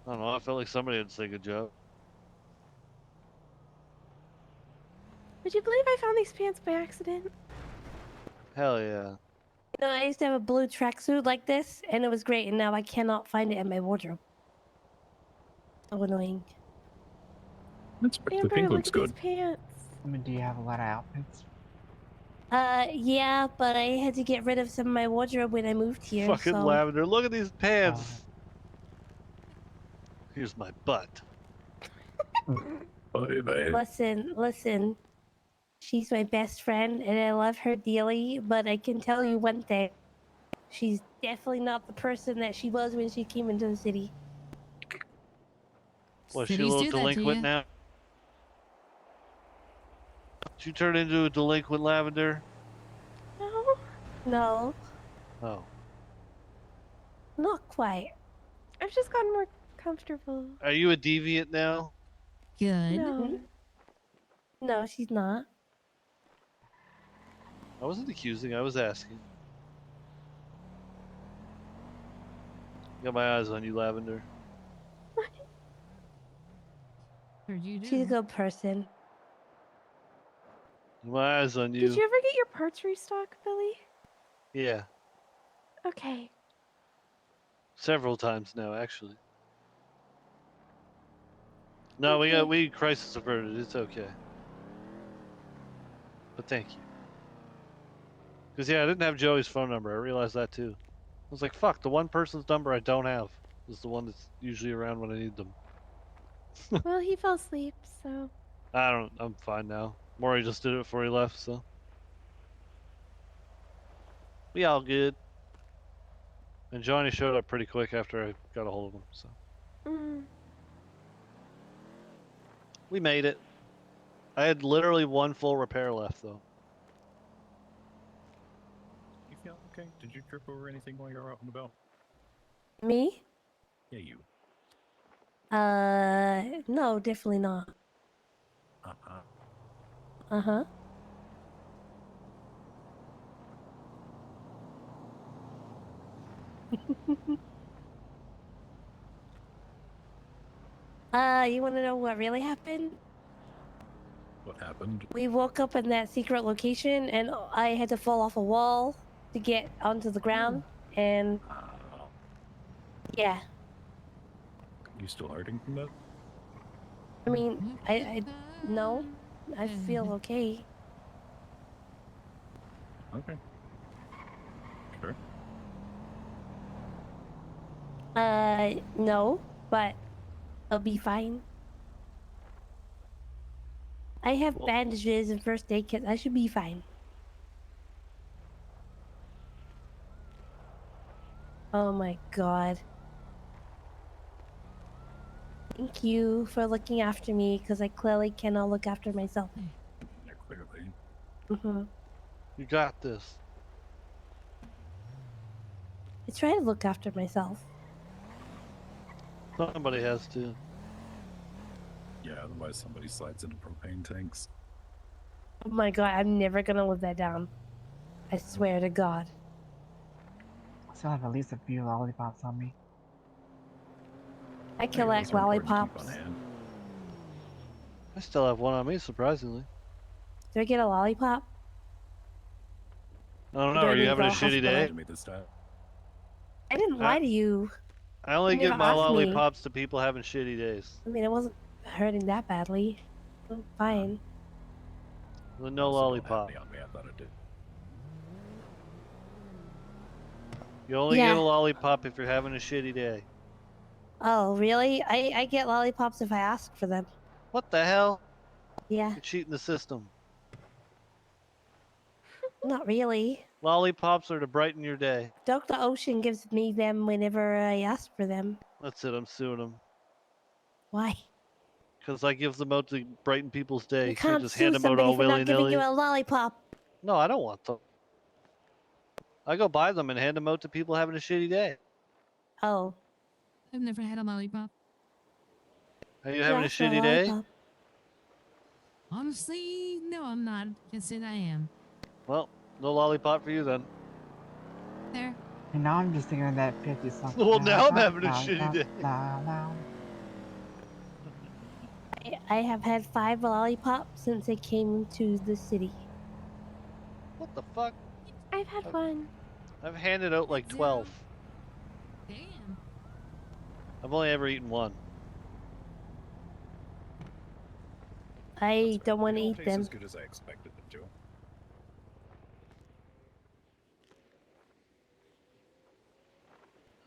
don't know. I felt like somebody would say good job. Would you believe I found these pants by accident? Hell yeah. You know, I used to have a blue tracksuit like this, and it was great, and now I cannot find it in my wardrobe. So annoying. That's the Amber, pink look looks at good. these pants. I mean, do you have a lot of outfits? Yeah, but I had to get rid of some of my wardrobe when I moved here, Fucking so... Lavender. Look at these pants. Oh. Here's my butt. Listen. She's my best friend, and I love her dearly, but I can tell you one thing. She's definitely not the person that she was when she came into the city. Was she a Cities little do that to delinquent you. now? Did you turn into a delinquent, Lavender? No, Oh. not quite. I've just gotten more comfortable. Are you a deviant now? Good. No. No, she's not. I wasn't accusing, I was asking. Got my eyes on you, Lavender. Heard you do. She's a good person. My eyes on you. Did you ever get your parts restocked, Billy? Yeah, Okay. several times now, actually. No, we crisis averted. It's okay. But thank you. Because yeah, I didn't have Joey's phone number. I realized that too. I was like, fuck, the one person's number I don't have is the one that's usually around when I need them. Well, he fell asleep, so... I'm fine now. Maury just did it before he left, so. We all good. And Johnny showed up pretty quick after I got a hold of him, so. We made it. I had literally one full repair left, though. You feel okay? Did you trip over anything while you were out and about? Me? Yeah, you. No, definitely not. Uh-huh. Uh-huh. You want to know what really happened? What happened? We woke up in that secret location, and I had to fall off a wall to get onto the ground, and... Yeah. You still hurting from that? I mean, no. I feel okay. Okay. Sure. No, but I'll be fine. I have bandages and first aid kits. I should be fine. Oh my god. Thank you for looking after me, because I clearly cannot look after myself. Yeah, clearly. Mm-hmm. You got this. I try to look after myself. Somebody has to. Yeah, otherwise somebody slides into propane tanks. Oh my god, I'm never gonna live that down. I swear to god. I still have at least a few lollipops on me. I collect lollipops. I still have one on me, surprisingly. Do I get a lollipop? I don't Or know. do I Are need you to having go a shitty hospital? day? I didn't lie to you. I only You give never my asked me. lollipops to people having shitty days. I mean, it wasn't hurting that badly. Oh, fine. Well, no lollipop. You only get Yeah. a lollipop if you're having a shitty day. Oh, really? I get lollipops if I ask for them. What the hell? Yeah. You're cheating the system. Not really. Lollipops are to brighten your day. Dr. Ocean gives me them whenever I ask for them. That's it. I'm suing them. Why? Because I give them out to brighten people's day. You You can't just sue hand them out somebody all for not giving willy-nilly. you a lollipop. No, I don't want them. I go buy them and hand them out to people having a shitty day. Oh. I've never had a lollipop. Are you having a shitty day? Honestly, no, I'm not. Can't say that I am. Well, no lollipop for you then. There. And now I'm just thinking of that 50 something. Well, now I'm having a shitty day. I have had 5 lollipops since I came to the city. What the fuck? I've had one. I've handed out like 12. Damn. I've only ever eaten one. I don't want to They all eat taste them. as good as I expected them to.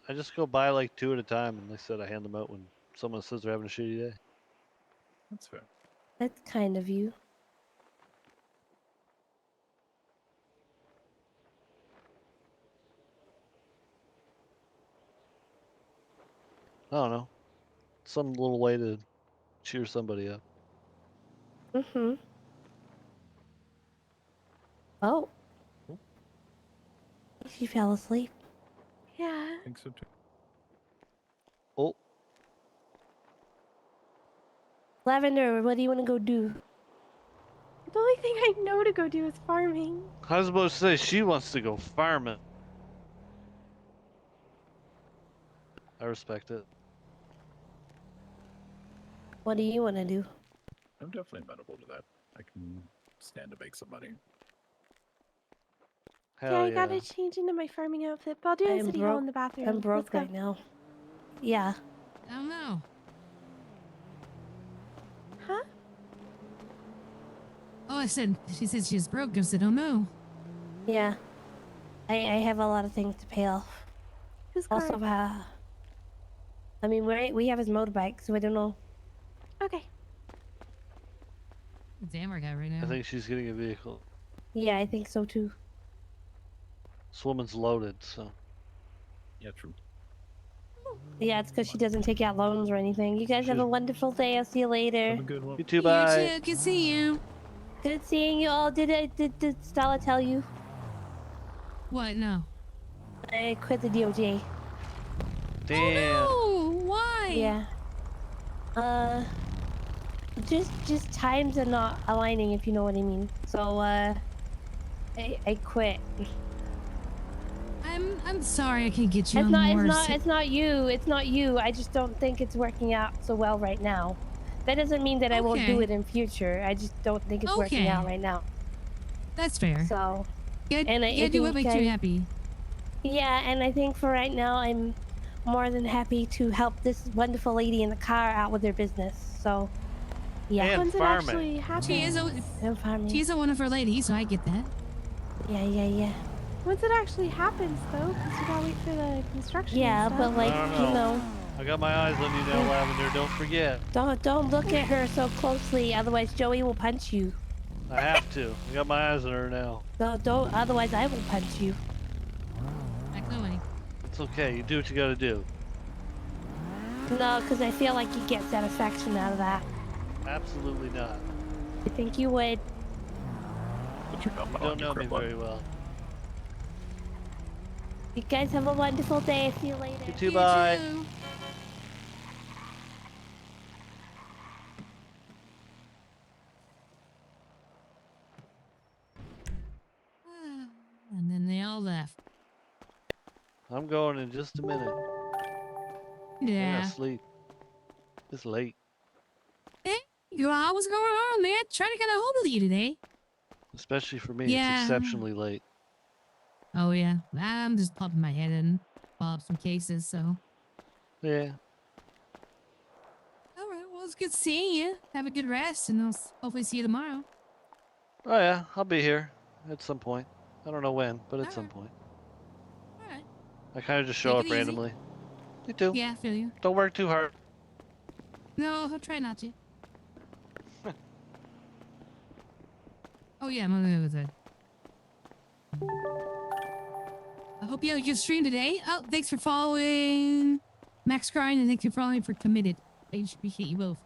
I just go buy like 2 at a time, and like I said, I hand them out when someone says they're having a shitty day. That's fair. That's kind of you. I don't know. Some little way to cheer somebody up. Mm-hmm. Oh. She fell asleep. Yeah. I think so too. Oh. Lavender, what do you want to go do? The only thing I know to go do is farming. I was supposed to say she wants to go farming. I respect it. What do you want to do? I'm definitely amenable to that. I can stand to make some money. Hell yeah, I gotta change into my farming outfit, but I'll do it in City Hall in the bathroom. I'm Let's broke go. right now. Yeah. I don't know. Huh? Oh, I said, she said she's broke. I said, oh no. Yeah. I have a lot of things to pay off. Who's also, I mean, we have his motorbike, so I don't know. Okay. Damn workout right now. I think she's getting a vehicle. Yeah, I think so too. This woman's loaded, so. Yeah, true. Yeah, it's because she doesn't take out loans or anything. You guys have a wonderful day. I'll see you later. Have a good one. You too, bye. You too. Good seeing you. Good seeing you all. Did Stella tell you? What? No. I quit the DOJ. Damn. Oh, no. Why? Yeah. Just times are not aligning, if you know what I mean. So, I quit. I'm sorry I can't get you on more. It's not you. It's not you. I just don't think it's working out so well right now. That doesn't mean that I won't do it in future. I just don't think it's working out right now. That's fair. So, Good. and I Do what makes you happy. Yeah, and I think for right now, I'm more than happy to help this wonderful lady in the car out with her business. So, yeah. And When's it farming. actually happen? She's a one of her ladies, so I get that. Yeah. Once it actually happens, though, because you gotta wait for the construction. Yeah, and but stuff. like, I don't you know. I got my eyes on you now, Lavender. Don't forget. Don't look at her so closely, otherwise Joey will punch you. I have to. I got my eyes on her now. Don't, otherwise I will punch you. Chloe. It's okay. You do what you gotta do. No, because I feel like you get satisfaction out of that. Absolutely not. I think you would. You don't know me very well. You guys have a wonderful day. See you later. You too, bye. And then they all left. I'm going in just a minute. I Yeah. gotta sleep. It's late. Hey, girl, what's going on, man? Trying to get a hold of you today. Especially for me, Yeah. it's exceptionally late. Oh, yeah. I'm just popping my head in, pull up some cases, so. Yeah. All right, well, it's good seeing you. Have a good rest, and I'll hopefully see you tomorrow. Oh yeah, I'll be here at some point. I don't know when, but at some point. All right. I kind of just show Take up it easy. randomly. You too. Yeah, I feel you. Don't work too hard. No, I'll try not to. Oh, yeah, I'm gonna go with it. I hope you had a good stream today. Oh, thanks for following Max Grind, and thanks for following for Committed. I appreciate you both.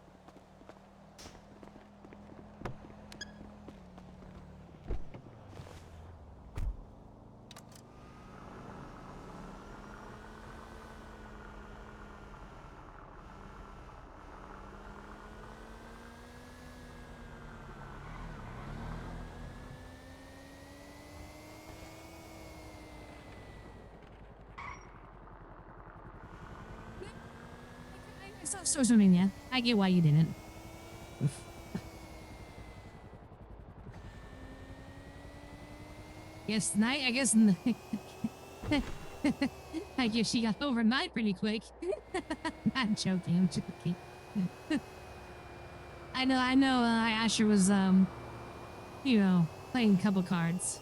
I saw social media. I get why you didn't. Yes, night. I guess. I guess she got overnight pretty quick. I'm joking. I'm joking. I know. Asher was you know, playing a couple cards.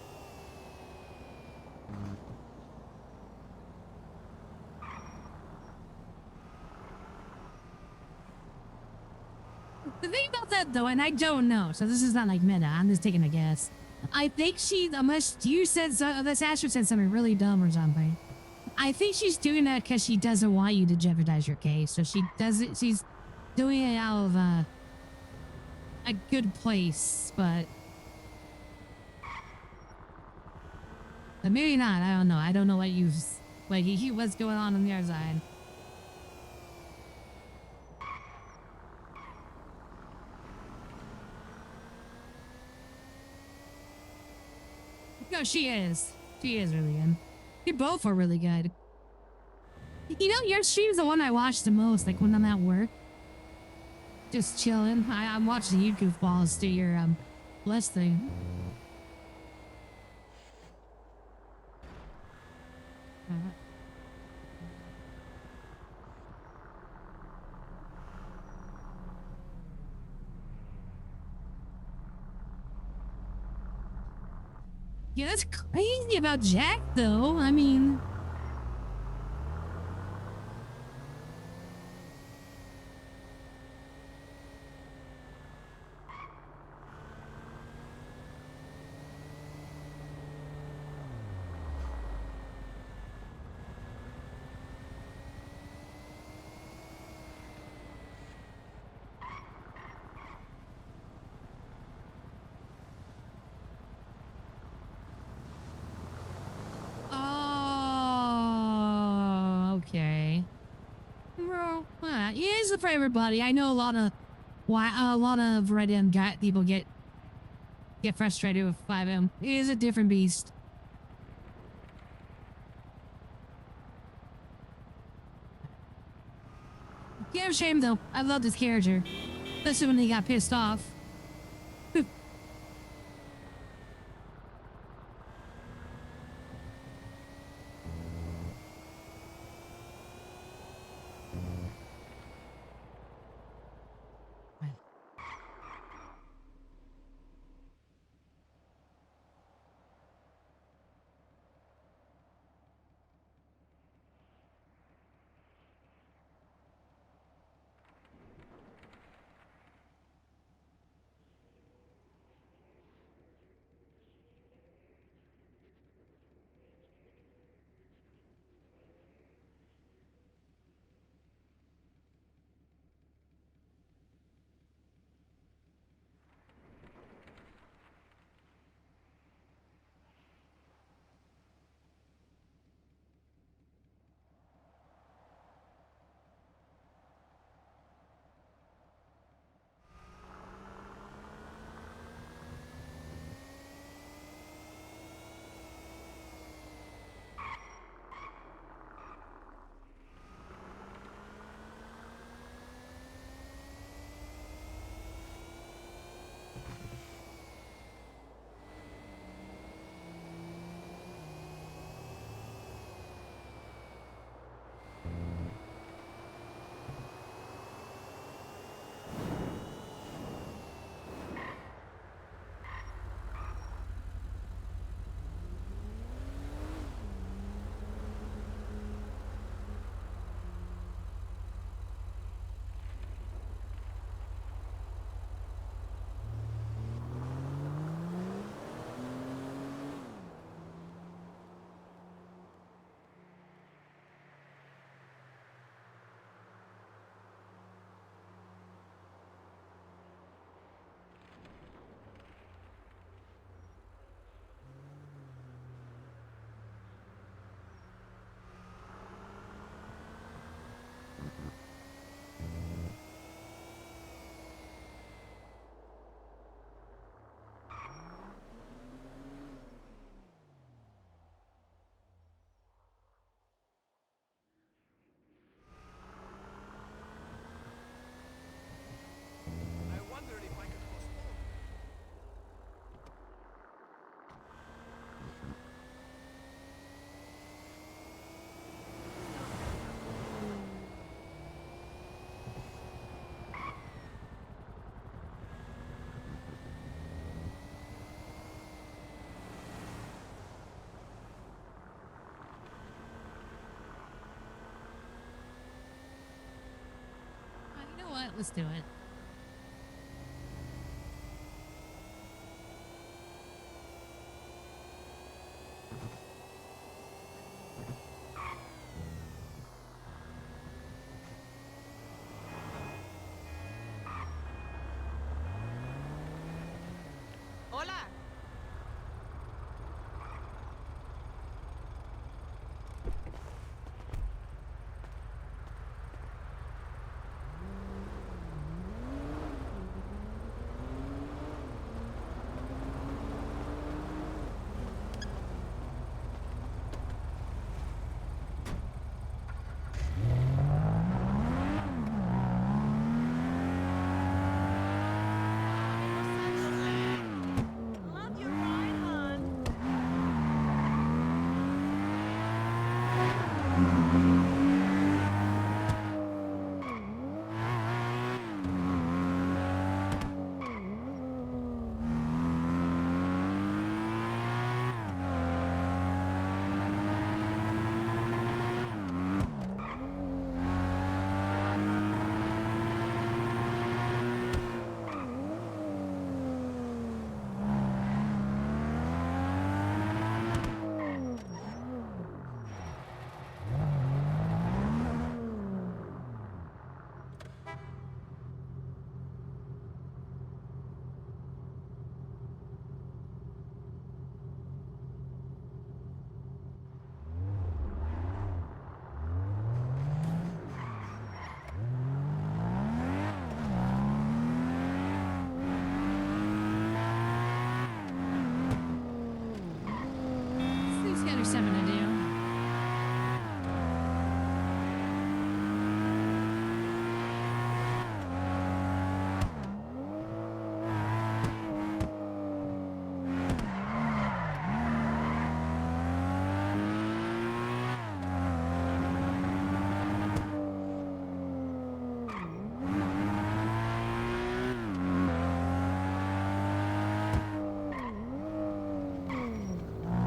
The thing about that, though, and I don't know, so this is not like meta. I'm just taking a guess. I think she, unless you said unless Asher said something really dumb or something, I think she's doing that because she doesn't want you to jeopardize your case. So she does it. She's doing it out of a good place, but maybe not. I don't know. I don't know what what's going on the other side. No, she is. She is really good. You both are really good. You know, your stream's the one I watch the most, like when I'm at work. Just chilling. I'm watching you goofballs do your bless thing. Yeah, that's crazy about Jack, though. I mean... Oh, okay. Well, it is for everybody. I know a lot of Red M people get frustrated with 5M. It is a different beast. Yeah, shame though. I love this character, especially when he got pissed off. Let's do it. Hola. Love your ride, hon. These guys are something to do.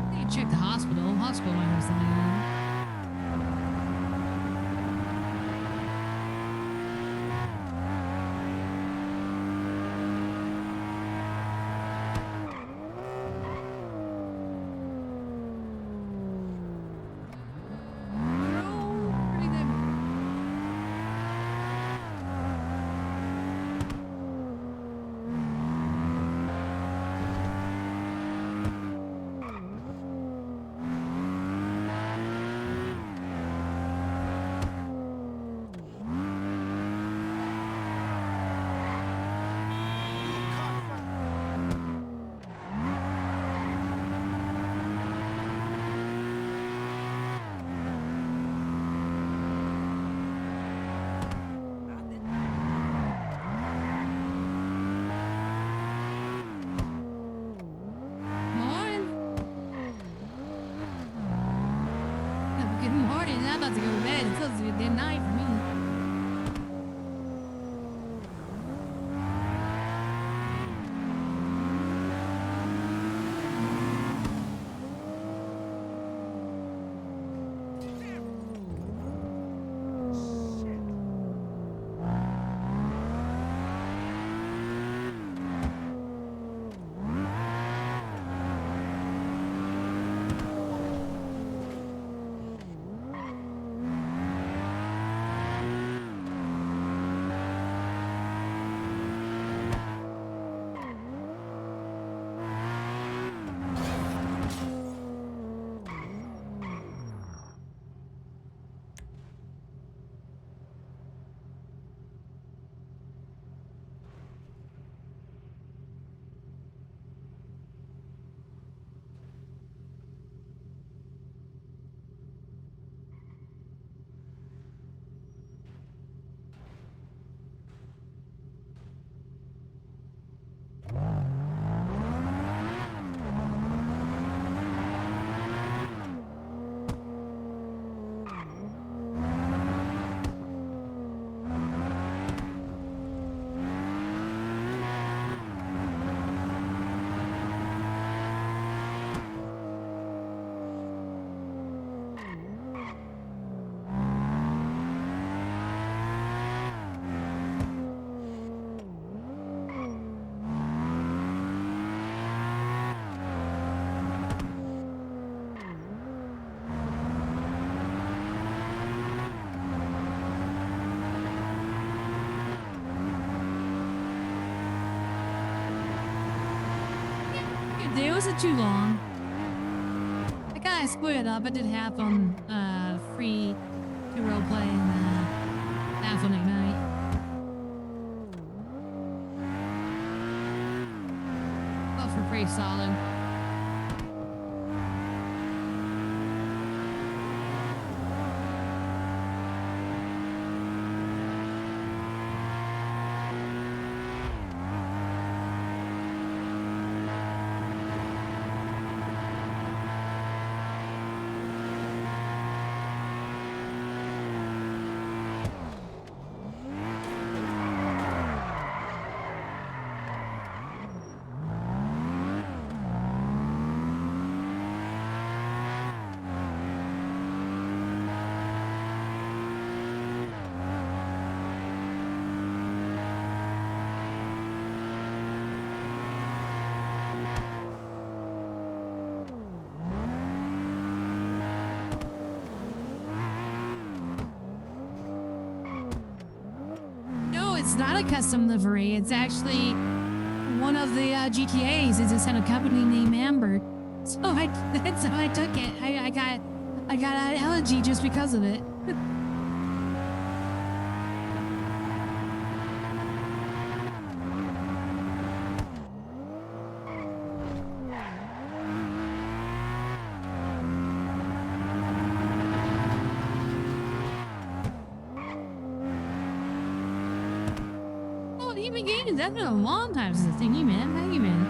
You can check the hospital. Hospital might have something on. Good morning. I'm about to go to bed. It's supposed to be a good night for me. Not too long. I kind of split it up. I did half on free to roleplay and half on Ignite. Both were pretty solid. No, it's not a custom livery. It's actually one of the GTAs. It's a company named Amber. So that's how I took it. I got an allergy just because of it. Oh, he been getting that for a long time since the thingy, man. Thank you, man.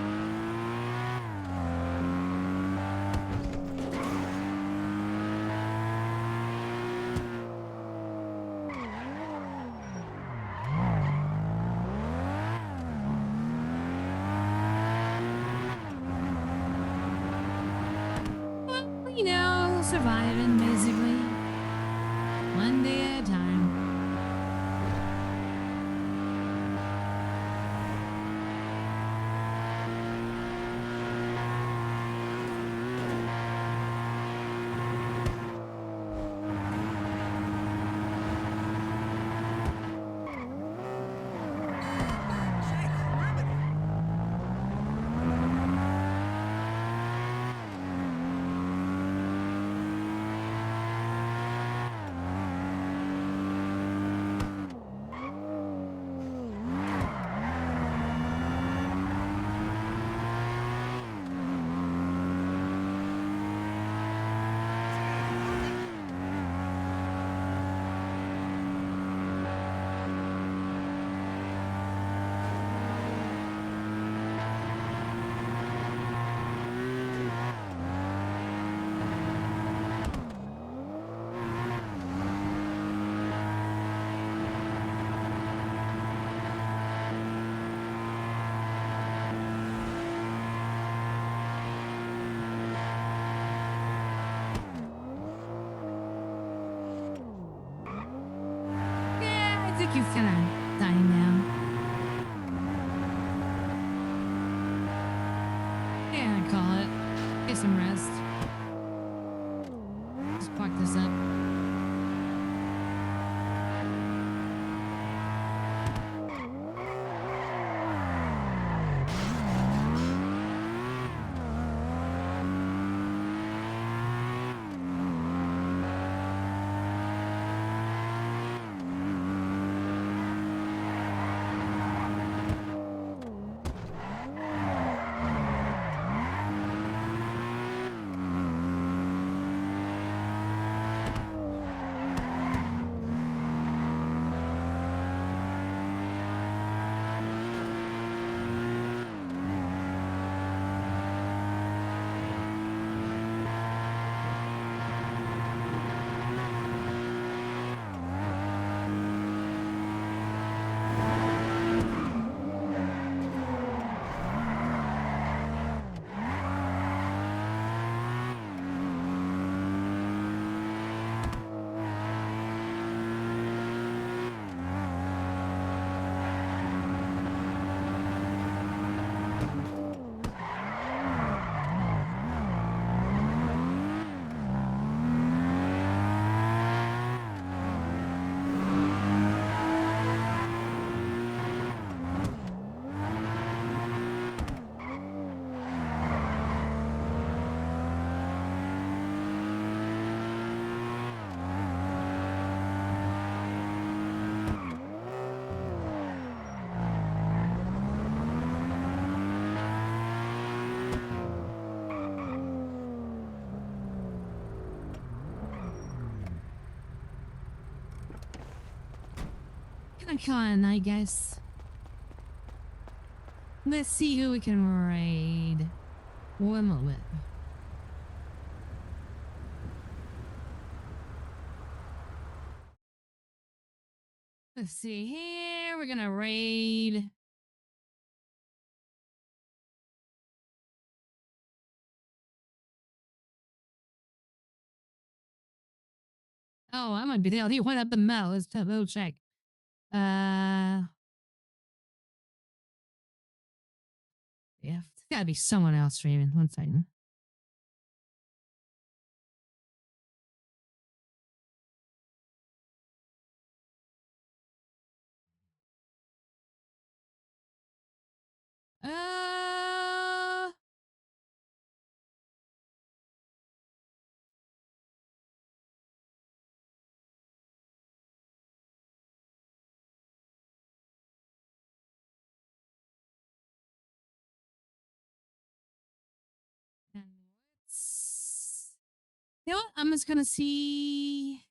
Well, you know, surviving basically. One day at a time. Yeah, I think he's kind of dying down. Yeah, I call it. Get some rest. Just park this up. crack on, I guess. Let's see who we can raid. One moment. Let's see here. We're gonna raid. Oh, I might be the only one at the mall. Let's double check. Yeah, there's gotta be someone else streaming. One second. Uh, you know what? I'm just gonna see.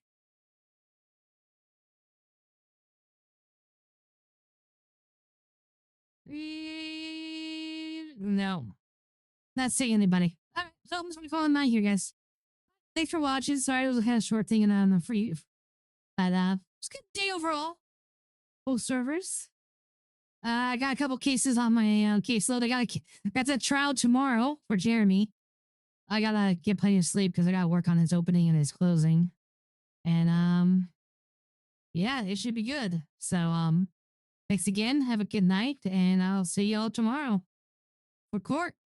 No, not seeing anybody. All right, so I'm just gonna call him out here, guys. Thanks for watching. Sorry, it was a kind of short thing and on the free, but it's a good day overall. Both servers. I got a couple cases on my caseload. Got that trial tomorrow for Jeremy. I gotta get plenty of sleep because I gotta work on his opening and his closing. And yeah, it should be good. So thanks again. Have a good night, and I'll see y'all tomorrow for court.